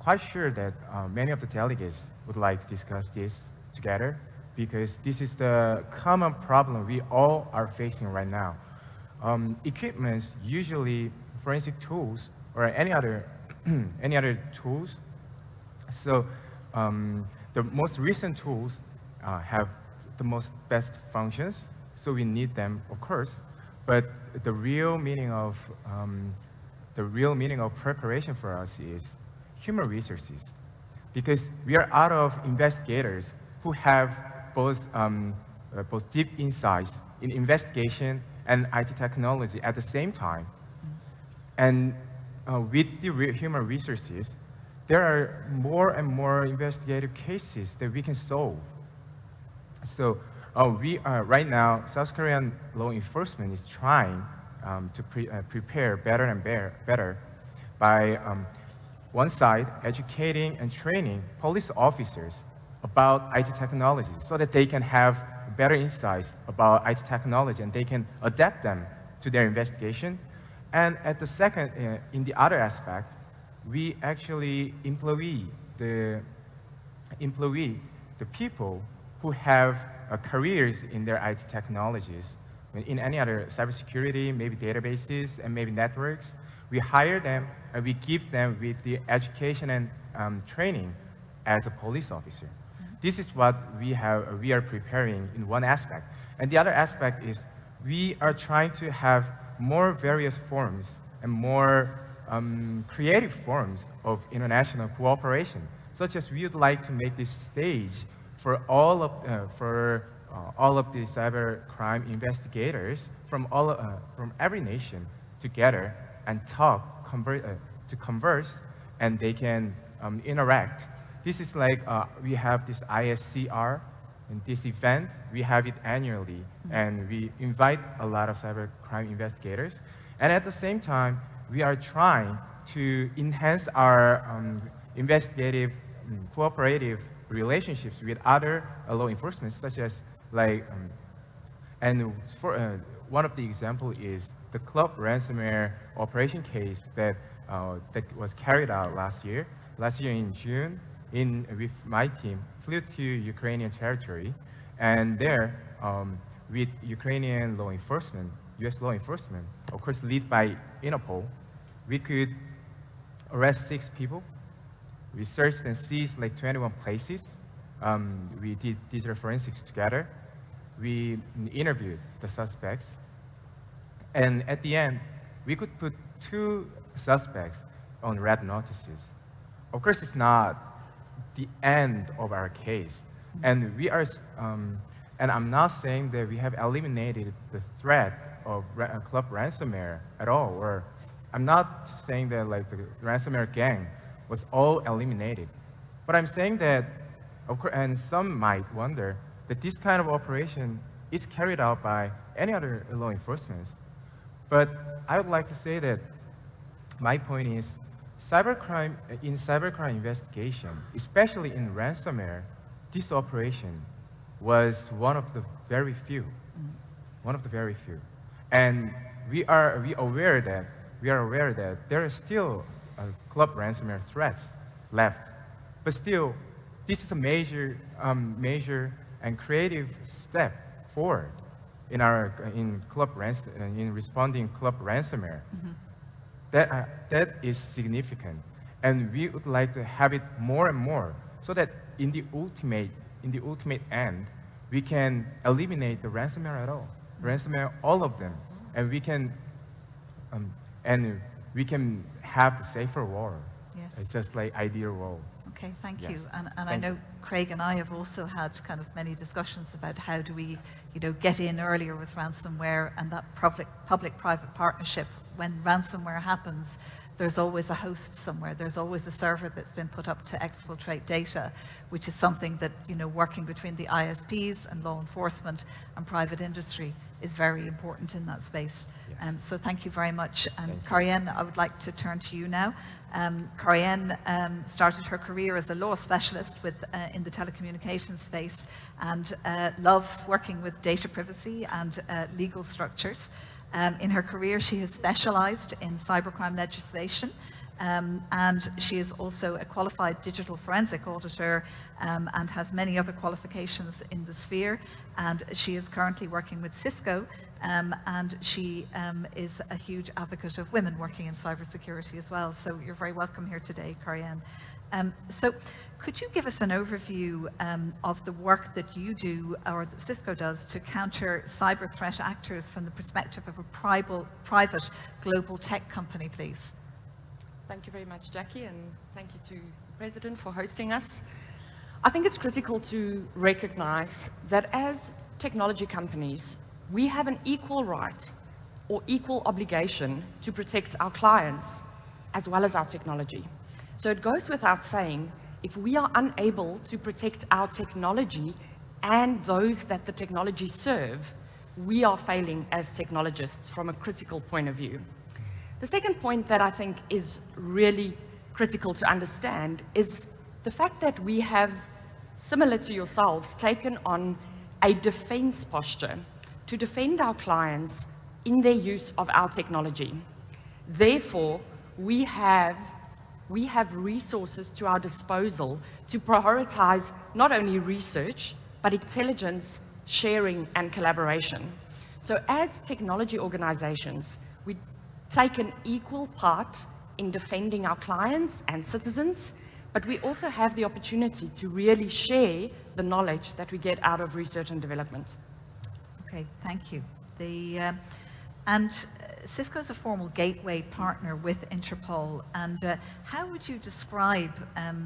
quite sure that many of the delegates would like to discuss this together, because this is the common problem we all are facing right now. Equipment, usually forensic tools or any other tools. So the most recent tools have the most best functions, so we need them, of course. But the real meaning of preparation for us is human resources, because we are out of investigators who have both deep insights in investigation and IT technology at the same time. And with the human resources, there are more and more investigative cases that we can solve. So we are right now, South Korean law enforcement is trying to prepare better and better by one side educating and training police officers about IT technology so that they can have better insights about IT technology and they can adapt them to their investigation. And at the second, in the other aspect, we actually employ the people who have careers in their IT technologies. In any other cybersecurity, maybe databases and maybe networks, we hire them and we give them with the education and training as a police officer. This is what we are preparing in one aspect. And the other aspect is we are trying to have more various forms and more creative forms of international cooperation, such as we would like to make this stage for all of the cybercrime investigators from every nation together and to converse, and they can interact. This is like we have this ISCR, and this event, we have it annually, and we invite a lot of cybercrime investigators. And at the same time, we are trying to enhance our investigative, cooperative relationships with other law enforcement, such as and for one of the examples is the club ransomware operation case that was carried out last year. Last year in June, with my team, flew to Ukrainian territory, and there, with Ukrainian law enforcement, U.S. law enforcement, of course, led by INTERPOL, we could arrest 6 people. We searched and seized like 21 places. We did digital forensics together. We interviewed the suspects. And at the end, we could put 2 suspects on red notices. Of course, it's not the end of our case. And we are, and I'm not saying that we have eliminated the threat of club ransomware at all, or I'm not saying that like the ransomware gang was all eliminated. But I'm saying that, of course, and some might wonder that this kind of operation is carried out by any other law enforcement. But I would like to say that my point is, cybercrime investigation, especially in ransomware, this operation was one of the very few. And we are aware that there are still club ransomware threats left. But still, this is a major and creative step forward in responding club ransomware. That is significant, and we would like to have it more and more, so that in the ultimate end, we can eliminate the ransomware at all, all of them, and we can have a safer world.
Yes.
It's just like ideal role.
Okay, thank
Yes.
you. And I
Thank
know
you.
Craig and I have also had kind of many discussions about how do we, get in earlier with ransomware and that public-private partnership. When ransomware happens, there's always a host somewhere. There's always a server that's been put up to exfiltrate data, which is something that, working between the ISPs and law enforcement and private industry is very important in that space.
Yes.
So thank you very much. And
Thank you.
Corianne, I would like to turn to you now. Corianne started her career as a law specialist in the telecommunications space and loves working with data privacy and legal structures. In her career, she has specialized in cybercrime legislation, and she is also a qualified digital forensic auditor and has many other qualifications in the sphere. And she is currently working with Cisco, and she is a huge advocate of women working in cybersecurity as well. So you're very welcome here today, Corianne. So could you give us an overview of the work that you do, or that Cisco does, to counter cyber threat actors from the perspective of a private global tech company, please?
Thank you very much, Jackie, and thank you to the President for hosting us. I think it's critical to recognize that as technology companies, we have an equal right or equal obligation to protect our clients as well as our technology. So it goes without saying, if we are unable to protect our technology and those that the technology serve, we are failing as technologists from a critical point of view. The second point that I think is really critical to understand is the fact that we have, similar to yourselves, taken on a defense posture to defend our clients in their use of our technology. Therefore, we have resources to our disposal to prioritize not only research, but intelligence, sharing, and collaboration. So as technology organizations, we take an equal part in defending our clients and citizens, but we also have the opportunity to really share the knowledge that we get out of research and development.
Okay, thank you. Cisco is a formal gateway partner with Interpol, and how would you describe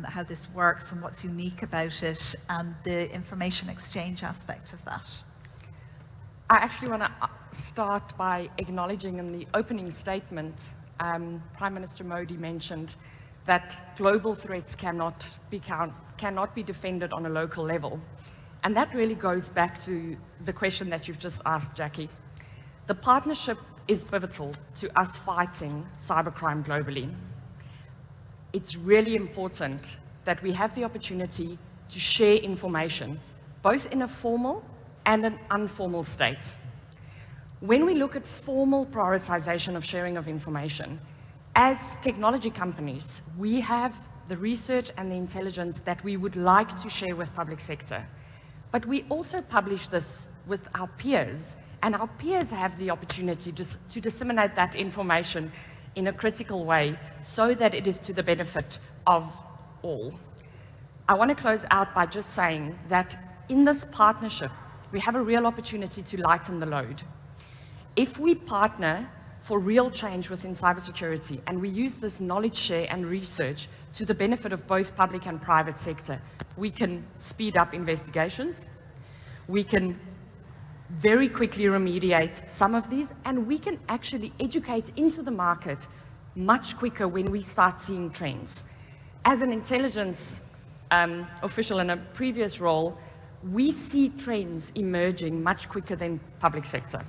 how this works and what's unique about it and the information exchange aspect of that?
I actually want to start by acknowledging in the opening statement, Prime Minister Modi mentioned that global threats cannot be defended on a local level. And that really goes back to the question that you've just asked, Jackie. The partnership is pivotal to us fighting cybercrime globally. It's really important that we have the opportunity to share information, both in a formal and an informal state. When we look at formal prioritization of sharing of information, as technology companies, we have the research and the intelligence that we would like to share with public sector. But we also publish this with our peers, and our peers have the opportunity to disseminate that information in a critical way so that it is to the benefit of all. I want to close out by just saying that in this partnership, we have a real opportunity to lighten the load. If we partner for real change within cybersecurity and we use this knowledge share and research to the benefit of both public and private sector, we can speed up investigations, we can very quickly remediate some of these, and we can actually educate into the market much quicker when we start seeing trends. As an intelligence official in a previous role, we see trends emerging much quicker than public sector.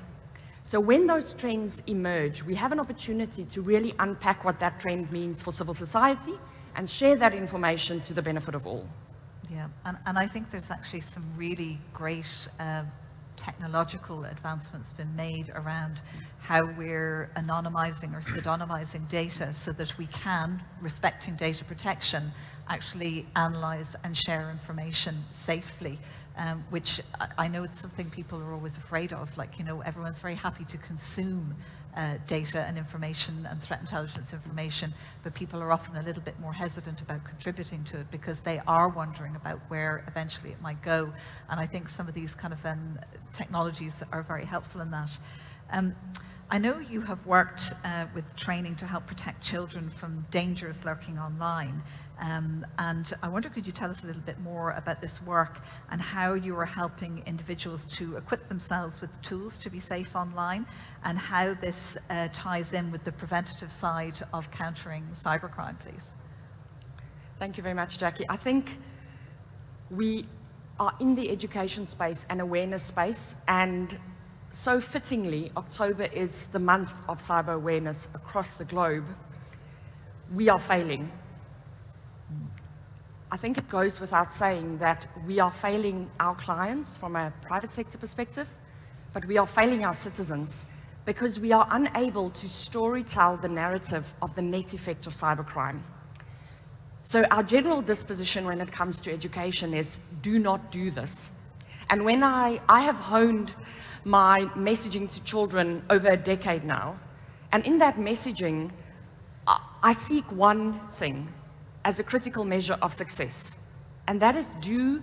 So when those trends emerge, we have an opportunity to really unpack what that trend means for civil society and share that information to the benefit of all.
Yeah, and I think there's actually some really great technological advancements been made around how we're anonymizing or pseudonymizing data so that we can, respecting data protection, actually analyze and share information safely, which I know it's something people are always afraid of. Like, everyone's very happy to consume data and information and threat intelligence information, but people are often a little bit more hesitant about contributing to it because they are wondering about where eventually it might go. And I think some of these kind of technologies are very helpful in that. I know you have worked with training to help protect children from dangers lurking online. And I wonder, could you tell us a little bit more about this work and how you are helping individuals to equip themselves with tools to be safe online, and how this ties in with the preventative side of countering cybercrime, please?
Thank you very much, Jackie. I think we are in the education space and awareness space, and so fittingly, October is the month of cyber awareness across the globe. We are failing. I think it goes without saying that we are failing our clients from a private sector perspective, but we are failing our citizens because we are unable to storytell the narrative of the net effect of cybercrime. So our general disposition when it comes to education is do not do this. And when I have honed my messaging to children over a decade now, and in that messaging, I seek one thing as a critical measure of success, and that is, do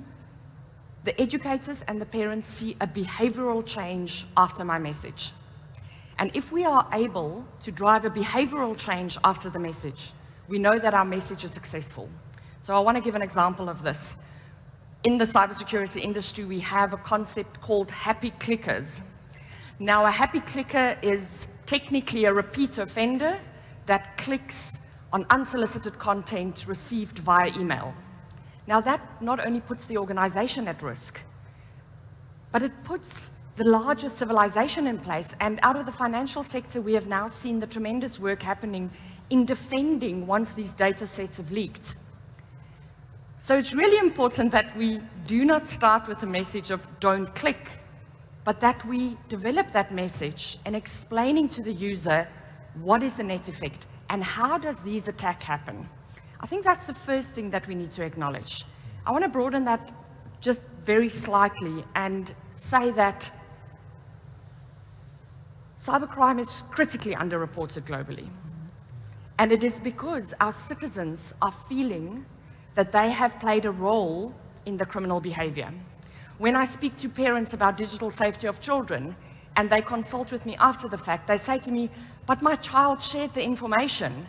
the educators and the parents see a behavioral change after my message? And if we are able to drive a behavioral change after the message, we know that our message is successful. So I want to give an example of this. In the cybersecurity industry, we have a concept called happy clickers. Now, a happy clicker is technically a repeat offender that clicks on unsolicited content received via email. Now, that not only puts the organization at risk, but it puts the larger civilization in place. And out of the financial sector, we have now seen the tremendous work happening in defending once these data sets have leaked. So it's really important that we do not start with the message of don't click, but that we develop that message and explaining to the user what is the net effect and how does these attacks happen. I think that's the first thing that we need to acknowledge. I want to broaden that just very slightly and say that cybercrime is critically underreported globally. And it is because our citizens are feeling that they have played a role in the criminal behavior. When I speak to parents about digital safety of children, and they consult with me after the fact, they say to me, but my child shared the information,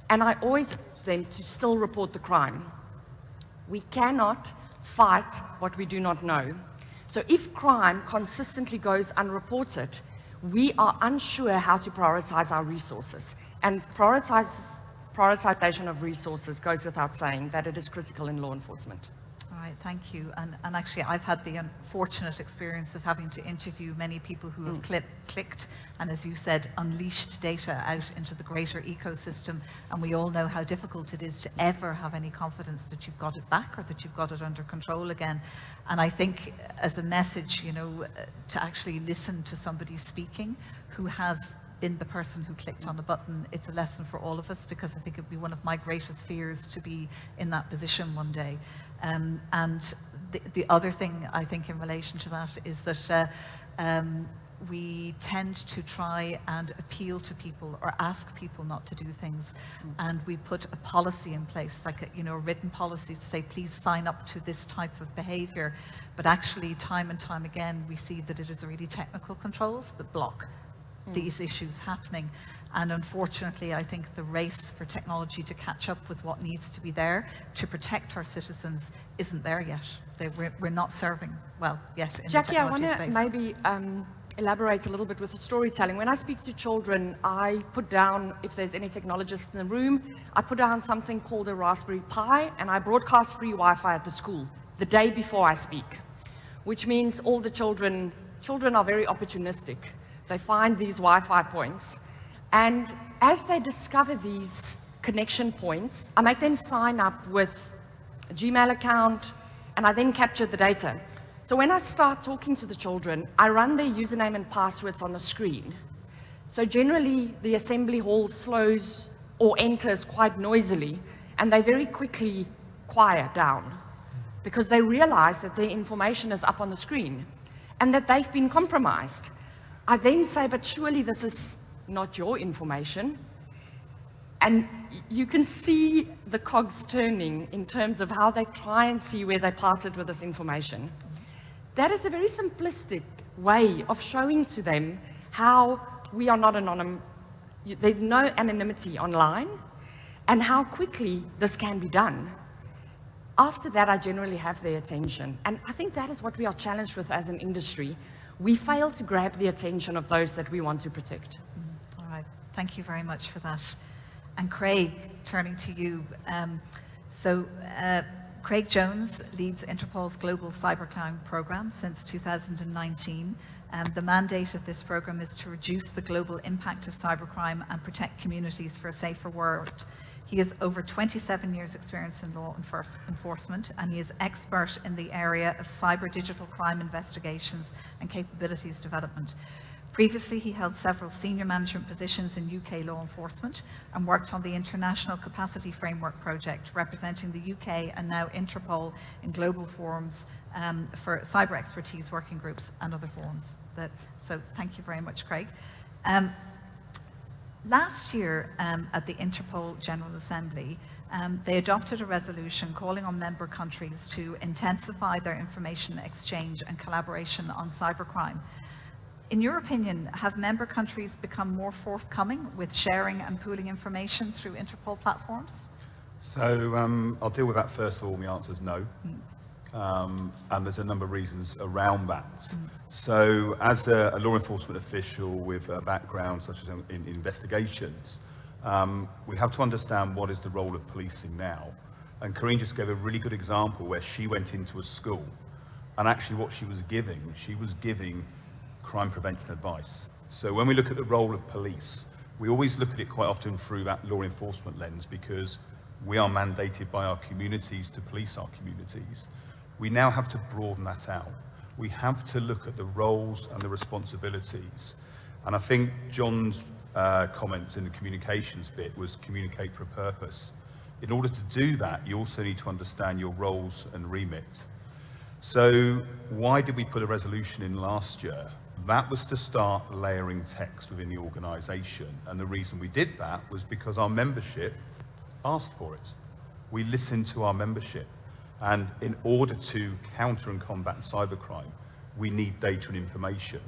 and I always urge them to still report the crime. We cannot fight what we do not know. So if crime consistently goes unreported, we are unsure how to prioritize our resources. And prioritization of resources goes without saying that it is critical in law enforcement.
All right, thank you. And actually, I've had the unfortunate experience of having to interview many people who have clicked, and as you said, unleashed data out into the greater ecosystem. And we all know how difficult it is to ever have any confidence that you've got it back or that you've got it under control again. And I think as a message, you know, to actually listen to somebody speaking who has been the person who clicked on the button, it's a lesson for all of us, because I think it would be one of my greatest fears to be in that position one day. And the other thing I think in relation to that is that we tend to try and appeal to people or ask people not to do things, and we put a policy in place, like a written policy to say, please sign up to this type of behavior. But actually, time and time again, we see that it is really technical controls that block these issues happening. And unfortunately, I think the race for technology to catch up with what needs to be there to protect our citizens isn't there yet. We're not serving well yet in
Jackie,
the technology
I
space.
want to maybe elaborate a little bit with the storytelling. When I speak to children, I put down, if there's any technologists in the room, I put down something called a Raspberry Pi, and I broadcast free Wi-Fi at the school the day before I speak, which means all the children are very opportunistic. They find these Wi-Fi points, and as they discover these connection points, I make them sign up with a Gmail account, and I then capture the data. So when I start talking to the children, I run their username and passwords on the screen. So generally, the assembly hall slows or enters quite noisily, and they very quickly quiet down because they realize that their information is up on the screen and that they've been compromised. I then say, but surely this is not your information. And you can see the cogs turning in terms of how they try and see where they parted with this information. That is a very simplistic way of showing to them how we are not anonymous, there's no anonymity online, and how quickly this can be done. After that, I generally have their attention. And I think that is what we are challenged with as an industry. We fail to grab the attention of those that we want to protect.
All right, thank you very much for that. And Craig, turning to you. Craig Jones leads Interpol's global cybercrime program since 2019. The mandate of this program is to reduce the global impact of cybercrime and protect communities for a safer world. He has over 27 years experience in law enforcement, and he is expert in the area of cyber digital crime investigations and capabilities development. Previously, he held several senior management positions in UK law enforcement and worked on the International Capacity Framework project, representing the UK and now Interpol in global forums for cyber expertise working groups and other forums. So thank you very much, Craig. Last year at the Interpol General Assembly, they adopted a resolution calling on member countries to intensify their information exchange and collaboration on cybercrime. In your opinion, have member countries become more forthcoming with sharing and pooling information through Interpol platforms?
So I'll deal with that first of all. My answer is no. And there's a number of reasons around that. So as a law enforcement official with a background such as in investigations, we have to understand what is the role of policing now. And Corinne just gave a really good example where she went into a school, and actually what she was giving crime prevention advice. So when we look at the role of police, we always look at it quite often through that law enforcement lens, because we are mandated by our communities to police our communities. We now have to broaden that out. We have to look at the roles and the responsibilities. And I think John's comments in the communications bit was communicate for a purpose. In order to do that, you also need to understand your roles and remit. So why did we put a resolution in last year? That was to start layering text within the organisation. And the reason we did that was because our membership asked for it. We listened to our membership. And in order to counter and combat cybercrime, we need data and information.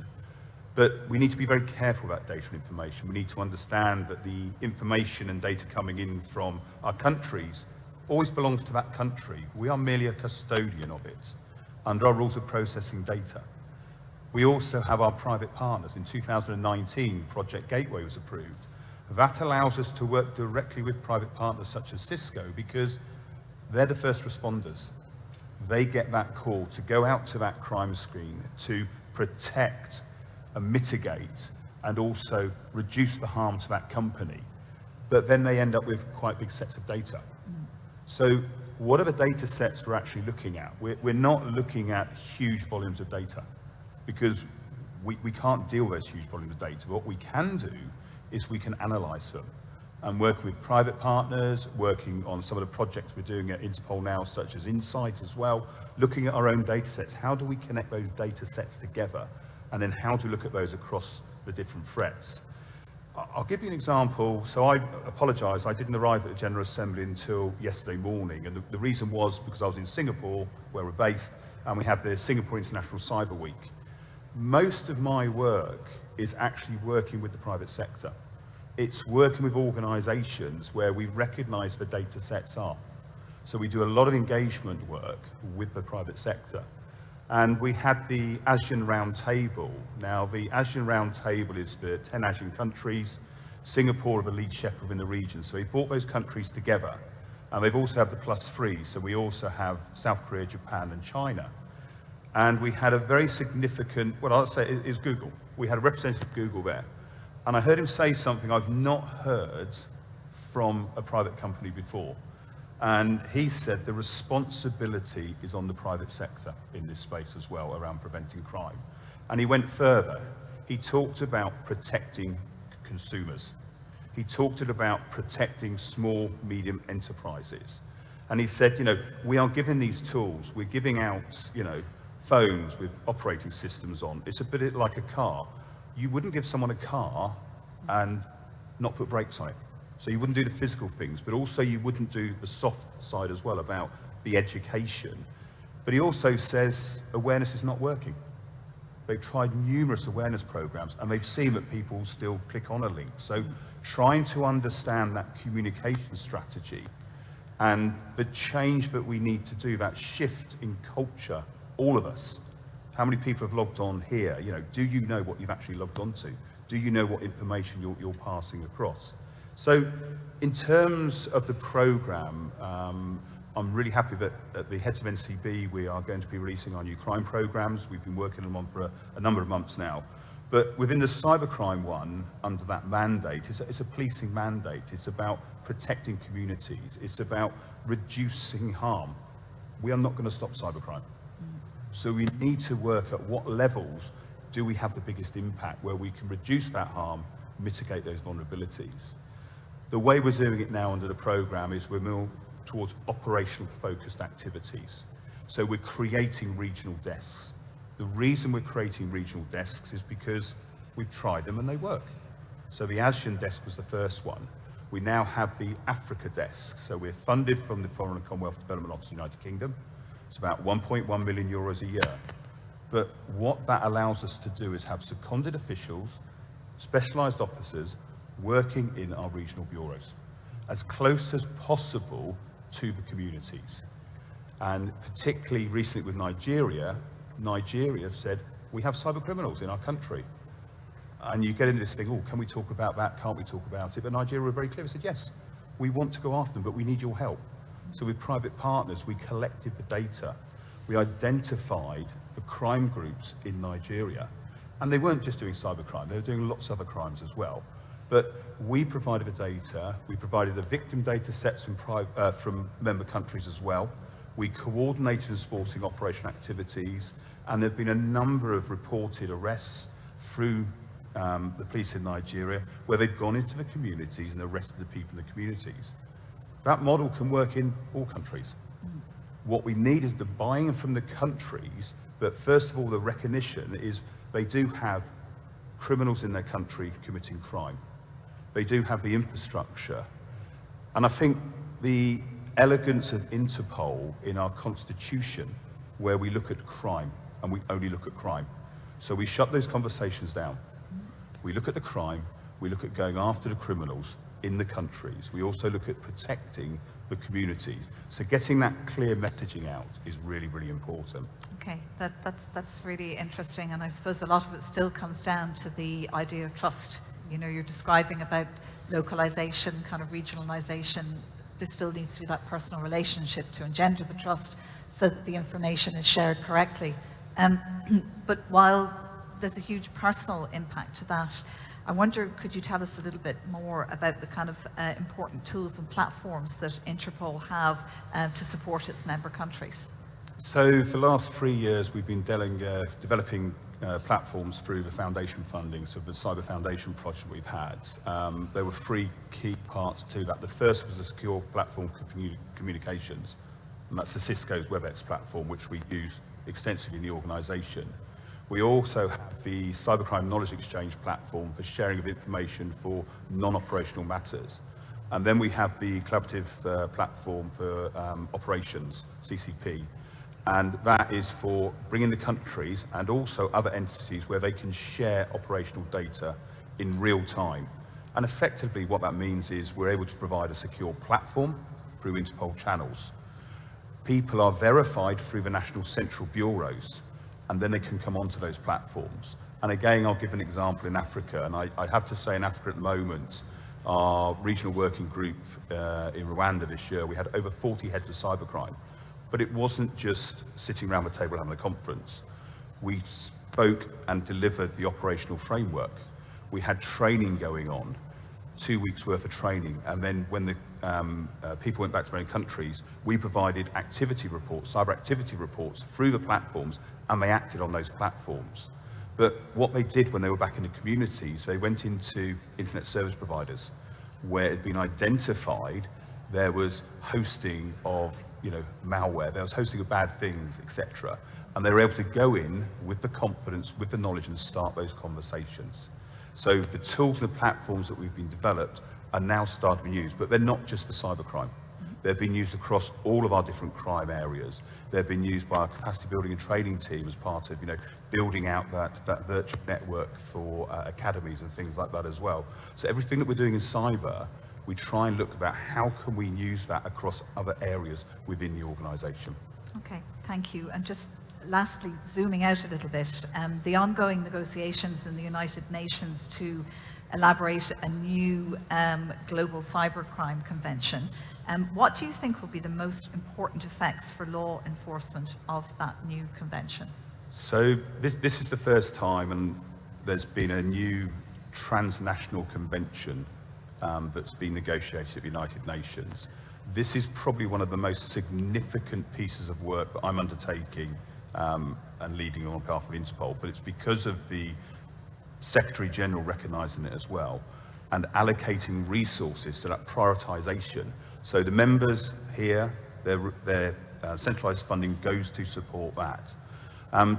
But we need to be very careful about data and information. We need to understand that the information and data coming in from our countries always belongs to that country. We are merely a custodian of it under our rules of processing data. We also have our private partners. In 2019, Project Gateway was approved. That allows us to work directly with private partners such as Cisco, because they're the first responders. They get that call to go out to that crime scene to protect and mitigate and also reduce the harm to that company. But then they end up with quite big sets of data. So what are the data sets we're actually looking at? We're not looking at huge volumes of data, because we can't deal with those huge volumes of data. What we can do is we can analyze them. And working with private partners, working on some of the projects we're doing at Interpol now, such as Insight as well, looking at our own data sets. How do we connect those data sets together? And then how to look at those across the different threats. I'll give you an example. So I apologize, I didn't arrive at the General Assembly until yesterday morning. And the reason was because I was in Singapore, where we're based, and we have the Singapore International Cyber Week. Most of my work is actually working with the private sector. It's working with organizations where we recognize the data sets are. So we do a lot of engagement work with the private sector. And we had the ASEAN Roundtable. Now, the ASEAN Roundtable is the 10 ASEAN countries. Singapore are the lead chef within the region. So we brought those countries together. And they've also had the +3. So we also have South Korea, Japan, and China. And we had a very significant, well, I'll say is Google. We had a representative of Google there. And I heard him say something I've not heard from a private company before. And he said the responsibility is on the private sector in this space as well around preventing crime. And he went further. He talked about protecting consumers. He talked about protecting small, medium enterprises. And he said, we are giving these tools. We're giving out, phones with operating systems on. It's a bit like a car. You wouldn't give someone a car and not put brakes on it. So you wouldn't do the physical things, but also you wouldn't do the soft side as well about the education. But he also says awareness is not working. They've tried numerous awareness programs, and they've seen that people still click on a link. So trying to understand that communication strategy and the change that we need to do, that shift in culture, all of us. How many people have logged on here? You know, do you know what you've actually logged on to? Do you know what information you're passing across? So in terms of the program, I'm really happy that at the heads of NCB, we are going to be releasing our new crime programs. We've been working on them for a number of months now. But within the cybercrime one, under that mandate, it's a policing mandate. It's about protecting communities. It's about reducing harm. We are not going to stop cybercrime. So we need to work at what levels do we have the biggest impact, where we can reduce that harm, mitigate those vulnerabilities. The way we're doing it now under the program is we're more towards operational focused activities. So we're creating regional desks. The reason we're creating regional desks is because we've tried them and they work. So the ASEAN desk was the first one. We now have the Africa desk. So we're funded from the Foreign and Commonwealth Development Office of the United Kingdom. It's about 1.1 million euros a year. But what that allows us to do is have seconded officials, specialised officers, working in our regional bureaus, as close as possible to the communities. And particularly recently with Nigeria said, we have cyber criminals in our country. And you get into this thing, oh, can we talk about that? Can't we talk about it? But Nigeria were very clear. They said, yes, we want to go after them, but we need your help. So with private partners, we collected the data. We identified the crime groups in Nigeria. And they weren't just doing cybercrime, they were doing lots of other crimes as well. But we provided the data, we provided the victim data sets from member countries as well. We coordinated and supporting operational activities, and there have been a number of reported arrests through the police in Nigeria where they've gone into the communities and arrested the people in the communities. That model can work in all countries. What we need is the buy-in from the countries, but first of all, the recognition is they do have criminals in their country committing crime. They do have the infrastructure. And I think the elegance of Interpol in our constitution, where we look at crime, and we only look at crime. So we shut those conversations down. We look at the crime, we look at going after the criminals in the countries. We also look at protecting the communities. So getting that clear messaging out is really, really important.
Okay, that's really interesting, and I suppose a lot of it still comes down to the idea of trust. You know, you're describing about localization, kind of regionalization. There still needs to be that personal relationship to engender the trust so that the information is shared correctly. But while there's a huge personal impact to that, I wonder, could you tell us a little bit more about the kind of important tools and platforms that Interpol have to support its member countries?
So for the last 3 years, we've been developing platforms through the foundation funding, so the Cyber Foundation project we've had. There were 3 key parts to that. The first was a secure platform for communications, and that's the Cisco's WebEx platform, which we use extensively in the organisation. We also have the Cybercrime Knowledge Exchange platform for sharing of information for non-operational matters. And then we have the collaborative platform for operations, CCP. And that is for bringing the countries and also other entities where they can share operational data in real time. And effectively what that means is we're able to provide a secure platform through Interpol channels. People are verified through the national central bureaus, and then they can come onto those platforms. And again, I'll give an example in Africa, and I have to say in Africa at the moment, our regional working group in Rwanda this year, we had over 40 heads of cybercrime. But it wasn't just sitting around the table having a conference. We spoke and delivered the operational framework. We had training going on, 2 weeks worth of training, and then when the people went back to their own countries, we provided activity reports, cyber activity reports through the platforms, and they acted on those platforms. But what they did when they were back in the communities, they went into internet service providers where it had been identified there was hosting of malware, there was hosting of bad things, etc. And they were able to go in with the confidence, with the knowledge, and start those conversations. So the tools and the platforms that we've been developed are now starting to be used, but they're not just for cybercrime. They've been used across all of our different crime areas. They've been used by our capacity building and training team as part of, building out that virtual network for academies and things like that as well. So everything that we're doing in cyber, we try and look about how can we use that across other areas within the organisation.
Okay, thank you. And just lastly, zooming out a little bit, the ongoing negotiations in the United Nations to elaborate a new global cybercrime convention. What do you think will be the most important effects for law enforcement of that new convention?
So this is the first time, and there's been a new transnational convention that's been negotiated at the United Nations. This is probably one of the most significant pieces of work that I'm undertaking and leading on behalf of Interpol, but it's because of the Secretary General recognising it as well and allocating resources to that prioritisation. So the members here, their centralised funding goes to support that.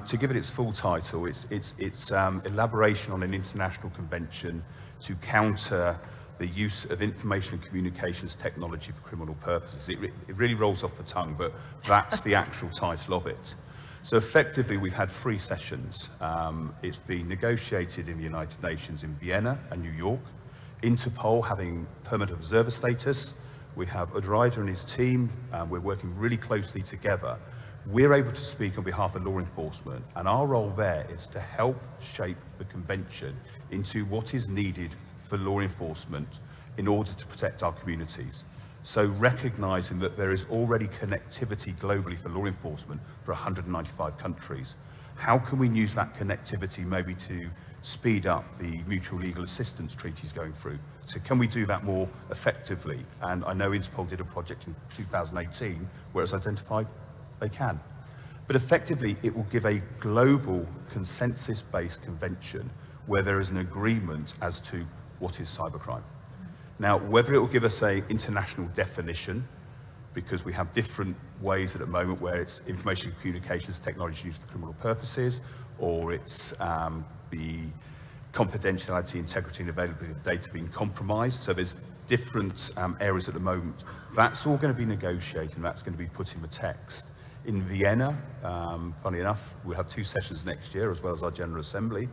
To give it its full title, it's elaboration on an international convention to counter the use of information and communications technology for criminal purposes. It really rolls off the tongue, but that's the actual title of it. So effectively, we've had 3 sessions. It's been negotiated in the United Nations in Vienna and New York. Interpol having permanent observer status. We have Udryder and his team. We're working really closely together. We're able to speak on behalf of law enforcement, and our role there is to help shape the convention into what is needed for law enforcement in order to protect our communities. So recognising that there is already connectivity globally for law enforcement for 195 countries, how can we use that connectivity maybe to speed up the mutual legal assistance treaties going through? So can we do that more effectively? And I know Interpol did a project in 2018 where it's identified they can. But effectively, it will give a global consensus-based convention where there is an agreement as to what is cybercrime. Now, whether it will give us an international definition, because we have different ways at the moment where it's information and communications technology used for criminal purposes, or it's the confidentiality, integrity, and availability of data being compromised. So there's different areas at the moment. That's all going to be negotiated, and that's going to be put in the text. In Vienna, funny enough, we'll have 2 sessions next year, as well as our General Assembly.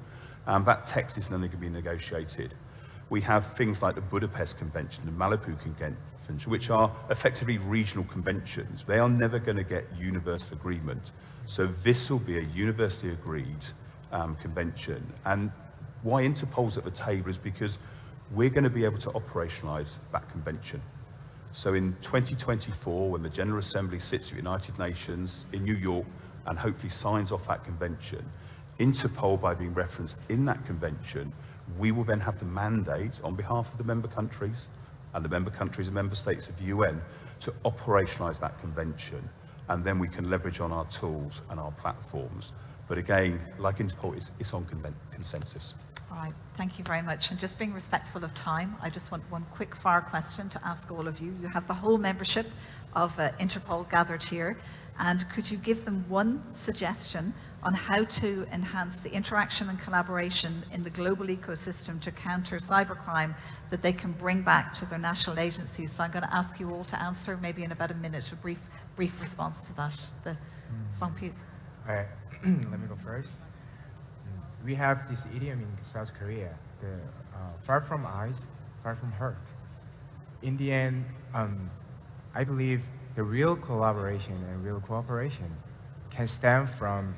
That text is then going to be negotiated. We have things like the Budapest Convention, the Malibu Convention, which are effectively regional conventions. They are never going to get universal agreement. So this will be a universally agreed convention. And why Interpol's at the table is because we're going to be able to operationalise that convention. So in 2024, when the General Assembly sits at the United Nations in New York and hopefully signs off that convention, Interpol, by being referenced in that convention, we will then have the mandate on behalf of the member countries and the member countries and member states of the UN to operationalise that convention, and then we can leverage on our tools and our platforms. But again, like Interpol, it's on consensus.
All right, thank you very much. And just being respectful of time, I just want one quick fire question to ask all of you. You have the whole membership of Interpol gathered here, and could you give them one suggestion on how to enhance the interaction and collaboration in the global ecosystem to counter cybercrime that they can bring back to their national agencies? So I'm going to ask you all to answer maybe in about a minute, a brief response to that. The Song Pete.
All right, let me go first. We have this idiom in South Korea, far from eyes, far from hurt. In the end, I believe the real collaboration and real cooperation can stem from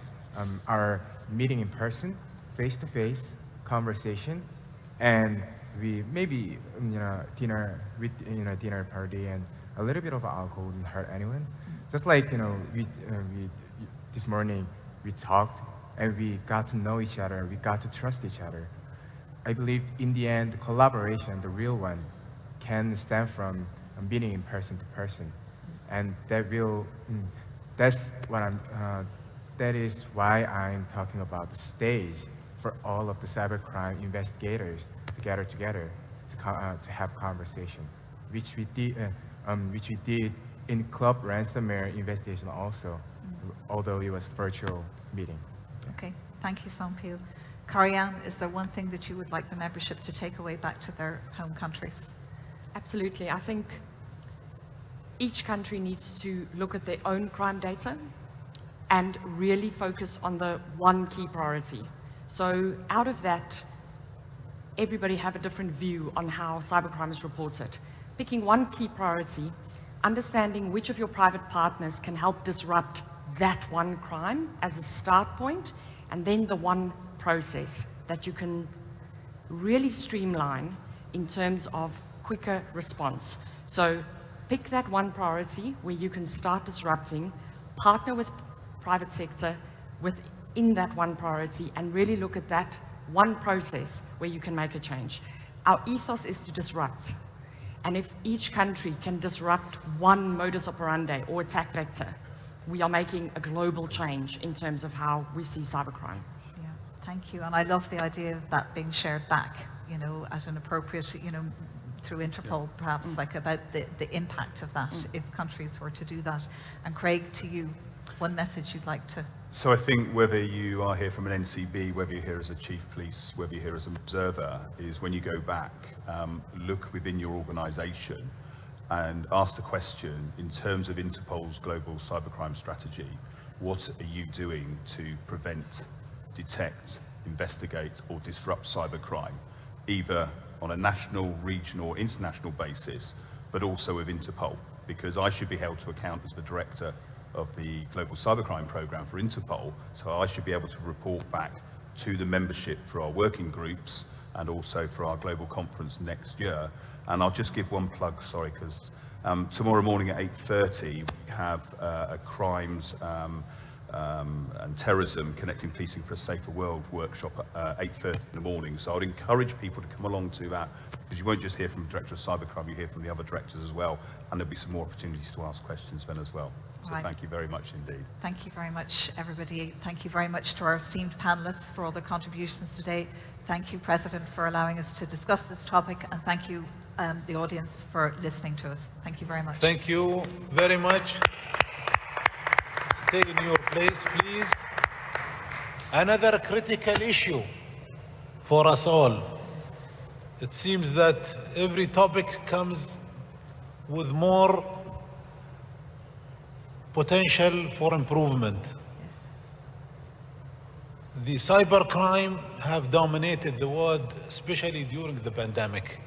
our meeting in person, face-to-face conversation, and we maybe dinner with dinner party and a little bit of alcohol wouldn't hurt anyone. Just like we this morning we talked and we got to know each other, we got to trust each other. I believe in the end, collaboration, the real one, can stem from meeting in person to person, and that's what that is why I'm talking about the stage for all of the cybercrime investigators to gather together to have conversation, which we did in club ransomware investigation also, although it was virtual meeting.
Okay, thank you, Songpil. Karianne, is there one thing that you would like the membership to take away back to their home countries?
Absolutely. I think each country needs to look at their own crime data and really focus on the one key priority. So out of that, everybody have a different view on how cybercrime is reported. Picking one key priority, understanding which of your private partners can help disrupt that one crime as a start point, and then the one process that you can really streamline in terms of quicker response. So pick that one priority where you can start disrupting, partner with private sector within that one priority, and really look at that one process where you can make a change. Our ethos is to disrupt. And if each country can disrupt one modus operandi or attack vector, we are making a global change in terms of how we see cybercrime.
Yeah, thank you. And I love the idea of that being shared back, you know, at an appropriate, you know, through Interpol, perhaps, like about the impact of that if countries were to do that. And Craig, to you, one message you'd like to...
So I think whether you are here from an NCB, whether you're here as a chief police, whether you're here as an observer, is when you go back, look within your organisation and ask the question, in terms of Interpol's global cybercrime strategy, what are you doing to prevent, detect, investigate or disrupt cybercrime, either on a national, regional or international basis, but also with Interpol? Because I should be held to account as the director of the Global Cybercrime Programme for Interpol, so I should be able to report back to the membership for our working groups and also for our global conference next year. And I'll just give one plug, sorry, because tomorrow morning at 8:30 we have a crimes and terrorism connecting policing for a safer world workshop at 8:30 in the morning. So I'd encourage people to come along to that, because you won't just hear from the Director of Cybercrime, you hear from the other directors as well, and there'll be some more opportunities to ask questions then as well. So
Right.
Thank you very much indeed.
Thank you very much, everybody. Thank you very much to our esteemed panelists for all their contributions today. Thank you, President, for allowing us to discuss this topic, and thank you, the audience, for listening to us. Thank you very much.
Thank you very much. Stay in your place, please. Another critical issue for us all. It seems that every topic comes with more potential for improvement.
Yes.
The cybercrime have dominated the world, especially during the pandemic,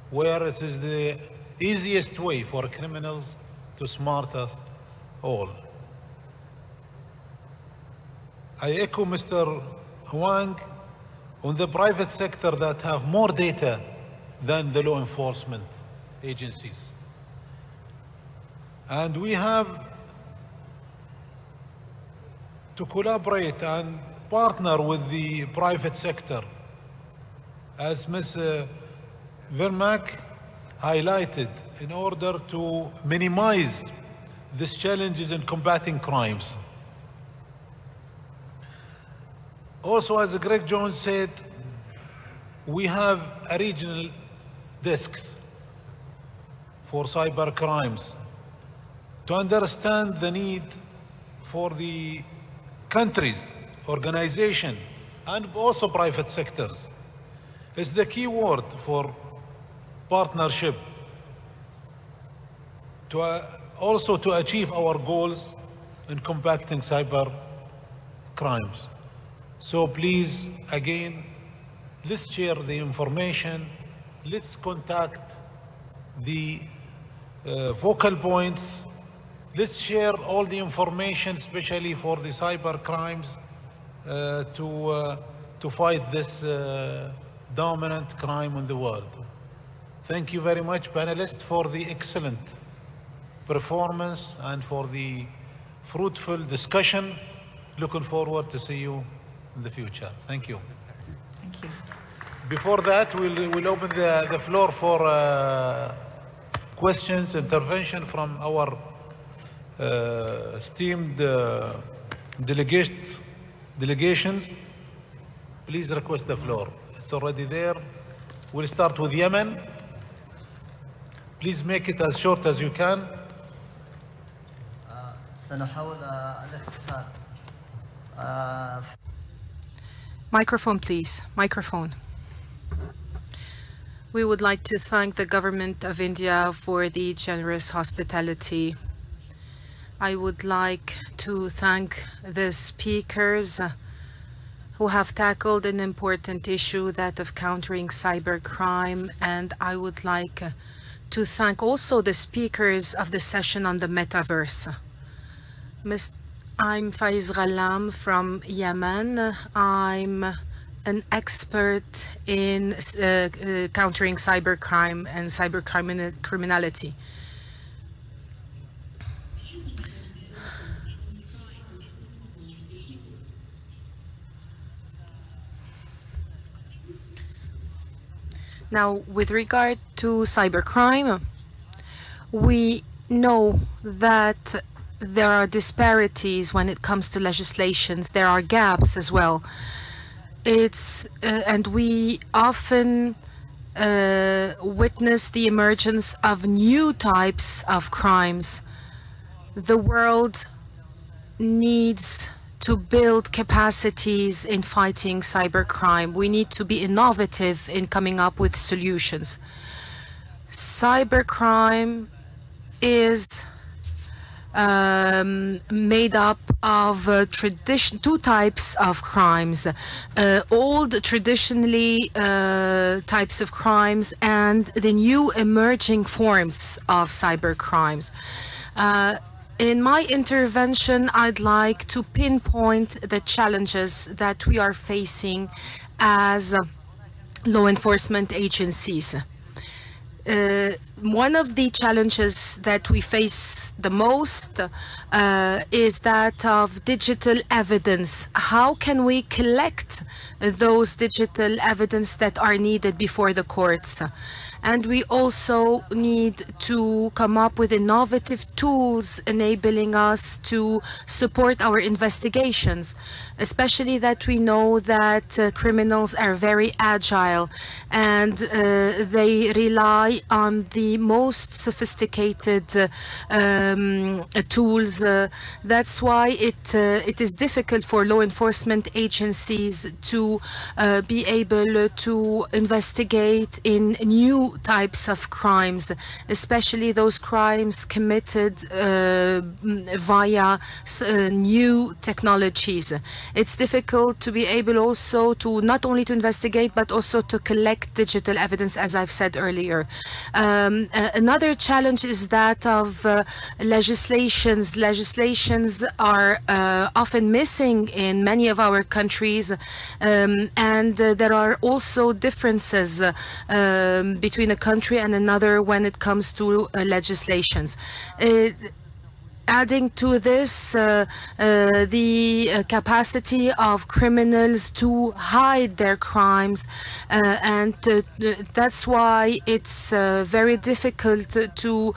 where it is the easiest way for criminals to smart us all. I echo Mr. Huang on the private sector that have more data than the law enforcement agencies. And we have to collaborate and partner with the private sector. As Ms. Vermaak highlighted, in order to minimize these challenges in combating crimes. Also, as Greg Jones said, we have a regional desks for cyber crimes to understand the need for the countries, organization, and also private sectors. It's the key word for partnership to also to achieve our goals in combating cyber crimes. So please, again, let's share the information, let's contact the focal points, let's share all the information, especially for the cyber crimes, to fight this dominant crime in the world. Thank you very much, panelists, for the excellent performance and for the fruitful discussion. Looking forward to see you in the future. Thank you.
Thank you.
Before that, we'll open the floor for questions, intervention from our esteemed delegations. Please request the floor. It's already there. We'll start with Yemen. Please make it as short as you can.
سنحاول الاختصار.
Microphone, please. Microphone. We would like to thank the government of India for the generous hospitality. I would like to thank the speakers who have tackled an important issue, that of countering cybercrime, and I would like to thank also the speakers of the session on the metaverse. I'm Faiz Ghalam from Yemen. I'm an expert in countering cybercrime and cybercriminality. Now, with regard to cybercrime, we know that there are disparities when it comes to legislations. There are gaps as well. And we often witness the emergence of new types of crimes. The world needs to build capacities in fighting cybercrime. We need to be innovative in coming up with solutions. Cybercrime is made up of two types of crimes, old traditionally types of crimes and the new emerging forms of cybercrimes. In my intervention, I'd like to pinpoint the challenges that we are facing as law enforcement agencies. One of the challenges that we face the most is that of digital evidence. How can we collect those digital evidence that are needed before the courts? And we also need to come up with innovative tools enabling us to support our investigations, especially that we know that criminals are very agile and they rely on the most sophisticated tools. That's why it is difficult for law enforcement agencies to be able to investigate in new types of crimes, especially those crimes committed via new technologies. It's difficult to be able also to not only to investigate but also to collect digital evidence, as I've said earlier. Another challenge is that of legislations. Legislations are often missing in many of our countries, and there are also differences between a country and another when it comes to legislations. Adding to this, the capacity of criminals to hide their crimes, and that's why it's very difficult to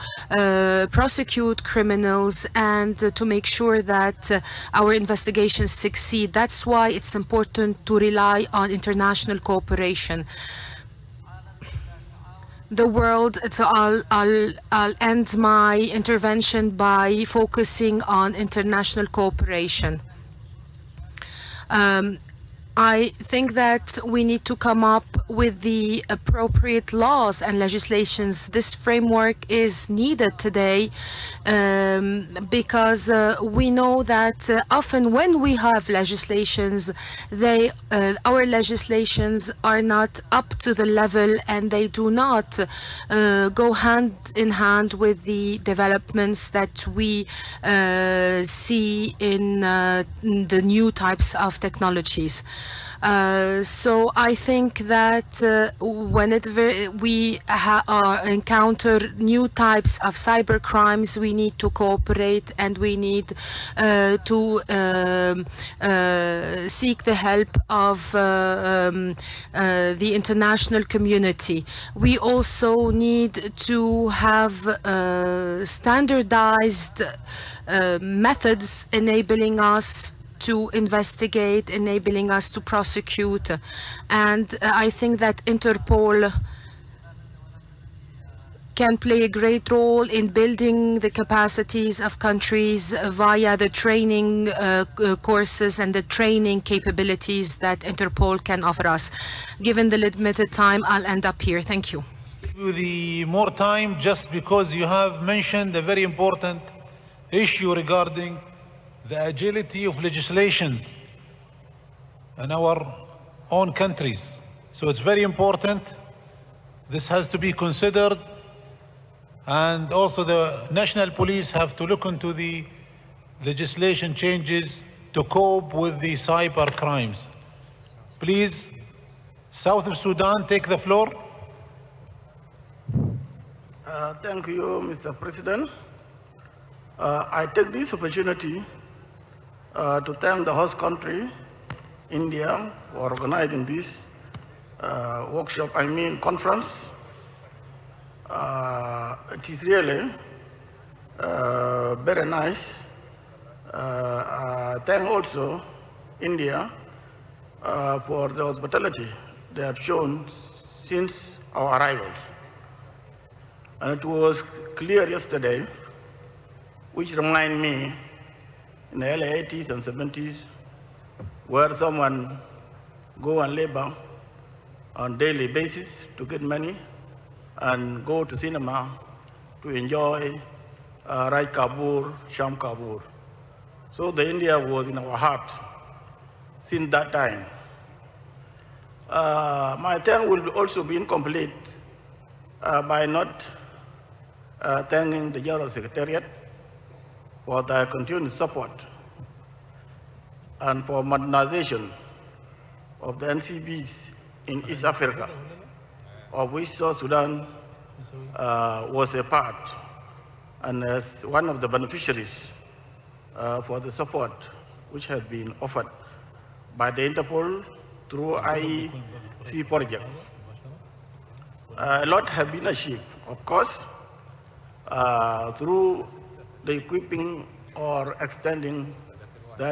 prosecute criminals and to make sure that our investigations succeed. That's why it's important to rely on international cooperation. The world, so I'll end my intervention by focusing on international cooperation. I think that we need to come up with the appropriate laws and legislations. This framework is needed today because we know that often when we have legislations, our legislations are not up to the level and they do not go hand in hand with the developments that we see in the new types of technologies. So I think that whenever we encounter new types of cyber crimes, we need to cooperate and we need to seek the help of the international community. We also need to have standardized methods enabling us to investigate, enabling us to prosecute. And I think that Interpol can play a great role in building the capacities of countries via the training courses and the training capabilities that Interpol can offer us. Given the limited time, I'll end up here. Thank you.
The more time just because you have mentioned a very important issue regarding the agility of legislations in our own countries. So it's very important. This has to be considered, and also the national police have to look into the legislation changes to cope with the cyber crimes. Please, South of Sudan, take the floor.
Thank you, Mr. President. I take this opportunity to thank the host country, India, for organizing this workshop, conference. It is really very nice. Thank also India for the hospitality they have shown since our arrival. And it was clear yesterday, which remind me in the early 80s and 70s, where someone go and labor on daily basis to get money and go to cinema to enjoy Raj Kapoor, Sham Kapoor. So the India was in our heart since that time. My thank will also be incomplete by not thanking the General Secretariat for their continued support and for modernization of the NCBs in East Africa, of which South Sudan was a part, and as one of the beneficiaries for the support which has been offered by the Interpol through IEC project. A lot has been achieved, of course, through the equipping or extending the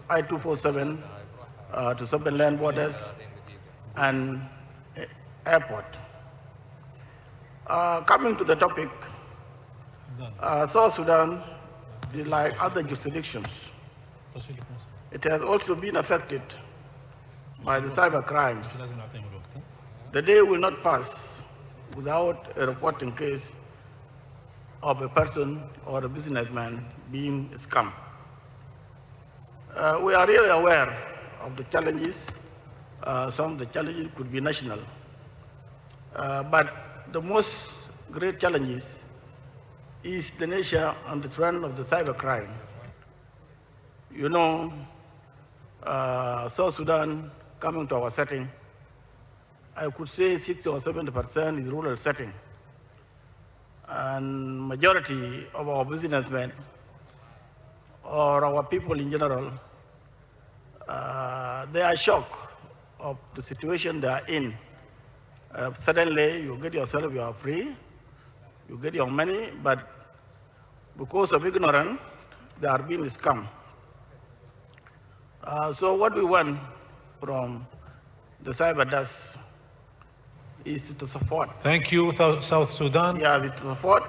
I-247 to southern land borders and airport. Coming to the topic, South Sudan is like other jurisdictions. It has also been affected by the cyber crimes. The day will not pass without a reporting case of a person or a businessman being scammed. We are really aware of the challenges. Some of the challenges could be national. But the most great challenges is the nature and the trend of the cybercrime. You know, South Sudan, coming to our setting, I could say 60 or 70% is rural setting. And majority of our businessmen or our people in general, they are shocked of the situation they are in. Suddenly you get yourself, you are free, you get your money, but because of ignorance, they are being scammed. So what we want from the cyber dust is to support.
Thank you, South Sudan.
Yeah, to support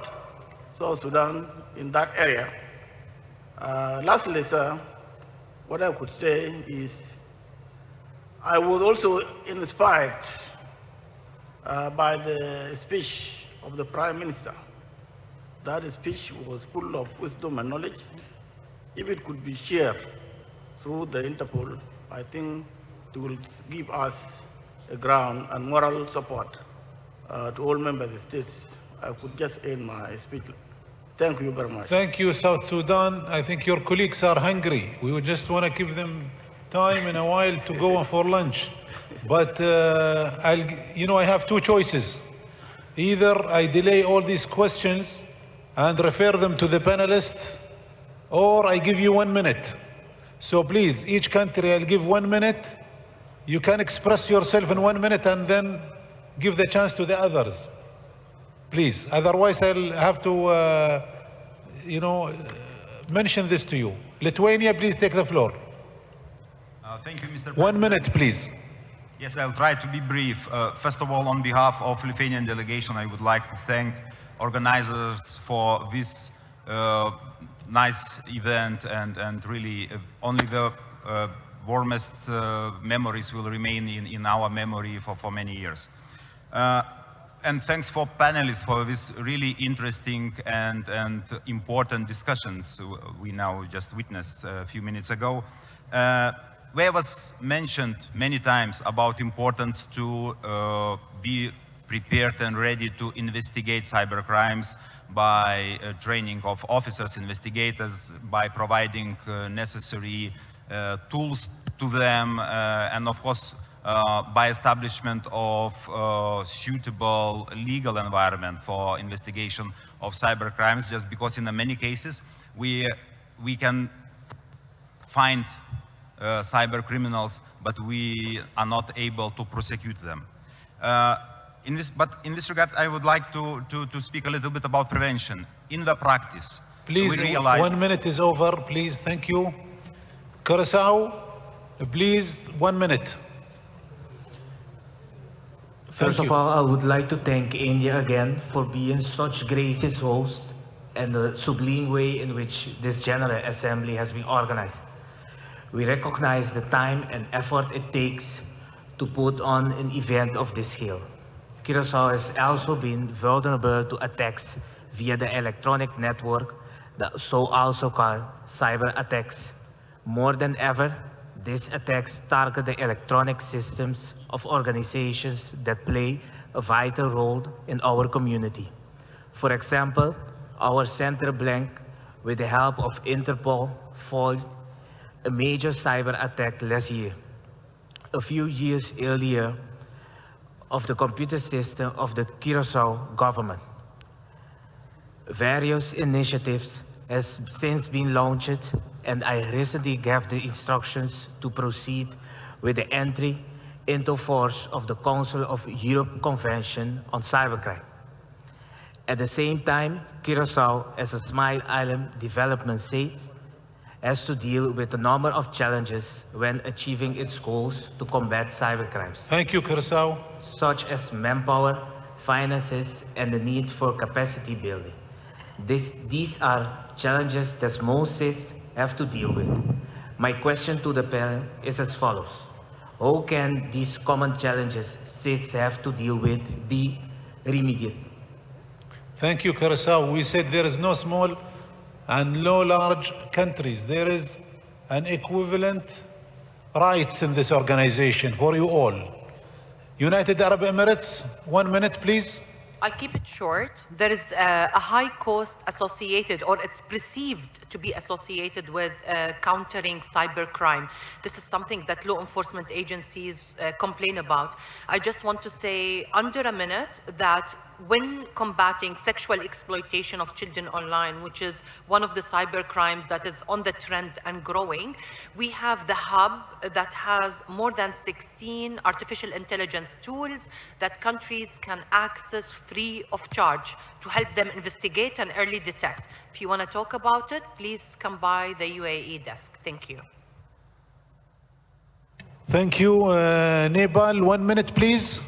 South Sudan in that area. Lastly, sir, what I could say is I was also inspired by the speech of the Prime Minister. That speech was full of wisdom and knowledge. If it could be shared through the Interpol, I think it will give us a ground and moral support to all member states. I could just end my speech. Thank you very much.
Thank you, South Sudan. I think your colleagues are hungry. We would just want to give them time in a while to go for lunch. But I have two choices. Either I delay all these questions and refer them to the panelists, or I give you 1 minute. So please, each country I'll give 1 minute. You can express yourself in 1 minute and then give the chance to the others. Please, otherwise I'll have to, mention this to you. Lithuania, please take the floor.
Thank you, Mr. President.
1 minute, please.
Yes, I'll try to be brief. First of all, on behalf of Lithuanian delegation, I would like to thank organizers for this nice event, and really only the warmest memories will remain in our memory for many years. And thanks for panelists for this really interesting and important discussions we now just witnessed a few minutes ago. Where was mentioned many times about importance to be prepared and ready to investigate cybercrimes by training of officers, investigators, by providing necessary tools to them, and of course by establishment of suitable legal environment for investigation of cybercrimes, just because in many cases we can find cyber criminals, but we are not able to prosecute them. In this regard, I would like to speak a little bit about prevention. In the practice,
please,
we realize...
1 minute is over, please, thank you. Curacao, please, 1 minute.
First of all, I would like to thank India again for being such gracious host and the sublime way in which this General Assembly has been organized. We recognize the time and effort it takes to put on an event of this scale. Curaçao has also been vulnerable to attacks via the electronic network, the also called cyber attacks. More than ever, these attacks target the electronic systems of organizations that play a vital role in our community. For example, our Center Blank, with the help of Interpol, foiled a major cyber attack last year. A few years earlier, of the computer system of the Curaçao government. Various initiatives has since been launched, and I recently gave the instructions to proceed with the entry into force of the Council of Europe Convention on Cybercrime. At the same time, Curaçao, as a Smile Island development state, has to deal with a number of challenges when achieving its goals to combat cybercrimes.
Thank you, Curacao.
Such as manpower, finances, and the need for capacity building. These are challenges that most states have to deal with. My question to the panel is as follows. How can these common challenges states have to deal with be remediated?
Thank you, Curacao. We said there is no small and no large countries. There is an equivalent rights in this organization for you all. United Arab Emirates, 1 minute, please.
I'll keep it short. There is a high cost associated, or it's perceived to be associated with countering cybercrime. This is something that law enforcement agencies complain about. I just want to say under a minute that when combating sexual exploitation of children online, which is one of the cyber crimes that is on the trend and growing, we have the hub that has more than 16 artificial intelligence tools that countries can access free of charge to help them investigate and early detect. If you want to talk about it, please come by the UAE desk. Thank you.
Thank you. Nepal, 1 minute, please.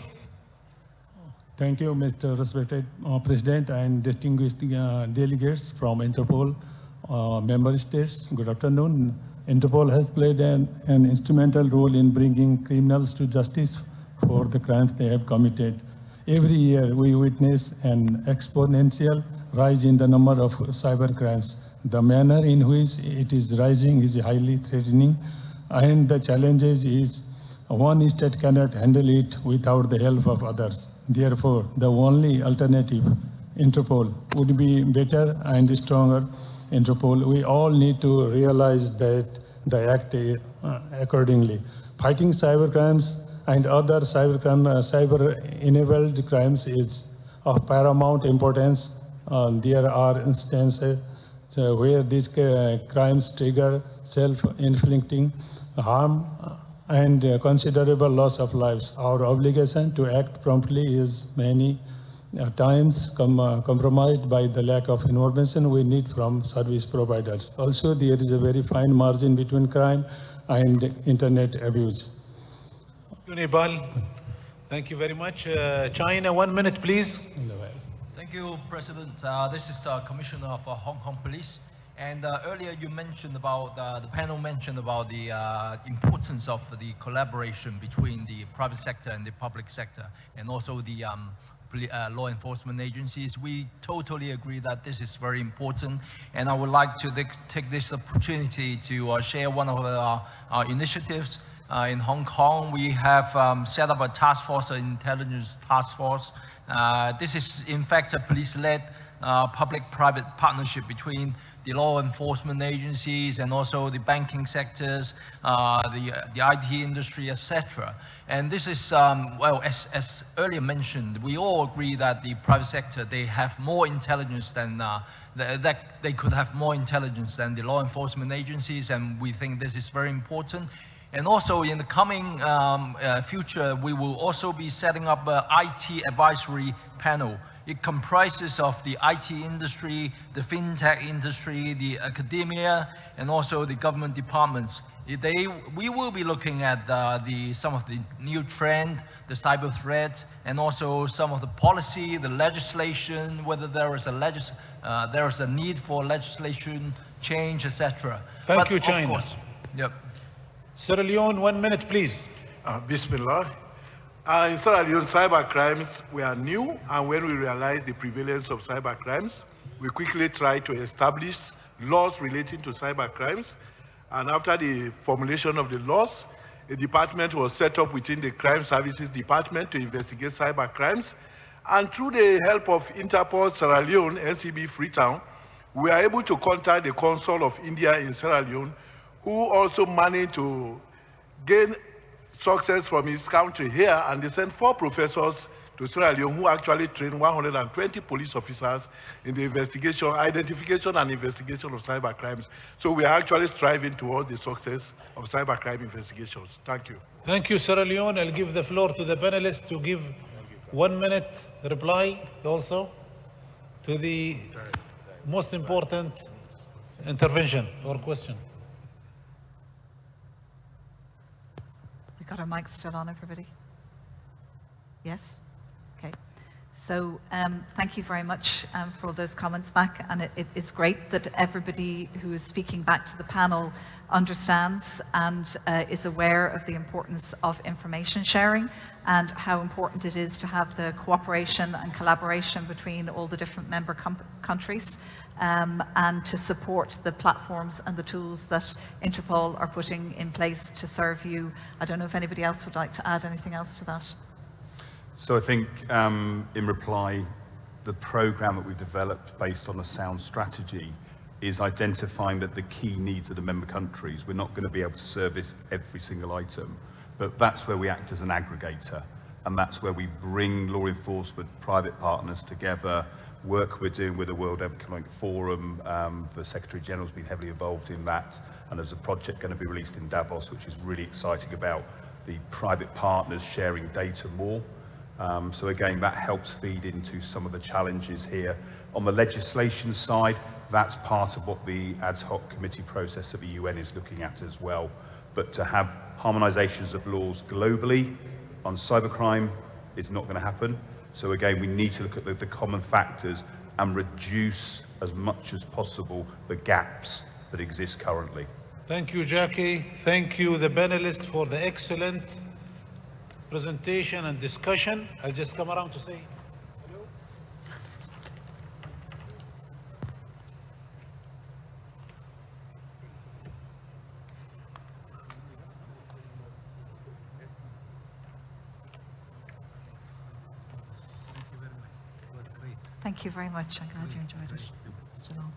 Thank you, Mr. Respected President and distinguished delegates from Interpol member states. Good afternoon. Interpol has played an instrumental role in bringing criminals to justice for the crimes they have committed. Every year, we witness an exponential rise in the number of cyber crimes. The manner in which it is rising is highly threatening, and the challenge is one state cannot handle it without the help of others. Therefore, the only alternative, Interpol, would be better and stronger Interpol. We all need to realize that they act accordingly. Fighting cybercrimes and other cyber-enabled crimes is of paramount importance. There are instances where these crimes trigger self-inflicting harm and considerable loss of lives. Our obligation to act promptly is many times compromised by the lack of information we need from service providers. Also, there is a very fine margin between crime and internet abuse.
Nepal. Thank you very much. China, 1 minute, please.
Thank you, President. This is Commissioner for Hong Kong Police. And earlier you mentioned about, the panel mentioned about the importance of the collaboration between the private sector and the public sector, and also the law enforcement agencies. We totally agree that this is very important. And I would like to take this opportunity to share one of our initiatives. In Hong Kong, we have set up a task force, an intelligence task force. This is, in fact, a police-led public-private partnership between the law enforcement agencies and also the banking sectors, the IT industry, etc. And this is, well, as earlier mentioned, we all agree that the private sector, they have more intelligence than, that they could have more intelligence than the law enforcement agencies, and we think this is very important. And also in the coming future, we will also be setting up an IT advisory panel. It comprises of the IT industry, the fintech industry, the academia, and also the government departments. We will be looking at some of the new trend, the cyber threats, and also some of the policy, the legislation, whether there is a need for legislation change, etc.
Thank you, China.
Of course, yep.
Sierra Leone, 1 minute, please.
Bismillah. In Sierra Leone, cyber crimes were new, and when we realized the prevalence of cyber crimes, we quickly tried to establish laws relating to cyber crimes. And after the formulation of the laws, a department was set up within the Crime Services Department to investigate cyber crimes. And through the help of Interpol Sierra Leone, NCB Freetown, we are able to contact the Consul of India in Sierra Leone, who also managed to gain success from his country here, and they sent 4 professors to Sierra Leone who actually trained 120 police officers in the investigation, identification and investigation of cyber crimes. So we are actually striving towards the success of cybercrime investigations. Thank you.
Thank you, Sierra Leone. I'll give the floor to the panelists to give 1 minute reply also to the most important intervention or question.
Got our mics still on, everybody? Yes? Okay. So thank you very much for all those comments back. And it's great that everybody who is speaking back to the panel understands and is aware of the importance of information sharing and how important it is to have the cooperation and collaboration between all the different member countries. And to support the platforms and the tools that Interpol are putting in place to serve you. I don't know if anybody else would like to add anything else to that.
So I think in reply, the program that we've developed based on a sound strategy is identifying that the key needs of the member countries. We're not going to be able to service every single item, but that's where we act as an aggregator. And that's where we bring law enforcement, private partners together. Work we're doing with the World Economic Forum, the Secretary General's been heavily involved in that, and there's a project going to be released in Davos, which is really exciting about the private partners sharing data more. So again, that helps feed into some of the challenges here. On the legislation side, that's part of what the ad hoc committee process of the UN is looking at as well. But to have harmonizations of laws globally on cybercrime is not going to happen. So again, we need to look at the common factors and reduce as much as possible the gaps that exist currently.
Thank you, Jackie. Thank you, the panelists, for the excellent presentation and discussion. I'll just come around to say hello.
Thank you very much. I'm glad you enjoyed it. Still on.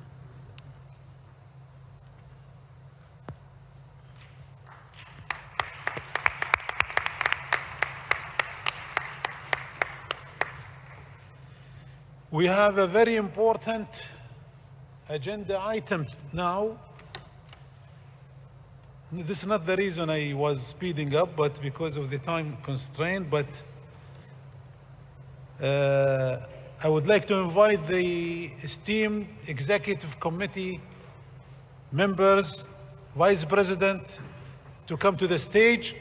We have a very important agenda item now. This is not the reason I was speeding up, but because of the time constraint. But I would like to invite the esteemed executive committee members, vice president, to come to the stage.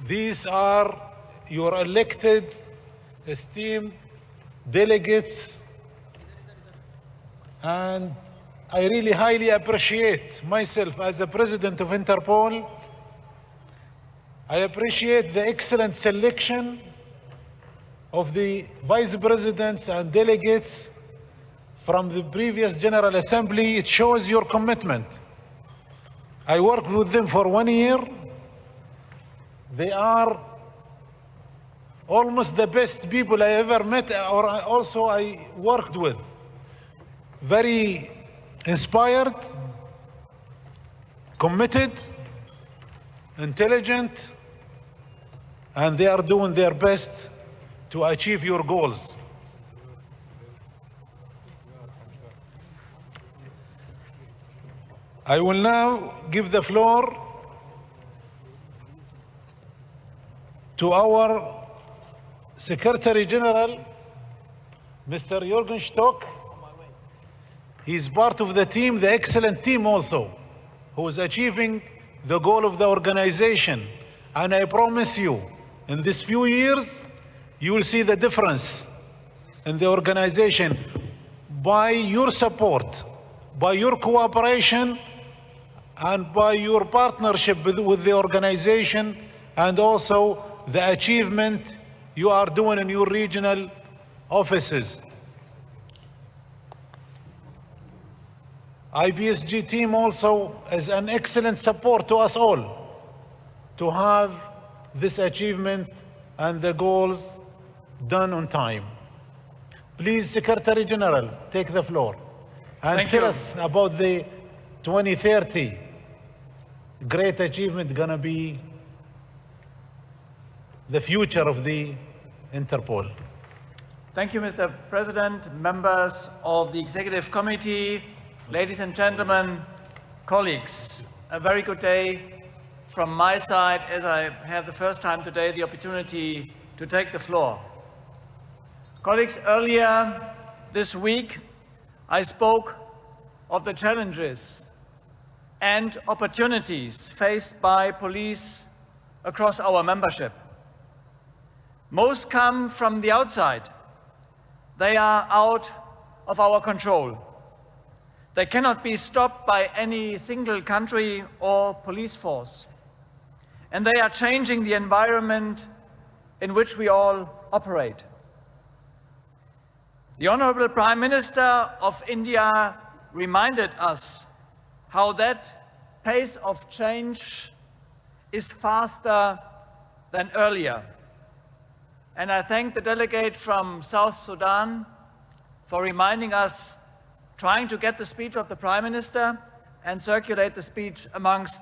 These are your elected, esteemed delegates, and I really highly appreciate myself as the president of Interpol. I appreciate the excellent selection of the vice presidents and delegates from the previous General Assembly. It shows your commitment. I worked with them for 1 year. They are almost the best people I ever met or also I worked with. Very inspired, committed, intelligent, and they are doing their best to achieve your goals. I will now give the floor to our Secretary General, Mr. Jürgen Stock. He is part of the team, the excellent team also, who is achieving the goal of the organization. And I promise you, in these few years, you will see the difference in the organization by your support, by your cooperation, and by your partnership with the organization, and also the achievement you are doing in your regional offices. IBSG team also is an excellent support to us all to have this achievement and the goals done on time. Please, Secretary General, take the floor and tell us about the 2030 great achievement gonna be the future of the Interpol.
Thank you, Mr. President, members of the Executive Committee, ladies and gentlemen, colleagues. A very good day from my side as I have the first time today the opportunity to take the floor. Colleagues, earlier this week I spoke of the challenges and opportunities faced by police across our membership. Most come from the outside. They are out of our control. They cannot be stopped by any single country or police force. And they are changing the environment in which we all operate. The Honorable Prime Minister of India reminded us how that pace of change is faster than earlier. And I thank the delegate from South Sudan for reminding us, trying to get the speech of the Prime Minister and circulate the speech amongst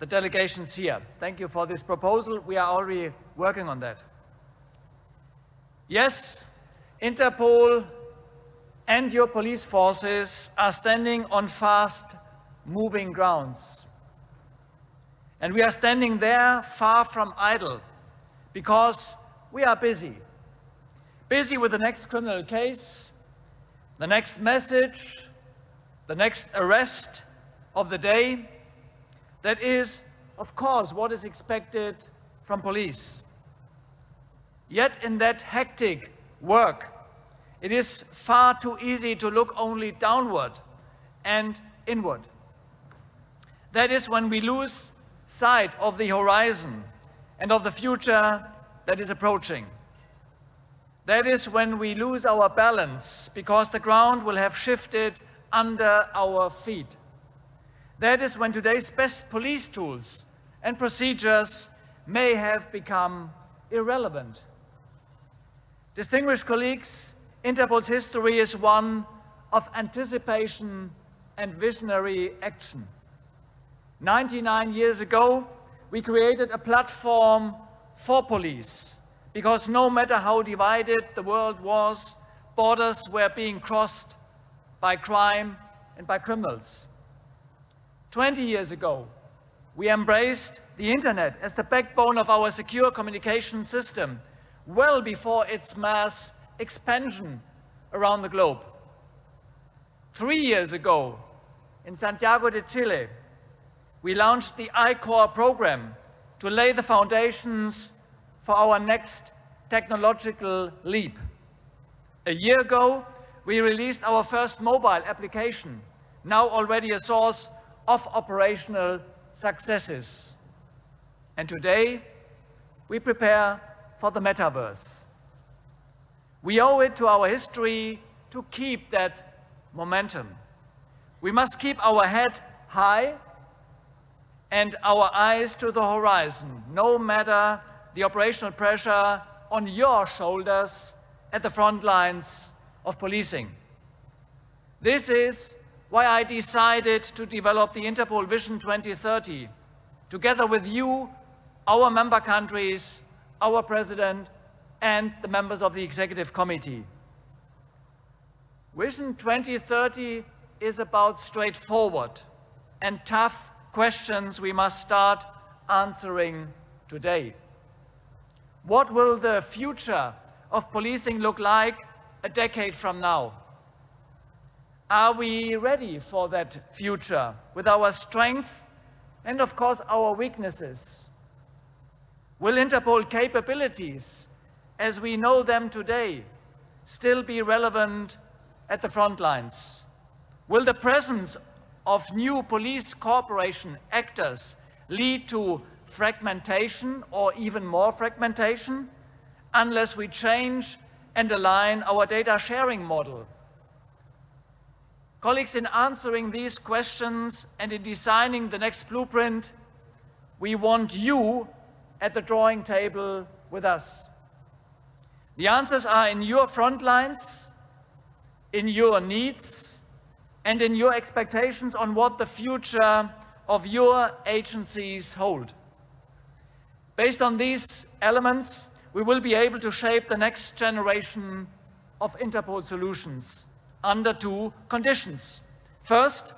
the delegations here. Thank you for this proposal. We are already working on that. Yes, Interpol and your police forces are standing on fast-moving grounds. And we are standing there far from idle because we are busy. Busy with the next criminal case, the next message, the next arrest of the day. That is, of course, what is expected from police. Yet in that hectic work, it is far too easy to look only downward and inward. That is when we lose sight of the horizon and of the future that is approaching. That is when we lose our balance because the ground will have shifted under our feet. That is when today's best police tools and procedures may have become irrelevant. Distinguished colleagues, Interpol's history is one of anticipation and visionary action. 99 years ago, we created a platform for police because no matter how divided the world was, borders were being crossed by crime and by criminals. 20 years ago, we embraced the internet as the backbone of our secure communication system, well before its mass expansion around the globe. 3 years ago, in Santiago de Chile, we launched the I-Corps program to lay the foundations for our next technological leap. A year ago, we released our first mobile application, now already a source of operational successes. And today, we prepare for the metaverse. We owe it to our history to keep that momentum. We must keep our head high and our eyes to the horizon, no matter the operational pressure on your shoulders at the front lines of policing. This is why I decided to develop the Interpol Vision 2030, together with you, our member countries, our President, and the members of the Executive Committee. Vision 2030 is about straightforward and tough questions we must start answering today. What will the future of policing look like a decade from now? Are we ready for that future with our strength and, of course, our weaknesses? Will Interpol capabilities, as we know them today, still be relevant at the front lines? Will the presence of new police cooperation actors lead to fragmentation or even more fragmentation unless we change and align our data sharing model? Colleagues, in answering these questions and in designing the next blueprint, we want you at the drawing table with us. The answers are in your front lines, in your needs, and in your expectations on what the future of your agencies hold. Based on these elements, we will be able to shape the next generation of Interpol solutions under two conditions. First,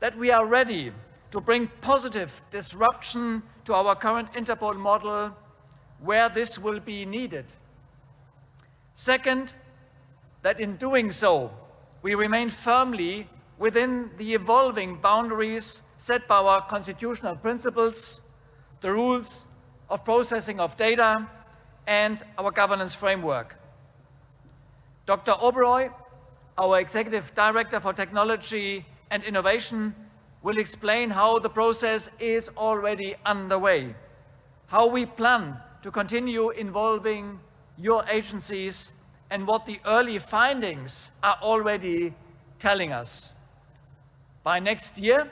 that we are ready to bring positive disruption to our current Interpol model where this will be needed. Second, that in doing so, we remain firmly within the evolving boundaries set by our constitutional principles, the rules of processing of data, and our governance framework. Dr. Oberoi, our Executive Director for Technology and Innovation, will explain how the process is already underway, how we plan to continue involving your agencies, and what the early findings are already telling us. By next year,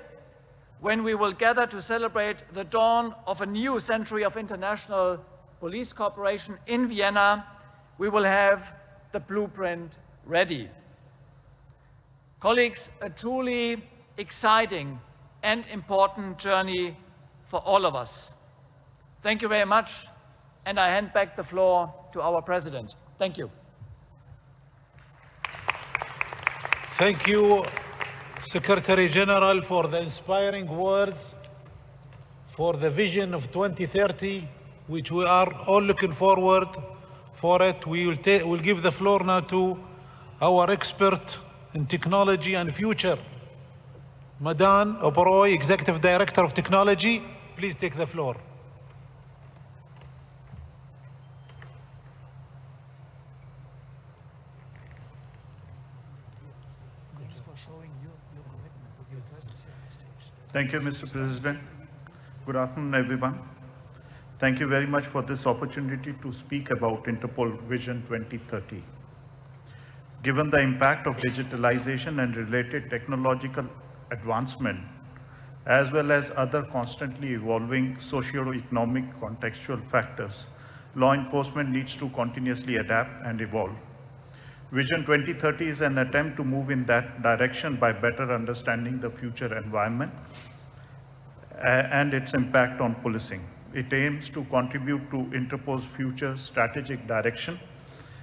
when we will gather to celebrate the dawn of a new century of international police cooperation in Vienna, we will have the blueprint ready. Colleagues, a truly exciting and important journey for all of us. Thank you very much, and I hand back the floor to our President. Thank you.
Thank you, Secretary General, for the inspiring words for the vision of 2030, which we are all looking forward for it. We'll give the floor now to our expert in technology and future, Madame Oberoi, Executive Director of Technology. Please take the floor.
Thank you, Mr. President. Good afternoon, everyone. Thank you very much for this opportunity to speak about Interpol Vision 2030. Given the impact of digitalization and related technological advancement, as well as other constantly evolving socio-economic contextual factors, law enforcement needs to continuously adapt and evolve. Vision 2030 is an attempt to move in that direction by better understanding the future environment and its impact on policing. It aims to contribute to Interpol's future strategic direction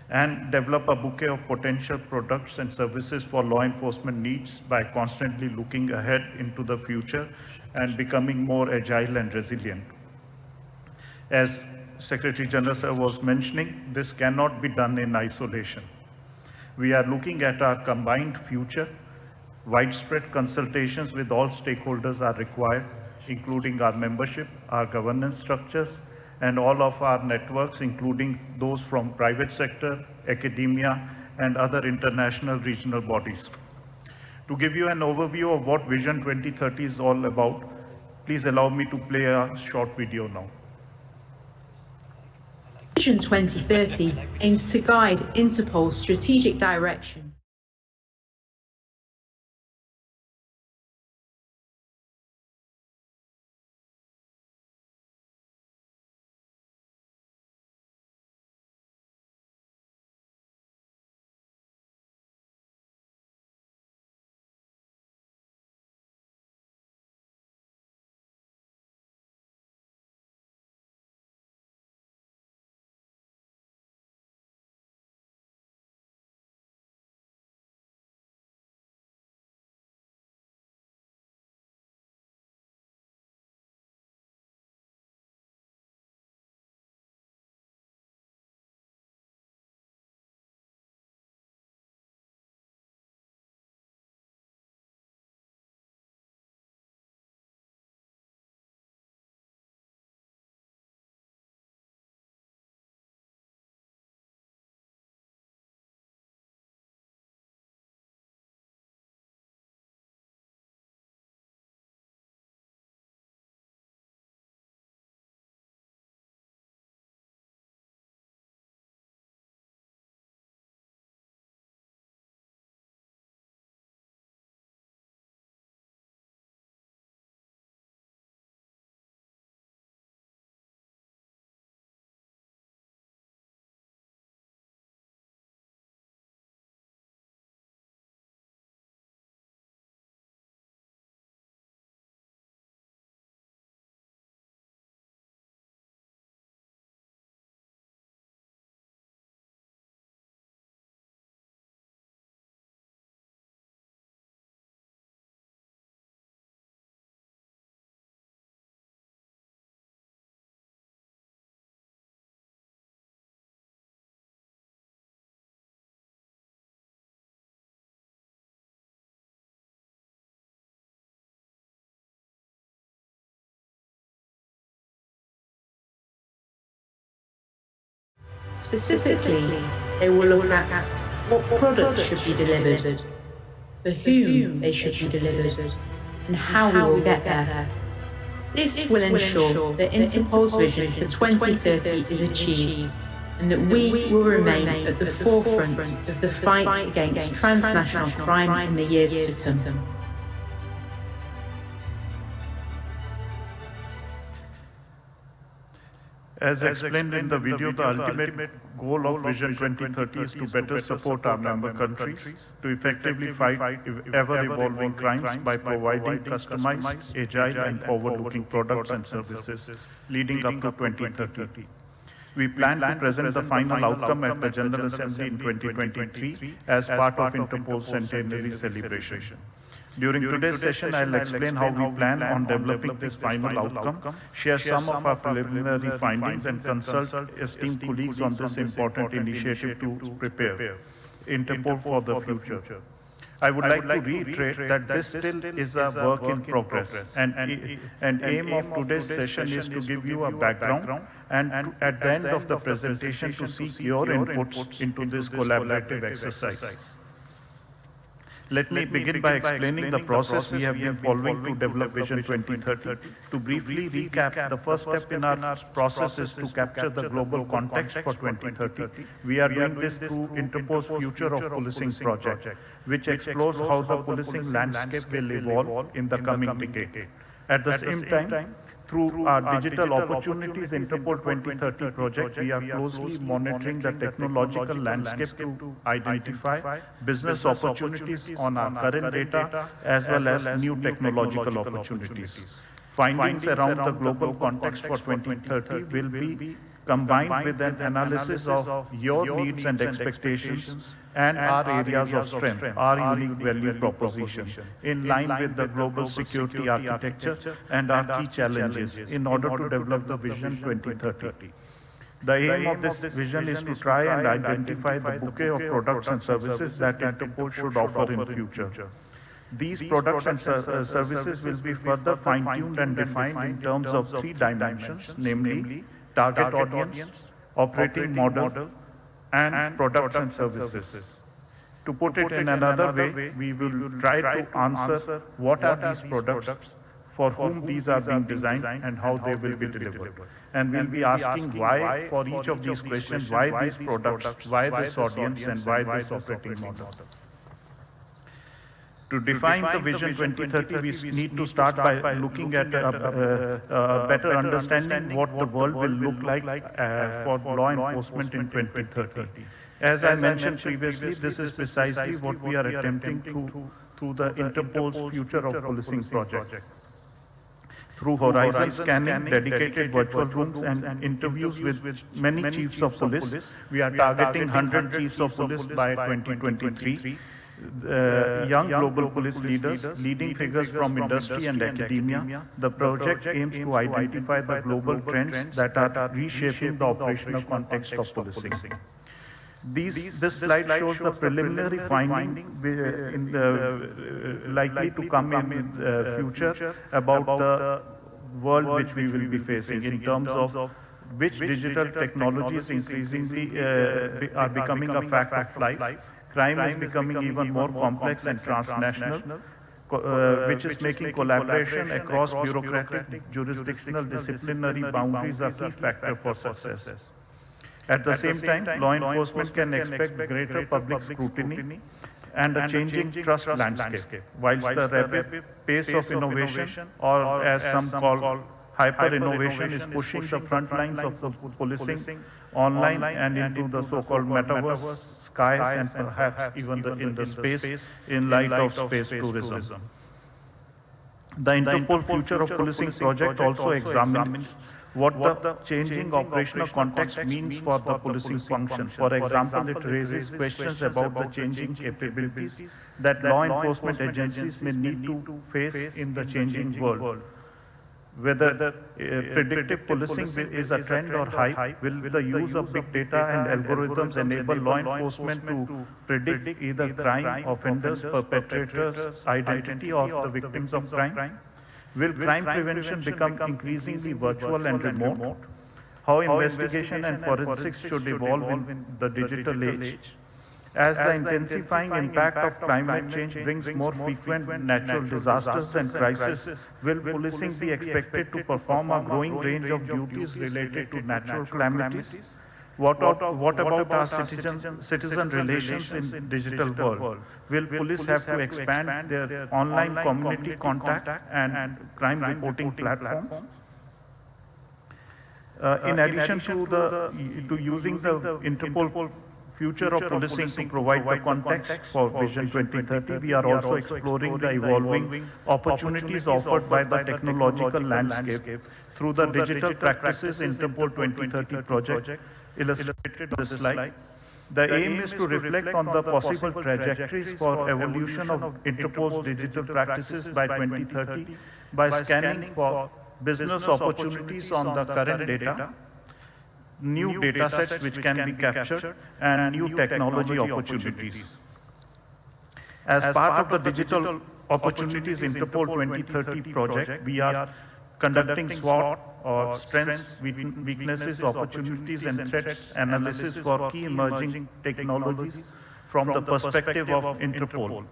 and develop a bouquet of potential products and services for law enforcement needs by constantly looking ahead into the future and becoming more agile and resilient. As Secretary General Sir was mentioning, this cannot be done in isolation. We are looking at our combined future. Widespread consultations with all stakeholders are required. including our membership, our governance structures, and all of our networks, including those from private sector, academia, and other international regional bodies. To give you an overview of what Vision 2030 is all about, please allow me to play a short video now.
Vision 2030 aims to guide Interpol's strategic direction. Specifically, they will look at what products should be delivered, for whom they should be delivered, and how we will get there. This will ensure that Interpol's vision for 2030 is achieved, and that we will remain at the forefront of the fight against transnational crime in the years to come.
As explained in the video, the ultimate goal of Vision 2030 is to better support our member countries to effectively fight ever-evolving crimes by providing customized, agile, and forward-looking products and services leading up to 2030. We plan to present the final outcome at the General Assembly in 2023 as part of Interpol's centenary celebration. During today's session, I'll explain how we plan on developing this final outcome, share some of our preliminary findings, and consult esteemed colleagues on this important initiative to prepare Interpol for the future. I would like to reiterate that this still is a work in progress, and aim of today's session is to give you a background and at the end of the presentation to seek your inputs into this collaborative exercise. Let me begin by explaining the process we have been following to develop Vision 2030. To briefly recap, the first step in our process is to capture the global context for 2030. We are doing this through Interpol's Future of Policing project, which explores how the policing landscape will evolve in the coming decade. At the same time, through our Digital Opportunities Interpol 2030 project, we are closely monitoring the technological landscape to identify business opportunities on our current data as well as new technological opportunities. Findings around the global context for 2030 will be combined with an analysis of your needs and expectations and our areas of strength, our unique value proposition, in line with the global security architecture and our key challenges in order to develop the Vision 2030. The aim of this vision is to try and identify the bouquet of products and services that Interpol should offer in future. These products and services will be further fine-tuned and defined in terms of 3 dimensions, namely target audience, operating model, and products and services. To put it in another way, we will try to answer what are these products, for whom these are being designed, and how they will be delivered. And we'll be asking why, for each of these questions, why these products, why this audience, and why this operating model. To define the Vision 2030, we need to start by looking at a better understanding what the world will look like for law enforcement in 2030. As I mentioned previously, this is precisely what we are attempting through the Interpol's Future of Policing project. Through horizon scanning, dedicated virtual rooms, and interviews with many chiefs of police, we are targeting 100 chiefs of police by 2023. Young global police leaders, leading figures from industry and academia. The project aims to identify the global trends that are reshaping the operational context of policing. This slide shows the preliminary finding in the likely to come in the future about the world which we will be facing in terms of which digital technologies increasingly are becoming a fact of life. Crime is becoming even more complex and transnational, which is making collaboration across bureaucratic, jurisdictional, disciplinary boundaries a key factor for success. At the same time, law enforcement can expect greater public scrutiny and a changing trust landscape, whilst the rapid pace of innovation, or as some call hyper-innovation, is pushing the front lines of policing online and into the so-called metaverse, skies, and perhaps even in the space in light of space tourism. The Interpol Future of Policing project also examines what the changing operational context means for the policing function. For example, it raises questions about the changing capabilities that law enforcement agencies may need to face in the changing world. Whether predictive policing is a trend or hype, will the use of big data and algorithms enable law enforcement to predict either crime, offenders, perpetrators, identity, or the victims of crime? Will crime prevention become increasingly virtual and remote? How investigation and forensics should evolve in the digital age? As the intensifying impact of climate change brings more frequent natural disasters and crises, will policing be expected to perform a growing range of duties related to natural calamities? What about our citizen relations in digital world? Will police have to expand their online community contact and crime reporting platforms? In addition to using the Interpol Future of Policing to provide the context for Vision 2030, we are also exploring the evolving opportunities offered by the technological landscape through the Digital Practices Interpol 2030 project, illustrated on this slide. The aim is to reflect on the possible trajectories for evolution of Interpol's digital practices by 2030 by scanning for business opportunities on the current data, new data sets which can be captured, and new technology opportunities. As part of the Digital Opportunities Interpol 2030 project, we are conducting SWOT, or strengths, weaknesses, opportunities, and threats analysis for key emerging technologies from the perspective of Interpol.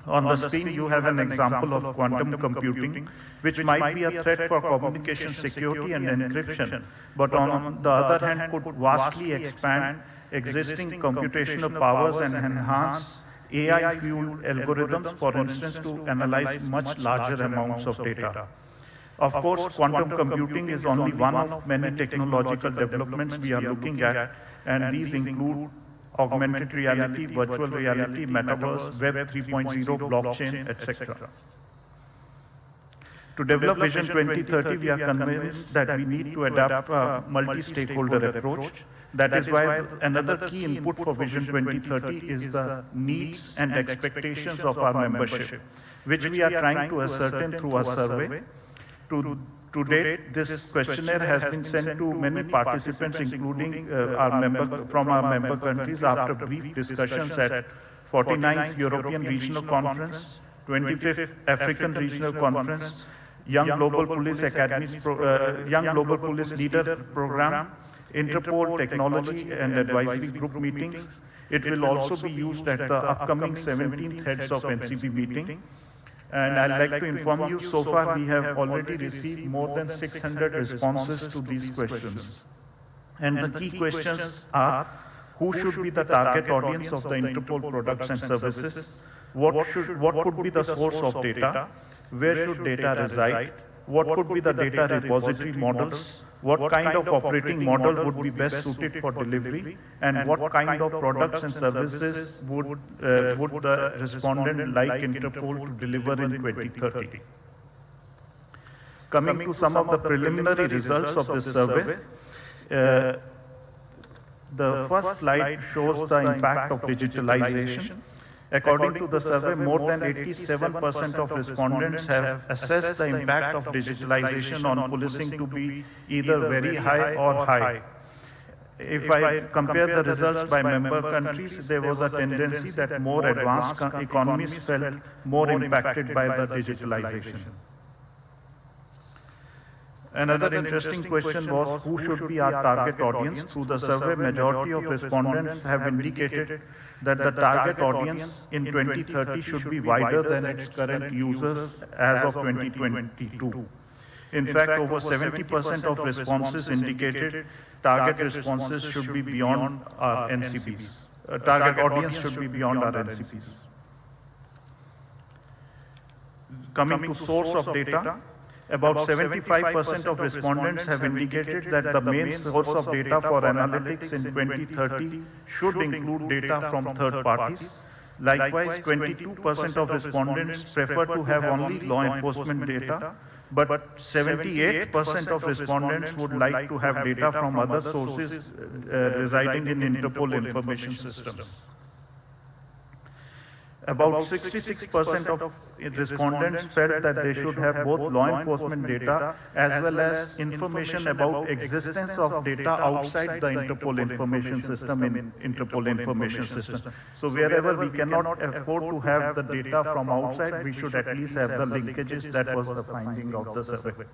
On the screen, you have an example of quantum computing, which might be a threat for communication security and encryption, but on the other hand could vastly expand existing computational powers and enhance AI-fueled algorithms, for instance, to analyze much larger amounts of data. Of course, quantum computing is only one of many technological developments we are looking at, and these include augmented reality, virtual reality, metaverse, Web 3.0, blockchain, etc. To develop Vision 2030, we are convinced that we need to adopt a multi-stakeholder approach. That is why another key input for Vision 2030 is the needs and expectations of our membership, which we are trying to ascertain through a survey. To date, this questionnaire has been sent to many participants, including from our member countries, after brief discussions at 49th European Regional Conference, 25th African Regional Conference, Young Global Police Young Global Police Leader Program, Interpol Technology and Advisory Group meetings. It will also be used at the upcoming 17th Heads of NCP meeting. And I'd like to inform you, so far we have already received more than 600 responses to these questions. And the key questions are, who should be the target audience of the Interpol products and services? What could be the source of data? Where should data reside? What could be the data repository models? What kind of operating model would be best suited for delivery? And what kind of products and services would the respondent like Interpol to deliver in 2030? Coming to some of the preliminary results of this survey, the first slide shows the impact of digitalization. According to the survey, more than 87% of respondents have assessed the impact of digitalization on policing to be either very high or high. If I compare the results by member countries, there was a tendency that more advanced economies felt more impacted by the digitalization. Another interesting question was, who should be our target audience? Through the survey, majority of respondents have indicated that the target audience in 2030 should be wider than its current users as of 2022. In fact, over 70% of responses indicated target responses should be beyond our NCPs. Target audience should be beyond our NCPs. Coming to source of data, about 75% of respondents have indicated that the main source of data for analytics in 2030 should include data from third parties. Likewise, 22% of respondents prefer to have only law enforcement data, but 78% of respondents would like to have data from other sources residing in Interpol information systems. About 66% of respondents felt that they should have both law enforcement data as well as information about existence of data outside the Interpol information system in Interpol information system. So wherever we cannot afford to have the data from outside, we should at least have the linkages. That was the finding of the survey.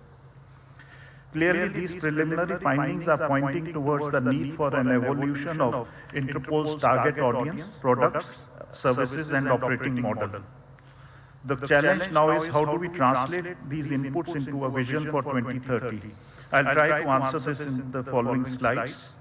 Clearly, these preliminary findings are pointing towards the need for an evolution of Interpol's target audience, products, services, and operating model. The challenge now is, how do we translate these inputs into a vision for 2030? I'll try to answer this in the following slides.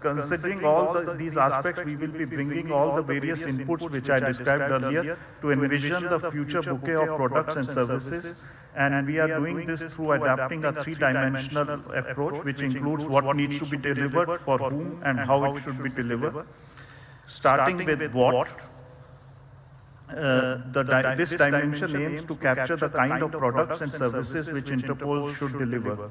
Considering all these aspects, we will be bringing all the various inputs which I described earlier to envision the future bouquet of products and services. And we are doing this through adapting a three-dimensional approach, which includes what needs to be delivered, for whom, and how it should be delivered. Starting with what, this dimension aims to capture the kind of products and services which Interpol should deliver.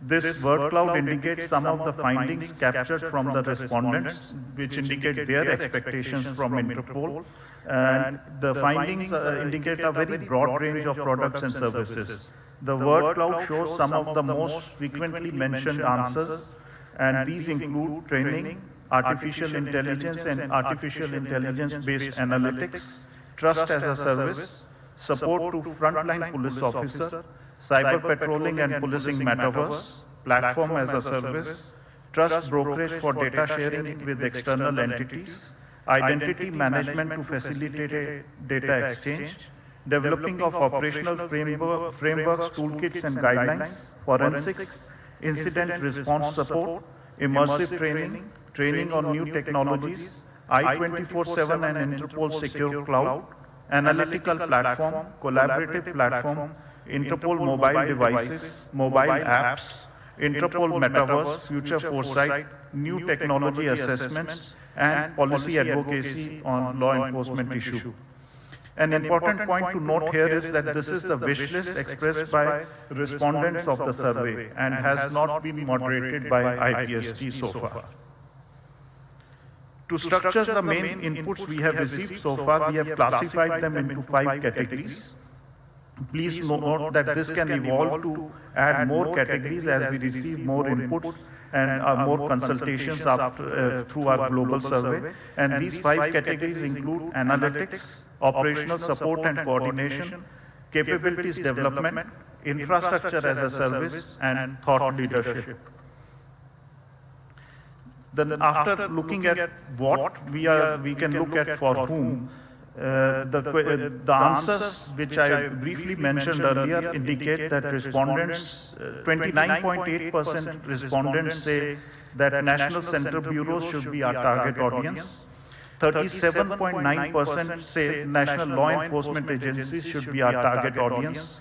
This word cloud indicates some of the findings captured from the respondents, which indicate their expectations from Interpol. And the findings indicate a very broad range of products and services. The word cloud shows some of the most frequently mentioned answers, and these include training, artificial intelligence and artificial intelligence-based analytics, trust as a service, support to frontline police officer, cyber patrolling and policing metaverse, platform as a service, trust brokerage for data sharing with external entities, identity management to facilitate data exchange, developing of operational frameworks, toolkits and guidelines, forensics, incident response support, immersive training, training on new technologies, I-24/7 and Interpol Secure Cloud, analytical platform, collaborative platform, Interpol mobile devices, mobile apps, Interpol metaverse, future foresight, new technology assessments, and policy advocacy on law enforcement issue. An important point to note here is that this is the wish list expressed by respondents of the survey and has not been moderated by IPST so far. To structure the main inputs we have received so far, we have classified them into 5 categories. Please note that this can evolve to add more categories as we receive more inputs and more consultations through our global survey. And these 5 categories include analytics, operational support and coordination, capabilities development, infrastructure as a service, and thought leadership. Then after looking at what we can look at for whom, the answers which I briefly mentioned earlier indicate that respondents, 29.8% respondents say that national center bureaus should be our target audience. 37.9% say national law enforcement agencies should be our target audience.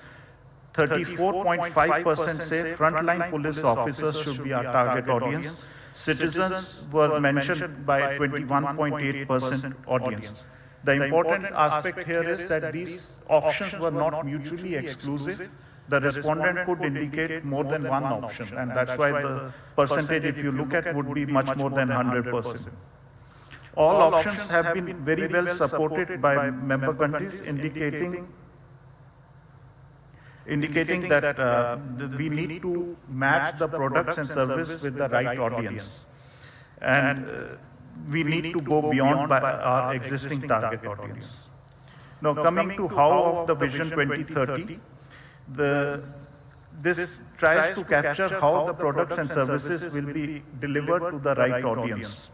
34.5% say frontline police officers should be our target audience. Citizens were mentioned by 21.8% audience. The important aspect here is that these options were not mutually exclusive. The respondent could indicate more than one option, and that's why the percentage, if you look at, would be much more than 100%. All options have been very well supported by member countries, indicating that we need to match the products and service with the right audience. And we need to go beyond our existing target audience. Now, coming to how of the Vision 2030, this tries to capture how the products and services will be delivered to the right audience.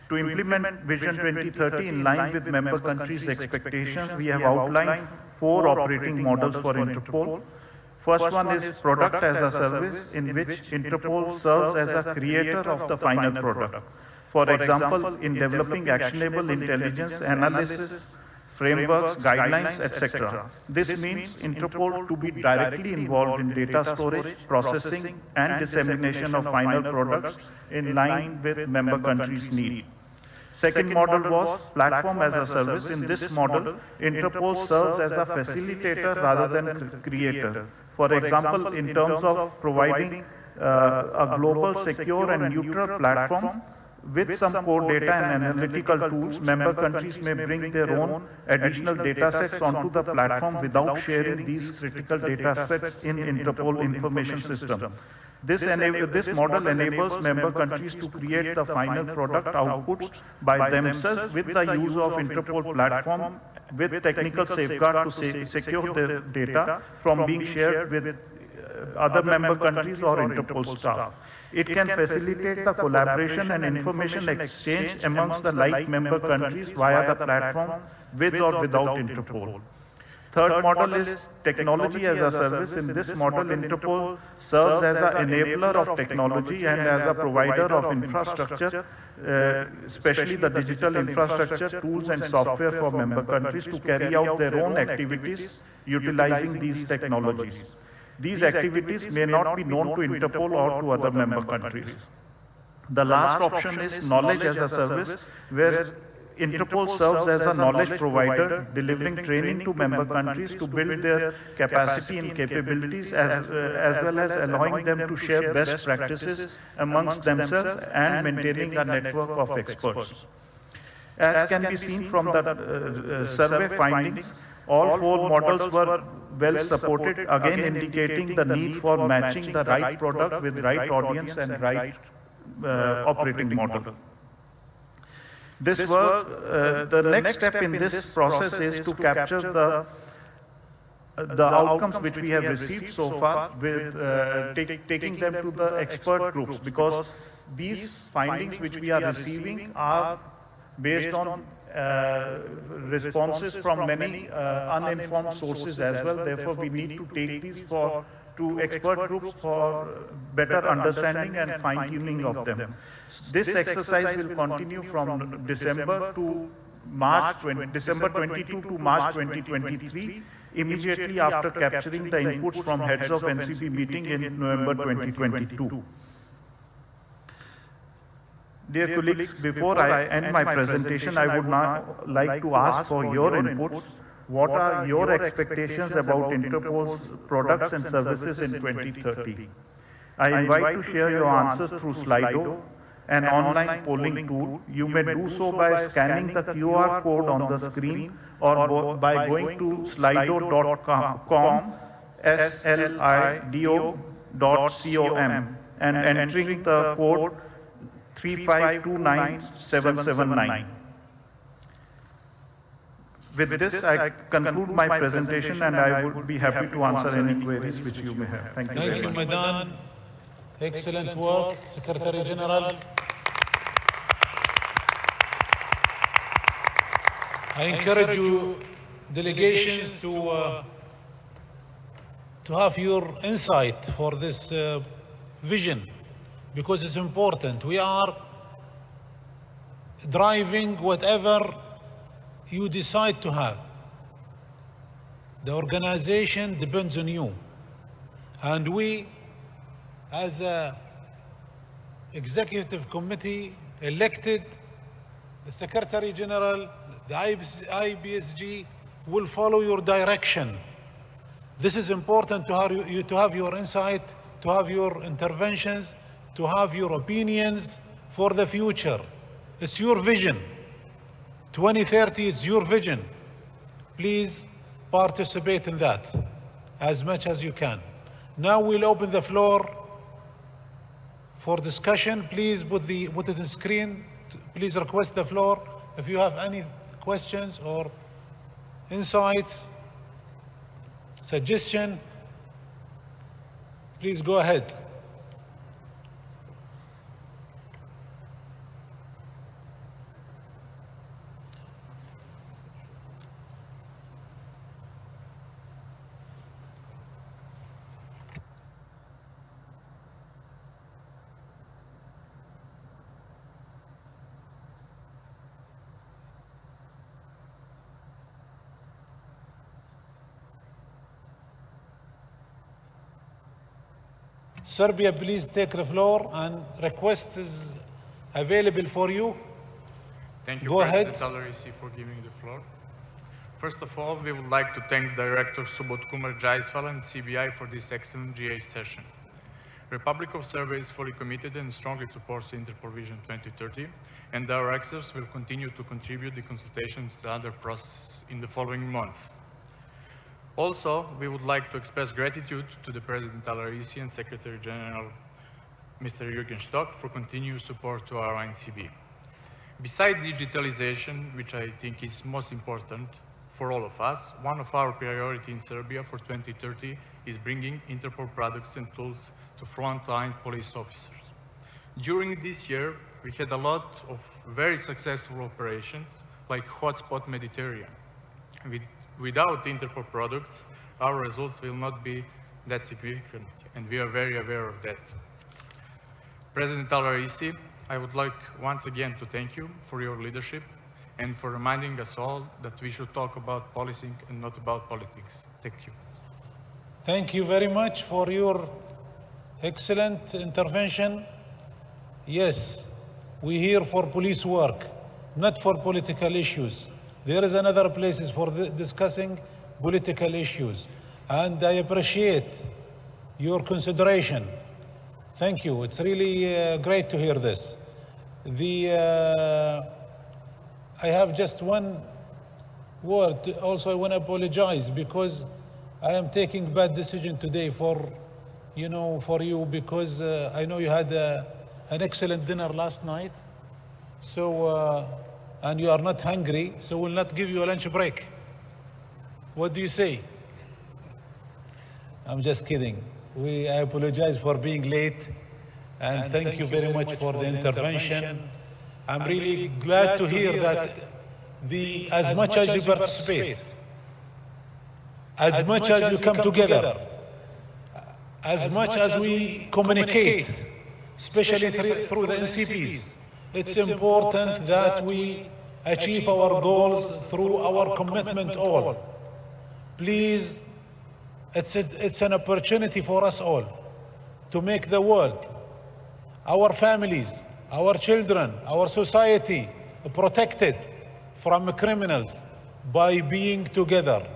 To implement Vision 2030 in line with member countries' expectations, we have outlined 4 operating models for Interpol. First one is product as a service, in which Interpol serves as a creator of the final product. For example, in developing actionable intelligence, analysis, frameworks, guidelines, etc. This means Interpol to be directly involved in data storage, processing, and dissemination of final products in line with member countries' need. Second model was platform as a service. In this model, Interpol serves as a facilitator rather than creator. For example, in terms of providing a global, secure, and neutral platform with some core data and analytical tools, member countries may bring their own additional data sets onto the platform without sharing these critical data sets in Interpol information system. This model enables member countries to create the final product outputs by themselves with the use of Interpol platform with technical safeguard to secure their data from being shared with other member countries or Interpol staff. It can facilitate the collaboration and information exchange amongst the like member countries via the platform with or without Interpol. Third model is technology as a service. In this model, Interpol serves as an enabler of technology and as a provider of infrastructure, especially the digital infrastructure, tools and software for member countries to carry out their own activities utilizing these technologies. These activities may not be known to Interpol or to other member countries. The last option is knowledge as a service, where Interpol serves as a knowledge provider, delivering training to member countries to build their capacity and capabilities, as well as allowing them to share best practices amongst themselves and maintaining a network of experts. As can be seen from the survey findings, all 4 models were well supported, again indicating the need for matching the right product with right audience and right operating model. The next step in this process is to capture the outcomes which we have received so far with taking them to the expert groups, because these findings which we are receiving are based on responses from many uninformed sources as well. Therefore, we need to take these to expert groups for better understanding and fine-tuning of them. This exercise will continue from December 22 to March 2023, immediately after capturing the inputs from heads of NCB meeting in November 2022. Dear colleagues, before I end my presentation, I would now like to ask for your inputs. What are your expectations about Interpol's products and services in 2030? I invite to share your answers through Slido. an online polling tool. You may do so by scanning the QR code on the screen or by going to slido.com, slido.com, and entering the code 3529779. With this, I conclude my presentation, and I would be happy to answer any queries which you may have. Thank you very much.
Thank you, Madam. Excellent work, Secretary General. I encourage you, delegations, to have your insight for this vision, because it's important. We are driving whatever you decide to have. The organization depends on you. And we, as a executive committee, elected, the Secretary General, the IBSG will follow your direction. This is important to have you to have your insight, to have your interventions, to have your opinions for the future. It's your vision. 2030 is your vision. Please participate in that as much as you can. Now we'll open the floor for discussion. Please put it on the screen. Please request the floor if you have any questions or insights, suggestion. Please go ahead. Serbia, please take the floor, and request is available for you.
Thank you,
Go ahead.
President Al-Raisi, for giving the floor. First of all, we would like to thank Director Subodh Kumar Jaiswal and CBI for this excellent GA session. Republic of Serbia is fully committed and strongly supports Interpol Vision 2030, and our experts will continue to contribute the consultations to other processes in the following months. Also, we would like to express gratitude to the President Al-Raisi and Secretary General Mr. Jürgen Stock for continued support to our INCB. Besides digitalization, which I think is most important for all of us, one of our priorities in Serbia for 2030 is bringing Interpol products and tools to frontline police officers. During this year, we had a lot of very successful operations like Hotspot Mediterranean. Without Interpol products, our results will not be that significant, and we are very aware of that. President Al-Raisi, I would like once again to thank you for your leadership and for reminding us all that we should talk about policing and not about politics. Thank you.
Thank you very much for your excellent intervention. Yes, we're here for police work, not for political issues. There is another places for discussing political issues. And I appreciate your consideration. Thank you. It's really great to hear this. I have just one word. Also, I want to apologize because I am taking bad decision today for you, because I know you had an excellent dinner last night. So, and you are not hungry, so we'll not give you a lunch break. What do you say? I'm just kidding. I apologize for being late, and thank you very much for the intervention. I'm really glad to hear that as much as you participate, as much as you come together, as much as we communicate, especially through the NCPs, it's important that we achieve our goals through our commitment all. Please, it's an opportunity for us all to make the world, our families, our children, our society protected from criminals by being together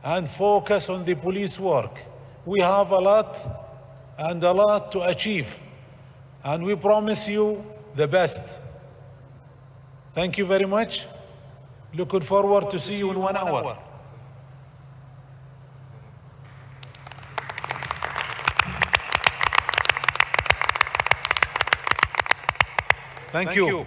and focus on the police work. We have a lot to achieve, and we promise you the best. Thank you very much. Looking forward to see you in 1 hour. Thank you.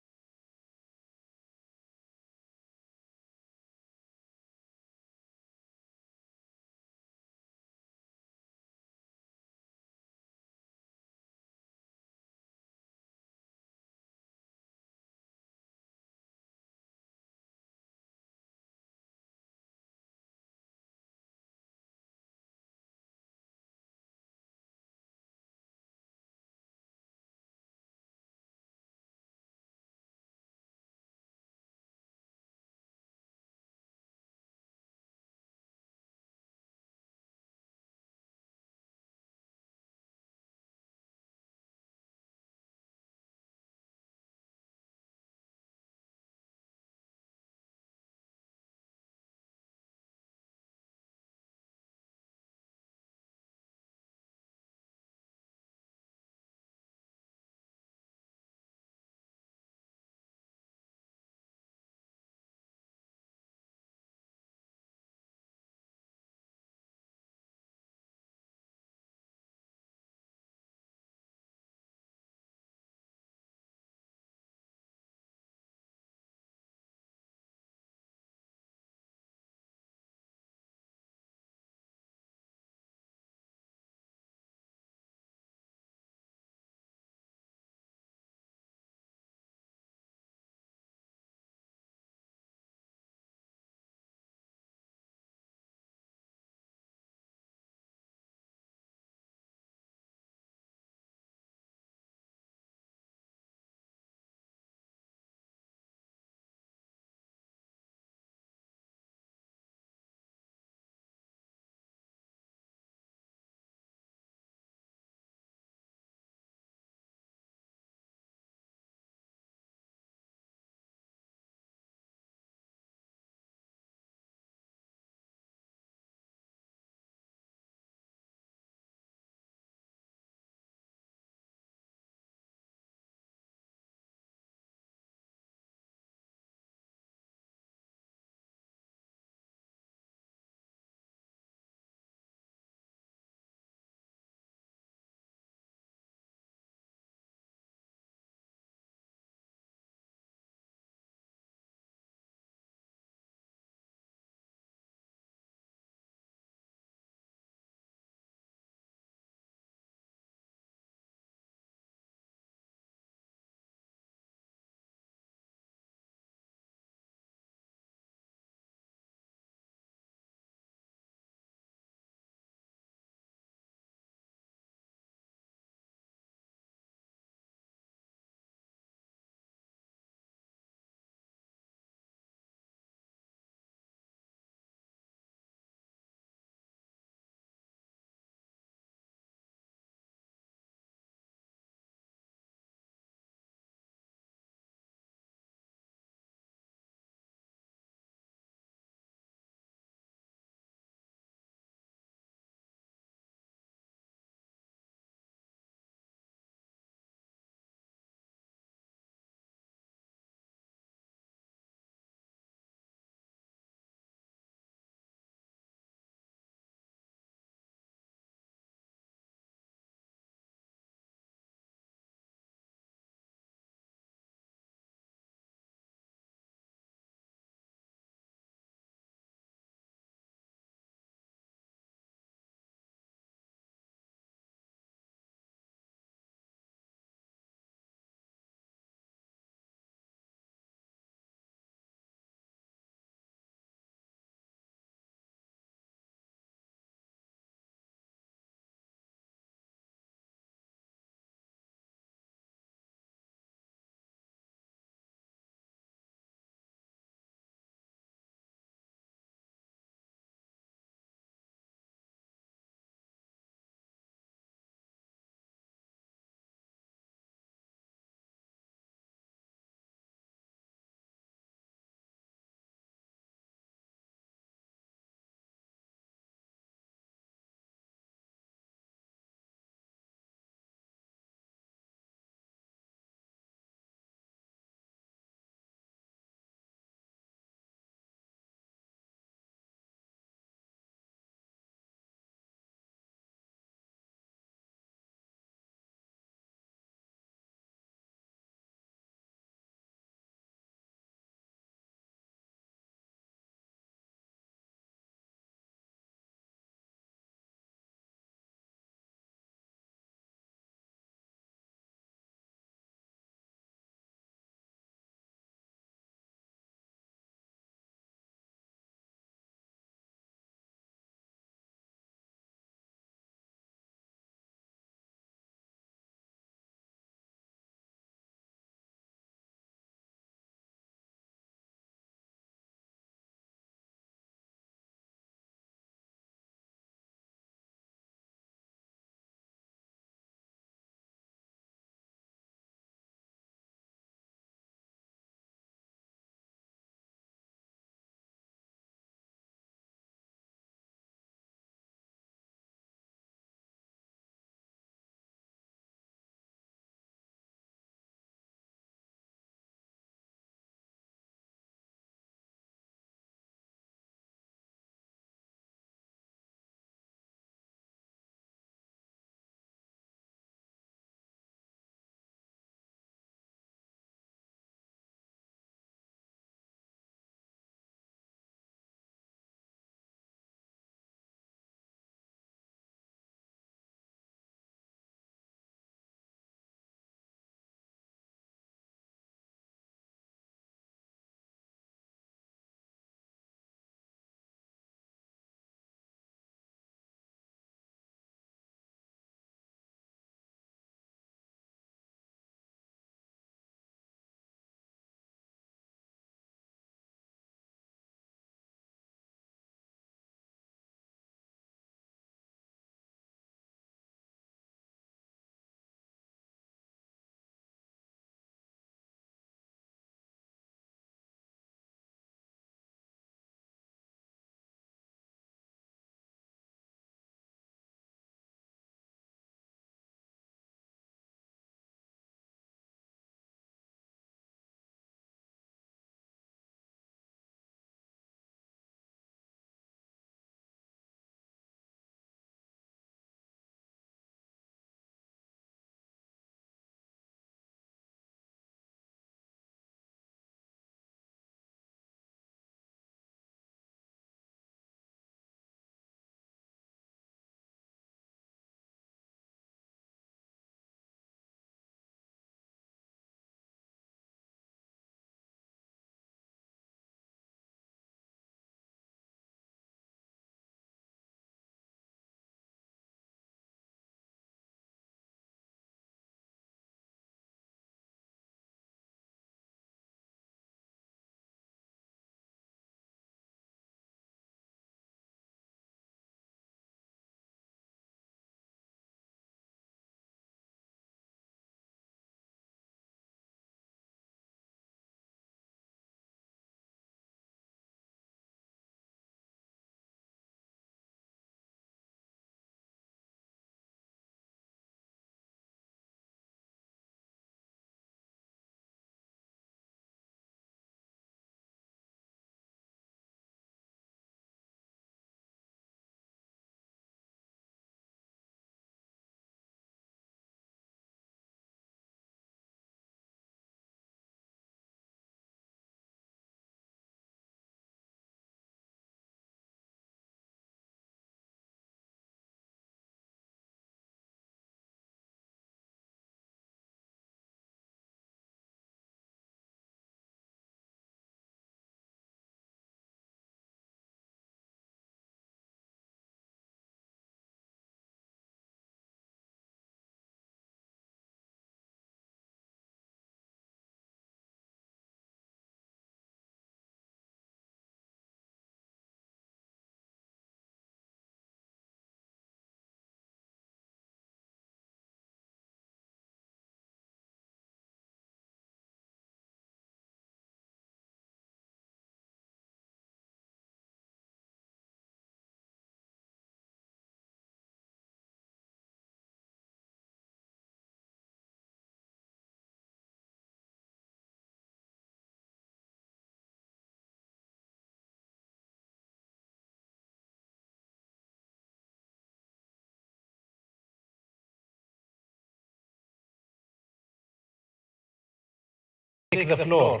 Take the floor.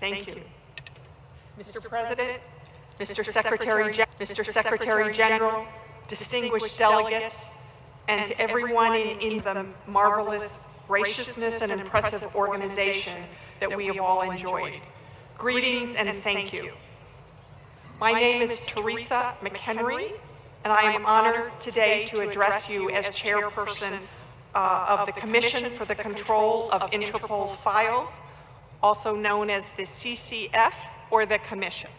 Thank you. Mr. President, Mr. Secretary General, distinguished delegates, and to everyone in the marvelous graciousness and impressive organization that we have all enjoyed. Greetings and thank you. My name is Teresa McHenry, and I am honored today to address you as chairperson of the Commission for the Control of Interpol's Files, also known as the CCF or the Commission.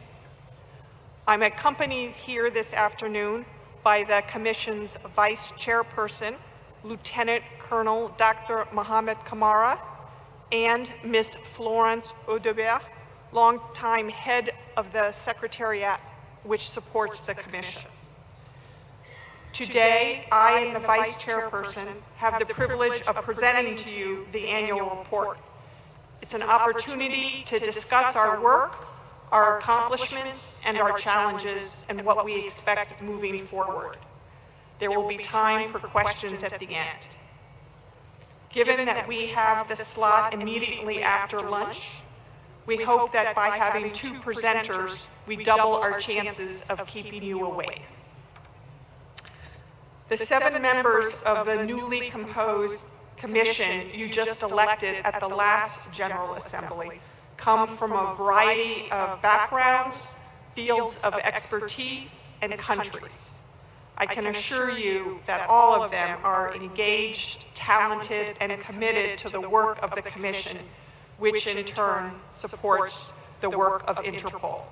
I'm accompanied here this afternoon by the Commission's Vice Chairperson, Lieutenant Colonel Dr. Mohamed Kamara, and Ms. Florence Audebert, longtime head of the Secretariat, which supports the Commission. Today, I and the Vice Chairperson have the privilege of presenting to you the annual report. It's an opportunity to discuss our work, our accomplishments, and our challenges, and what we expect moving forward. There will be time for questions at the end. Given that we have the slot immediately after lunch, we hope that by having two presenters, we double our chances of keeping you awake. The 7 members of the newly composed commission you just elected at the last General Assembly come from a variety of backgrounds, fields of expertise, and countries. I can assure you that all of them are engaged, talented, and committed to the work of the Commission, which in turn supports the work of Interpol.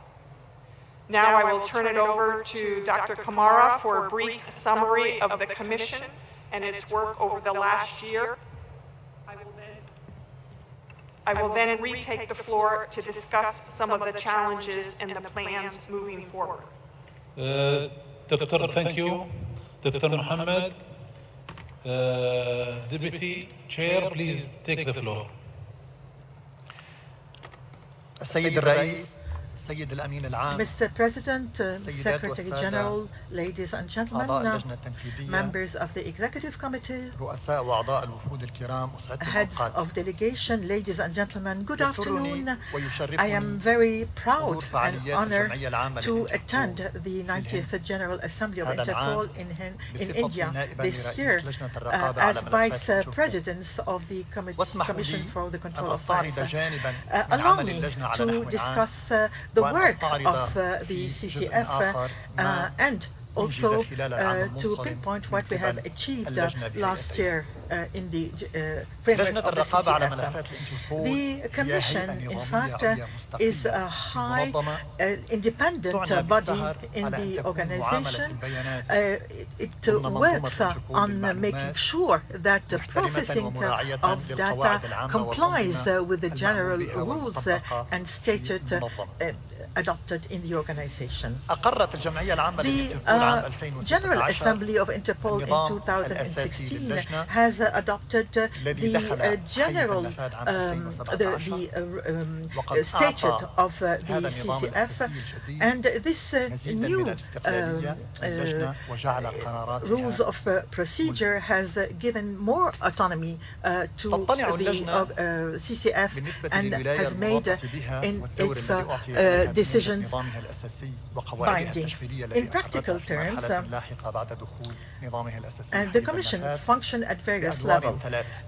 Now I will turn it over to Dr. Kamara for a brief summary of the Commission and its work over the last year. I will then retake the floor to discuss some of the challenges and the plans moving forward.
Doctor, thank you. Dr. Mohammed, Deputy Chair, please take the floor.
السيد الرئيس السيد الأمين العام
Mr. President, Secretary General, ladies and gentlemen, members of the Executive Committee,
رؤساء وأعضاء الوفود الكرام
heads of delegation, ladies and gentlemen, good afternoon. I am very proud and honored to attend the 90th General Assembly of Interpol in India this year as Vice Presidents of the Commission for the Control of Files. Allow me to discuss the work of the CCF and also to pinpoint what we have achieved last year in the framework of the CCF. The Commission, in fact, is a high independent body in the organization. It works on making sure that the processing of data complies with the general rules and statutes adopted in the organization. The General Assembly of Interpol in 2016 has adopted the general statute of the CCF, and this new rules of procedure has given more autonomy to the CCF and has made in its decisions binding. In practical terms, and the Commission functions at various levels,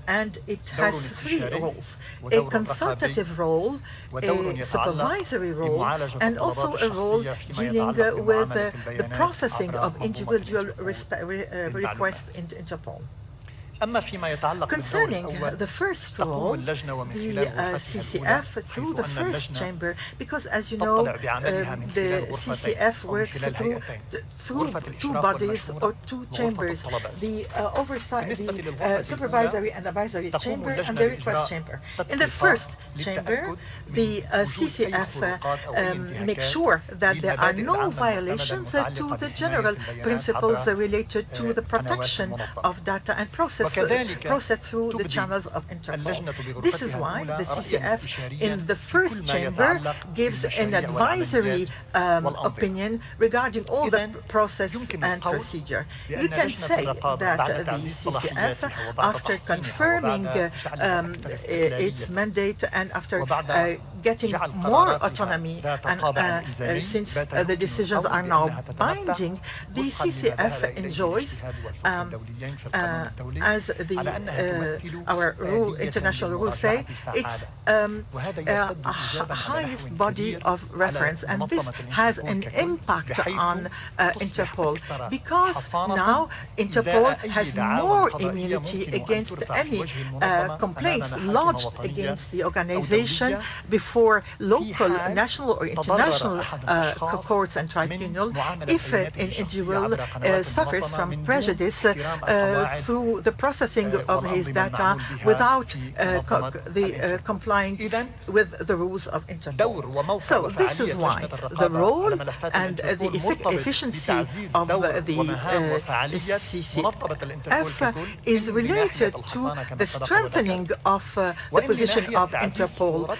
and it has 3 roles: a consultative role, a supervisory role, and also a role dealing with the processing of individual requests into Interpol. Concerning the first role, the CCF through the first chamber, because as you know, the CCF works through 2 bodies or 2 chambers, the oversight, the supervisory and advisory chamber and the request chamber. In the first chamber, the CCF makes sure that there are no violations to the general principles related to the protection of data and processing processed through the channels of Interpol. This is why the CCF in the first chamber gives an advisory opinion regarding all the process and procedure. We can say that the CCF, after confirming its mandate and after getting more autonomy, and since the decisions are now binding, the CCF enjoys, as our international rules say, it's a highest body of reference, and this has an impact on Interpol, because now Interpol has more immunity against any complaints lodged against the organization before local, national or international courts and tribunals if an individual suffers from prejudice through the processing of his data without complying with the rules of Interpol. So this is why the role and the efficiency of the CCF is related to the strengthening of the position of Interpol,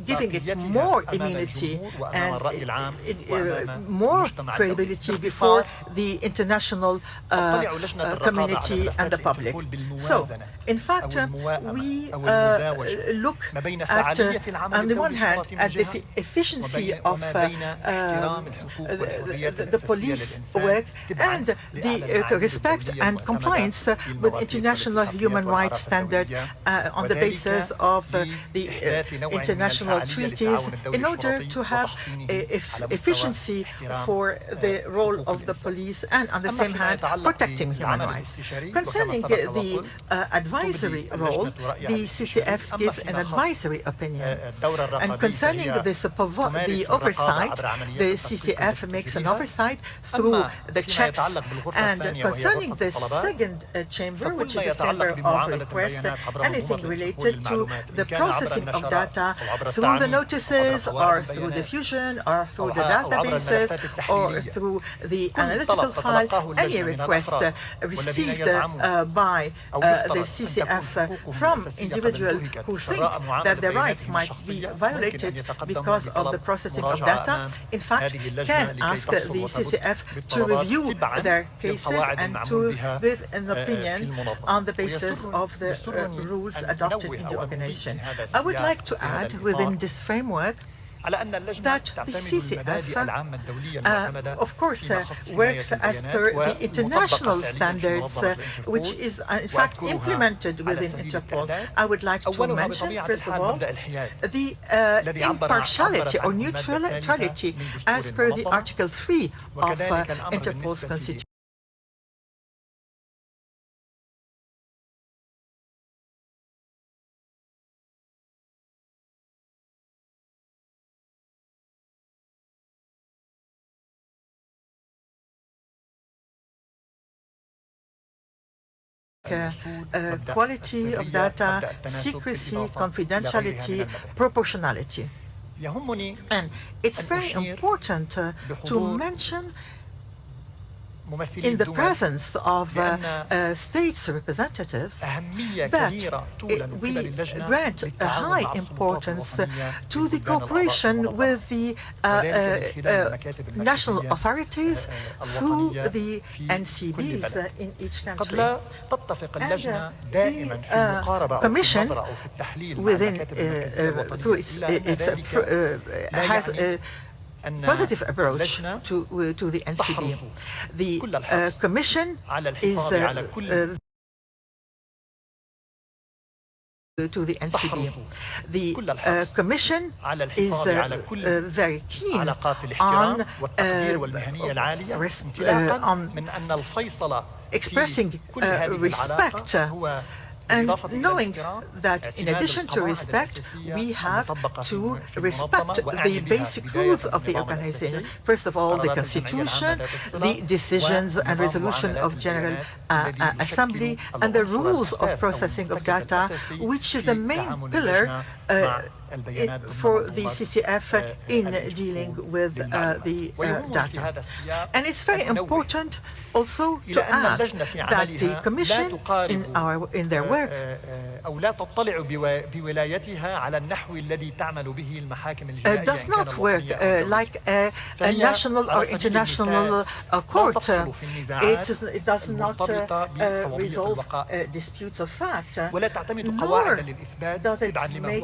giving it more immunity and more credibility before the international community and the public. So, in fact, we look at, on the one hand, at the efficiency of the police work and the respect and compliance with international human rights standards on the basis of the international treaties, in order to have efficiency for the role of the police and, on the same hand, protecting human rights. Concerning the advisory role, the CCF gives an advisory opinion. And concerning the oversight, the CCF makes an oversight through the checks. And concerning the second chamber, which is a chamber of request, anything related to the processing of data through the notices or through the fusion or through the databases or through the analytical file, any request received by the CCF from individuals who think that their rights might be violated because of the processing of data, in fact, can ask the CCF to review their cases and to give an opinion on the basis of the rules adopted in the organization. I would like to add, within this framework, that the CCF, of course, works as per the international standards, which is in fact implemented within Interpol. I would like to mention, first of all, the impartiality or neutrality as per the Article 3 of Interpol's Constitution. Quality of data, secrecy, confidentiality, proportionality. And it's very important to mention, in the presence of states representatives, that we grant a high importance to the cooperation with the national authorities through the NCBs in each country. And the Commission, within through its has a positive approach to the NCB. The Commission is to the NCB. The Commission is very keen on expressing respect And knowing that in addition to respect, we have to respect the basic rules of the organization. First of all, the Constitution, the decisions and resolution of General Assembly, and the rules of processing of data, which is the main pillar for the CCF in dealing with the data. And it's very important also to add that the Commission in their work does not work like a national or international court. It does not resolve disputes of fact, nor does it make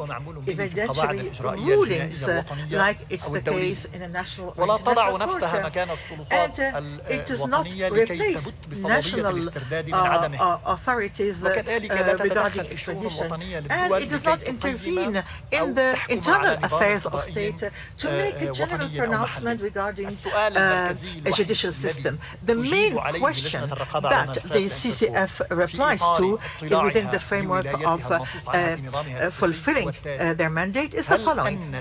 evidentiary rulings like it's the case in a national or international court. And it does not replace national authorities regarding extradition, and it does not intervene in the internal affairs of state to make a general pronouncement regarding a judicial system. The main question that the CCF replies to within the framework of fulfilling their mandate is the following.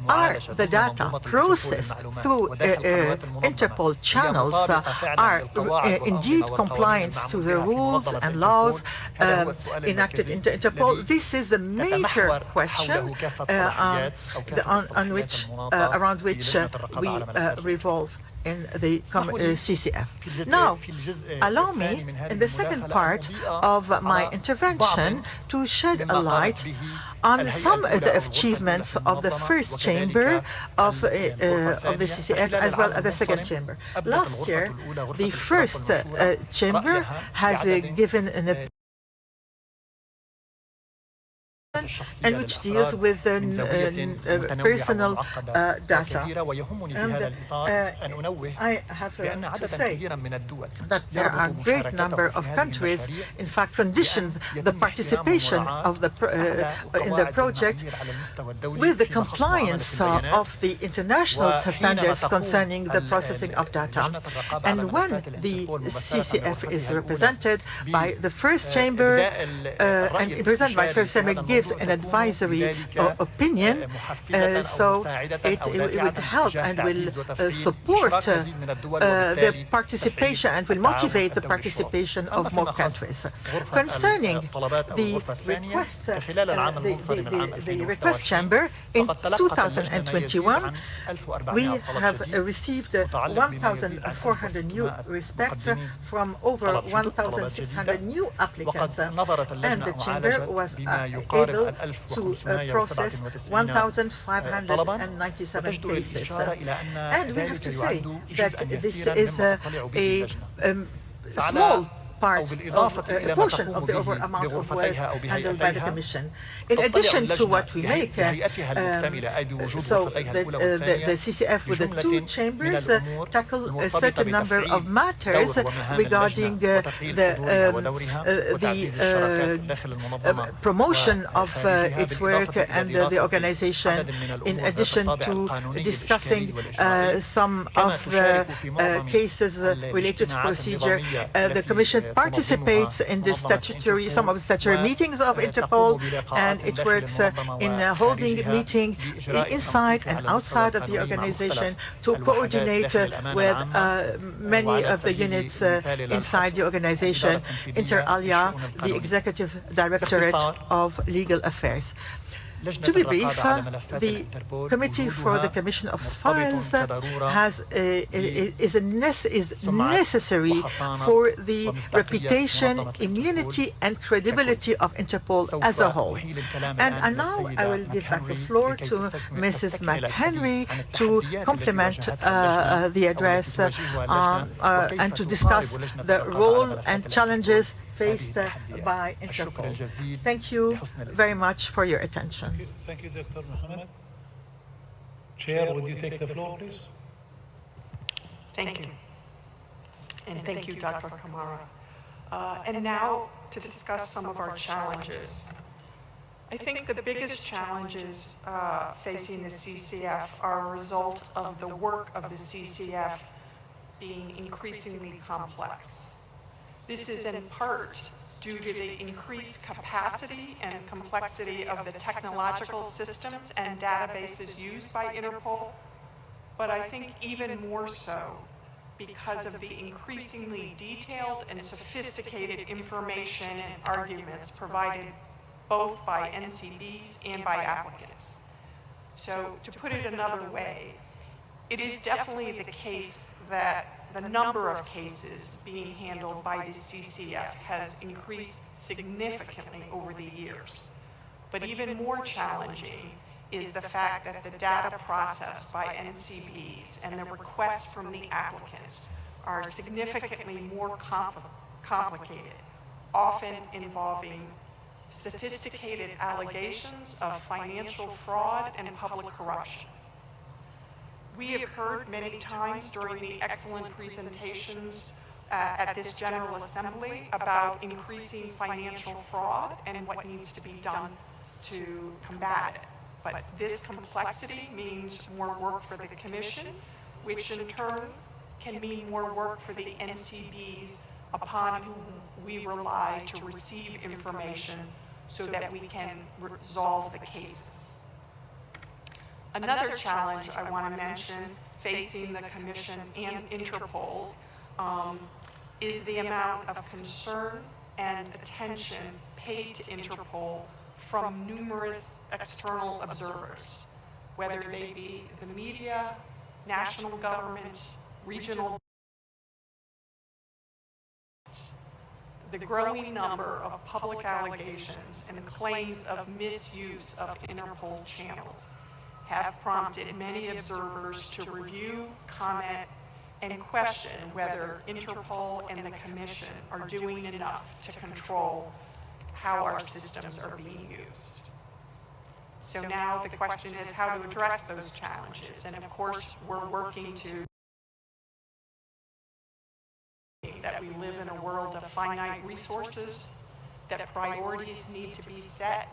Are the data processed through Interpol channels are indeed compliant to the rules and laws enacted into Interpol? This is the major question around which we revolve in the CCF. Now, allow me, in the second part of my intervention, to shed a light on some of the achievements of the first chamber of the CCF as well as the second chamber. Last year, the first chamber has given an and which deals with personal data. And I have to say that there are a great number of countries, in fact, conditioned the participation of in the project with the compliance of the international standards concerning the processing of data. And when the CCF is represented by the first chamber, and presented by first chamber, gives an advisory opinion, so it would help and will support the participation and will motivate the participation of more countries. Concerning the request chamber, in 2021, we have received 1,400 new requests from over 1,600 new applicants, and the chamber was able to process 1,597 cases. And we have to say that this is a small part of a portion of the overall amount of work handled by the Commission. In addition to what we make, so the CCF with the two chambers tackle a certain number of matters regarding the promotion of its work and the organization, in addition to discussing some of the cases related to procedure. The Commission participates in the some of the statutory meetings of Interpol, and it works in holding meetings inside and outside of the organization to coordinate with many of the units inside the organization, inter alia, the Executive Directorate of Legal Affairs. To be brief, the Committee for the Commission of Files is necessary for the reputation, immunity, and credibility of Interpol as a whole. And now I will give back the floor to Mrs. McHenry to complement the address and to discuss the role and challenges faced by Interpol. Thank you very much for your attention.
Thank you, Dr. Mohammed. Chair, would you take the floor, please?
Thank you. And thank you, Dr. Kamara. And now to discuss some of our challenges. I think the biggest challenges facing the CCF are a result of the work of the CCF being increasingly complex. This is in part due to the increased capacity and complexity of the technological systems and databases used by Interpol, but I think even more so because of the increasingly detailed and sophisticated information and arguments provided both by NCBs and by applicants. So to put it another way, it is definitely the case that the number of cases being handled by the CCF has increased significantly over the years. But even more challenging is the fact that the data processed by NCBs and the requests from the applicants are significantly more complicated, often involving sophisticated allegations of financial fraud and public corruption. We have heard many times during the excellent presentations at this General Assembly about increasing financial fraud and what needs to be done to combat it. But this complexity means more work for the Commission, which in turn can mean more work for the NCBs upon whom we rely to receive information so that we can resolve the cases. Another challenge I want to mention facing the Commission and Interpol is the amount of concern and attention paid to Interpol from numerous external observers, whether they be the media, national governments, regional. The growing number of public allegations and claims of misuse of Interpol channels have prompted many observers to review, comment, and question whether Interpol and the Commission are doing enough to control how our systems are being used. So now the question is how to address those challenges. And of course, we're working to that we live in a world of finite resources, that priorities need to be set,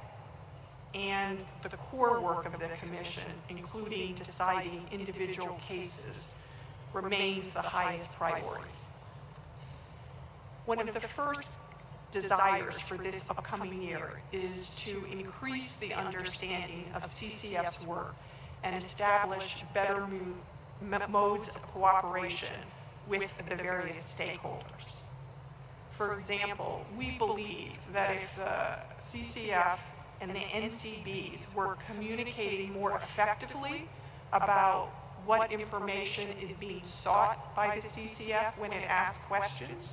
and the core work of the Commission, including deciding individual cases, remains the highest priority. One of the first desires for this upcoming year is to increase the understanding of CCF's work and establish better modes of cooperation with the various stakeholders. For example, we believe that if the CCF and the NCBs were communicating more effectively about what information is being sought by the CCF when it asks questions,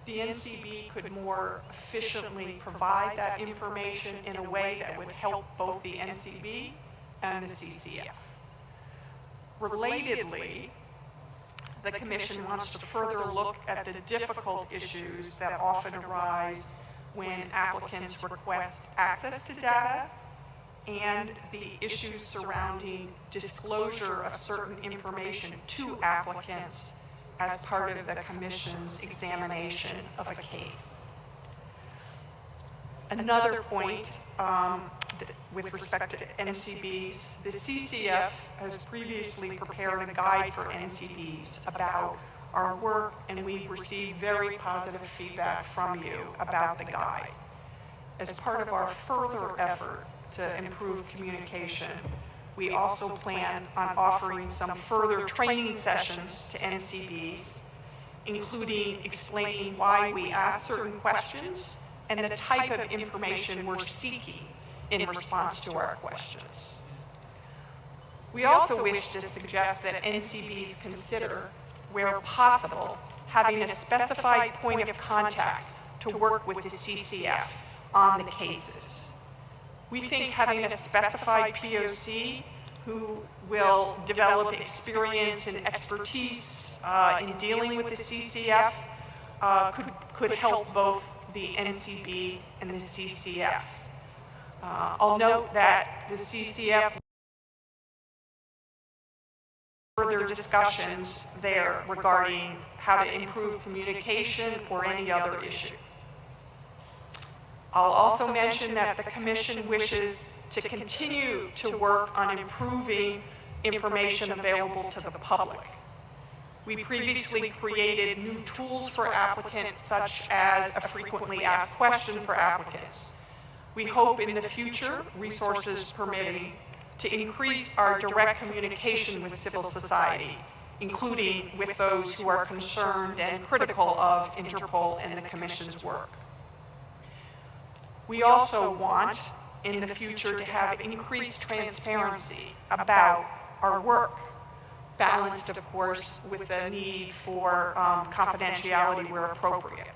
the NCB could more efficiently provide that information in a way that would help both the NCB and the CCF. Relatedly, the Commission wants to further look at the difficult issues that often arise when applicants request access to data and the issues surrounding disclosure of certain information to applicants as part of the Commission's examination of a case. Another point with respect to NCBs, the CCF has previously prepared a guide for NCBs about our work, and we've received very positive feedback from you about the guide. As part of our further effort to improve communication, we also plan on offering some further training sessions to NCBs, including explaining why we ask certain questions and the type of information we're seeking in response to our questions. We also wish to suggest that NCBs consider, where possible, having a specified point of contact to work with the CCF on the cases. We think having a specified POC who will develop experience and expertise in dealing with the CCF could help both the NCB and the CCF. I'll note that the CCF further discussions there regarding how to improve communication or any other issue. I'll also mention that the Commission wishes to continue to work on improving information available to the public. We previously created new tools for applicants, such as a frequently asked question for applicants. We hope in the future, resources permitting, to increase our direct communication with civil society, including with those who are concerned and critical of Interpol and the Commission's work. We also want, in the future, to have increased transparency about our work, balanced, of course, with the need for confidentiality where appropriate.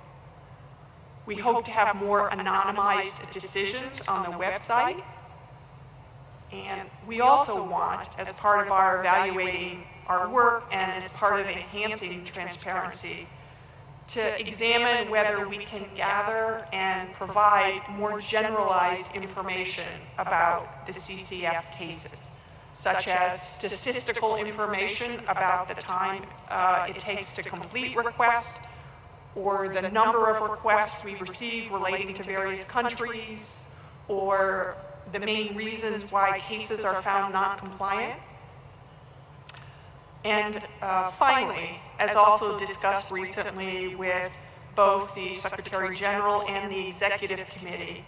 We hope to have more anonymized decisions on the website. And we also want, as part of our evaluating our work and as part of enhancing transparency, to examine whether we can gather and provide more generalized information about the CCF cases, such as statistical information about the time it takes to complete requests, or the number of requests we receive relating to various countries, or the main reasons why cases are found non-compliant. And finally, as also discussed recently with both the Secretary General and the Executive Committee,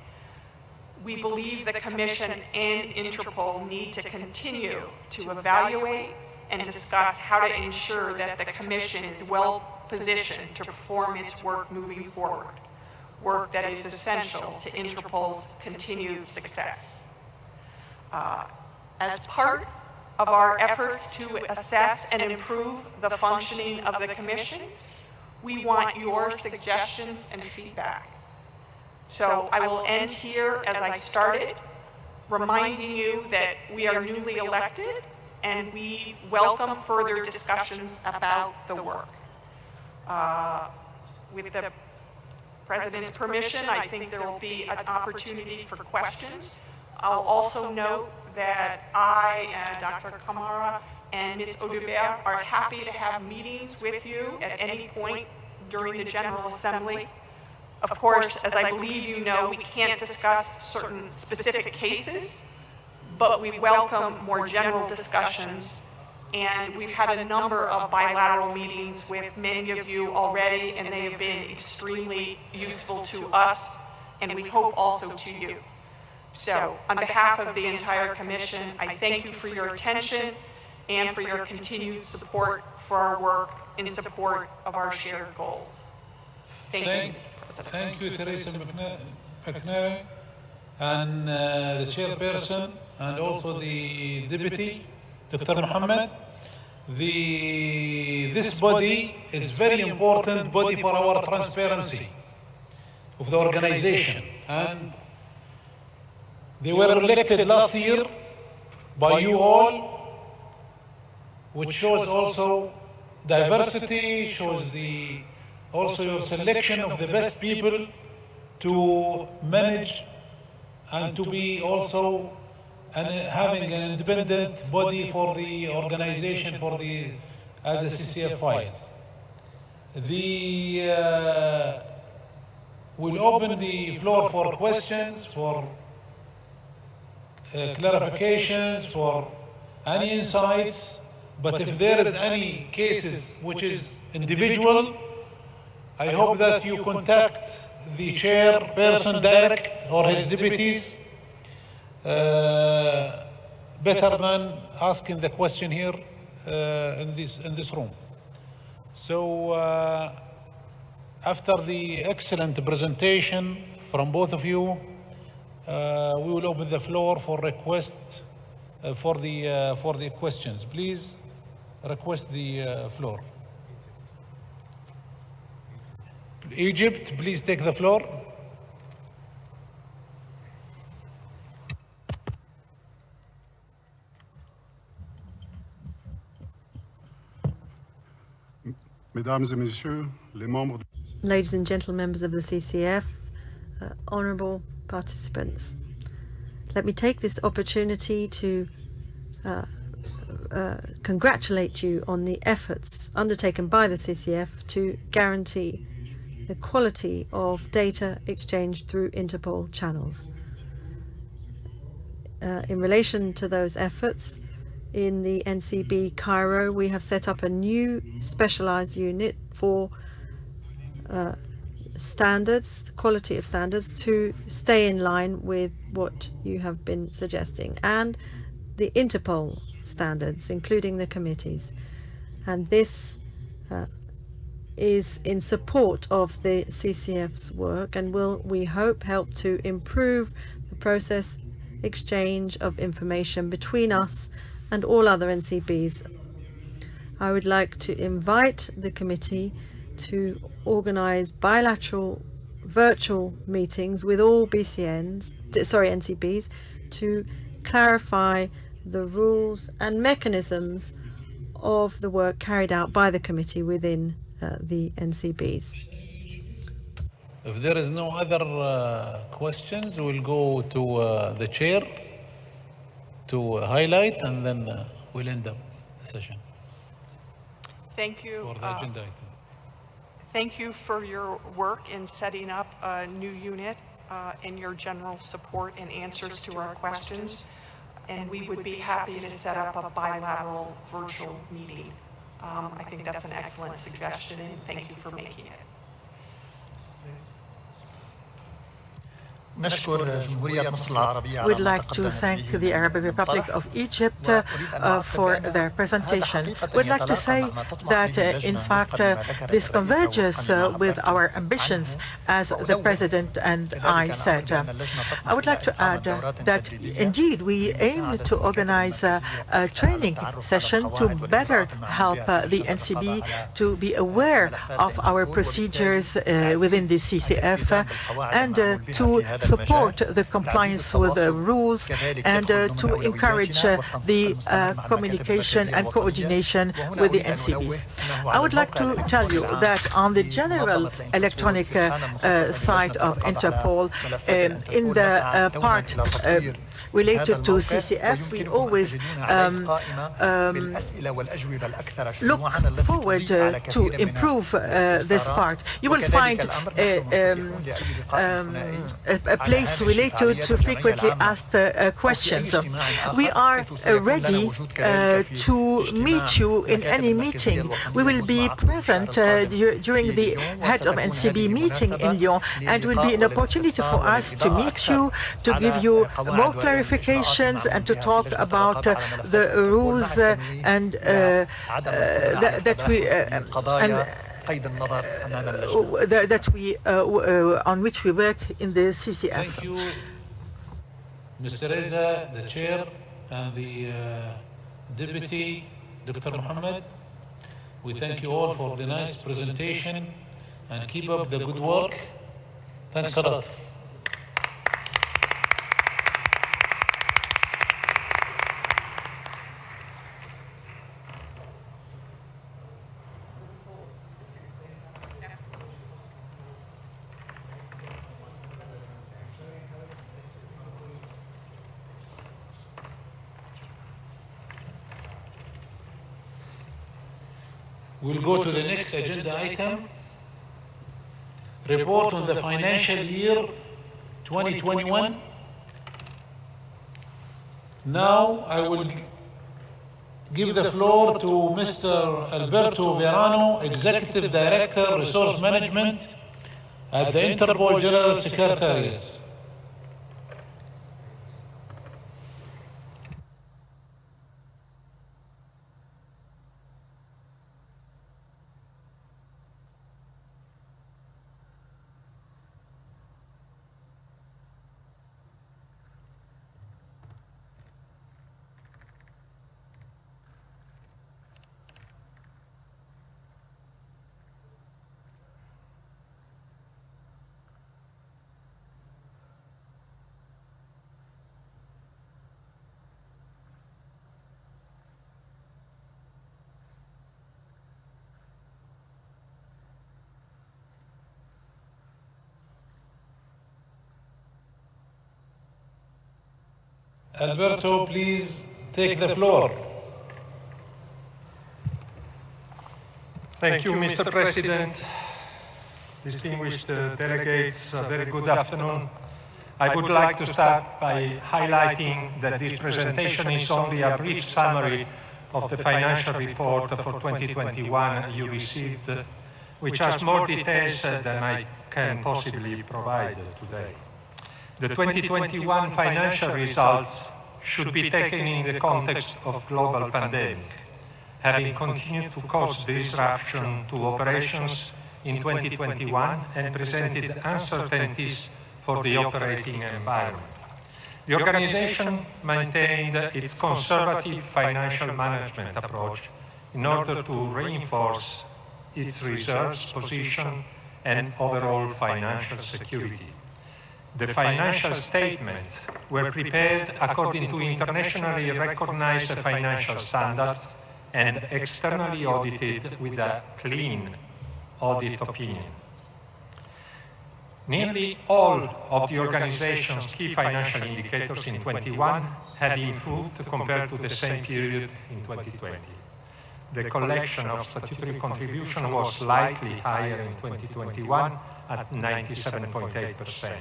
we believe the Commission and Interpol need to continue to evaluate and discuss how to ensure that the Commission is well positioned to perform its work moving forward, work that is essential to Interpol's continued success. As part of our efforts to assess and improve the functioning of the Commission, we want your suggestions and feedback. So I will end here as I started, reminding you that we are newly elected and we welcome further discussions about the work. With the President's permission, I think there will be an opportunity for questions. I'll also note that I and Dr. Kamara and Ms. Audubert are happy to have meetings with you at any point during the General Assembly. Of course, as I believe you know, we can't discuss certain specific cases, but we welcome more general discussions, and we've had a number of bilateral meetings with many of you already, and they have been extremely useful to us, and we hope also to you. So, on behalf of the entire Commission, I thank you for your attention and for your continued support for our work in support of our shared goals. Thank you, Mr. President.
Thank you, Teresa McNary, and the chairperson, and also the deputy, Dr. Mohammed. This body is very important body for our transparency of the organization, and they were elected last year by you all, which shows also diversity, shows also your selection of the best people to manage and to be also having an independent body for the organization as a CCF files. We'll open the floor for questions, for clarifications, for any insights, but if there is any cases which is individual, I hope that you contact the chairperson direct or his deputies, better than asking the question here in this room. So after the excellent presentation from both of you, we will open the floor for requests for the questions. Please request the floor. Egypt, please take the floor.
Mesdames et messieurs, les membres.
Ladies and gentlemen, members of the CCF, honourable participants, let me take this opportunity to congratulate you on the efforts undertaken by the CCF to guarantee the quality of data exchanged through Interpol channels. In relation to those efforts, in the NCB Cairo, we have set up a new specialized unit for standards, quality of standards, to stay in line with what you have been suggesting, and the Interpol standards, including the committees. And this is in support of the CCF's work and will, we hope, help to improve the process exchange of information between us and all other NCBs. I would like to invite the committee to organize bilateral virtual meetings with all NCBs, to clarify the rules and mechanisms of the work carried out by the committee within the NCBs.
If there is no other questions, we'll go to the chair to highlight, and then we'll end up the session.
Thank you.
For the agenda item.
Thank you for your work in setting up a new unit and your general support and answers to our questions. And we would be happy to set up a bilateral virtual meeting. I think that's an excellent suggestion, and thank you for making it.
We'd like to thank the Arab Republic of Egypt for their presentation. We'd like to say that, in fact, this converges with our ambitions, as the President and I said. I would like to add that, indeed, we aim to organize a training session to better help the NCB to be aware of our procedures within the CCF and to support the compliance with the rules and to encourage the communication and coordination with the NCBs. I would like to tell you that on the general electronic side of Interpol, in the part related to CCF, we always look forward to improve this part. You will find a place related to frequently asked questions. We are ready to meet you in any meeting. We will be present during the head of NCB meeting in Lyon, and it will be an opportunity for us to meet you, to give you more clarifications and to talk about the rules and on which we work in the CCF.
Thank you, Mr. Reza, the chair, and the deputy, Dr. Mohammed. We thank you all for the nice presentation, and keep up the good work. Thanks a lot. We'll go to the next agenda item. Report on the financial year 2021. Now I will give the floor to Mr. Alberto Verano, Executive Director, Resource Management at the Interpol General Secretariat. Alberto, please take the floor.
Thank you, Mr. President. Distinguished delegates, a very good afternoon. I would like to start by highlighting that this presentation is only a brief summary of the financial report for 2021 you received, which has more details than I can possibly provide today. The 2021 financial results should be taken in the context of global pandemic, having continued to cause disruption to operations in 2021 and presented uncertainties for the operating environment. The organization maintained its conservative financial management approach in order to reinforce its reserves position and overall financial security. The financial statements were prepared according to internationally recognized financial standards and externally audited with a clean audit opinion. Nearly all of the organization's key financial indicators in 2021 had improved compared to the same period in 2020. The collection of statutory contribution was slightly higher in 2021 at 97.8%.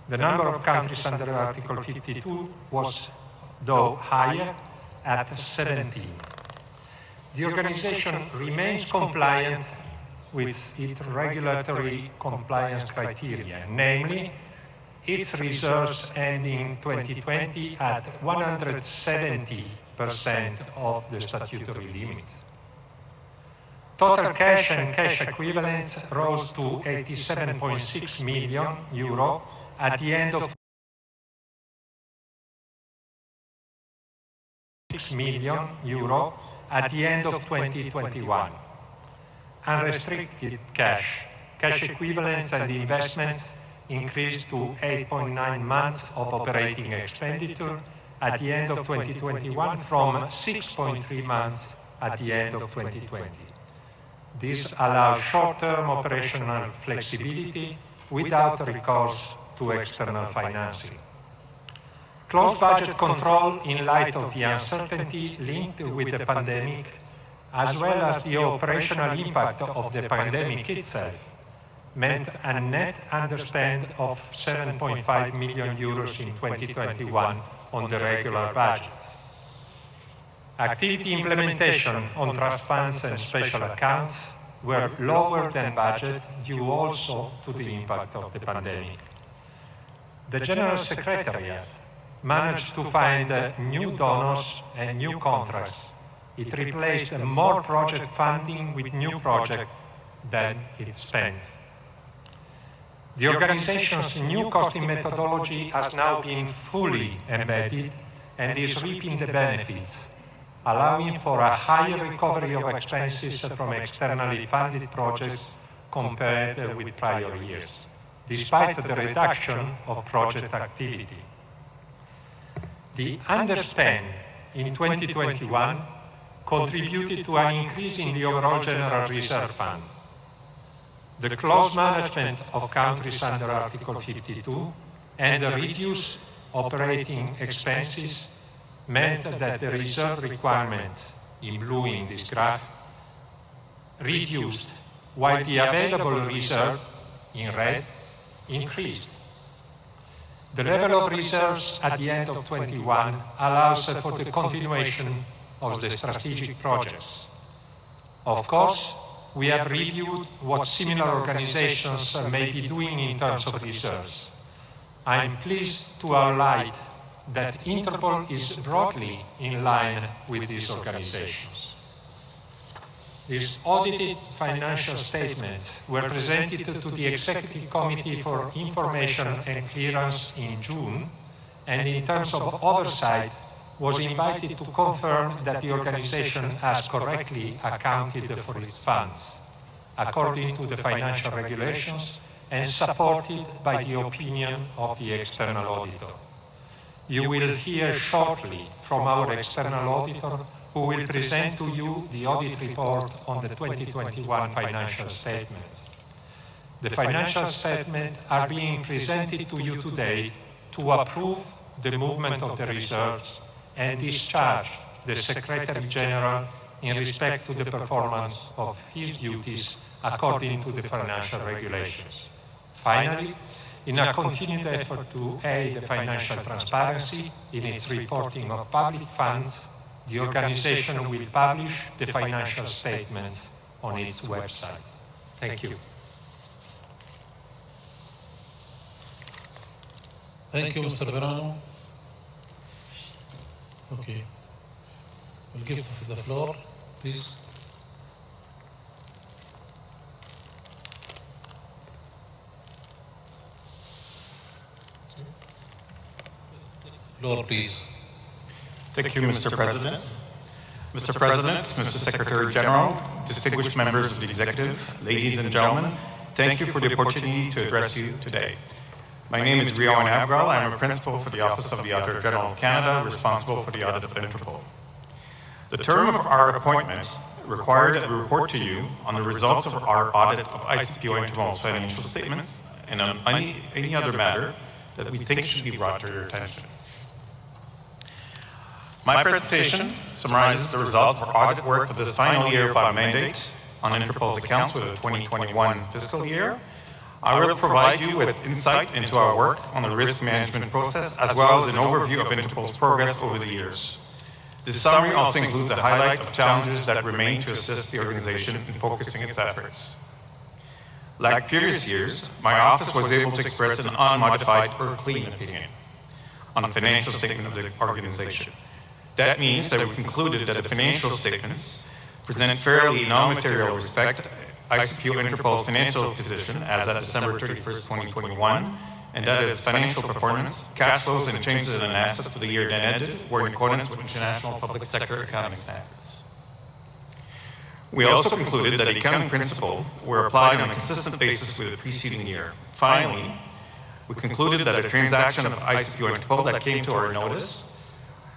The number of countries under Article 52 was, though, higher at 17. The organization remains compliant with its regulatory compliance criteria, namely its reserves ending 2020 at 170% of the statutory limit. Total cash and cash equivalents rose to 87.6 million euro at the end of 2021. Unrestricted cash, cash equivalents and investments increased to 8.9 months of operating expenditure at the end of 2021 from 6.3 months at the end of 2020. This allows short-term operational flexibility without recourse to external financing. Close budget control in light of the uncertainty linked with the pandemic, as well as the operational impact of the pandemic itself, meant a net underspend of 7.5 million euros in 2021 on the regular budget. Activity implementation on trust funds and special accounts were lower than budget due also to the impact of the pandemic. The General Secretariat managed to find new donors and new contracts. It replaced more project funding with new projects than it spent. The organization's new costing methodology has now been fully embedded and is reaping the benefits, allowing for a higher recovery of expenses from externally funded projects compared with prior years, despite the reduction of project activity. The underspend in 2021 contributed to an increase in the overall General Reserve Fund. The close management of countries under Article 52 and the reduced operating expenses meant that the reserve requirement, in blue in this graph, reduced, while the available reserve, in red, increased. The level of reserves at the end of 2021 allows for the continuation of the strategic projects. Of course, we have reviewed what similar organizations may be doing in terms of reserves. I am pleased to highlight that Interpol is broadly in line with these organizations. These audited financial statements were presented to the Executive Committee for Information and Clearance in June, and in terms of oversight, was invited to confirm that the organization has correctly accounted for its funds, according to the financial regulations and supported by the opinion of the external auditor. You will hear shortly from our external auditor, who will present to you the audit report on the 2021 financial statements. The financial statements are being presented to you today to approve the movement of the reserves and discharge the Secretary General in respect to the performance of his duties according to the financial regulations. Finally, In a continued effort to aid financial transparency in its reporting of public funds, the organization will publish the financial statements on its website. Thank you.
Thank you, Mr. Verano. Okay. We'll give the floor, please. Floor, please.
Thank you, Mr. President. Mr. President, Mr. Secretary General, distinguished members of the Executive, ladies and gentlemen, thank you for the opportunity to address you today. My name is Rio Abgrel. I am a principal for the Office of the Auditor General of Canada, responsible for the audit of Interpol. The term of our appointment required that we report to you on the results of our audit of ICPO Interpol's financial statements and on any other matter that we think should be brought to your attention. My presentation summarizes the results of our audit work for this final year of our mandate on Interpol's accounts for the 2021 fiscal year. I will provide you with insight into our work on the risk management process, as well as an overview of Interpol's progress over the years. This summary also includes a highlight of challenges that remain to assist the organization in focusing its efforts. Like previous years, my office was able to express an unmodified or clean opinion on the financial statement of the organization. That means that we concluded that the financial statements present fairly in all material respect ICPO Interpol's financial position as at December 31st, 2021, and that its financial performance, cash flows, and changes in assets for the year then ended were in accordance with international public sector accounting standards. We also concluded that the accounting principles were applied on a consistent basis with the preceding year. Finally, we concluded that a transaction of ICPO Interpol that came to our notice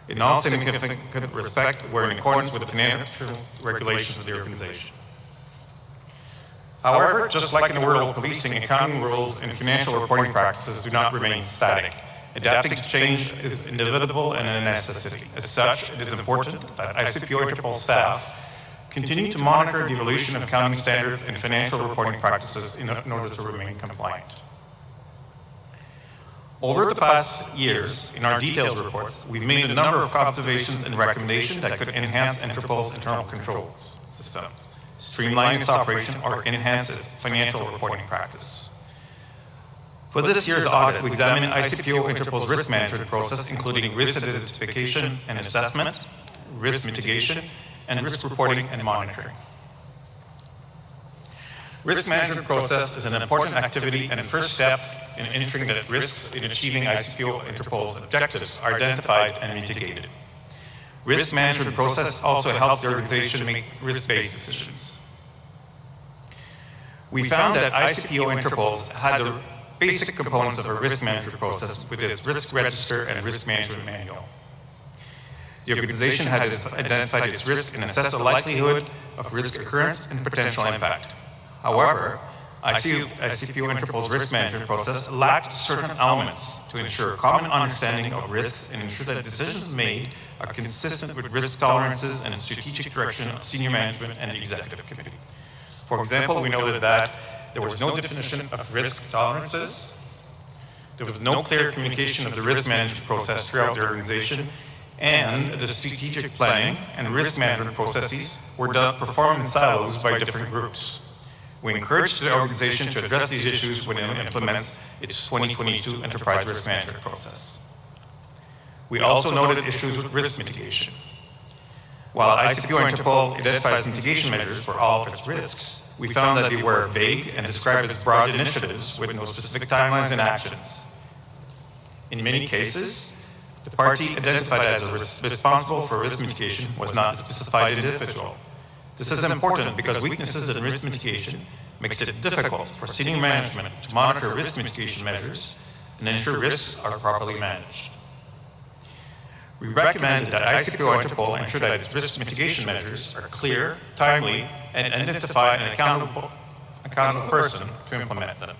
in all significant respect were in accordance with the financial regulations of the organization. However, just like in the world of policing, accounting rules and financial reporting practices do not remain static. Adapting to change is inevitable and a necessity. As such, it is important that ICPO Interpol staff continue to monitor the evolution of accounting standards and financial reporting practices in order to remain compliant. Over the past years, in our detailed reports, we've made a number of observations and recommendations that could enhance Interpol's internal controls systems, streamline its operation, or enhance its financial reporting practice. For this year's audit, we examined ICPO Interpol's risk management process, including risk identification and assessment, risk mitigation, and risk reporting and monitoring. Risk management process is an important activity and a first step in ensuring that risks in achieving ICPO Interpol's objectives are identified and mitigated. Risk management process also helps the organization make risk-based decisions. We found that ICPO Interpol had the basic components of a risk management process with its risk register and risk management manual. The organization had identified its risk and assessed the likelihood of risk occurrence and potential impact. However, ICPO Interpol's risk management process lacked certain elements to ensure common understanding of risks and ensure that decisions made are consistent with risk tolerances and the strategic direction of senior management and the executive committee. For example, we noted that there was no definition of risk tolerances, there was no clear communication of the risk management process throughout the organization, and the strategic planning and risk management processes were performed in silos by different groups. We encourage the organization to address these issues when it implements its 2022 enterprise risk management process. We also noted issues with risk mitigation. While ICPO Interpol identifies mitigation measures for all of its risks, we found that they were vague and described as broad initiatives with no specific timelines and actions. In many cases, the party identified as responsible for risk mitigation was not a specified individual. This is important because weaknesses in risk mitigation makes it difficult for senior management to monitor risk mitigation measures and ensure risks are properly managed. We recommended that ICPO Interpol ensure that its risk mitigation measures are clear, timely, and identify an accountable person to implement them.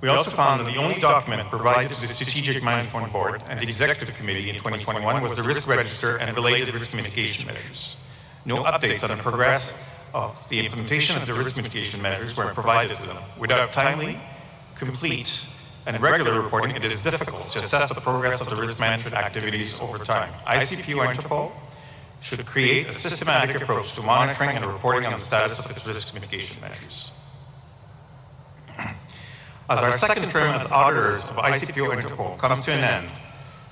We also found that the only document provided to the Strategic Management Board and the Executive Committee in 2021 was the risk register and related risk mitigation measures. No updates on the progress of the implementation of the risk mitigation measures weren't provided to them. Without timely, complete, and regular reporting, it is difficult to assess the progress of the risk management activities over time. ICPO Interpol should create a systematic approach to monitoring and reporting on the status of its risk mitigation measures. As our second term as auditors of ICPO Interpol comes to an end,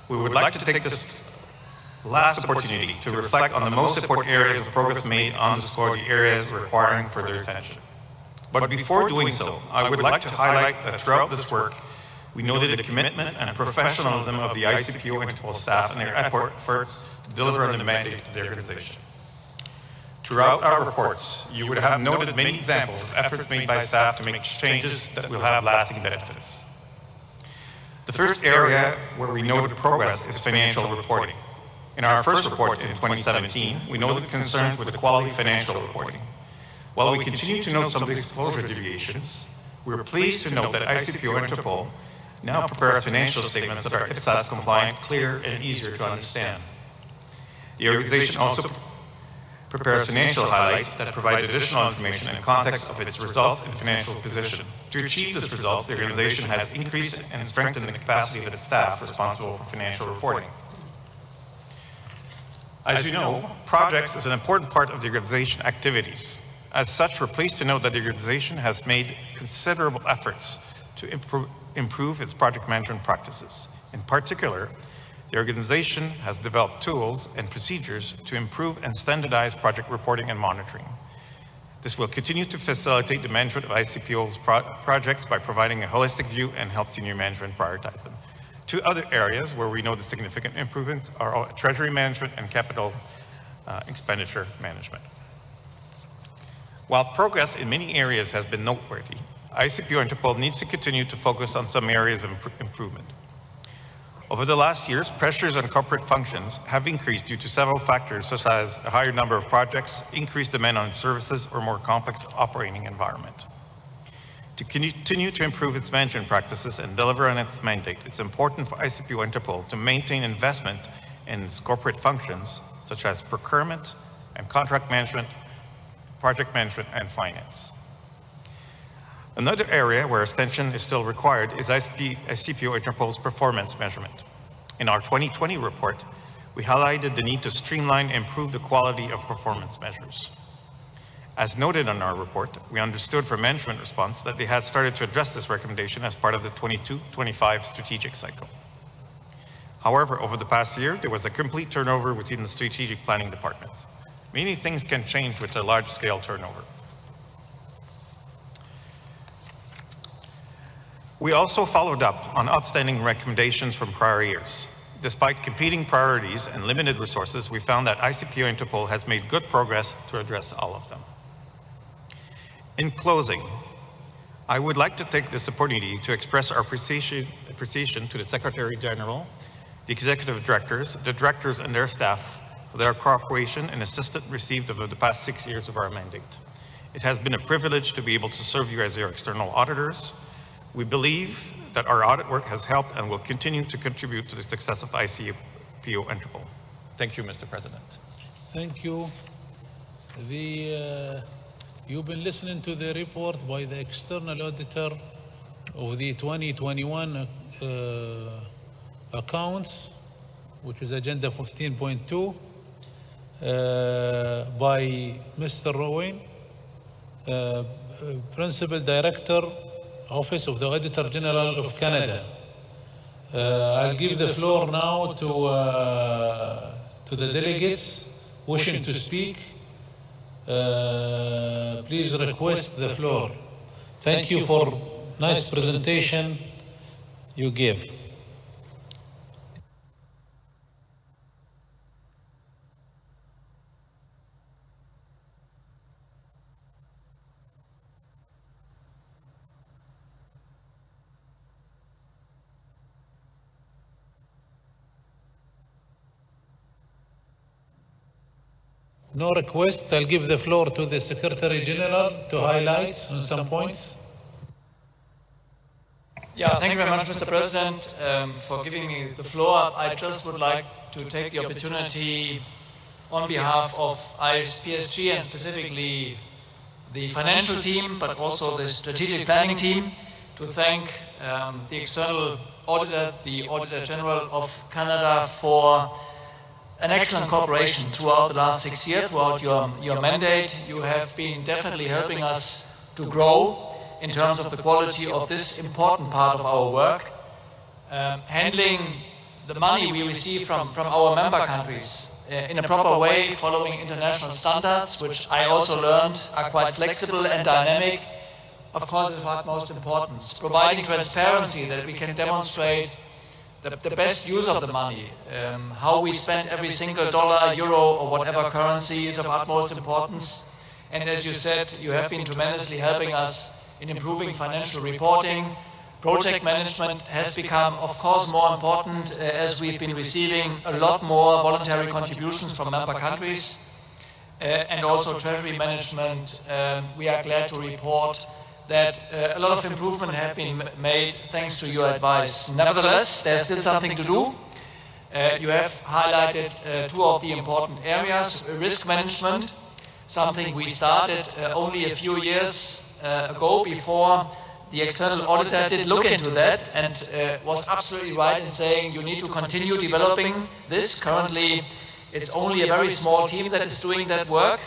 we would like to take this last opportunity to reflect on the most important areas of progress made, underscore the areas requiring further attention. But before doing so, I would like to highlight that throughout this work, we noted the commitment and professionalism of the ICPO Interpol staff and their efforts to deliver on the mandate of the organization. Throughout our reports, you would have noted many examples of efforts made by staff to make changes that will have lasting benefits. The first area where we noted progress is financial reporting. In our first report in 2017, we noted concerns with the quality of financial reporting. While we continue to note some disclosure deviations, we are pleased to note that ICPO Interpol now prepares financial statements that are IPSAS compliant, clear, and easier to understand. The organization also prepares financial highlights that provide additional information and context of its results and financial position. To achieve this result, the organization has increased and strengthened the capacity of its staff responsible for financial reporting. As you know, projects is an important part of the organization activities. As such, we're pleased to note that the organization has made considerable efforts to improve its project management practices. In particular, the organization has developed tools and procedures to improve and standardize project reporting and monitoring. This will continue to facilitate the management of ICPO's projects by providing a holistic view and help senior management prioritize them. Two other areas where we notice significant improvements are treasury management and capital expenditure management. While progress in many areas has been noteworthy, ICPO Interpol needs to continue to focus on some areas of improvement. Over the last years, pressures on corporate functions have increased due to several factors, such as a higher number of projects, increased demand on services, or more complex operating environment. To continue to improve its management practices and deliver on its mandate, it's important for ICPO Interpol to maintain investment in its corporate functions, such as procurement and contract management, project management, and finance. Another area where attention is still required is ICPO Interpol's performance measurement. In our 2020 report, we highlighted the need to streamline and improve the quality of performance measures. As noted in our report, we understood from management response that they had started to address this recommendation as part of the 22-25 strategic cycle. However, over the past year, there was a complete turnover within the strategic planning departments. Many things can change with a large-scale turnover. We also followed up on outstanding recommendations from prior years. Despite competing priorities and limited resources, we found that ICPO Interpol has made good progress to address all of them. In closing, I would like to take this opportunity to express our appreciation to the Secretary General, the Executive Directors, the Directors and their staff for their cooperation and assistance received over the past 6 years of our mandate. It has been a privilege to be able to serve you as your external auditors. We believe that our audit work has helped and will continue to contribute to the success of ICPO Interpol. Thank you, Mr. President.
Thank you. You've been listening to the report by the external auditor of the 2021 accounts, which is agenda 15.2, by Mr. Rowan, Principal Director, Office of the Auditor General of Canada. I'll give the floor now to the delegates wishing to speak. Please request the floor. Thank you for nice presentation you gave. No request. I'll give the floor to the Secretary General to highlight on some points.
Yeah, thank you very much, Mr. President, for giving me the floor. I just would like to take the opportunity on behalf of ISPSG and specifically the financial team, but also the strategic planning team, to thank the external auditor, the Auditor General of Canada, for an excellent cooperation throughout the last 6 years, throughout your mandate. You have been definitely helping us to grow in terms of the quality of this important part of our work. Handling the money we receive from our member countries in a proper way, following international standards, which I also learned are quite flexible and dynamic, of course is of utmost importance. Providing transparency, that we can demonstrate the best use of the money, how we spend every single dollar, euro, or whatever currency is of utmost importance. And as you said, you have been tremendously helping us in improving financial reporting. Project management has become, of course, more important as we've been receiving a lot more voluntary contributions from member countries. And also treasury management, we are glad to report that a lot of improvement have been made thanks to your advice. Nevertheless, there's still something to do. You have highlighted two of the important areas: risk management, something we started only a few years ago, before the external auditor did look into that and was absolutely right in saying you need to continue developing this. Currently, it's only a very small team that is doing that work,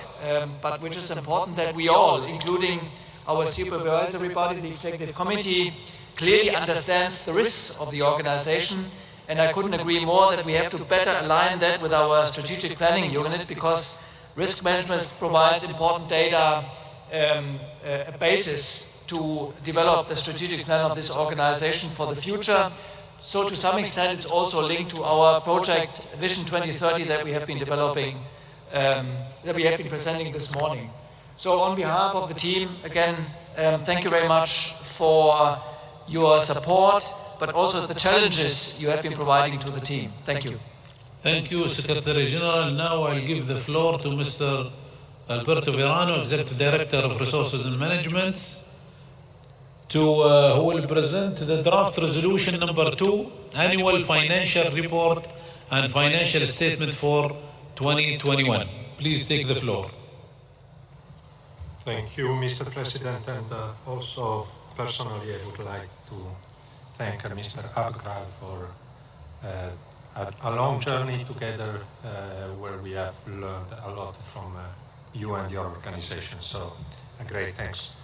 but which is important that we all, including our supervisory body, the executive committee, clearly understands the risks of the organization. And I couldn't agree more that we have to better align that with our strategic planning unit, because risk management provides important data, a basis to develop the strategic plan of this organization for the future. So to some extent, it's also linked to our project Vision 2030 that we have been developing, that we have been presenting this morning. So on behalf of the team, again, thank you very much for your support, but also the challenges you have been providing to the team. Thank you.
Thank you, Secretary General. Now I'll give the floor to Mr. Alberto Verano, Executive Director of Resources and Management, who will present the draft resolution number 2, Annual Financial Report and Financial Statement for 2021. Please take the floor.
Thank you, Mr. President, and also personally I would like to thank Mr. Abgral for a long journey together where we have learned a lot from you and your organization, so a great thanks.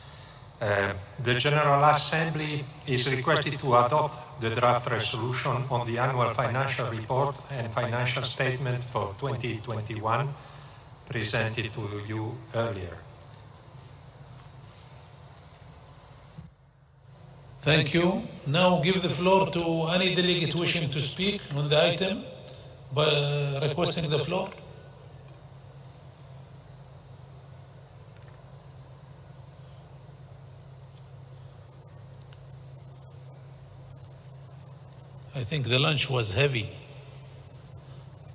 The General Assembly is requested to adopt the draft resolution on the annual financial report and financial statement for 2021 presented to you earlier.
Thank you. Now give the floor to any delegate wishing to speak on the item by requesting the floor. I think the lunch was heavy.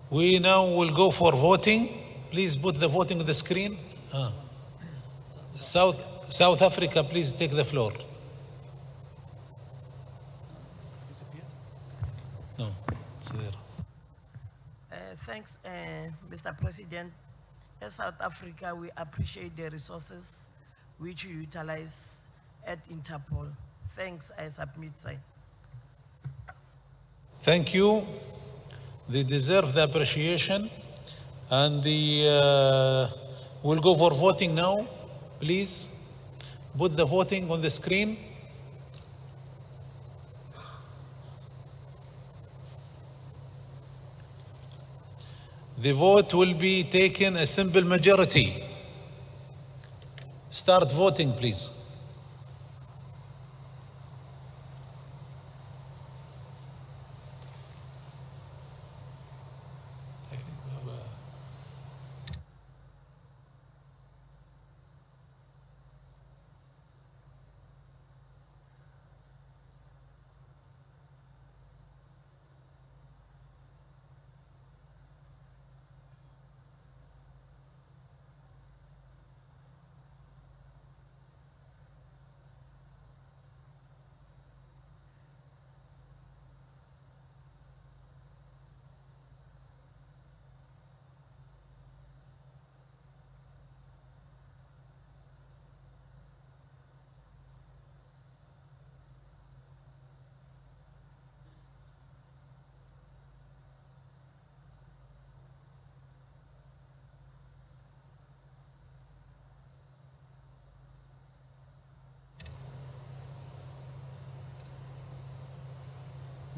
We now will go for voting. Please put the voting on the screen. South Africa, please take the floor. No, it's there.
Thanks, Mr. President. As South Africa, we appreciate the resources which you utilize at Interpol. Thanks, I submit, sir.
Thank you. They deserve the appreciation. And we'll go for voting now. Please put the voting on the screen. The vote will be taken a simple majority. Start voting, please.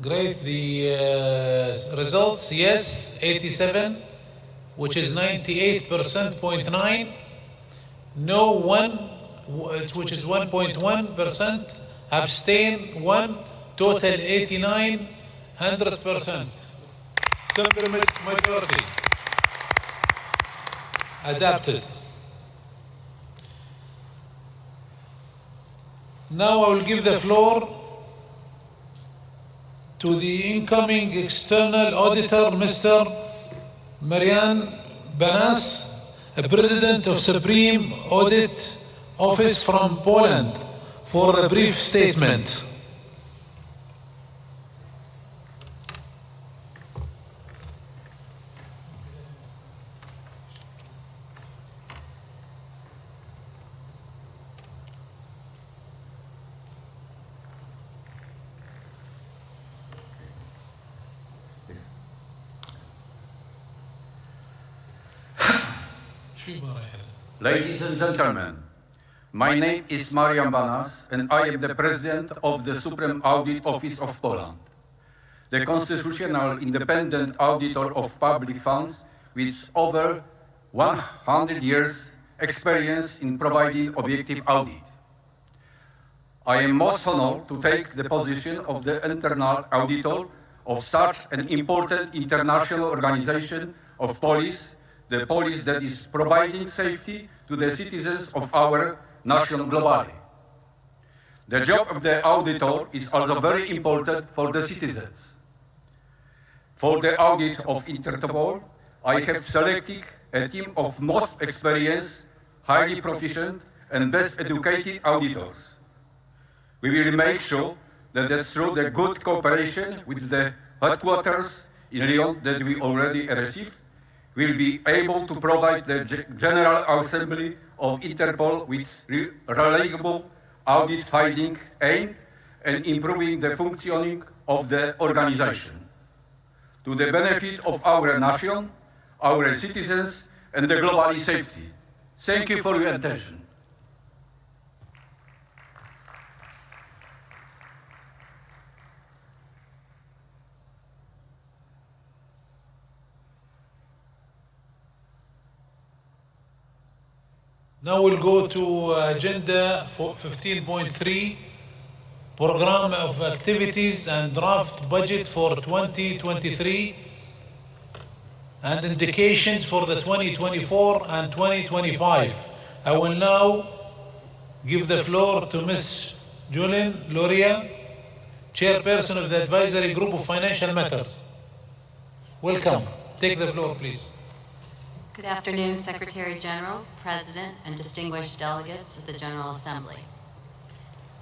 Great. The results, yes, 87, which is 98.9%. No, 1, which is 1.1%. Abstain, 1. Total 89, 100%. Simple majority. Adapted. Now I will give the floor to the incoming external auditor, Mr. Marian Banas, President of Supreme Audit Office from Poland, for a brief statement.
Ladies and gentlemen, my name is Marian Banas, and I am the President of the Supreme Audit Office of Poland, the constitutional independent auditor of public funds with over 100 years experience in providing objective audit. I am most honored to take the position of the internal auditor of such an important international organization of police, the police that is providing safety to the citizens of our nation globally. The job of the auditor is also very important for the citizens. For the audit of INTERPOL, I have selected a team of most experienced, highly proficient, and best educated auditors. We will make sure that through the good cooperation with the headquarters in Lyon that we already received, will be able to provide the General Assembly of Interpol with reliable audit finding aimed at improving the functioning of the organization to the benefit of our nation, our citizens, and the global safety. Thank you for your attention.
Now we'll go to agenda 15.3, program of activities and draft budget for 2023 and indications for the 2024 and 2025. I will now give the floor to Ms. Julien Loria, Chairperson of the Advisory Group of Financial Matters. Welcome. Take the floor, please.
Good afternoon, Secretary General, President, and distinguished delegates of the General Assembly.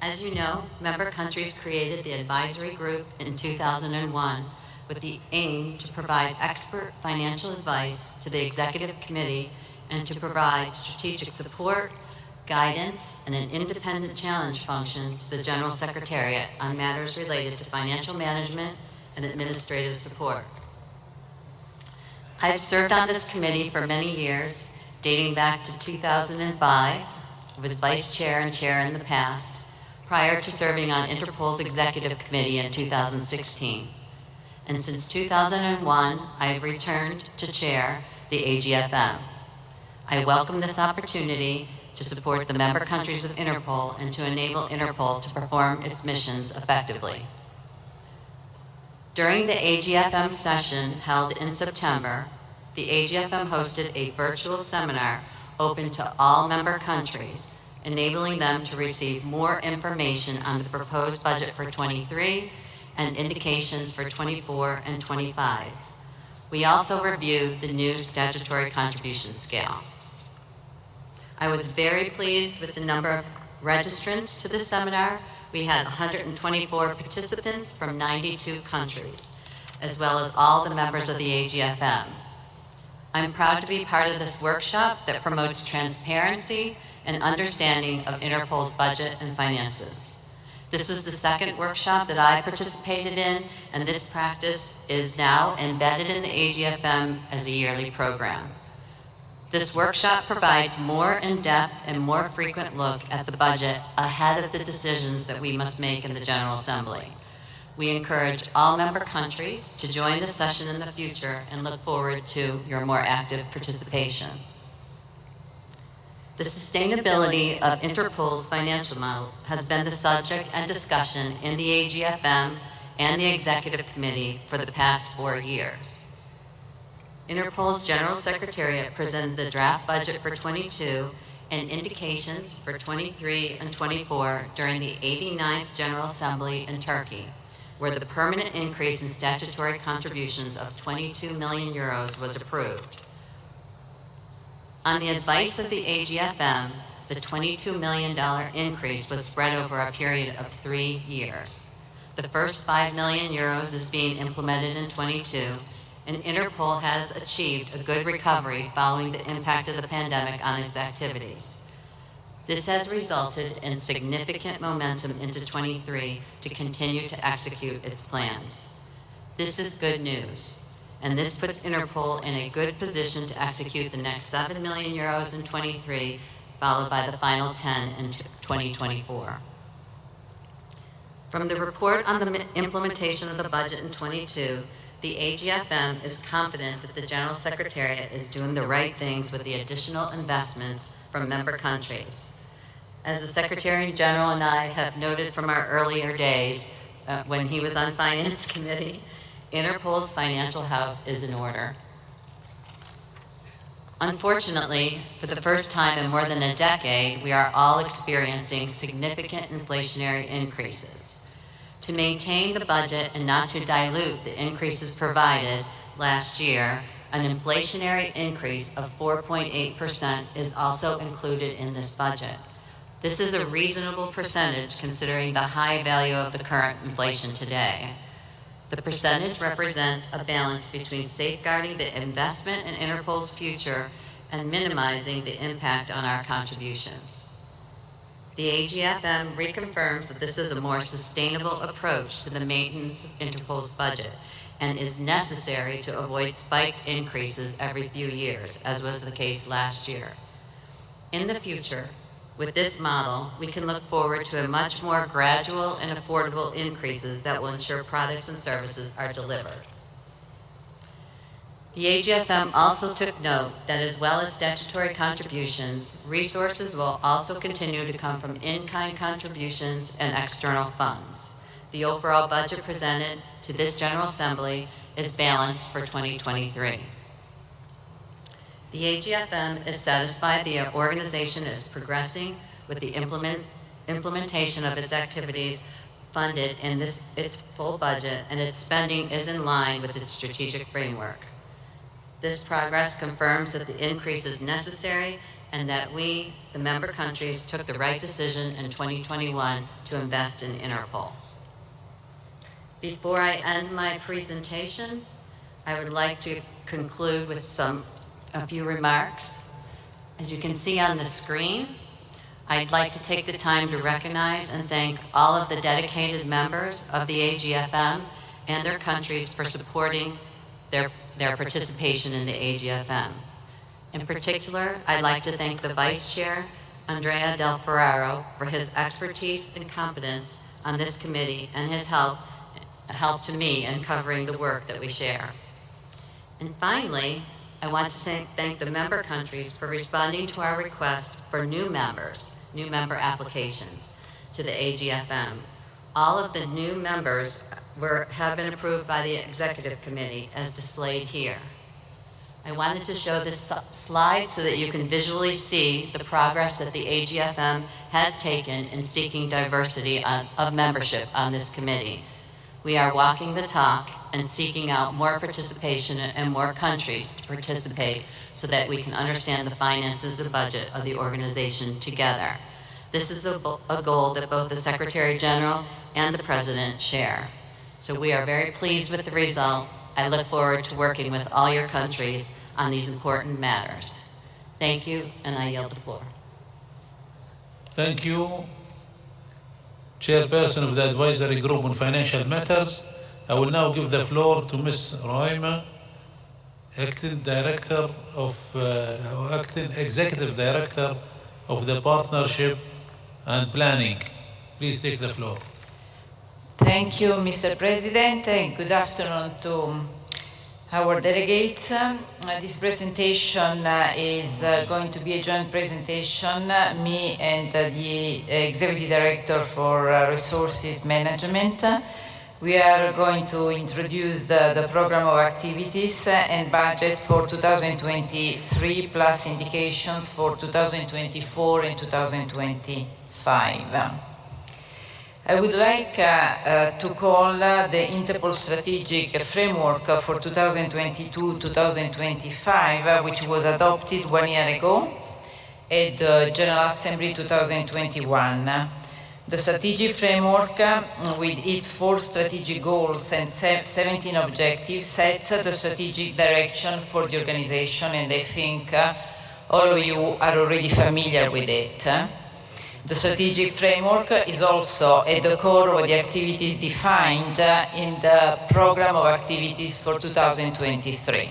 As you know, member countries created the advisory group in 2001 with the aim to provide expert financial advice to the Executive Committee and to provide strategic support, guidance, and an independent challenge function to the General Secretariat on matters related to financial management and administrative support. I've served on this committee for many years, dating back to 2005. I was vice chair and chair in the past, prior to serving on Interpol's executive committee in 2016. And since 2001, I have returned to chair the AGFM. I welcome this opportunity to support the member countries of Interpol and to enable Interpol to perform its missions effectively. During the AGFM session held in September, the AGFM hosted a virtual seminar open to all member countries, enabling them to receive more information on the proposed budget for 23 and indications for 24 and 25. We also reviewed the new statutory contribution scale. I was very pleased with the number of registrants to the seminar. We had 124 participants from 92 countries, as well as all the members of the AGFM. I'm proud to be part of this workshop that promotes transparency and understanding of Interpol's budget and finances. This was the second workshop that I participated in, and this practice is now embedded in the AGFM as a yearly program. This workshop provides more in-depth and more frequent look at the budget ahead of the decisions that we must make in the General Assembly. We encourage all member countries to join the session in the future and look forward to your more active participation. The sustainability of Interpol's financial model has been the subject and discussion in the AGFM and the Executive Committee for the past 4 years. Interpol's General Secretariat presented the draft budget for 22 and indications for 23 and 24 during the 89th General Assembly in Turkey, where the permanent increase in statutory contributions of 22 million euros was approved. On the advice of the AGFM, the $22 million increase was spread over a period of 3 years. The first 5 million euros is being implemented in 22, and Interpol has achieved a good recovery following the impact of the pandemic on its activities. This has resulted in significant momentum into 23 to continue to execute its plans. This is good news, and this puts Interpol in a good position to execute the next 7 million euros in 23, followed by the final 10 in 2024. From the report on the implementation of the budget in 22, the AGFM is confident that the General Secretariat is doing the right things with the additional investments from member countries. As the Secretary General and I have noted from our earlier days when he was on Finance Committee, Interpol's financial house is in order. Unfortunately, for the first time in more than a decade, we are all experiencing significant inflationary increases. To maintain the budget and not to dilute the increases provided last year, an inflationary increase of 4.8% is also included in this budget. This is a reasonable percentage considering the high value of the current inflation today. The percentage represents a balance between safeguarding the investment in Interpol's future and minimizing the impact on our contributions. The AGFM reconfirms that this is a more sustainable approach to the maintenance of Interpol's budget and is necessary to avoid spiked increases every few years, as was the case last year. In the future, with this model, we can look forward to a much more gradual and affordable increases that will ensure products and services are delivered. The AGFM also took note that as well as statutory contributions, resources will also continue to come from in-kind contributions and external funds. The overall budget presented to this General Assembly is balanced for 2023. The AGFM is satisfied the organization is progressing with the implementation of its activities funded in its full budget, and its spending is in line with its strategic framework. This progress confirms that the increase is necessary and that we, the member countries, took the right decision in 2021 to invest in Interpol. Before I end my presentation, I would like to conclude with a few remarks. As you can see on the screen, I'd like to take the time to recognize and thank all of the dedicated members of the AGFM and their countries for supporting their participation in the AGFM. In particular, I'd like to thank the Vice Chair, Andrea Del Ferraro, for his expertise and competence on this committee and his help to me in covering the work that we share. And finally, I want to thank the member countries for responding to our request for new member applications to the AGFM. All of the new members have been approved by the Executive Committee as displayed here. I wanted to show this slide so that you can visually see the progress that the AGFM has taken in seeking diversity of membership on this committee. We are walking the talk and seeking out more participation and more countries to participate so that we can understand the finances and budget of the organization together. This is a goal that both the Secretary General and the President share. So we are very pleased with the result. I look forward to working with all your countries on these important matters. Thank you, and I yield the floor.
Thank you, Chairperson of the Advisory Group on Financial Matters. I will now give the floor to Ms. Roima, Acting Executive Director of the Partnership and Planning. Please take the floor.
Thank you, Mr. President, and good afternoon to our delegates. This presentation is going to be a joint presentation, me and the Executive Director for Resources Management. We are going to introduce the program of activities and budget for 2023, plus indications for 2024 and 2025. I would like to call the Interpol Strategic Framework for 2022-2025, which was adopted 1 year ago at the General Assembly 2021. The strategic framework, with its 4 strategic goals and 17 objectives, sets the strategic direction for the organization, and I think all of you are already familiar with it. The strategic framework is also at the core of the activities defined in the program of activities for 2023.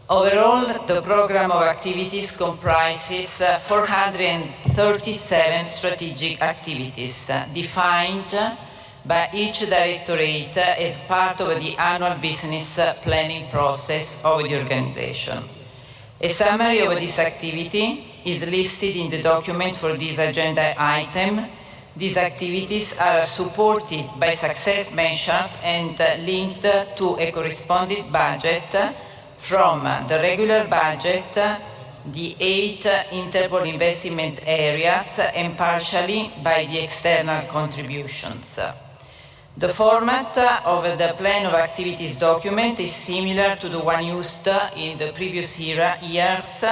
Overall, the program of activities comprises 437 strategic activities defined by each directorate as part of the annual business planning process of the organization. A summary of this activity is listed in the document for this agenda item. These activities are supported by success measures and linked to a corresponding budget from the regular budget, the 8 Interpol investment areas, and partially by the external contributions. The format of the plan of activities document is similar to the one used in the previous years,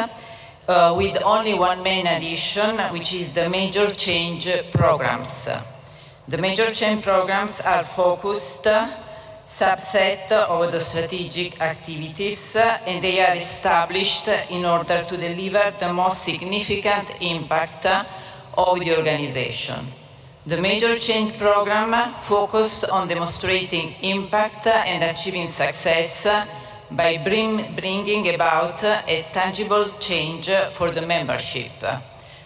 with only one main addition, which is the major change programs. The major change programs are focused subset of the strategic activities, and they are established in order to deliver the most significant impact of the organization. The major change program focuses on demonstrating impact and achieving success by bringing about a tangible change for the membership.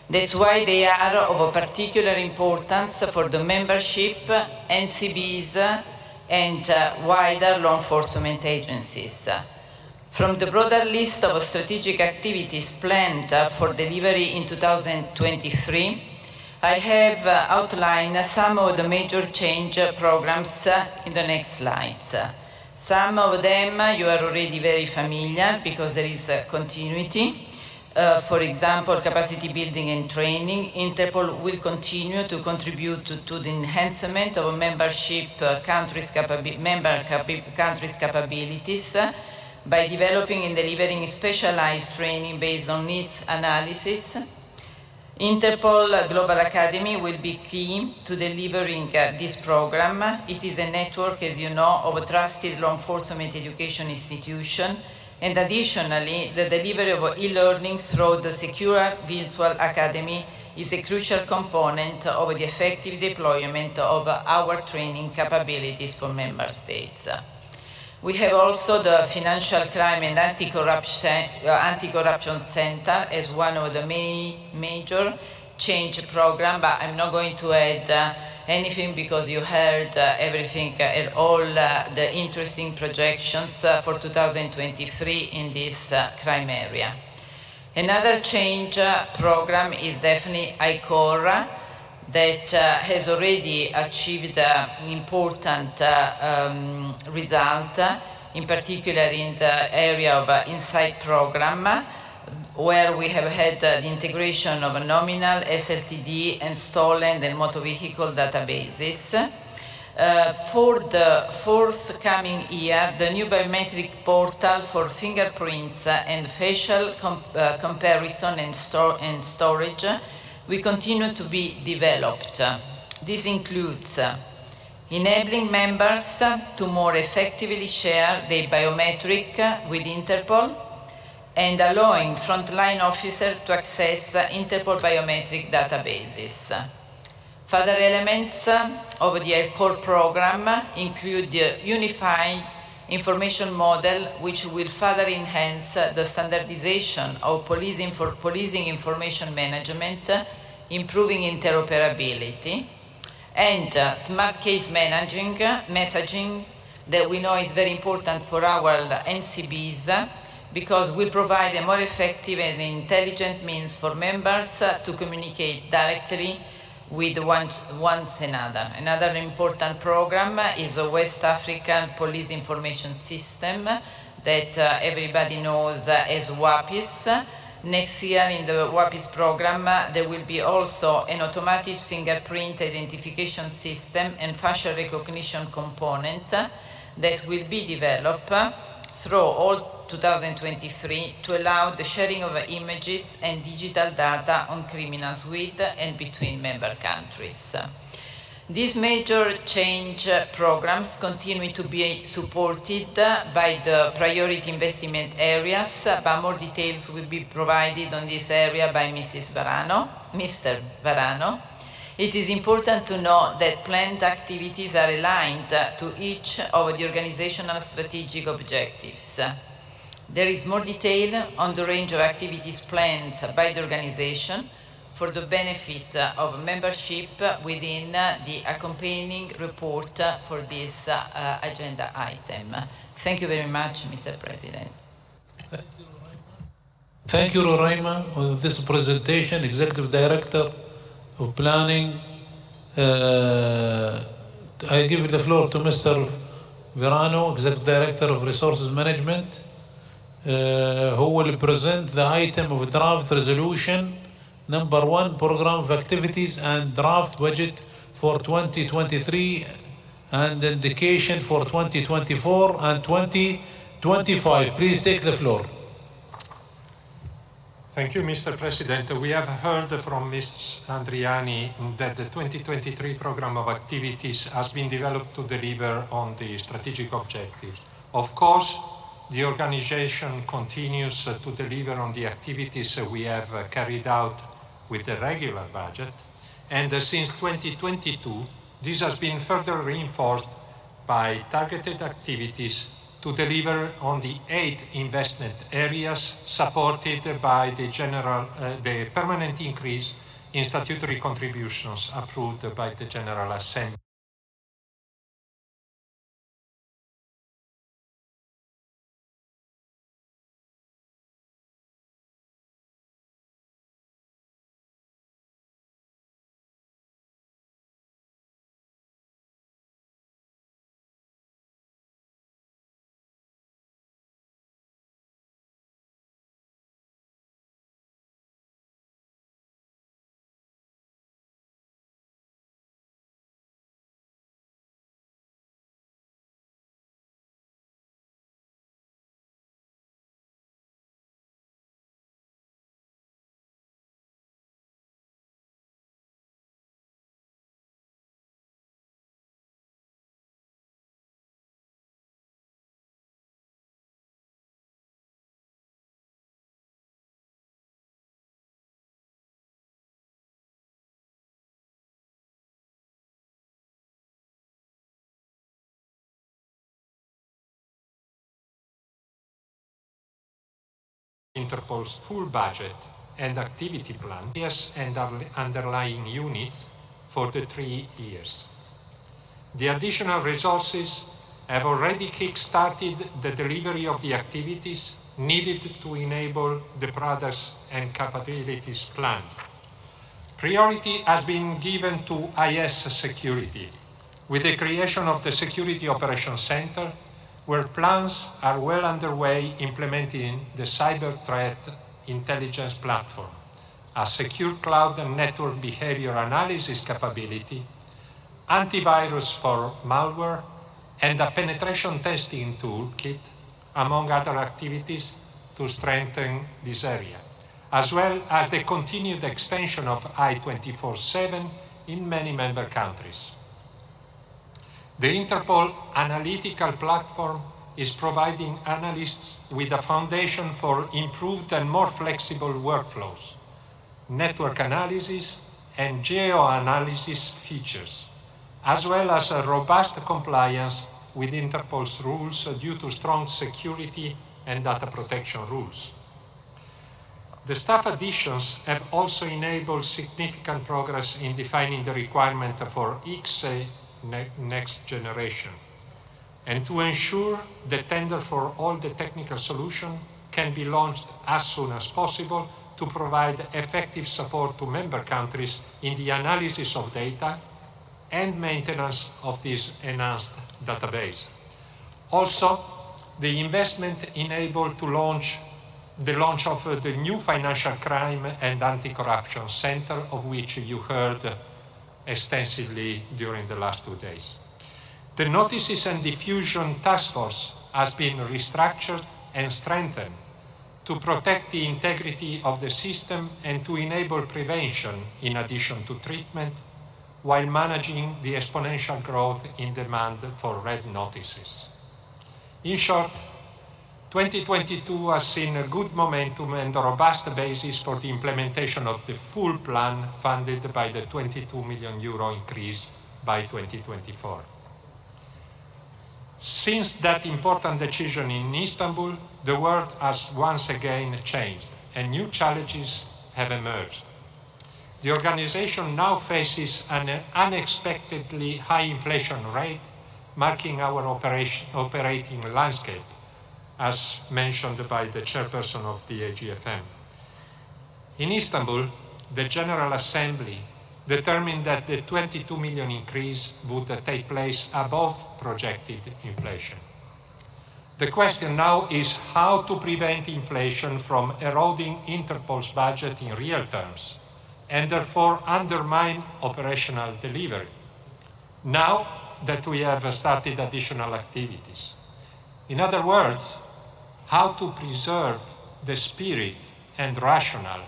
That's why they are of particular importance for the membership, NCBs, and wider law enforcement agencies. From the broader list of strategic activities planned for delivery in 2023, I have outlined some of the major change programs in the next slides. Some of them you are already very familiar because there is continuity. For example, capacity building and training. Interpol will continue to contribute to the enhancement of membership countries' capabilities by developing and delivering specialized training based on needs analysis. Interpol Global Academy will be key to delivering this program. It is a network, as you know, of trusted law enforcement education institutions, and additionally, the delivery of e-learning through the secure virtual academy is a crucial component of the effective deployment of our training capabilities for member states. We have also the Financial Crime and Anti-Corruption Center as one of the major change programs, but I'm not going to add anything because you heard everything, all the interesting projections for 2023 in this crime area. Another change program is definitely ICORA, that has already achieved important result, in particular in the area of Insight program, where we have had the integration of nominal, SLTD, and stolen and motor vehicle databases. For the forthcoming year, the new biometric portal for fingerprints and facial comparison and storage will continue to be developed. This includes enabling members to more effectively share their biometric with Interpol and allowing frontline officers to access Interpol biometric databases. Further elements of the core program include the unified information model, which will further enhance the standardization of policing information management, improving interoperability. and smart case messaging that we know is very important for our NCBs because we provide a more effective and intelligent means for members to communicate directly with one another. Another important program is a West African Police Information System that everybody knows as WAPIS. Next year in the WAPIS program, there will be also an automatic fingerprint identification system and facial recognition component that will be developed through all 2023 to allow the sharing of images and digital data on criminals with and between member countries. These major change programs continue to be supported by the priority investment areas, but more details will be provided on this area by Mr. Varano. It is important to know that planned activities are aligned to each of the organizational strategic objectives. There is more detail on the range of activities planned by the organization for the benefit of membership within the accompanying report for this agenda item. Thank you very much, Mr. President.
Thank you, Roraima, on this presentation, Executive Director of Planning. I give the floor to Mr. Verano, Executive Director of Resources Management, who will present the item of draft resolution number 1, program of activities and draft budget for 2023 and indication for 2024 and 2025. Please take the floor.
Thank you, Mr. President. We have heard from Ms. Andriani that the 2023 program of activities has been developed to deliver on the strategic objectives. Of course, the organization continues to deliver on the activities we have carried out with the regular budget, and since 2022, this has been further reinforced by targeted activities to deliver on the 8 investment areas supported by the permanent increase in statutory contributions approved by the General Assembly. Interpol's full budget and activity plan, yes, and underlying units for the 3 years. The additional resources have already kick-started the delivery of the activities needed to enable the products and capabilities plan. Priority has been given to IS security, with the creation of the Security Operations Center, where plans are well underway implementing the cyber threat intelligence platform, a secure cloud and network behavior analysis capability, antivirus for malware, and a penetration testing toolkit, among other activities to strengthen this area, as well as the continued extension of I-24/7 in many member countries. The Interpol analytical platform is providing analysts with a foundation for improved and more flexible workflows, network analysis, and geo-analysis features, as well as a robust compliance with Interpol's rules due to strong security and data protection rules. The staff additions have also enabled significant progress in defining the requirement for ICSE next generation, and to ensure the tender for all the technical solution can be launched as soon as possible to provide effective support to member countries in the analysis of data and maintenance of this enhanced database. Also, the investment enabled the launch of the new Financial Crime and Anti-Corruption Center, of which you heard extensively during the last 2 days. The Notices and Diffusion Task Force has been restructured and strengthened to protect the integrity of the system and to enable prevention in addition to treatment, while managing the exponential growth in demand for red notices. In short, 2022 has seen a good momentum and a robust basis for the implementation of the full plan funded by the 22 million euro increase by 2024. Since that important decision in Istanbul, the world has once again changed and new challenges have emerged. The organization now faces an unexpectedly high inflation rate, marking our operating landscape, as mentioned by the chairperson of the AGFM. In Istanbul, the General Assembly determined that the 22 million increase would take place above projected inflation. The question now is how to prevent inflation from eroding Interpol's budget in real terms, and therefore undermine operational delivery, now that we have started additional activities. In other words, how to preserve the spirit and rationale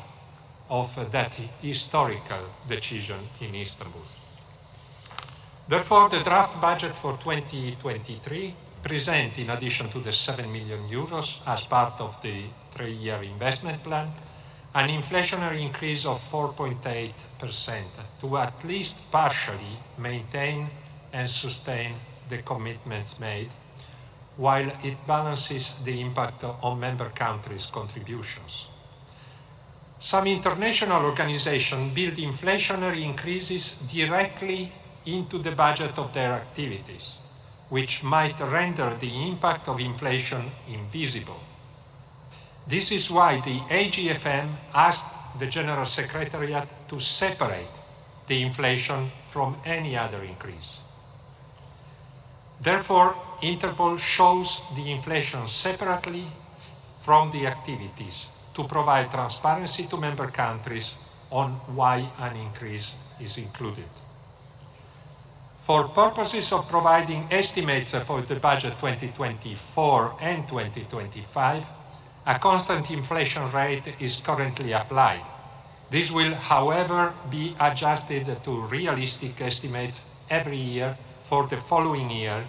of that historical decision in Istanbul. Therefore, the draft budget for 2023 presents, in addition to the 7 million euros as part of the 3-year investment plan, an inflationary increase of 4.8% to at least partially maintain and sustain the commitments made, while it balances the impact on member countries' contributions. Some international organizations build inflationary increases directly into the budget of their activities, which might render the impact of inflation invisible. This is why the AGFM asked the General Secretariat to separate the inflation from any other increase. Therefore, Interpol shows the inflation separately from the activities to provide transparency to member countries on why an increase is included. For purposes of providing estimates for the budget 2024 and 2025, a constant inflation rate is currently applied. This will, however, be adjusted to realistic estimates every year for the following year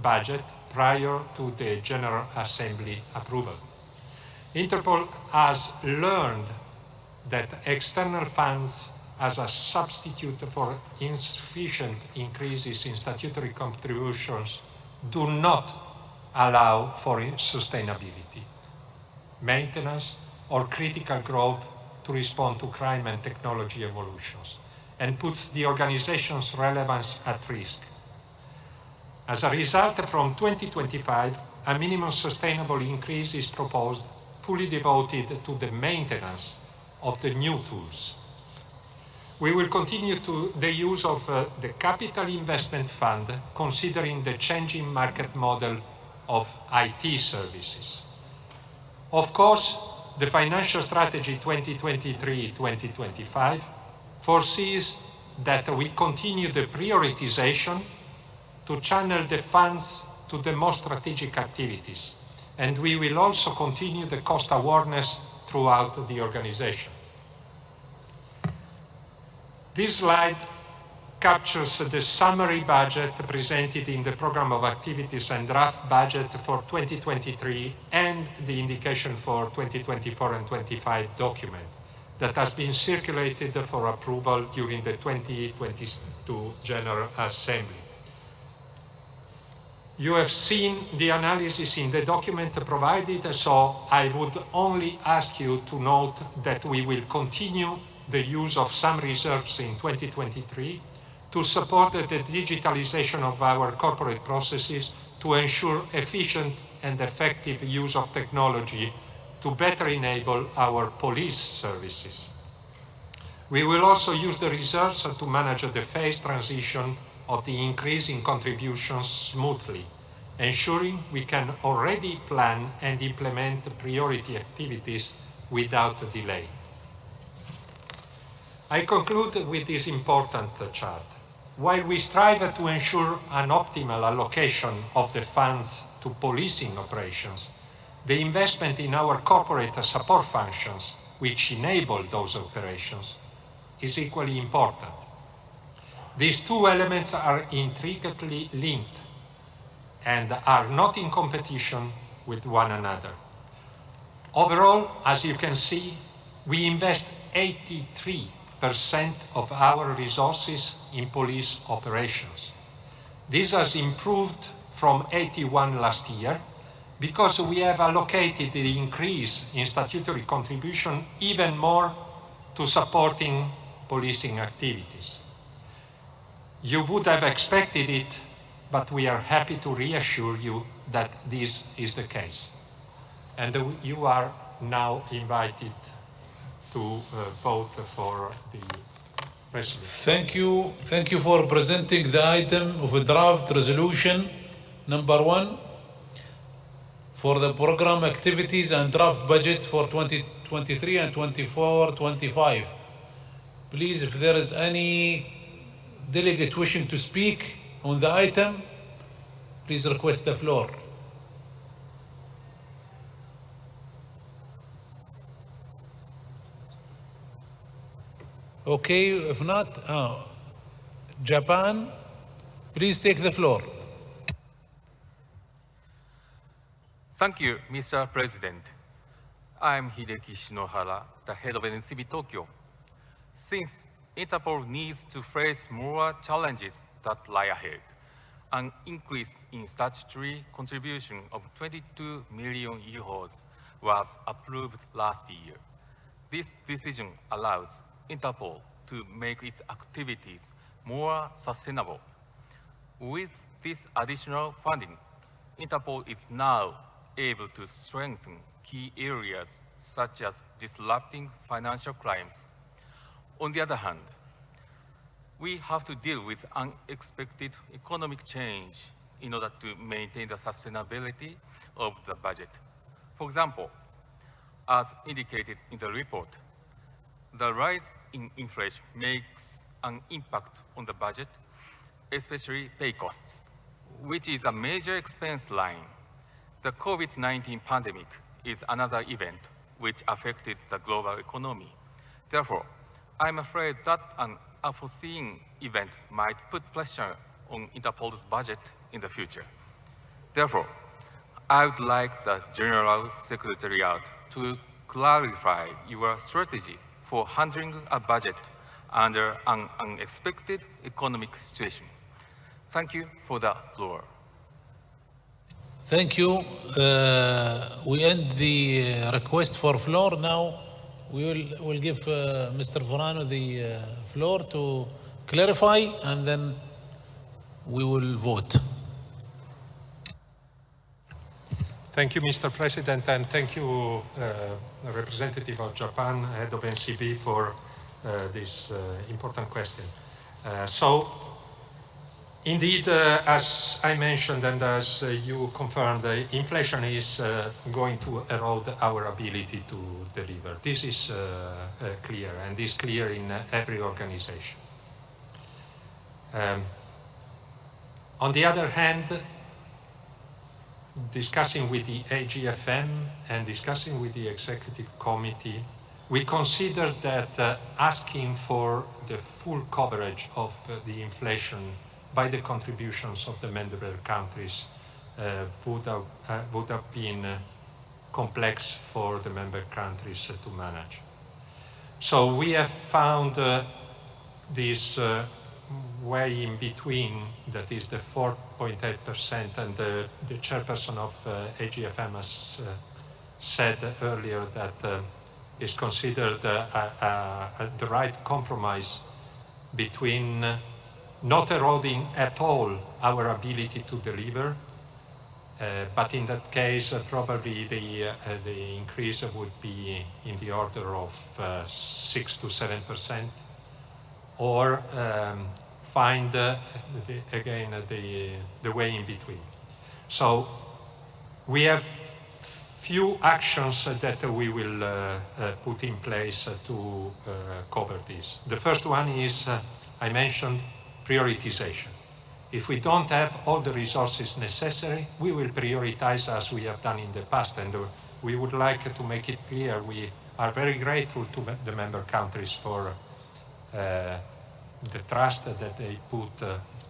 budget prior to the General Assembly approval. Interpol has learned that external funds as a substitute for insufficient increases in statutory contributions do not allow for sustainability, maintenance, or critical growth to respond to crime and technology evolutions, and puts the organization's relevance at risk. As a result, from 2025, a minimum sustainable increase is proposed, fully devoted to the maintenance of the new tools. We will continue to the use of the Capital Investment Fund, considering the changing market model of IT services. Of course, the Financial Strategy 2023-2025 foresees that we continue the prioritization to channel the funds to the most strategic activities, and we will also continue the cost awareness throughout the organization. This slide captures the summary budget presented in the program of activities and draft budget for 2023 and the indication for 2024 and 25 document that has been circulated for approval during the 2022 General Assembly. You have seen the analysis in the document provided, so I would only ask you to note that we will continue the use of some reserves in 2023 to support the digitalization of our corporate processes to ensure efficient and effective use of technology to better enable our police services. We will also use the reserves to manage the phased transition of the increase in contributions smoothly, ensuring we can already plan and implement priority activities without delay. I conclude with this important chart. While we strive to ensure an optimal allocation of the funds to policing operations, the investment in our corporate support functions, which enable those operations, is equally important. These two elements are intricately linked and are not in competition with one another. Overall, as you can see, we invest 83% of our resources in police operations. This has improved from 81% last year because we have allocated the increase in statutory contribution even more to supporting policing activities. You would have expected it, but we are happy to reassure you that this is the case. And you are now invited to vote for the resolution.
Thank you for presenting the item of a draft resolution number 1 for the program activities and draft budget for 2023 and 24-25. Please, if there is any delegate wishing to speak on the item, please request the floor. Okay, if not, Japan, please take the floor.
Thank you, Mr. President. I'm Hideki Shinohara, the head of NCB Tokyo. Since Interpol needs to face more challenges that lie ahead, an increase in statutory contribution of 22 million euros was approved last year. This decision allows Interpol to make its activities more sustainable. With this additional funding, Interpol is now able to strengthen key areas such as disrupting financial crimes. On the other hand, we have to deal with unexpected economic change in order to maintain the sustainability of the budget. For example, as indicated in the report, the rise in inflation makes an impact on the budget, especially pay costs, which is a major expense line. The COVID-19 pandemic is another event which affected the global economy. Therefore, I'm afraid that an unforeseen event might put pressure on Interpol's budget in the future. Therefore, I would like the General Secretariat to clarify your strategy for handling a budget under an unexpected economic situation. Thank you for the floor.
Thank you. We end the request for floor. Now we'll give Mr. Vorano the floor to clarify, and then we will vote.
Thank you, Mr. President, and thank you, representative of Japan, head of NCB, for this important question. Indeed, as I mentioned and as you confirmed, inflation is going to erode our ability to deliver. This is clear, and is clear in every organization. On the other hand, discussing with the AGFM and discussing with the Executive Committee, we considered that asking for the full coverage of the inflation by the contributions of the member countries would have been complex for the member countries to manage. So we have found this way in between, that is the 4.8%, and the chairperson of AGFM has said earlier that is considered the right compromise between not eroding at all our ability to deliver, but in that case, probably the increase would be in the order of 6 to 7%, or find again the way in between. So we have few actions that we will put in place to cover this. The first one is, I mentioned, prioritization. If we don't have all the resources necessary, we will prioritize as we have done in the past, and we would like to make it clear we are very grateful to the member countries for the trust that they put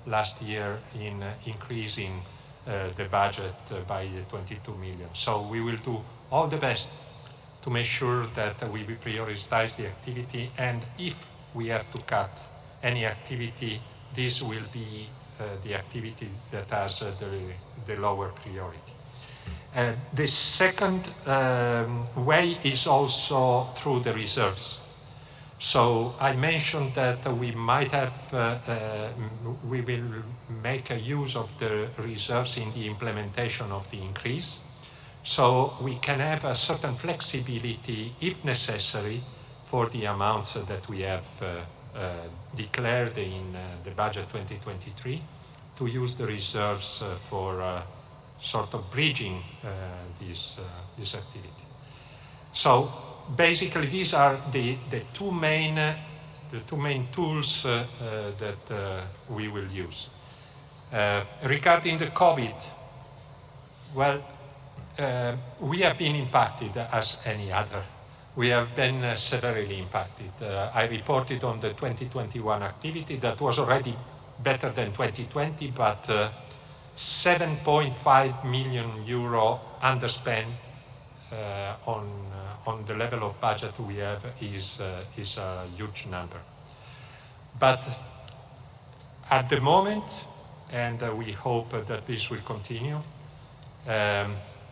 last year in increasing the budget by 22 million. So we will do all the best to make sure that we prioritize the activity, and if we have to cut any activity, this will be the activity that has the lower priority. The second way is also through the reserves. So I mentioned that we might have, we will make a use of the reserves in the implementation of the increase. So we can have a certain flexibility, if necessary, for the amounts that we have declared in the budget 2023, to use the reserves for sort of bridging this activity. So basically, these are the two main tools that we will use. Regarding the COVID, well, we have been impacted as any other. We have been severely impacted. I reported on the 2021 activity that was already better than 2020, but 7.5 million euro underspent on the level of budget we have is a huge number. But at the moment, and we hope that this will continue,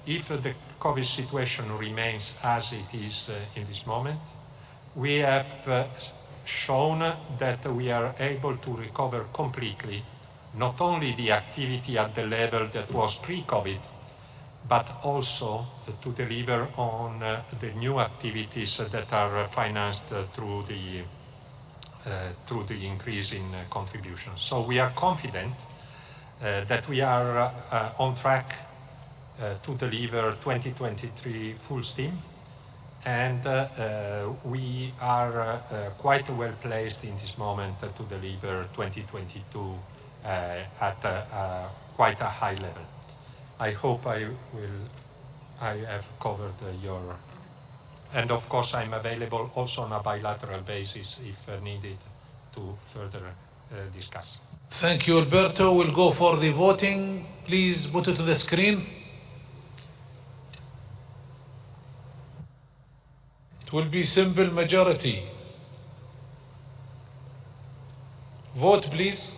if the COVID situation remains as it is in this moment, we have shown that we are able to recover completely, not only the activity at the level that was pre-COVID, but also to deliver on the new activities that are financed through the increase in contributions. So we are confident that we are on track to deliver 2023 full steam, and we are quite well placed in this moment to deliver 2022 at quite a high level. I hope I have covered your, and of course I'm available also on a bilateral basis if needed to further discuss.
Thank you, Alberto. We'll go for the voting. Please put it to the screen. It will be simple majority. Vote, please.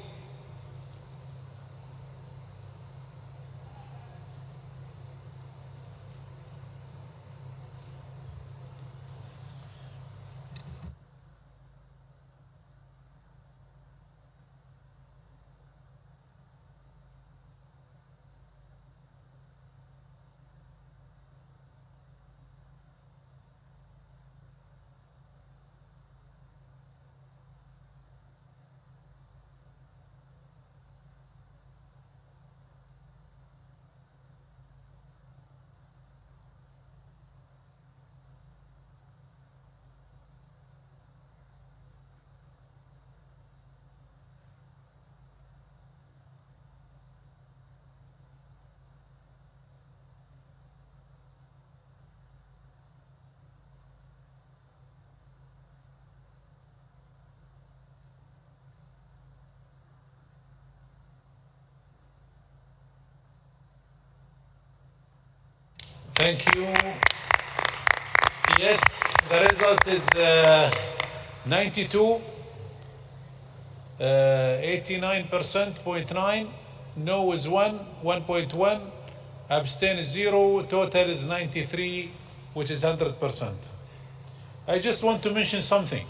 Thank you. Yes, the result is 92. 89%, 0.9, no is 1, 1.1, abstain is 0, total is 93, which is 100%. I just want to mention something.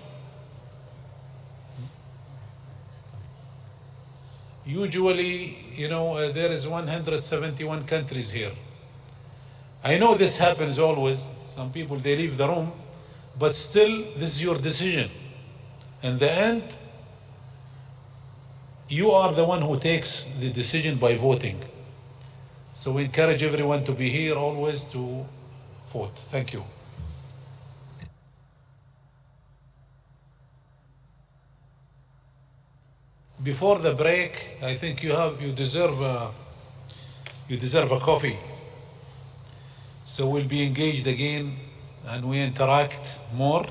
Usually, there is 171 countries here. I know this happens always. Some people, they leave the room, but still, this is your decision. In the end, you are the one who takes the decision by voting. So we encourage everyone to be here always to vote. Thank you. Before the break, I think you deserve a coffee. So we'll be engaged again and we interact more.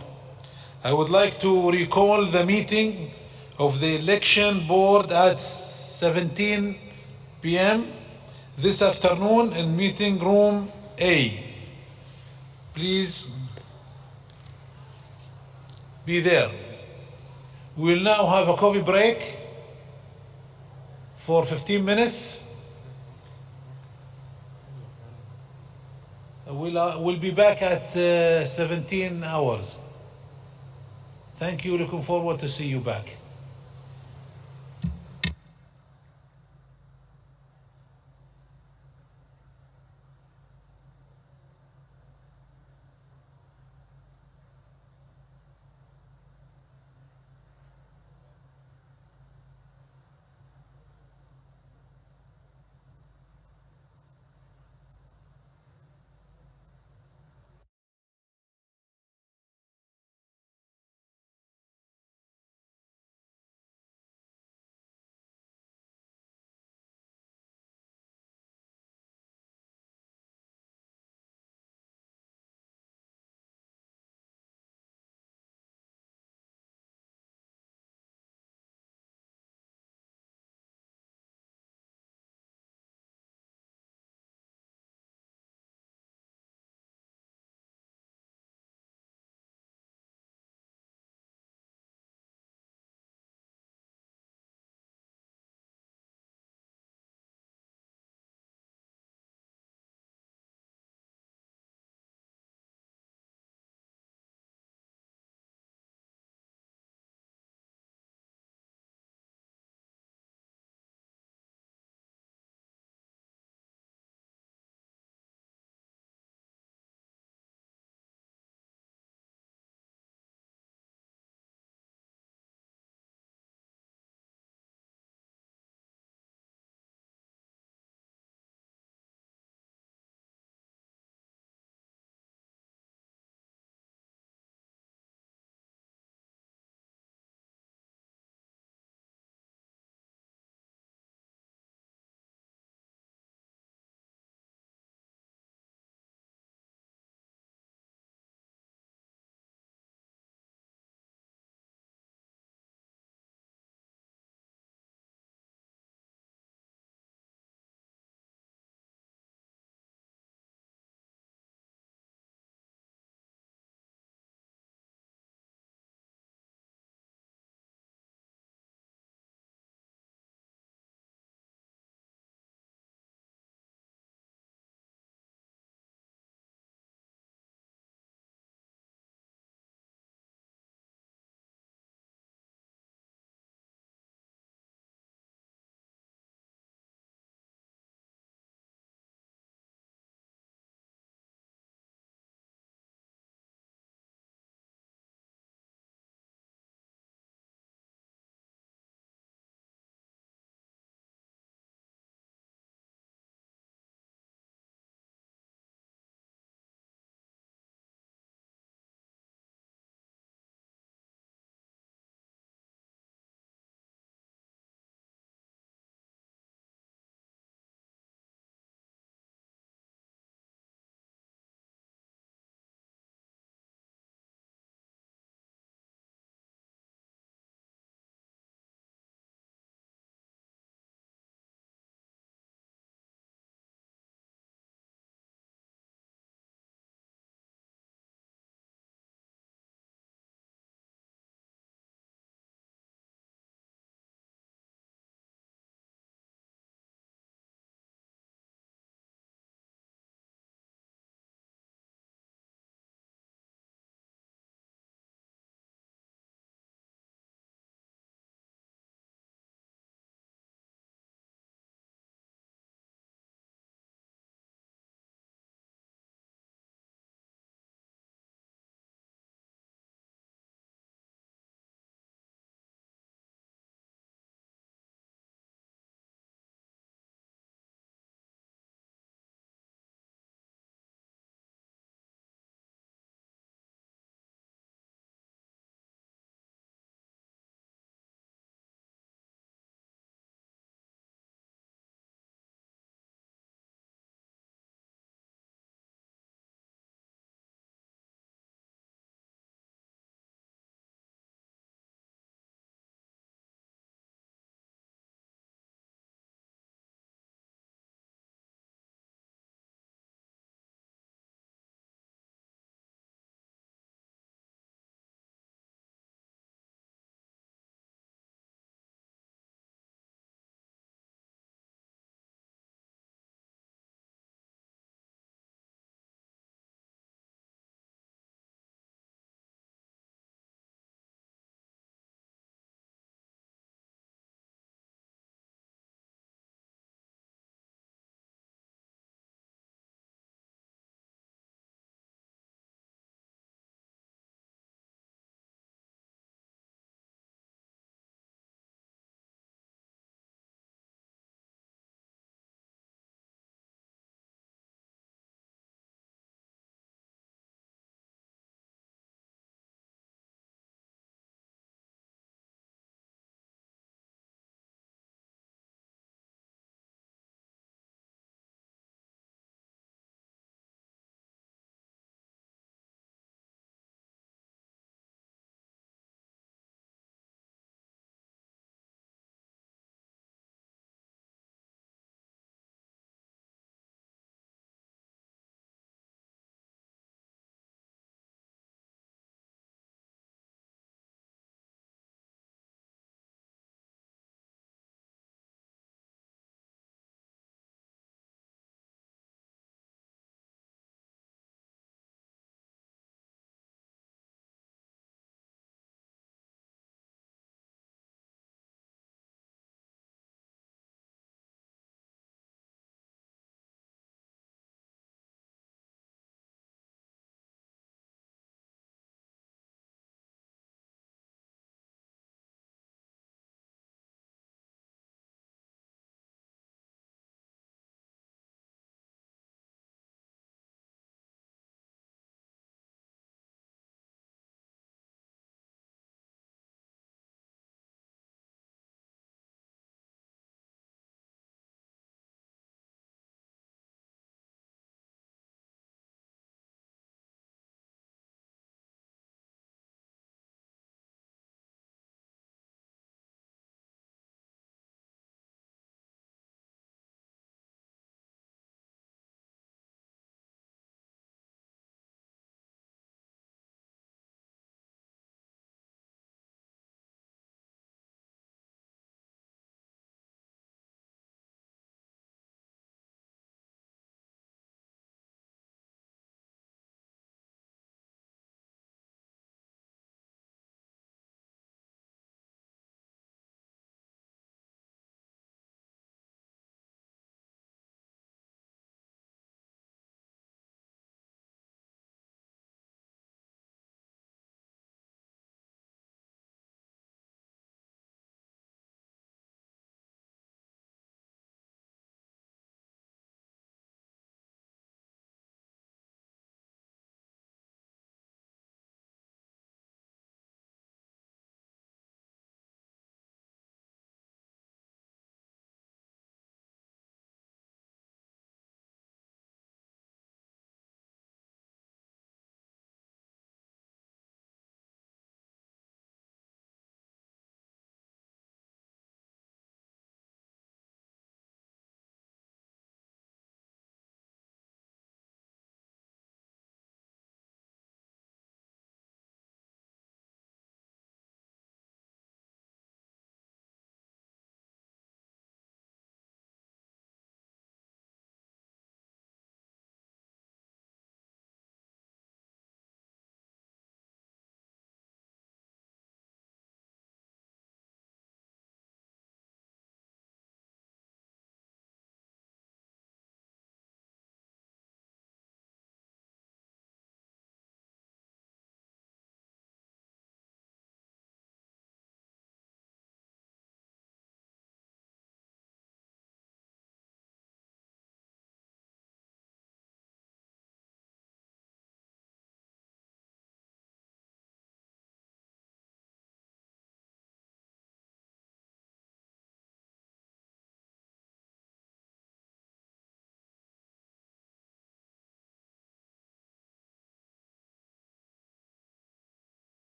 I would like to recall the meeting of the election board at 17 p.m. this afternoon in meeting room A. Please be there. We will now have a coffee break for 15 minutes. We'll be back at 17 hours. Thank you. Looking forward to see you back.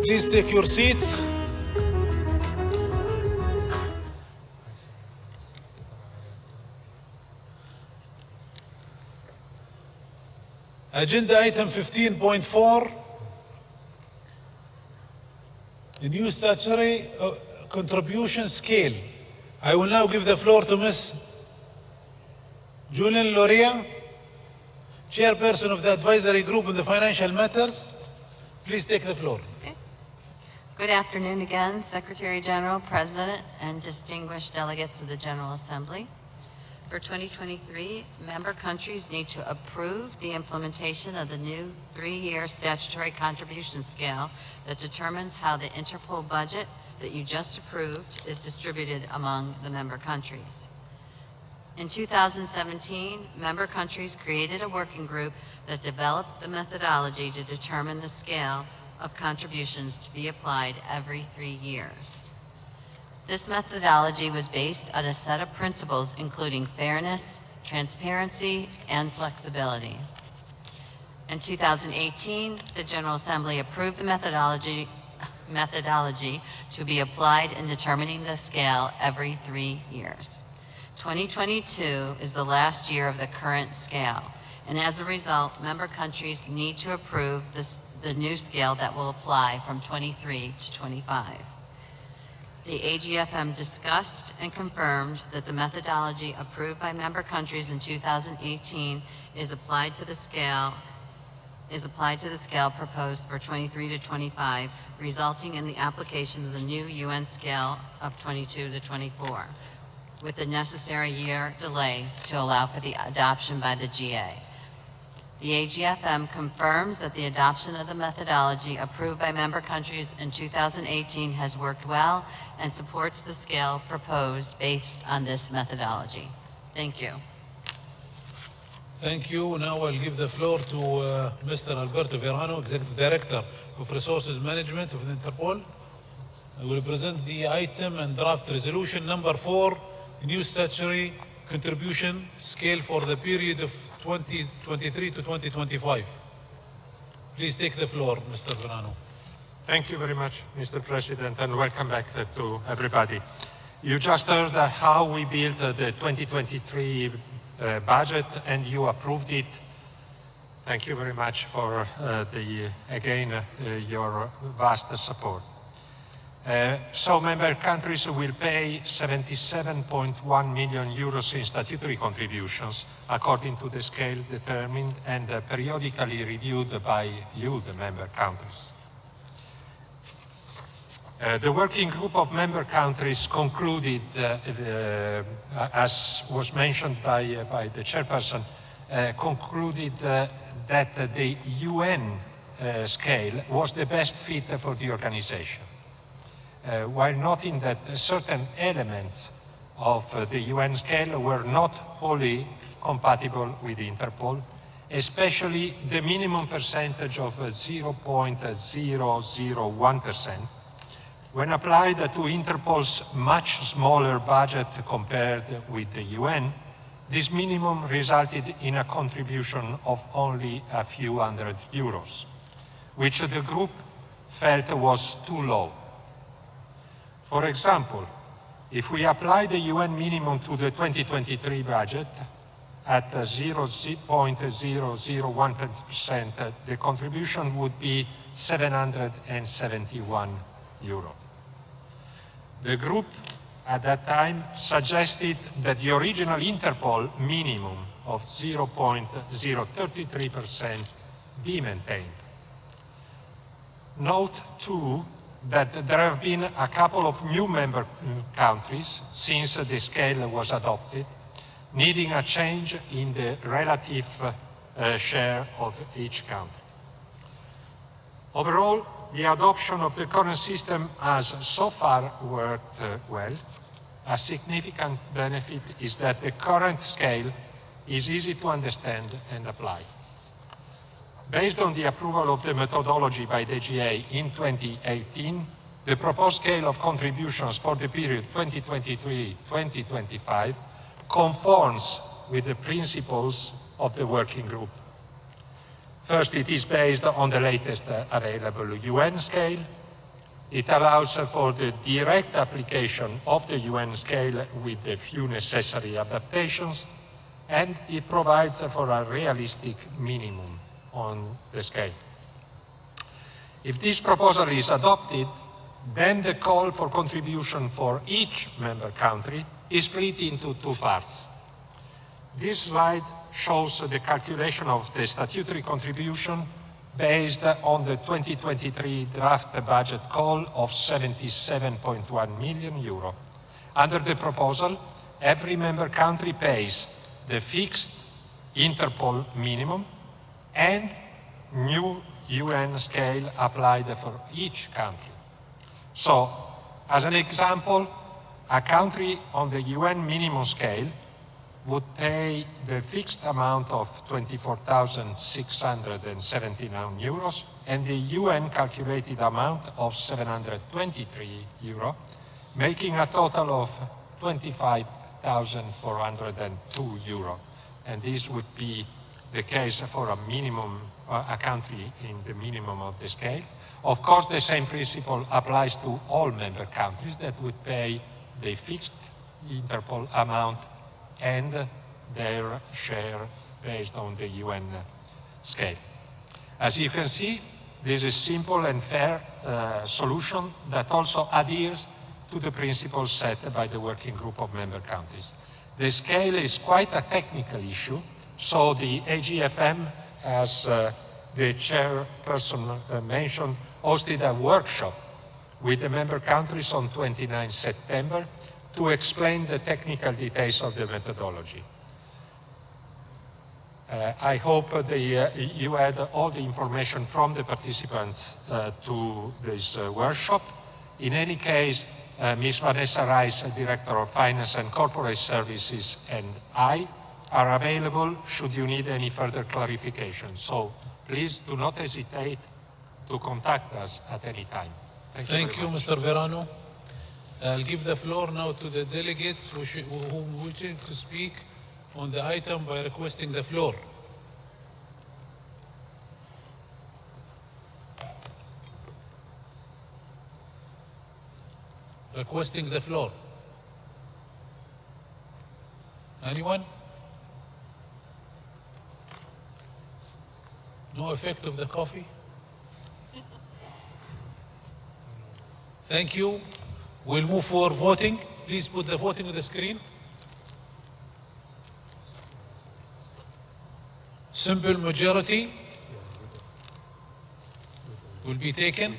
Please take your seats. Agenda item 15.4, the new statutory contribution scale. I will now give the floor to Ms. Julian Loria, Chairperson of the Advisory Group on the Financial Matters. Please take the floor.
Okay. Good afternoon again, Secretary General, President, and distinguished delegates of the General Assembly. For 2023, member countries need to approve the implementation of the new 3-year statutory contribution scale that determines how the Interpol budget that you just approved is distributed among the member countries. In 2017, member countries created a working group that developed the methodology to determine the scale of contributions to be applied every 3 years. This methodology was based on a set of principles including fairness, transparency, and flexibility. In 2018, the General Assembly approved the methodology to be applied in determining the scale every 3 years. 2022 is the last year of the current scale, and as a result, member countries need to approve the new scale that will apply from 23 to 25. The AGFM discussed and confirmed that the methodology approved by member countries in 2018 is applied to the scale proposed for 23 to 25, resulting in the application of the new UN scale of 22 to 24, with the necessary year delay to allow for the adoption by the GA. The AGFM confirms that the adoption of the methodology approved by member countries in 2018 has worked well and supports the scale proposed based on this methodology. Thank you.
Thank you. Now I'll give the floor to Mr. Alberto Verano, Executive Director of Resources Management of Interpol. I will present the item and draft resolution number 4, new statutory contribution scale for the period of 2023 to 2025. Please take the floor, Mr. Verano.
Thank you very much, Mr. President, and welcome back to everybody. You just heard how we built the 2023 budget, and you approved it. Thank you very much for your vast support. So member countries will pay 77.1 million euros in statutory contributions according to the scale determined and periodically reviewed by you, the member countries. The working group of member countries concluded, as was mentioned by the chairperson, concluded that the UN scale was the best fit for the organization. While noting that certain elements of the UN scale were not wholly compatible with Interpol, especially the minimum percentage of 0.001%. When applied to Interpol's much smaller budget compared with the UN, this minimum resulted in a contribution of only a few hundred euros, which the group felt was too low. For example, if we apply the UN minimum to the 2023 budget at 0.001%, the contribution would be 771 euro. The group at that time suggested that the original Interpol minimum of 0.033% be maintained. Note too that there have been a couple of new member countries since the scale was adopted, needing a change in the relative share of each country. Overall, the adoption of the current system has so far worked well. A significant benefit is that the current scale is easy to understand and apply. Based on the approval of the methodology by the GA in 2018, the proposed scale of contributions for the period 2023-2025 conforms with the principles of the working group. First, it is based on the latest available UN scale. It allows for the direct application of the UN scale with the few necessary adaptations, and it provides for a realistic minimum on the scale. If this proposal is adopted, then the call for contribution for each member country is split into two parts. This slide shows the calculation of the statutory contribution based on the 2023 draft budget call of 77.1 million euro. Under the proposal, every member country pays the fixed Interpol minimum and new UN scale applied for each country. So, as an example, a country on the UN minimum scale would pay the fixed amount of 24,679 euros and the UN calculated amount of 723 euro, making a total of 25,402 euro. And this would be the case for a minimum, a country in the minimum of the scale. Of course, the same principle applies to all member countries that would pay the fixed Interpol amount and their share based on the UN scale. As you can see, this is a simple and fair solution that also adheres to the principles set by the working group of member countries. The scale is quite a technical issue, so the AGFM, as the chairperson mentioned, hosted a workshop with the member countries on 29 September to explain the technical details of the methodology. I hope you had all the information from the participants to this workshop. In any case, Ms. Vanessa Rice, Director of Finance and Corporate Services, and I are available should you need any further clarification. So please do not hesitate to contact us at any time.
Thank you, Mr. Verano. I'll give the floor now to the delegates who wish to speak on the item by requesting the floor. Requesting the floor. Anyone? No effect of the coffee? Thank you. We'll move for voting. Please put the voting on the screen. Simple majority will be taken.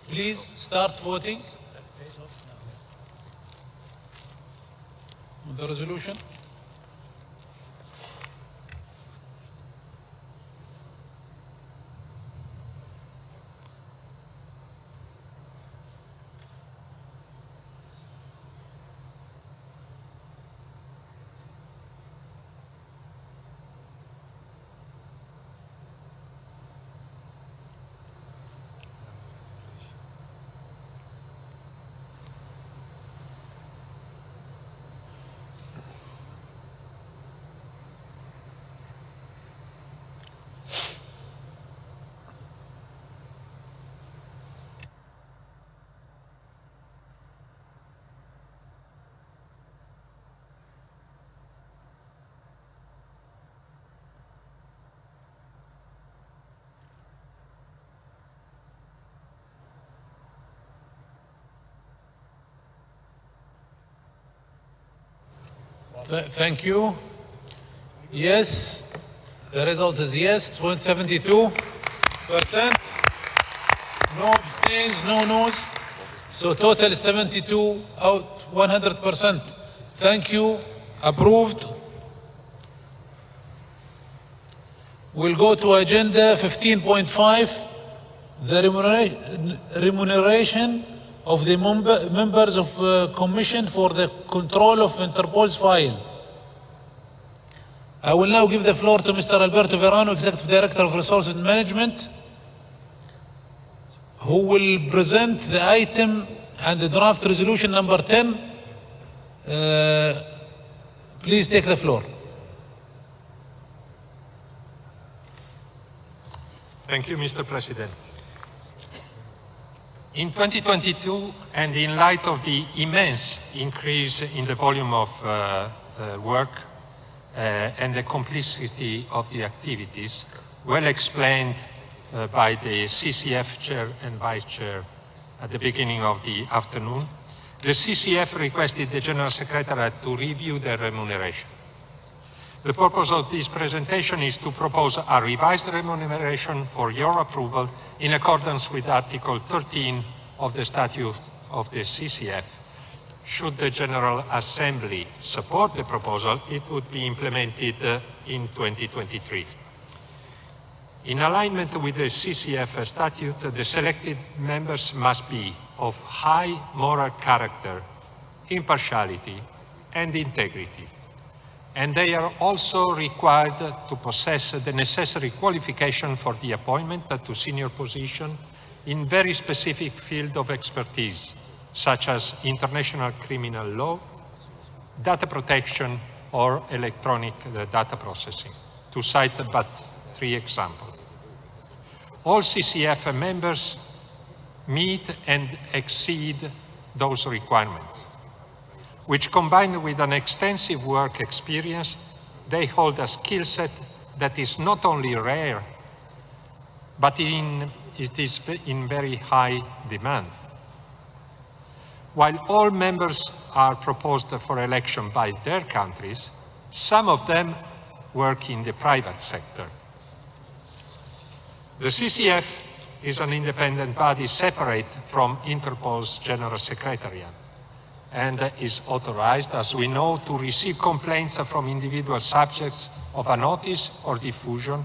Please start voting on the resolution. Thank you. Yes, the result is yes, 72%. No abstains, no no's. So total 72 out 100%. Thank you. Approved. We'll go to agenda 15.5, the remuneration of the members of Commission for the Control of Interpol's file. I will now give the floor to Mr. Alberto Verano, Executive Director of Resources Management, who will present the item and the draft resolution number 10. Please take the floor.
Thank you, Mr. President. In 2022, and in light of the immense increase in the volume of work and the complexity of the activities, well explained by the CCF chair and vice chair at the beginning of the afternoon, the CCF requested the General Secretariat to review their remuneration. The purpose of this presentation is to propose a revised remuneration for your approval in accordance with Article 13 of the Statute of the CCF. Should the General Assembly support the proposal, it would be implemented in 2023. In alignment with the CCF statute, the selected members must be of high moral character, impartiality, and integrity. And they are also required to possess the necessary qualification for the appointment to senior position in very specific field of expertise, such as international criminal law, data protection, or electronic data processing, to cite but 3 examples. All CCF members meet and exceed those requirements, which combined with an extensive work experience, they hold a skill set that is not only rare, but it is in very high demand. While all members are proposed for election by their countries, some of them work in the private sector. The CCF is an independent body separate from Interpol's General Secretariat and is authorized, as we know, to receive complaints from individual subjects of a notice or diffusion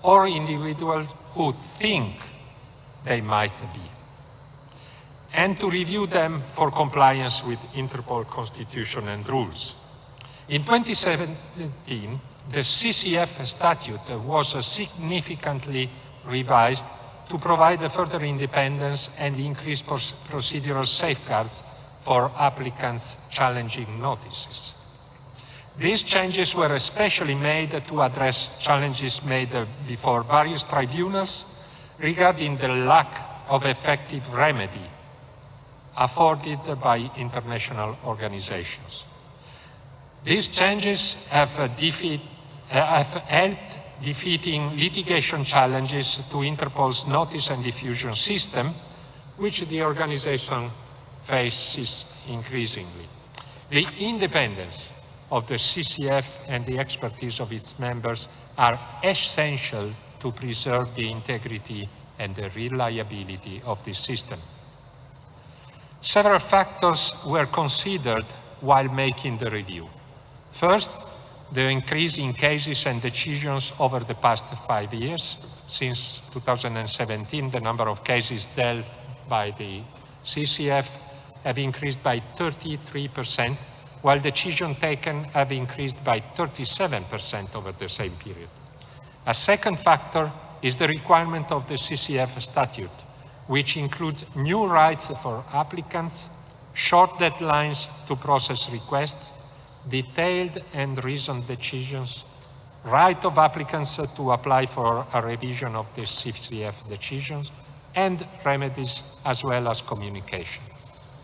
or individuals who think they might be, and to review them for compliance with Interpol constitution and rules. In 2017, the CCF statute was significantly revised to provide further independence and increased procedural safeguards for applicants challenging notices. These changes were especially made to address challenges made before various tribunals regarding the lack of effective remedy afforded by international organizations. These changes have helped defeating litigation challenges to Interpol's notice and diffusion system, which the organization faces increasingly. The independence of the CCF and the expertise of its members are essential to preserve the integrity and the reliability of this system. Several factors were considered while making the review. First, the increase in cases and decisions over the past 5 years. Since 2017, the number of cases dealt by the CCF have increased by 33%, while decisions taken have increased by 37% over the same period. A second factor is the requirement of the CCF statute, which includes new rights for applicants, short deadlines to process requests, detailed and reasoned decisions, right of applicants to apply for a revision of the CCF decisions, and remedies as well as communication.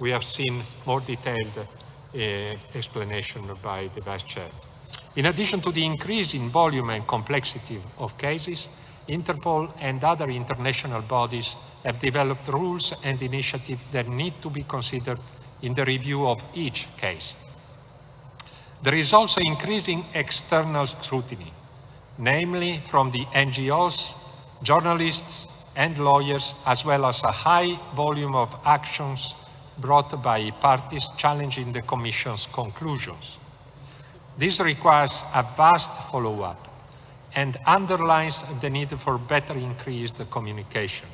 We have seen more detailed explanation by the Vice Chair. In addition to the increase in volume and complexity of cases, Interpol and other international bodies have developed rules and initiatives that need to be considered in the review of each case. There is also increasing external scrutiny, namely from the NGOs, journalists, and lawyers, as well as a high volume of actions brought by parties challenging the Commission's conclusions. This requires a vast follow-up and underlines the need for better increased communication.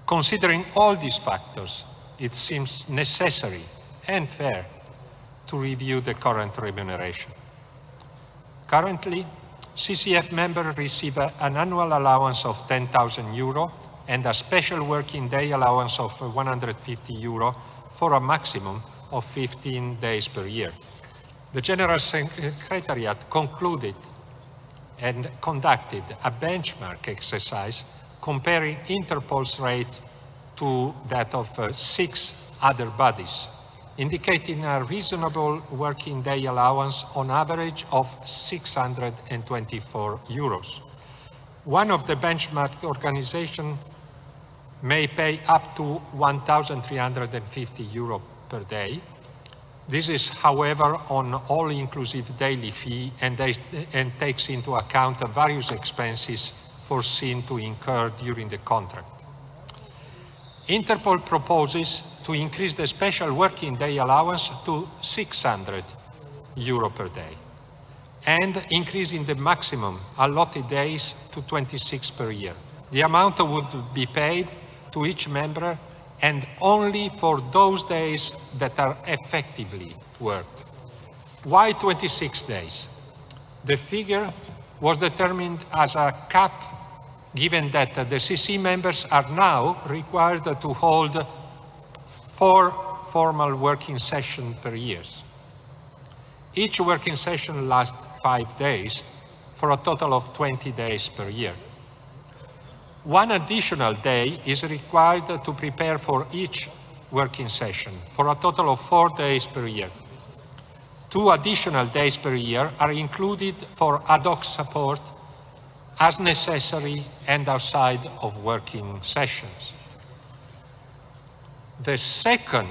Considering all these factors, it seems necessary and fair to review the current remuneration. Currently, CCF members receive an annual allowance of €10,000 and a special working day allowance of €150 for a maximum of 15 days per year. The General Secretariat concluded and conducted a benchmark exercise comparing Interpol's rates to that of 6 other bodies, indicating a reasonable working day allowance on average of 624 euros. One of the benchmark organizations may pay up to 1,350 euro per day. This is, however, on all-inclusive daily fee and takes into account the various expenses foreseen to incur during the contract. Interpol proposes to increase the special working day allowance to 600 euro per day and increasing the maximum allotted days to 26 per year. The amount would be paid to each member and only for those days that are effectively worked. Why 26 days? The figure was determined as a cap, given that the CC members are now required to hold 4 formal working sessions per year. Each working session lasts 5 days for a total of 20 days per year. 1 additional day is required to prepare for each working session for a total of 4 days per year. 2 additional days per year are included for ad hoc support as necessary and outside of working sessions. The second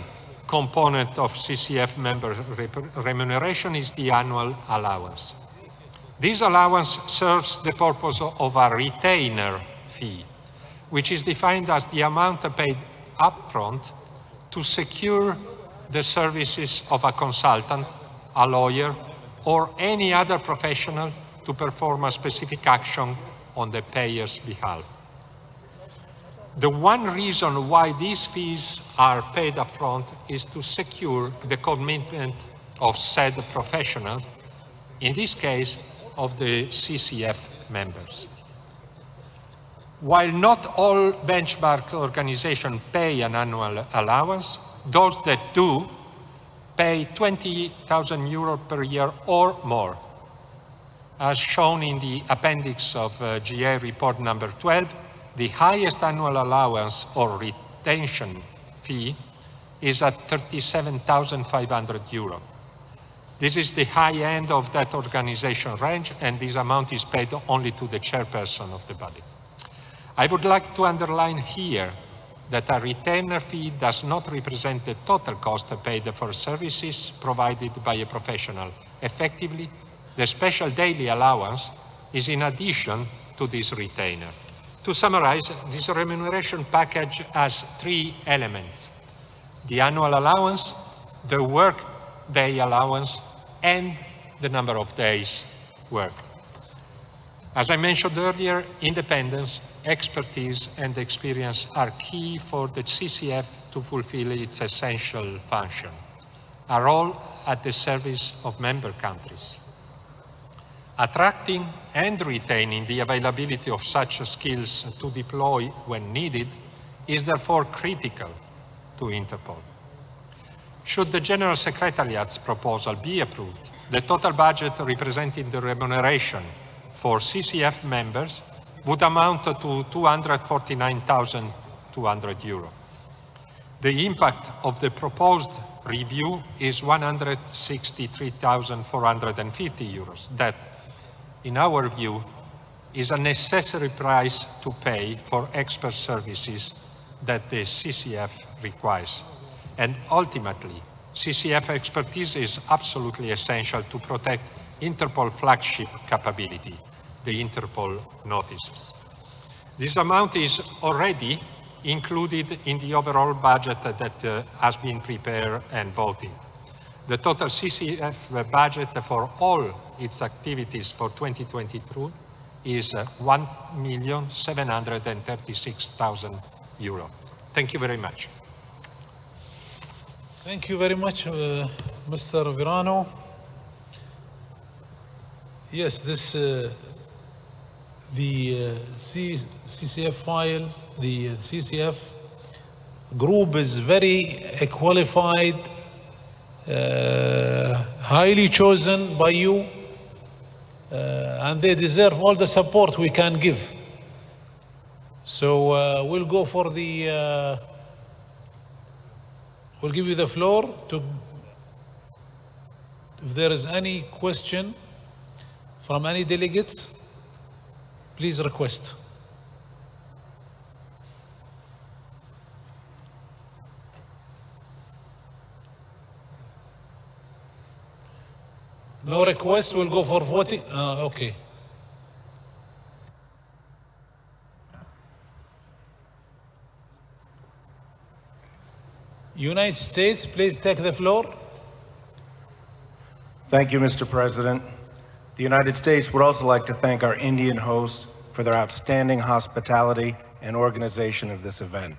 component of CCF member remuneration is the annual allowance. This allowance serves the purpose of a retainer fee, which is defined as the amount paid upfront to secure the services of a consultant, a lawyer, or any other professional to perform a specific action on the payer's behalf. The one reason why these fees are paid upfront is to secure the commitment of said professionals, in this case, of the CCF members. While not all benchmark organizations pay an annual allowance, those that do pay 20,000 euros per year or more. As shown in the appendix of GA report number 12, the highest annual allowance or retention fee is at 37,500 euro. This is the high end of that organization range, and this amount is paid only to the chairperson of the body. I would like to underline here that a retainer fee does not represent the total cost paid for services provided by a professional. Effectively, the special daily allowance is in addition to this retainer. To summarize, this remuneration package has 3 elements: the annual allowance, the work day allowance, and the number of days worked. As I mentioned earlier, independence, expertise, and experience are key for the CCF to fulfill its essential function, a role at the service of member countries. Attracting and retaining the availability of such skills to deploy when needed is therefore critical to Interpol. Should the General Secretariat's proposal be approved, the total budget representing the remuneration for CCF members would amount to 249,200 euro. The impact of the proposed review is 163,450 euros. That, in our view, is a necessary price to pay for expert services that the CCF requires. And ultimately, CCF expertise is absolutely essential to protect Interpol flagship capability, the Interpol notices. This amount is already included in the overall budget that has been prepared and voted. The total CCF budget for all its activities for 2022 is 1,736,000 euro. Thank you very much.
Thank you very much, Mr. Virano. Yes, this the CCF files, the CCF group is very qualified, highly chosen by you, and they deserve all the support we can give. So we'll go for the We'll give you the floor to, if there is any question from any delegates, please request. No request, we'll go for voting. Okay. United States, please take the floor.
Thank you, Mr. President. The United States would also like to thank our Indian hosts for their outstanding hospitality and organization of this event.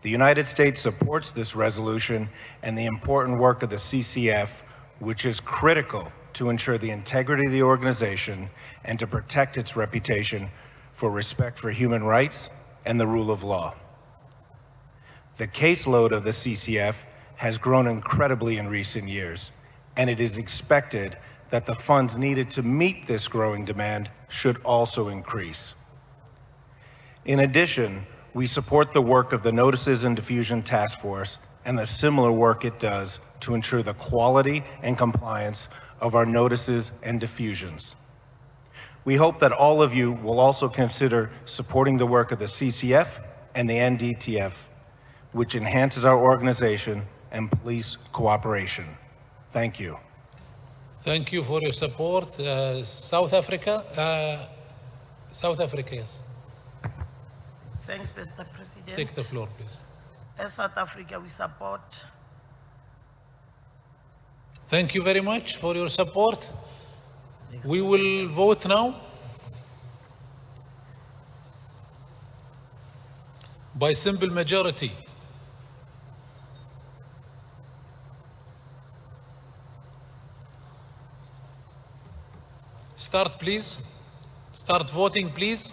The United States supports this resolution and the important work of the CCF, which is critical to ensure the integrity of the organization and to protect its reputation for respect for human rights and the rule of law. The caseload of the CCF has grown incredibly in recent years, and it is expected that the funds needed to meet this growing demand should also increase. In addition, we support the work of the Notices and Diffusion Task Force and the similar work it does to ensure the quality and compliance of our notices and diffusions. We hope that all of you will also consider supporting the work of the CCF and the NDTF, which enhances our organization and police cooperation. Thank you.
Thank you for your support. South Africa? South Africa, yes.
Thanks, Mr. President.
Take the floor, please.
As South Africa, we support.
Thank you very much for your support. We will vote now. By simple majority. Start, please. Start voting, please.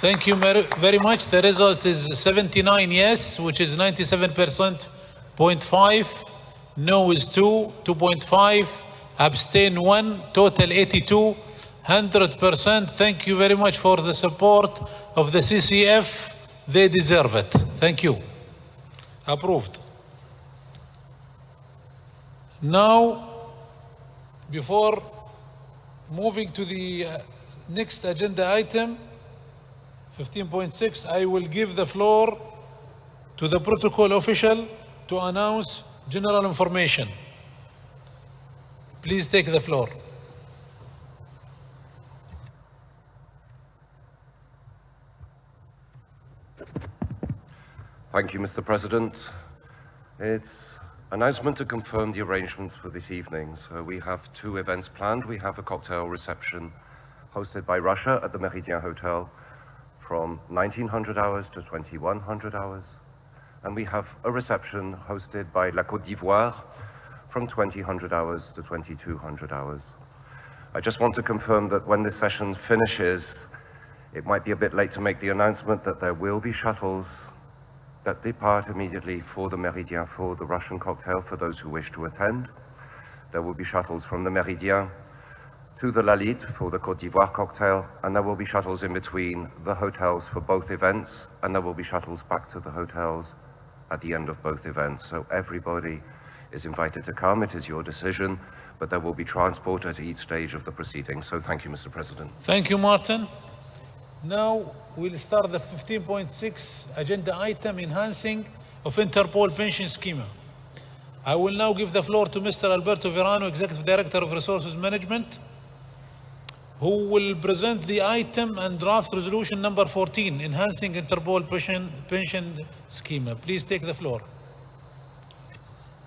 Thank you very much. The result is 79 yes, which is 97.5. No is 2.5. Abstain 1. Total 82. 100%. Thank you very much for the support of the CCF. They deserve it. Thank you. Approved. Now, before moving to the next agenda item, 15.6, I will give the floor to the protocol official to announce general information. Please take the floor.
Thank you, Mr. President. It's announcement to confirm the arrangements for this evening. So we have two events planned. We have a cocktail reception hosted by Russia at the Méridien Hotel from 1900 hours to 2100 hours. And we have a reception hosted by La Côte d'Ivoire from 2000 hours to 2200 hours. I just want to confirm that when this session finishes, it might be a bit late to make the announcement that there will be shuttles that depart immediately for the Méridien, for the Russian cocktail, for those who wish to attend. There will be shuttles from the Méridien to the Lalite for the Côte d'Ivoire cocktail, and there will be shuttles in between the hotels for both events, and there will be shuttles back to the hotels at the end of both events. So everybody is invited to come. It is your decision, but there will be transport at each stage of the proceedings. So thank you, Mr. President.
Thank you, Martin. Now we'll start the 15.6 agenda item, enhancing of Interpol pension schema. I will now give the floor to Mr. Alberto Verano, Executive Director of Resources Management, who will present the item and draft resolution number 14, enhancing Interpol pension schema. Please take the floor.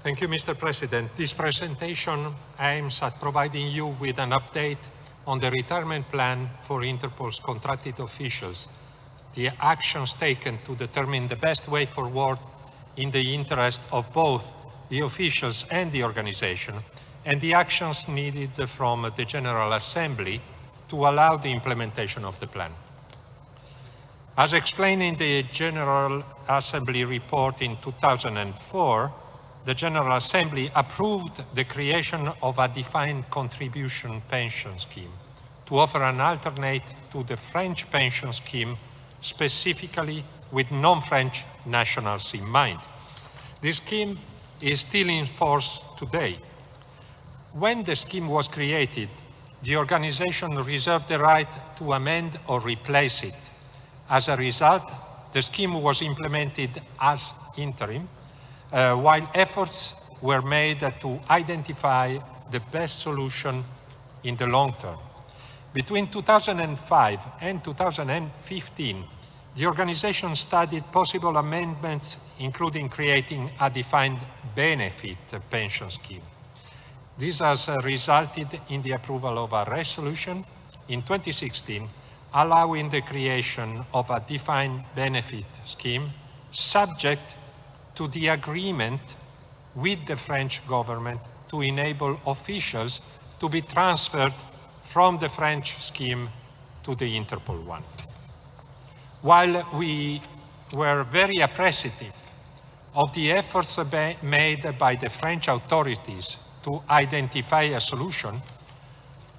Thank you, Mr. President. This presentation aims at providing you with an update on the retirement plan for Interpol's contracted officials, the actions taken to determine the best way forward in the interest of both the officials and the organization, and the actions needed from the General Assembly to allow the implementation of the plan. As explained in the General Assembly report in 2004, the General Assembly approved the creation of a defined contribution pension scheme to offer an alternate to the French pension scheme, specifically with non-French nationals in mind. This scheme is still in force today. When the scheme was created, the organization reserved the right to amend or replace it. As a result, the scheme was implemented as interim, while efforts were made to identify the best solution in the long term. Between 2005 and 2015, the organization studied possible amendments, including creating a defined benefit pension scheme. This has resulted in the approval of a resolution in 2016 allowing the creation of a defined benefit scheme subject to the agreement with the French government to enable officials to be transferred from the French scheme to the Interpol one. While we were very appreciative of the efforts made by the French authorities to identify a solution,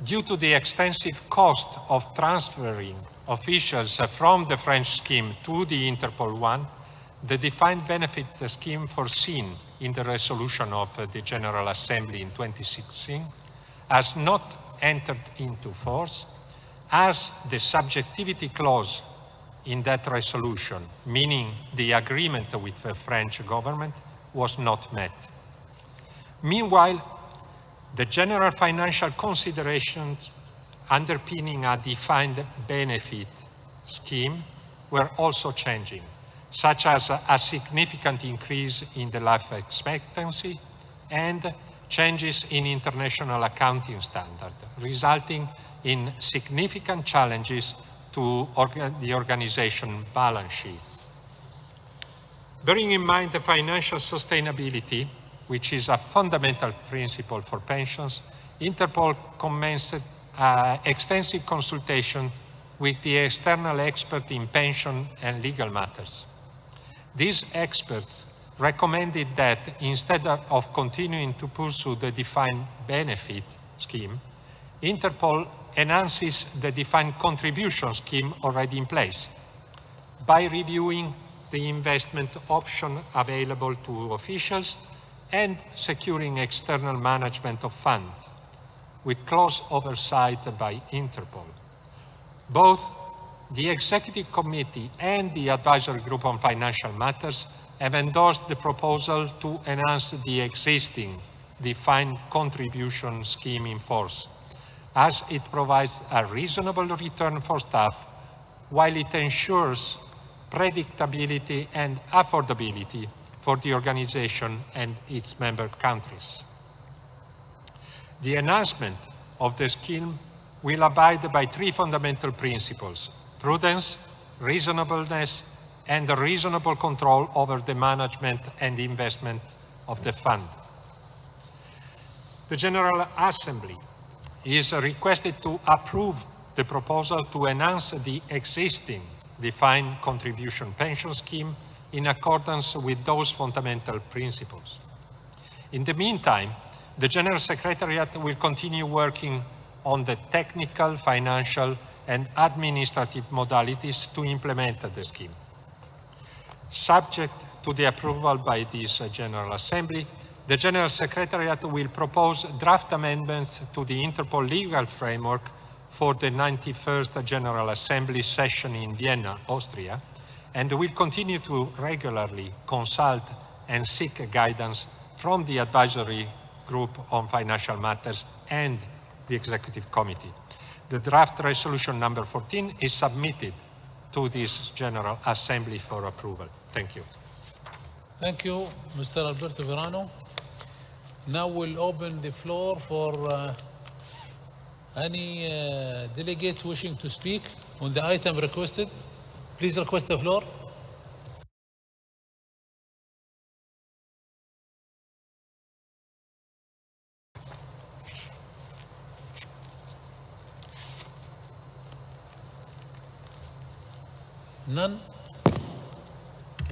due to the extensive cost of transferring officials from the French scheme to the Interpol one, the defined benefit scheme foreseen in the resolution of the General Assembly in 2016 has not entered into force, as the subjectivity clause in that resolution, meaning the agreement with the French government, was not met. Meanwhile, the general financial considerations underpinning a defined benefit scheme were also changing, such as a significant increase in the life expectancy and changes in international accounting standards, resulting in significant challenges to the organization balance sheets. Bearing in mind the financial sustainability, which is a fundamental principle for pensions, Interpol commenced extensive consultation with the external expert in pension and legal matters. These experts recommended that instead of continuing to pursue the defined benefit scheme, Interpol enhances the defined contribution scheme already in place by reviewing the investment option available to officials and securing external management of funds with close oversight by Interpol. Both the Executive Committee and the Advisory Group on Financial Matters have endorsed the proposal to enhance the existing defined contribution scheme in force, as it provides a reasonable return for staff while it ensures predictability and affordability for the organization and its member countries. The enhancement of the scheme will abide by three fundamental principles: prudence, reasonableness, and a reasonable control over the management and investment of the fund. The General Assembly is requested to approve the proposal to enhance the existing defined contribution pension scheme in accordance with those fundamental principles. In the meantime, the General Secretariat will continue working on the technical, financial, and administrative modalities to implement the scheme. Subject to the approval by this General Assembly, the General Secretariat will propose draft amendments to the Interpol legal framework for the 91st General Assembly session in Vienna, Austria, and will continue to regularly consult and seek guidance from the Advisory Group on Financial Matters and the Executive Committee. The draft resolution number 14 is submitted to this General Assembly for approval. Thank you.
Thank you, Mr. Alberto Verano. Now we'll open the floor for any delegates wishing to speak on the item requested. Please request the floor. None?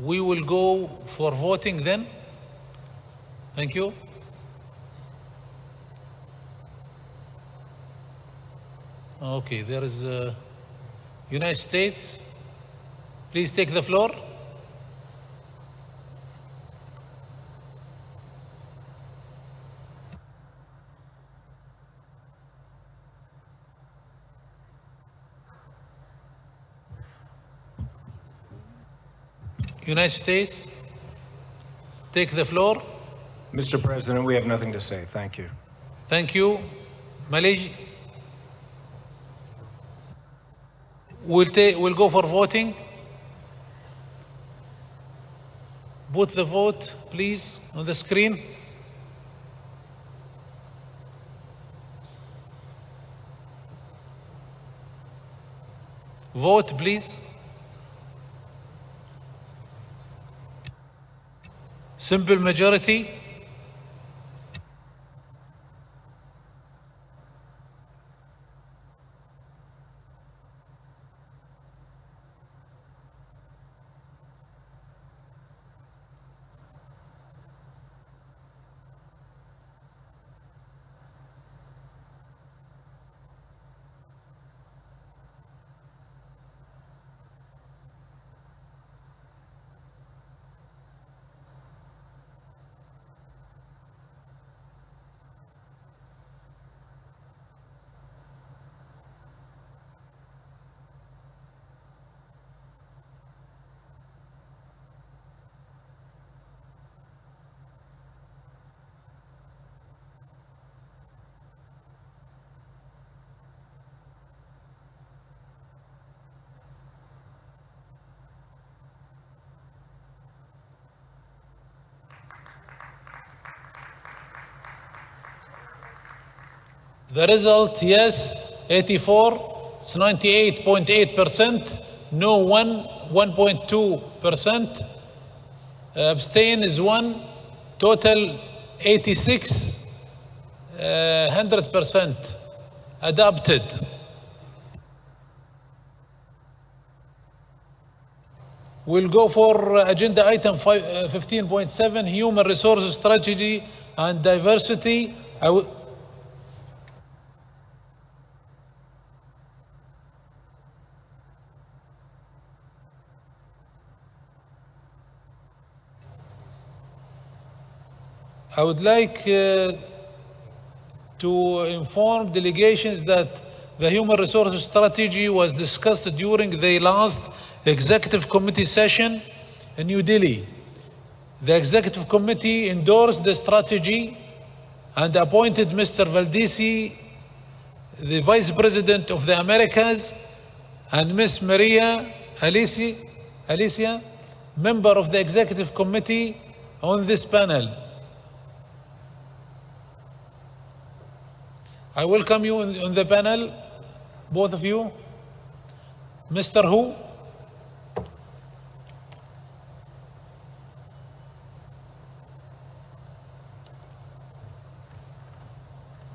We will go for voting then. Thank you. Okay, there is United States. Please take the floor. United States, take the floor.
Mr. President, we have nothing to say. Thank you.
Thank you. Malaysia. We'll go for voting. Put the vote, please, on the screen. Vote, please. Simple majority. The result, yes, 84, it's 98.8%, no 1.2%, abstain is 1, total 86, 100% adopted. We'll go for agenda item 15.7, human resources strategy and diversity. I would like to inform delegations that the human resources strategy was discussed during the last executive committee session in New Delhi. The executive committee endorsed the strategy and appointed Mr. Valdisi, the Vice President of the Americas, and Ms. Maria Alicia, member of the executive committee, on this panel. I welcome you on the panel, both of you. Mr. Hu?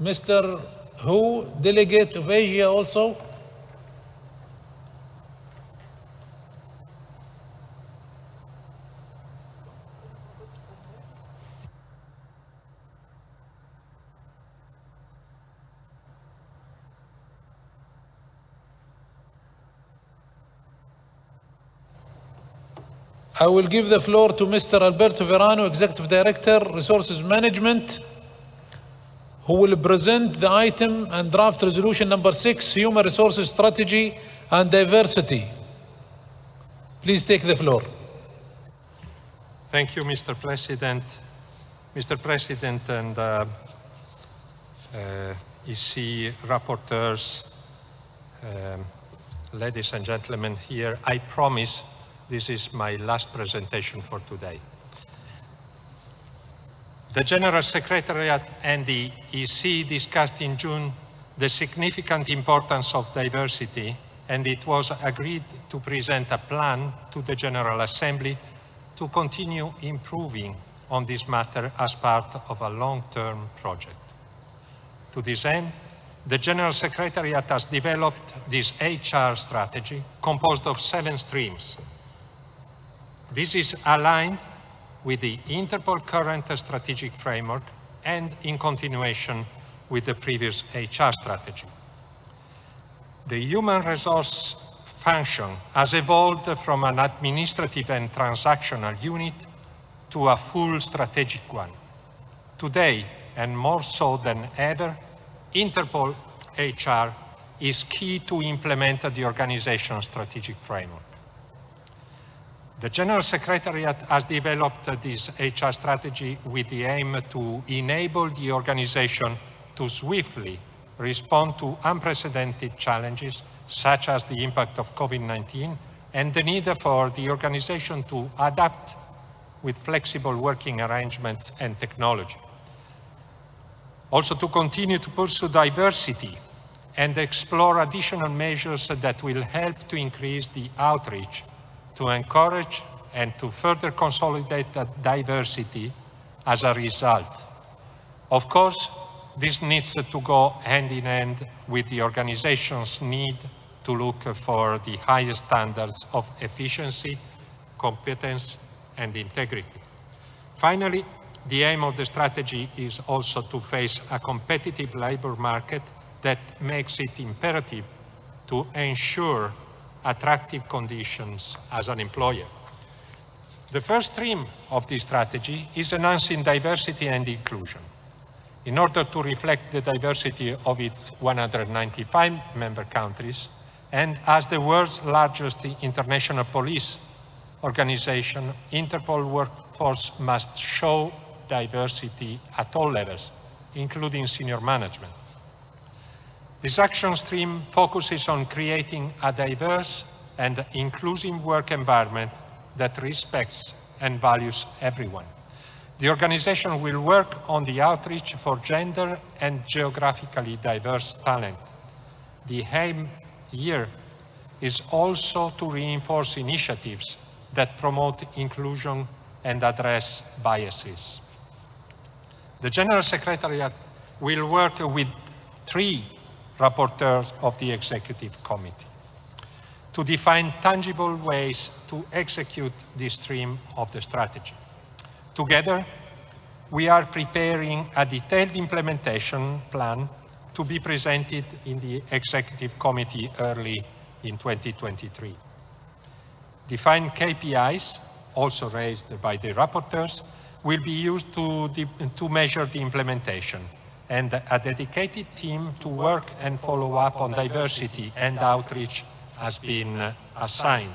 Mr. Hu, delegate of Asia also. I will give the floor to Mr. Alberto Verano, Executive Director, Resources Management, who will present the item and draft resolution number 6, Human Resources Strategy and Diversity. Please take the floor.
Thank you, Mr. President. Mr. President and EC rapporteurs, ladies and gentlemen here, I promise this is my last presentation for today. The General Secretariat and the EC discussed in June the significant importance of diversity, and it was agreed to present a plan to the General Assembly to continue improving on this matter as part of a long-term project. To this end, the General Secretariat has developed this HR strategy composed of 7 streams. This is aligned with the Interpol current strategic framework and in continuation with the previous HR strategy. The human resource function has evolved from an administrative and transactional unit to a full strategic one. Today, and more so than ever, Interpol HR is key to implement the organization's strategic framework. The General Secretariat has developed this HR strategy with the aim to enable the organization to swiftly respond to unprecedented challenges, such as the impact of COVID-19 and the need for the organization to adapt with flexible working arrangements and technology. Also to continue to pursue diversity and explore additional measures that will help to increase the outreach, to encourage and to further consolidate that diversity as a result. Of course, this needs to go hand in hand with the organization's need to look for the highest standards of efficiency, competence, and integrity. Finally, the aim of the strategy is also to face a competitive labor market that makes it imperative to ensure attractive conditions as an employer. The first stream of this strategy is enhancing diversity and inclusion. In order to reflect the diversity of its 195 member countries, and as the world's largest international police organization, Interpol workforce must show diversity at all levels, including senior management. This action stream focuses on creating a diverse and inclusive work environment that respects and values everyone. The organization will work on the outreach for gender and geographically diverse talent. The aim here is also to reinforce initiatives that promote inclusion and address biases. The General Secretariat will work with 3 rapporteurs of the Executive Committee to define tangible ways to execute this stream of the strategy. Together, we are preparing a detailed implementation plan to be presented in the Executive Committee early in 2023. Defined KPIs, also raised by the rapporteurs, will be used to measure the implementation, and a dedicated team to work and follow up on diversity and outreach has been assigned.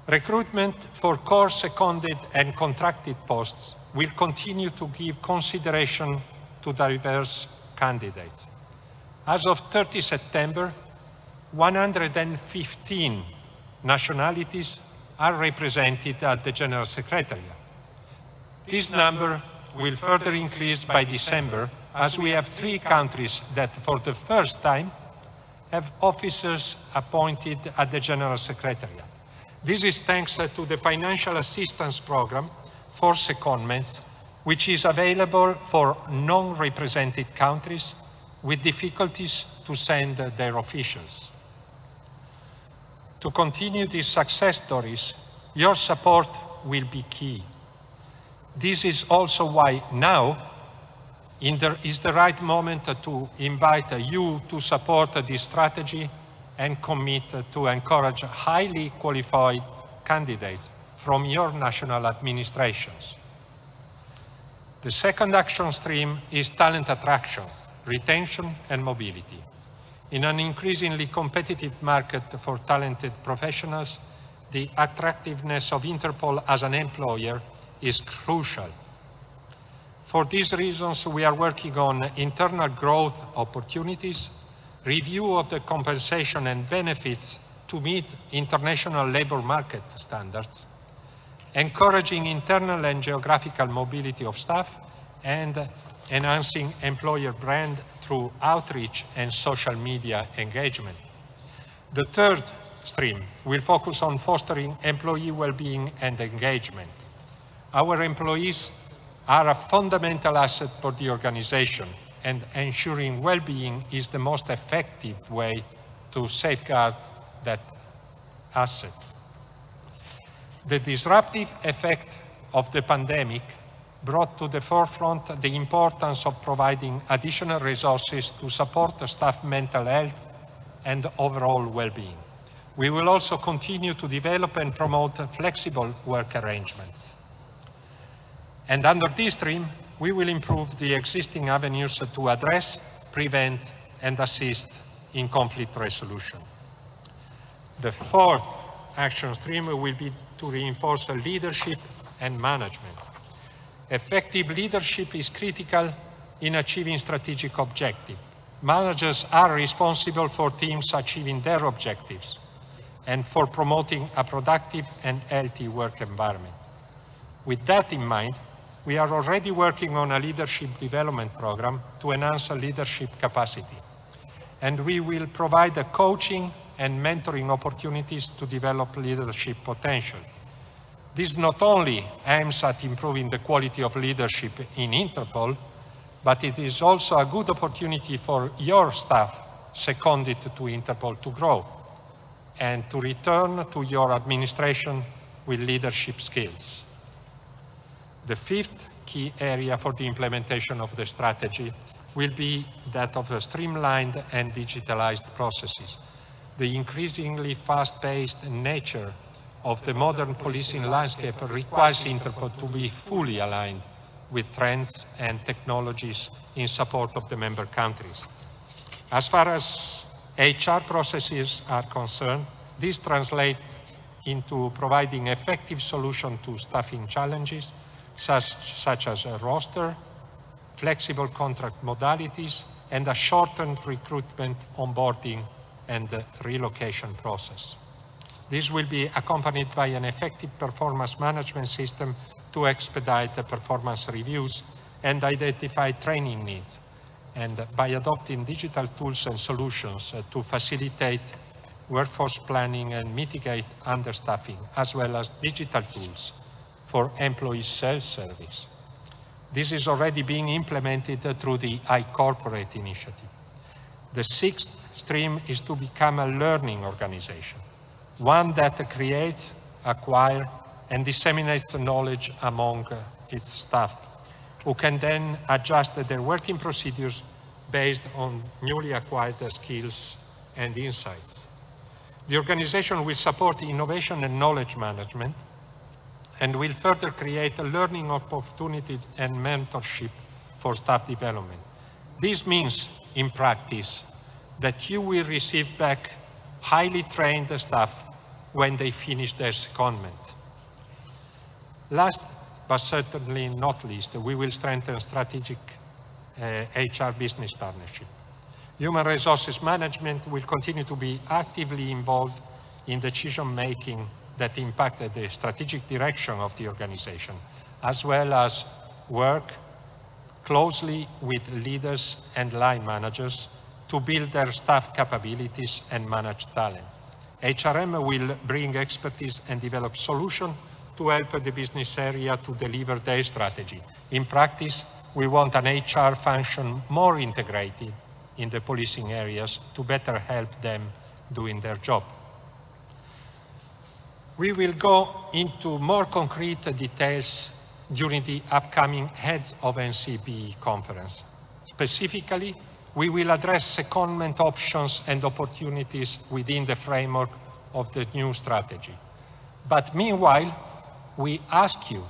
Recruitment for core seconded and contracted posts will continue to give consideration to diverse candidates. As of 30 September, 115 nationalities are represented at the General Secretariat. This number will further increase by December, as we have 3 countries that for the first time have officers appointed at the General Secretariat. This is thanks to the financial assistance program for secondments, which is available for non-represented countries with difficulties to send their officials. To continue these success stories, your support will be key. This is also why now is the right moment to invite you to support this strategy and commit to encourage highly qualified candidates from your national administrations. The second action stream is talent attraction, retention, and mobility. In an increasingly competitive market for talented professionals, the attractiveness of Interpol as an employer is crucial. For these reasons, we are working on internal growth opportunities, review of the compensation and benefits to meet international labor market standards, encouraging internal and geographical mobility of staff, and enhancing employer brand through outreach and social media engagement. The third stream will focus on fostering employee well-being and engagement. Our employees are a fundamental asset for the organization, and ensuring well-being is the most effective way to safeguard that asset. The disruptive effect of the pandemic brought to the forefront the importance of providing additional resources to support the staff mental health and overall well-being. We will also continue to develop and promote flexible work arrangements. And under this stream, we will improve the existing avenues to address, prevent, and assist in conflict resolution. The fourth action stream will be to reinforce leadership and management. Effective leadership is critical in achieving strategic objectives. Managers are responsible for teams achieving their objectives and for promoting a productive and healthy work environment. With that in mind, we are already working on a leadership development program to enhance leadership capacity. And we will provide the coaching and mentoring opportunities to develop leadership potential. This not only aims at improving the quality of leadership in Interpol, but it is also a good opportunity for your staff seconded to Interpol to grow and to return to your administration with leadership skills. The fifth key area for the implementation of the strategy will be that of streamlined and digitalized processes. The increasingly fast-paced nature of the modern policing landscape requires Interpol to be fully aligned with trends and technologies in support of the member countries. As far as HR processes are concerned, this translates into providing effective solutions to staffing challenges, such as a roster, flexible contract modalities, and a shortened recruitment, onboarding, and relocation process. This will be accompanied by an effective performance management system to expedite the performance reviews and identify training needs, and by adopting digital tools and solutions to facilitate workforce planning and mitigate understaffing, as well as digital tools for employee self-service. This is already being implemented through the iCorporate initiative. The sixth stream is to become a learning organization, one that creates, acquires, and disseminates knowledge among its staff, who can then adjust their working procedures based on newly acquired skills and insights. The organization will support innovation and knowledge management, and will further create a learning opportunity and mentorship for staff development. This means, in practice, that you will receive back highly trained staff when they finish their secondment. Last, but certainly not least, we will strengthen strategic HR business partnership. Human resources management will continue to be actively involved in decision-making that impacted the strategic direction of the organization, as well as work closely with leaders and line managers to build their staff capabilities and manage talent. HRM will bring expertise and develop solutions to help the business area to deliver their strategy. In practice, we want an HR function more integrated in the policing areas to better help them doing their job. We will go into more concrete details during the upcoming Heads of NCB conference. Specifically, we will address secondment options and opportunities within the framework of the new strategy. But meanwhile, we ask you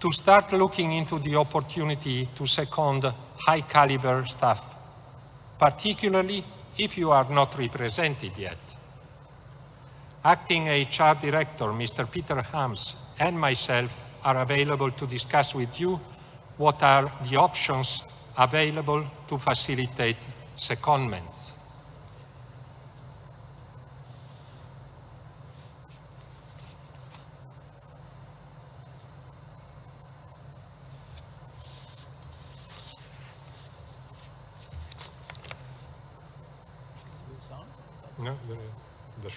to start looking into the opportunity to second high-caliber staff, particularly if you are not represented yet. Acting HR Director, Mr. Peter Hams, and myself are available to discuss with you what are the options available to facilitate secondments. No, there is.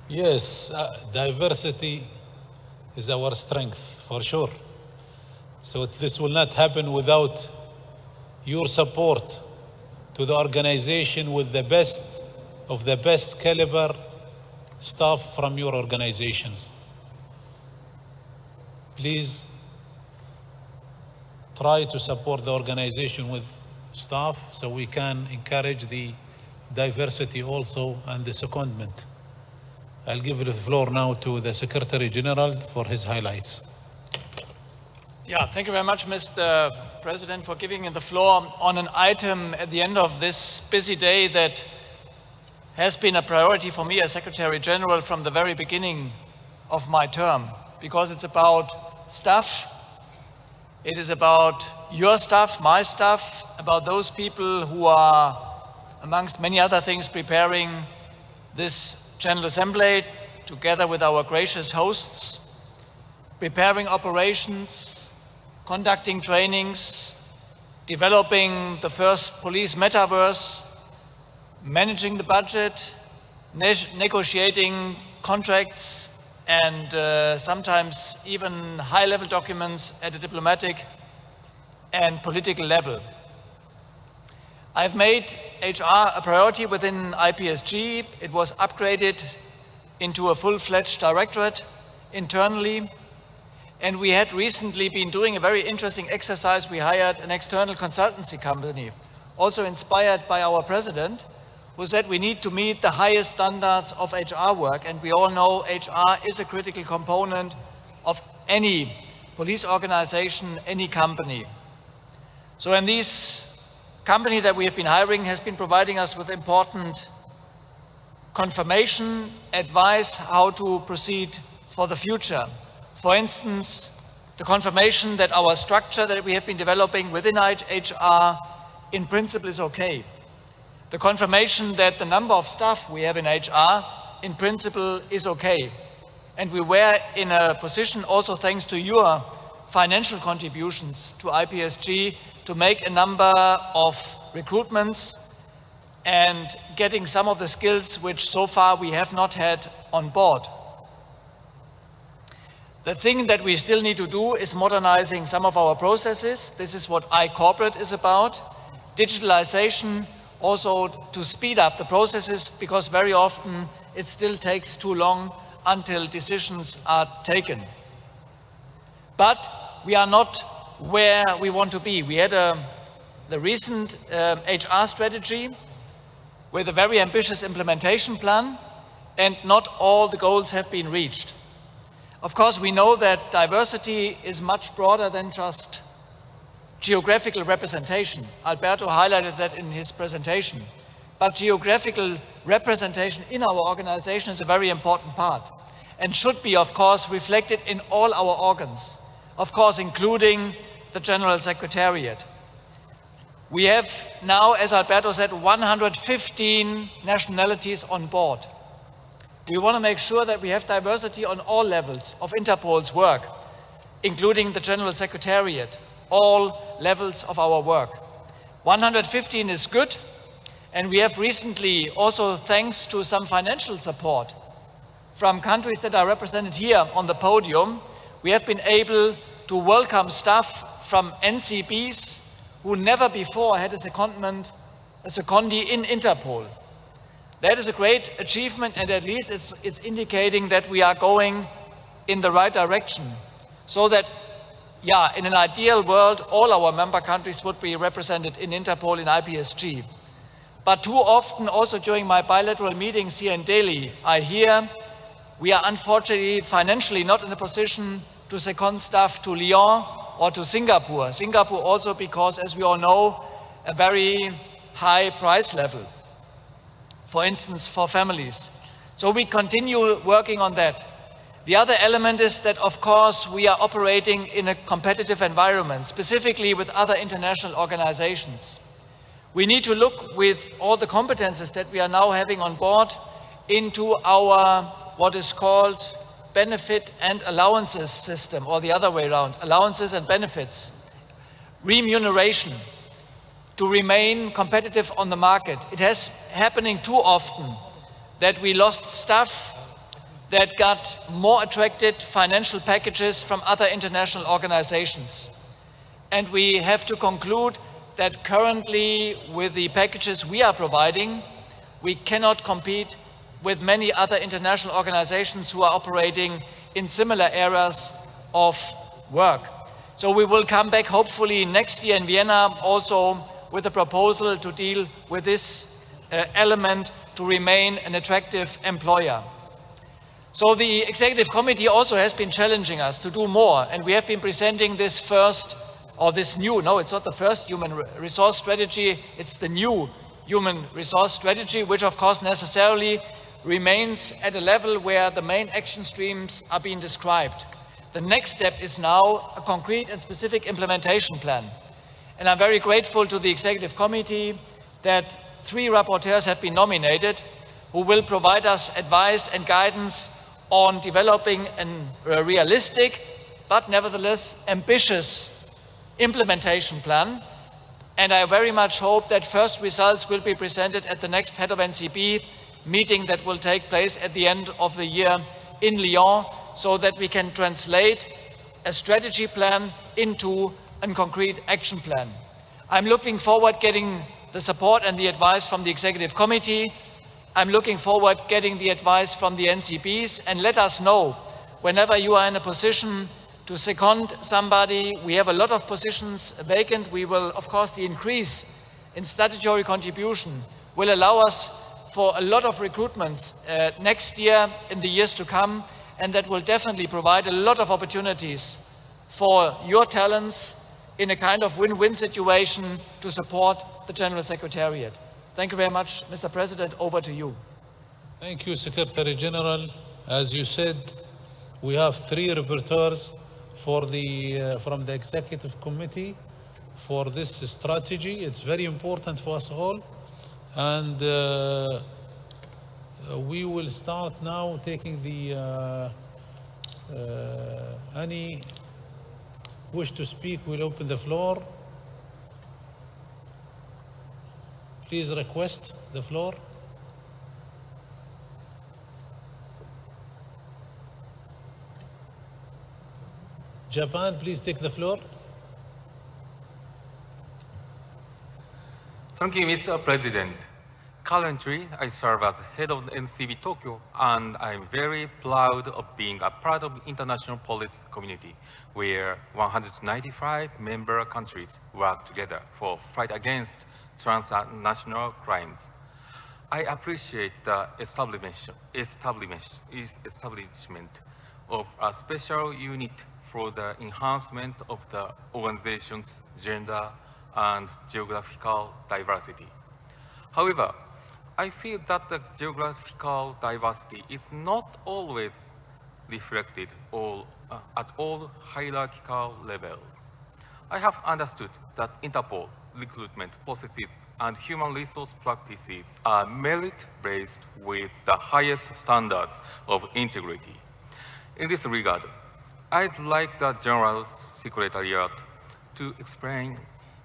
Yes, diversity is our strength, for sure. So this will not happen without your support to the organization with the best of the best caliber staff from your organizations. Please try to support the organization with staff so we can encourage the diversity also and the secondment. I'll give the floor now to the Secretary General for his highlights.
Yeah, thank you very much, Mr. President, for giving me the floor on an item at the end of this busy day that has been a priority for me as Secretary General from the very beginning of my term, because it's about staff, it is about your staff, my staff, about those people who are, amongst many other things, preparing this General Assembly together with our gracious hosts, preparing operations, conducting trainings, developing the first police metaverse, managing the budget, negotiating contracts, and sometimes even high-level documents at a diplomatic and political level. I've made HR a priority within IPSG. It was upgraded into a full-fledged directorate internally. And we had recently been doing a very interesting exercise. We hired an external consultancy company, also inspired by our president, who said we need to meet the highest standards of HR work. And we all know HR is a critical component of any police organization, any company. So in these company that we have been hiring has been providing us with important confirmation, advice, how to proceed for the future. For instance, the confirmation that our structure that we have been developing within HR in principle is okay. The confirmation that the number of staff we have in HR in principle is okay. And we were in a position, also thanks to your financial contributions to IPSG, to make a number of recruitments and getting some of the skills which so far we have not had on board. The thing that we still need to do is modernizing some of our processes. This is what iCorporate is about. Digitalization, also to speed up the processes, because very often it still takes too long until decisions are taken. But we are not where we want to be. We had the recent HR strategy with a very ambitious implementation plan, and not all the goals have been reached. Of course, we know that diversity is much broader than just geographical representation. Alberto highlighted that in his presentation. But geographical representation in our organization is a very important part and should be, of course, reflected in all our organs, of course, including the General Secretariat. We have now, as Alberto said, 115 nationalities on board. We want to make sure that we have diversity on all levels of Interpol's work, including the General Secretariat, all levels of our work. 115 is good, and we have recently, also thanks to some financial support, from countries that are represented here on the podium, we have been able to welcome staff from NCBs who never before had a secondee in Interpol. That is a great achievement, and at least it's indicating that we are going in the right direction. So that, yeah, in an ideal world, all our member countries would be represented in Interpol in IPSG. But too often, also during my bilateral meetings here in Delhi, I hear we are unfortunately financially not in a position to second staff to Lyon or to Singapore. Singapore also because, as we all know, a very high price level, for instance, for families. So we continue working on that. The other element is that, of course, we are operating in a competitive environment, specifically with other international organizations. We need to look with all the competences that we are now having on board into our, what is called, benefit and allowances system, or the other way around, allowances and benefits, remuneration, to remain competitive on the market. It has happening too often that we lost staff that got more attracted financial packages from other international organizations. And we have to conclude that currently, with the packages we are providing, we cannot compete with many other international organizations who are operating in similar areas of work. So we will come back hopefully next year in Vienna also with a proposal to deal with this element to remain an attractive employer. So the Executive Committee also has been challenging us to do more, and we have been presenting this first, or this new, no, it's not the first human resource strategy, it's the new human resource strategy, which of course necessarily remains at a level where the main action streams are being described. The next step is now a concrete and specific implementation plan. And I'm very grateful to the Executive Committee that 3 rapporteurs have been nominated who will provide us advice and guidance on developing a realistic, but nevertheless ambitious implementation plan. And I very much hope that first results will be presented at the next Head of NCB meeting that will take place at the end of the year in Lyon, so that we can translate a strategy plan into a concrete action plan. I'm looking forward getting the support and the advice from the Executive Committee. I'm looking forward getting the advice from the NCBs, and let us know whenever you are in a position to second somebody. We have a lot of positions vacant. We will, of course, the increase in statutory contribution will allow us for a lot of recruitments next year, in the years to come, and that will definitely provide a lot of opportunities for your talents in a kind of win-win situation to support the General Secretariat. Thank you very much, Mr. President. Over to you.
Thank you, Secretary General. As you said, we have 3 rapporteurs for from the Executive Committee for this strategy. It's very important for us all. And we will start now taking the any wish to speak. We'll open the floor. Please request the floor. Japan, please take the floor.
Thank you, Mr. President. Currently, I serve as head of NCB Tokyo, and I'm very proud of being a part of international police community, where 195 member countries work together for fight against transnational crimes. I appreciate the establishment of a special unit for the enhancement of the organization's gender and geographical diversity. However, I feel that the geographical diversity is not always reflected at all hierarchical levels. I have understood that Interpol recruitment processes and human resource practices are merit-based with the highest standards of integrity. In this regard, I'd like the General Secretariat to explain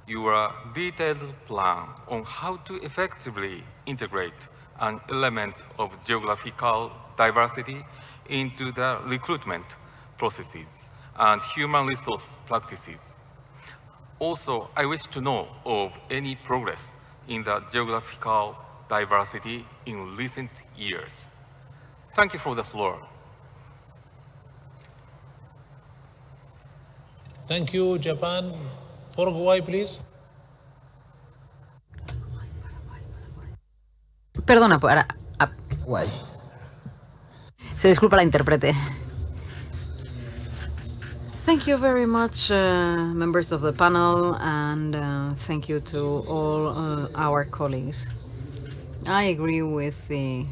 your detailed plan on how to effectively integrate an element of geographical diversity into the recruitment processes and human resource practices. Also, I wish to know of any progress in the geographical diversity in recent years. Thank you for the floor.
Thank you, Japan. Uruguay, please.
Perdona, Guay. Se disculpa la intérprete. Thank you very much, members of the panel, and thank you to all our colleagues. I agree with the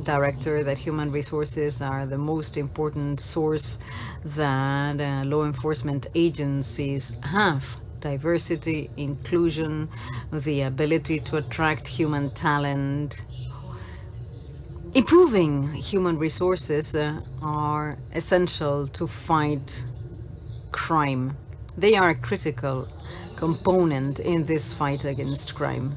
director that human resources are the most important source that law enforcement agencies have. Diversity, inclusion, the ability to attract human talent. Improving human resources are essential to fight crime. They are a critical component in this fight against crime.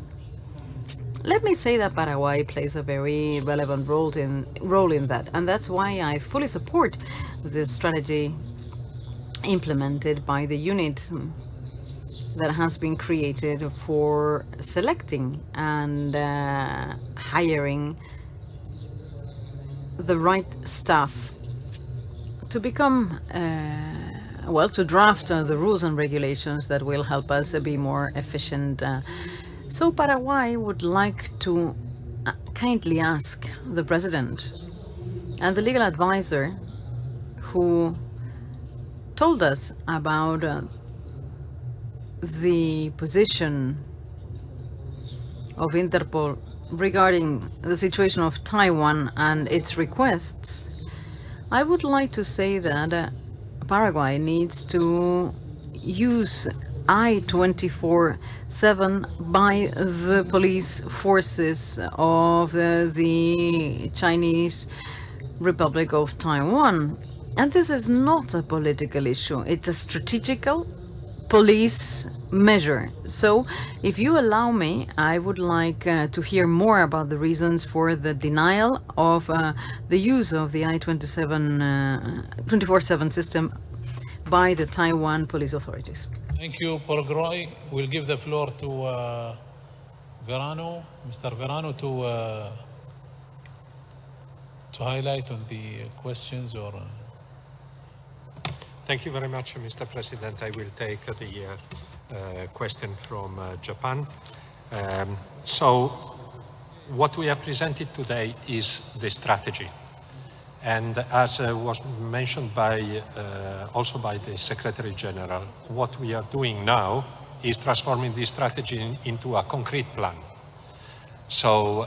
Let me say that Paraguay plays a very relevant role in that, and that's why I fully support the strategy implemented by the unit that has been created for selecting and hiring the right staff to become to draft the rules and regulations that will help us be more efficient. So Paraguay would like to kindly ask the President and the legal advisor who told us about the position of Interpol regarding the situation of Taiwan and its requests. I would like to say that Paraguay needs to use I-24/7 by the police forces of the Chinese Republic of Taiwan. And this is not a political issue. It's a strategical police measure. So if you allow me, I would like to hear more about the reasons for the denial of the use of the I-24/7 system by the Taiwan police authorities.
Thank you, Paraguay. We'll give the floor to Verano, Mr. Verano, to highlight on the questions or.
Thank you very much, Mr. President. I will take the question from Japan. So what we have presented today is the strategy. And as was mentioned also by the Secretary General, what we are doing now is transforming this strategy into a concrete plan. So,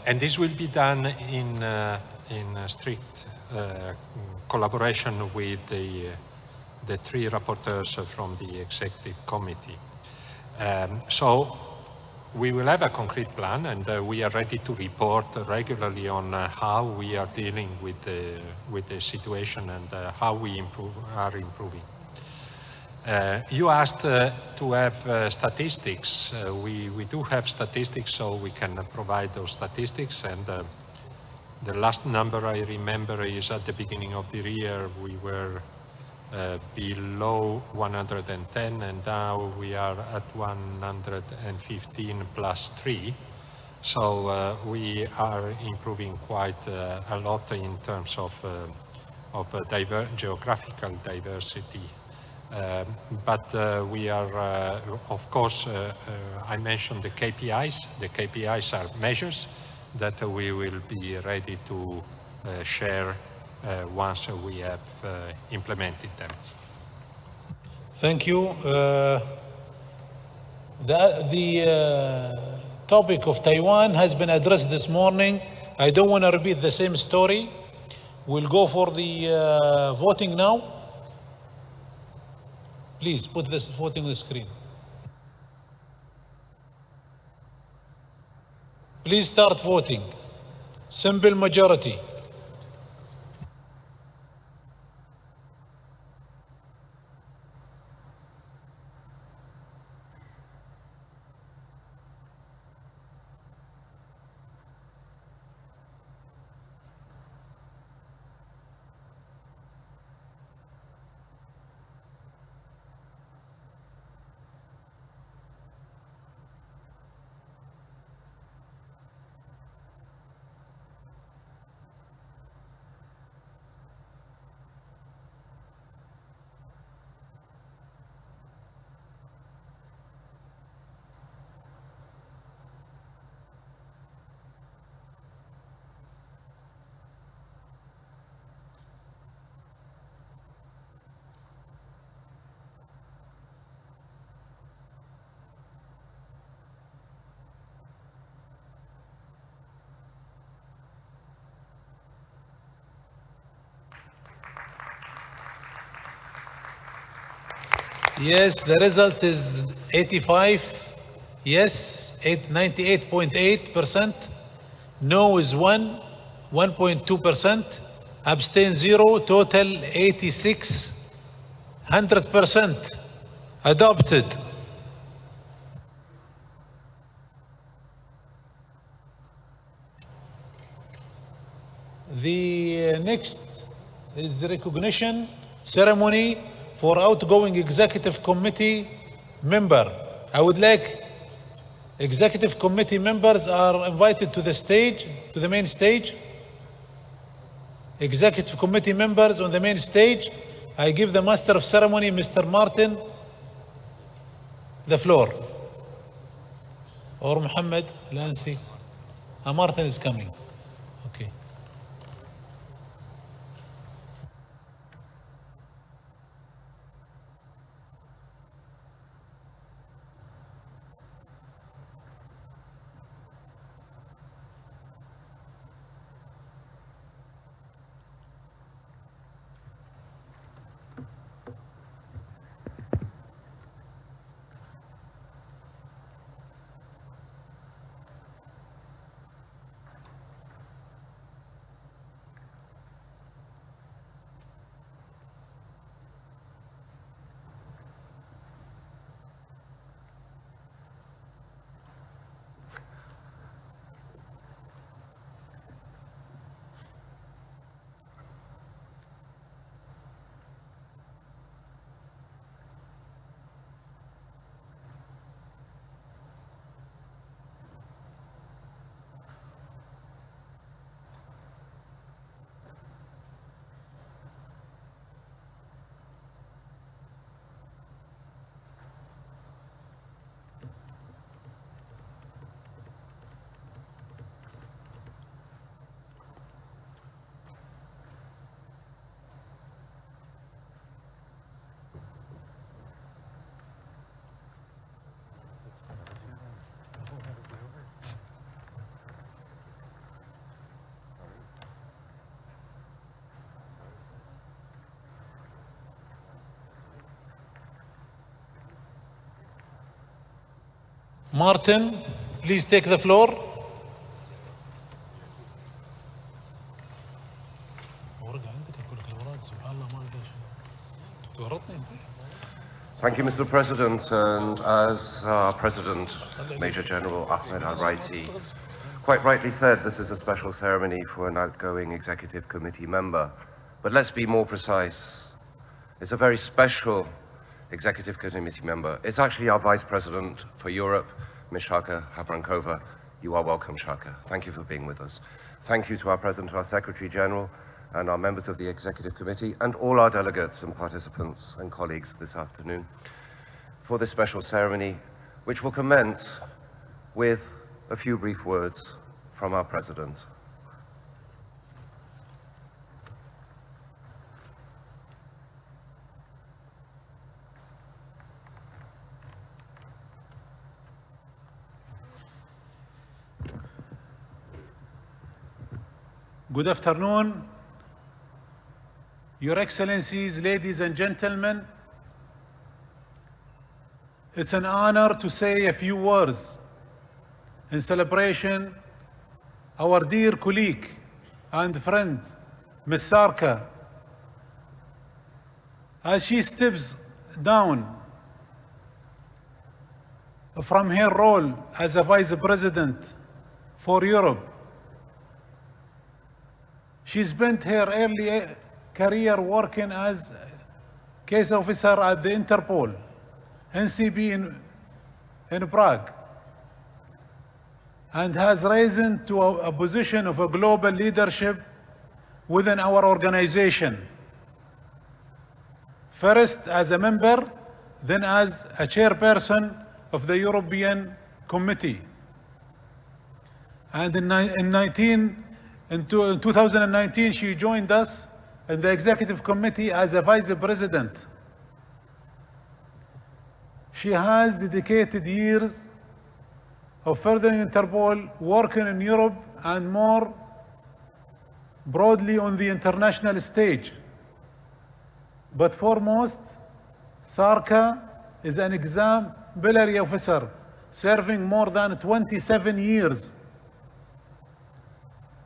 and this will be done in strict collaboration with the three rapporteurs from the Executive Committee. So we will have a concrete plan, and we are ready to report regularly on how we are dealing with the situation and how we are improving. You asked to have statistics. We do have statistics, so we can provide those statistics. And the last number I remember is at the beginning of the year, we were below 110, and now we are at 115 plus 3. So we are improving quite a lot in terms of geographical diversity. But we are, of course, I mentioned the KPIs. The KPIs are measures that we will be ready to share once we have implemented them.
Thank you. The topic of Taiwan has been addressed this morning. I don't want to repeat the same story. We'll go for the voting now. Please put this voting on the screen. Please start voting. Simple majority. Yes, the result is 85. Yes, 98.8%. No is 1.2%. Abstain 0. Total 86. 100%. Adopted. The next is the recognition ceremony for outgoing executive committee member. I would like executive committee members are invited to the stage, to the main stage. Executive committee members on the main stage. I give the master of ceremony, Mr. Martin, the floor. Or Muhammad Lansi. Martin is coming. Okay. Martin, please take the floor.
Thank you, Mr. President. And as our President, Major General Ahmed Al-Raisi, quite rightly said, this is a special ceremony for an outgoing executive committee member. But let's be more precise. It's a very special executive committee member. It's actually our Vice President for Europe, Ms. Shaka Havrankova. You are welcome, Shaka. Thank you for being with us. Thank you to our President, our Secretary General, and our members of the Executive Committee, and all our delegates and participants and colleagues this afternoon for this special ceremony, which will commence with a few brief words from our President.
Good afternoon, Your Excellencies, ladies and gentlemen. It's an honor to say a few words in celebration our dear colleague and friend, Ms. Sarka, as she steps down from her role as a Vice President for Europe. She spent her early career working as case officer at the Interpol, NCB in Prague, and has risen to a position of a global leadership within our organization. First as a member, then as a chairperson of the European Committee. And in 2019, she joined us in the Executive Committee as a Vice President. She has dedicated years of furthering Interpol, working in Europe and more broadly on the international stage. But foremost, Sarka is an exemplary officer serving more than 27 years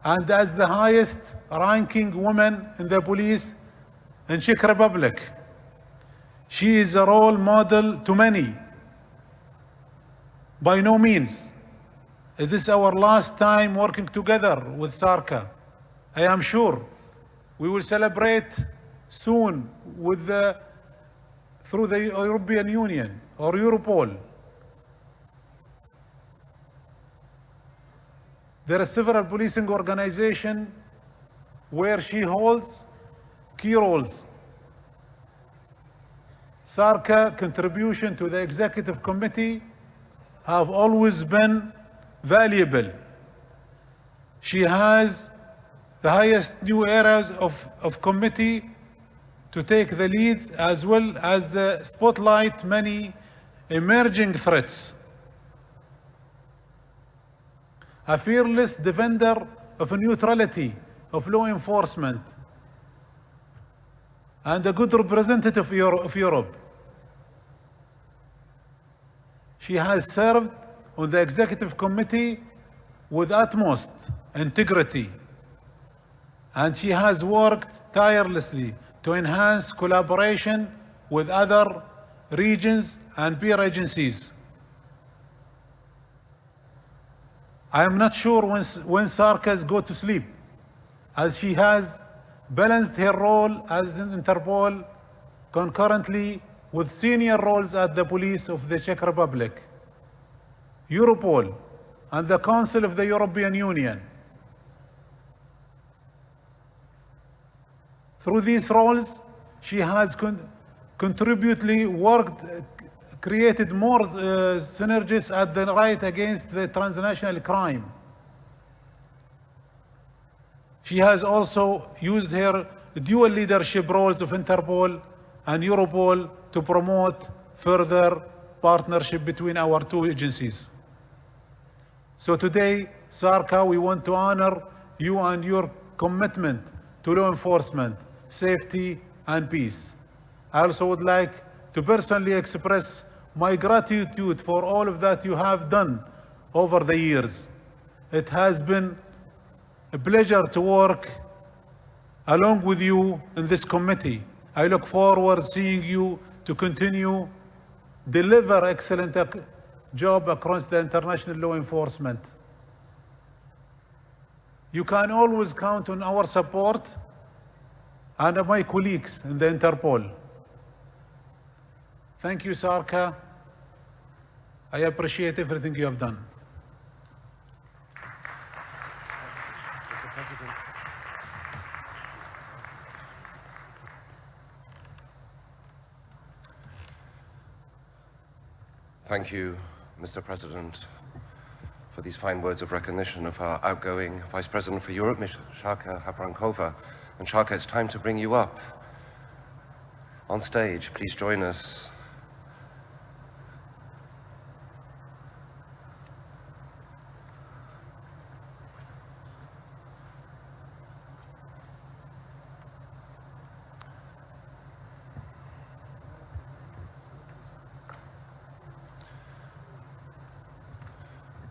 and as the highest ranking woman in the police in Czech Republic. She is a role model to many. By no means is this our last time working together with Sarka. I am sure we will celebrate soon with through the European Union or Europol. There are several policing organizations where she holds key roles. Sarka's contribution to the executive committee have always been valuable. She has the highest new areas of committee to take the leads as well as the spotlight many emerging threats. A fearless defender of neutrality of law enforcement and a good representative of Europe. She has served on the executive committee with utmost integrity, and she has worked tirelessly to enhance collaboration with other regions and peer agencies. I am not sure when Sarkas go to sleep, as she has balanced her role as in Interpol concurrently with senior roles at the police of the Czech Republic, Europol, and the Council of the European Union. Through these roles, she has contributively worked, created more synergies at the right against the transnational crime. She has also used her dual leadership roles of Interpol and Europol to promote further partnership between our two agencies. So today, Sarka, we want to honor you and your commitment to law enforcement, safety, and peace. I also would like to personally express my gratitude for all of that you have done over the years. It has been a pleasure to work along with you in this committee. I look forward to seeing you to continue deliver excellent job across the international law enforcement. You can always count on our support and my colleagues in the Interpol. Thank you, Sarka. I appreciate everything you have done.
Mr. President. Thank you, Mr. President, for these fine words of recognition of our outgoing Vice President for Europe, Ms. Shaka Havrankova. And Shaka, it's time to bring you up on stage. Please join us.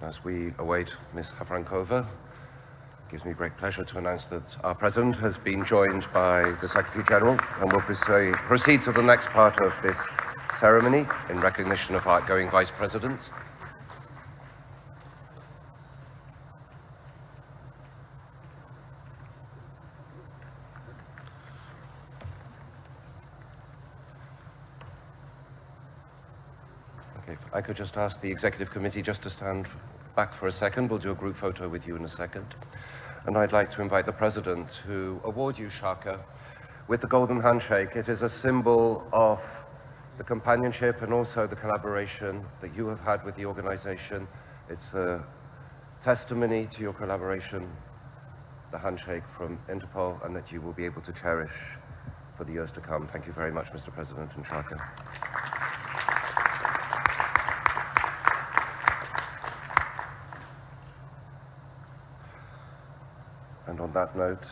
As we await Ms. Havrankova, it gives me great pleasure to announce that our President has been joined by the Secretary General and will proceed to the next part of this ceremony in recognition of our outgoing Vice President. Okay, if I could just ask the Executive Committee just to stand back for a second. We'll do a group photo with you in a second. And I'd like to invite the President to award you, Shaka, with the Golden Handshake. It is a symbol of the companionship and also the collaboration that you have had with the organization. It's a testimony to your collaboration, the handshake from Interpol, and that you will be able to cherish for the years to come. Thank you very much, Mr. President, and Shaka. And on that note,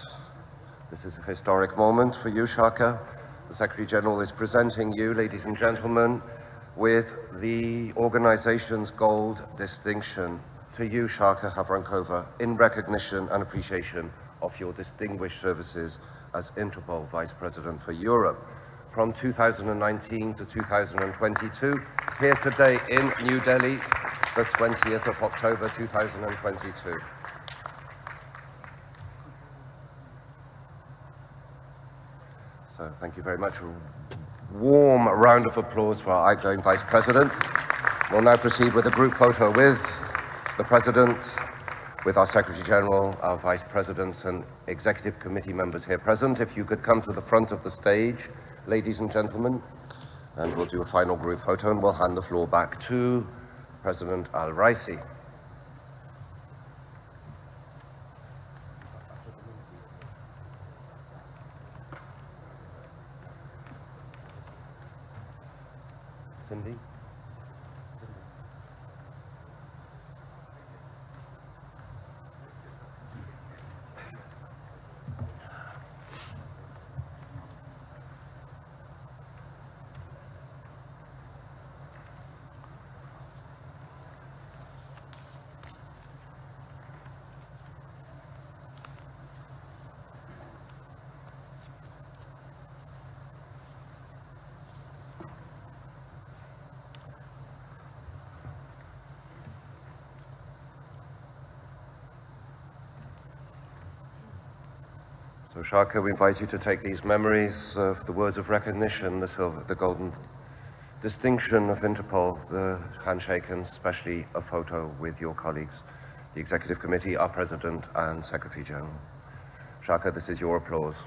this is a historic moment for you, Shaka, the Secretary General is presenting you, ladies and gentlemen, with the organization's gold distinction. To you, Sharka Havrankova, in recognition and appreciation of your distinguished services as Interpol Vice President for Europe from 2019 to 2022, here today in New Delhi, the 20th of October 2022. So thank you very much. A warm round of applause for our outgoing Vice President. We'll now proceed with a group photo with the President, with our Secretary General, our Vice Presidents and Executive Committee members here present. If you could come to the front of the stage, ladies and gentlemen, and we'll do a final group photo and we'll hand the floor back to President Al-Raisi. Cindy? So Sharka, we invite you to take these memories of the words of recognition, the golden distinction of Interpol, the handshake, and especially a photo with your colleagues, the Executive Committee, our President and Secretary General. Sharka, this is your applause.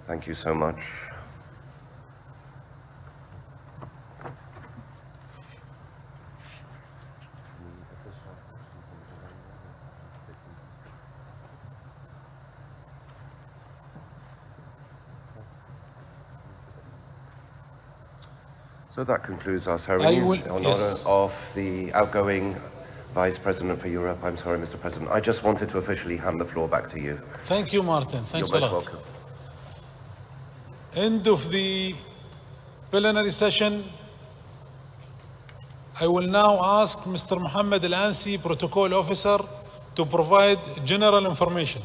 Thank you so much. So that concludes our ceremony in honor of the outgoing Vice President for Europe. I'm sorry, Mr. President. I just wanted to officially hand the floor back to you.
Thank you, Martin. Thanks a lot.
You're most welcome.
End of the plenary session. I will now ask Mr. Mohammed Al-Ansi, Protocol Officer, to provide general information.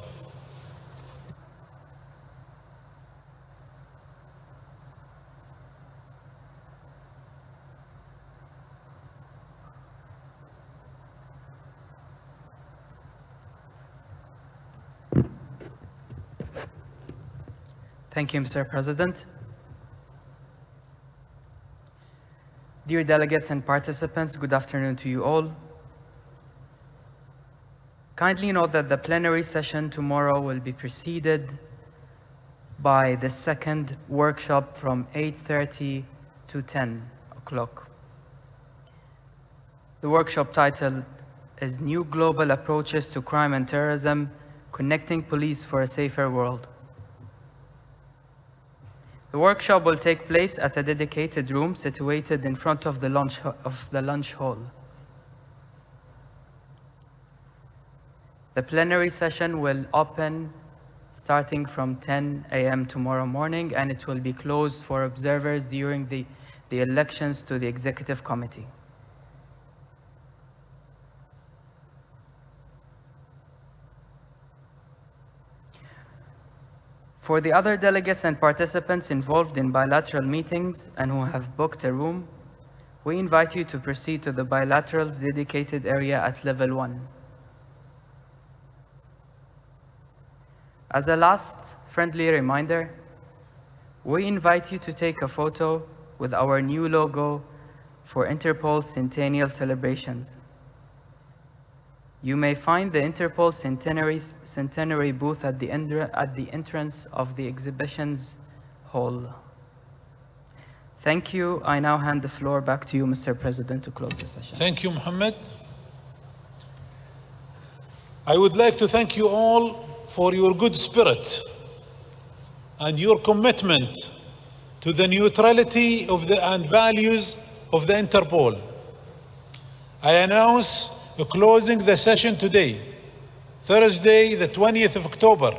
Thank you, Mr. President. Dear delegates and participants, good afternoon to you all. Kindly note that the plenary session tomorrow will be preceded by the second workshop from 8:30 to 10 o'clock. The workshop title is New Global Approaches to Crime and Terrorism, Connecting Police for a Safer World. The workshop will take place at a dedicated room situated in front of the lunch hall. The plenary session will open starting from 10 a.m. tomorrow morning, and it will be closed for observers during the elections to the Executive Committee. For the other delegates and participants involved in bilateral meetings and who have booked a room, we invite you to proceed to the bilateral's dedicated area at level 1. As a last friendly reminder, we invite you to take a photo with our new logo for Interpol Centennial celebrations. You may find the Interpol Centenary booth at the entrance of the exhibitions hall. Thank you. I now hand the floor back to you, Mr. President, to close the session.
Thank you, Mohammed. I would like to thank you all for your good spirit and your commitment to the neutrality and values of the Interpol. I announce closing the session today, Thursday, the 20th of October.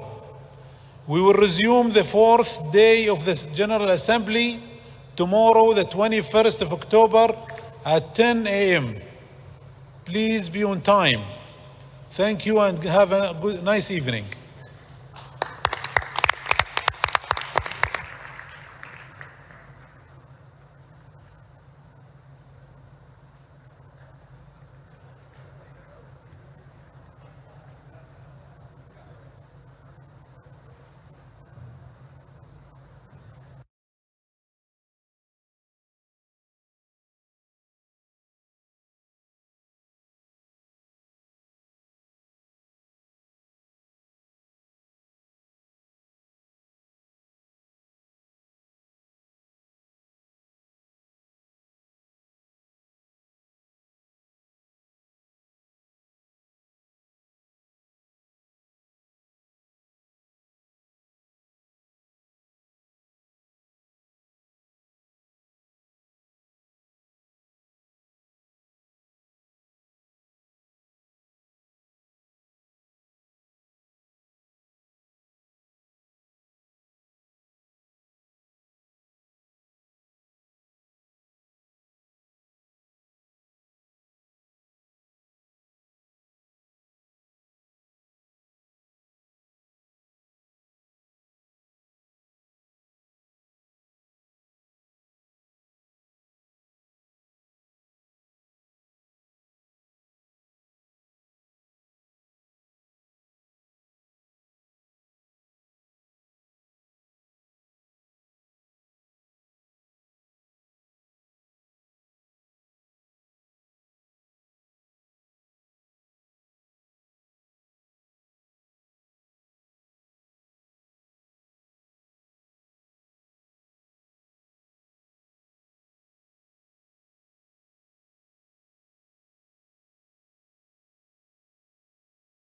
We will resume the fourth day of this General Assembly tomorrow, the 21st of October at 10 a.m. Please be on time. Thank you and have a nice evening.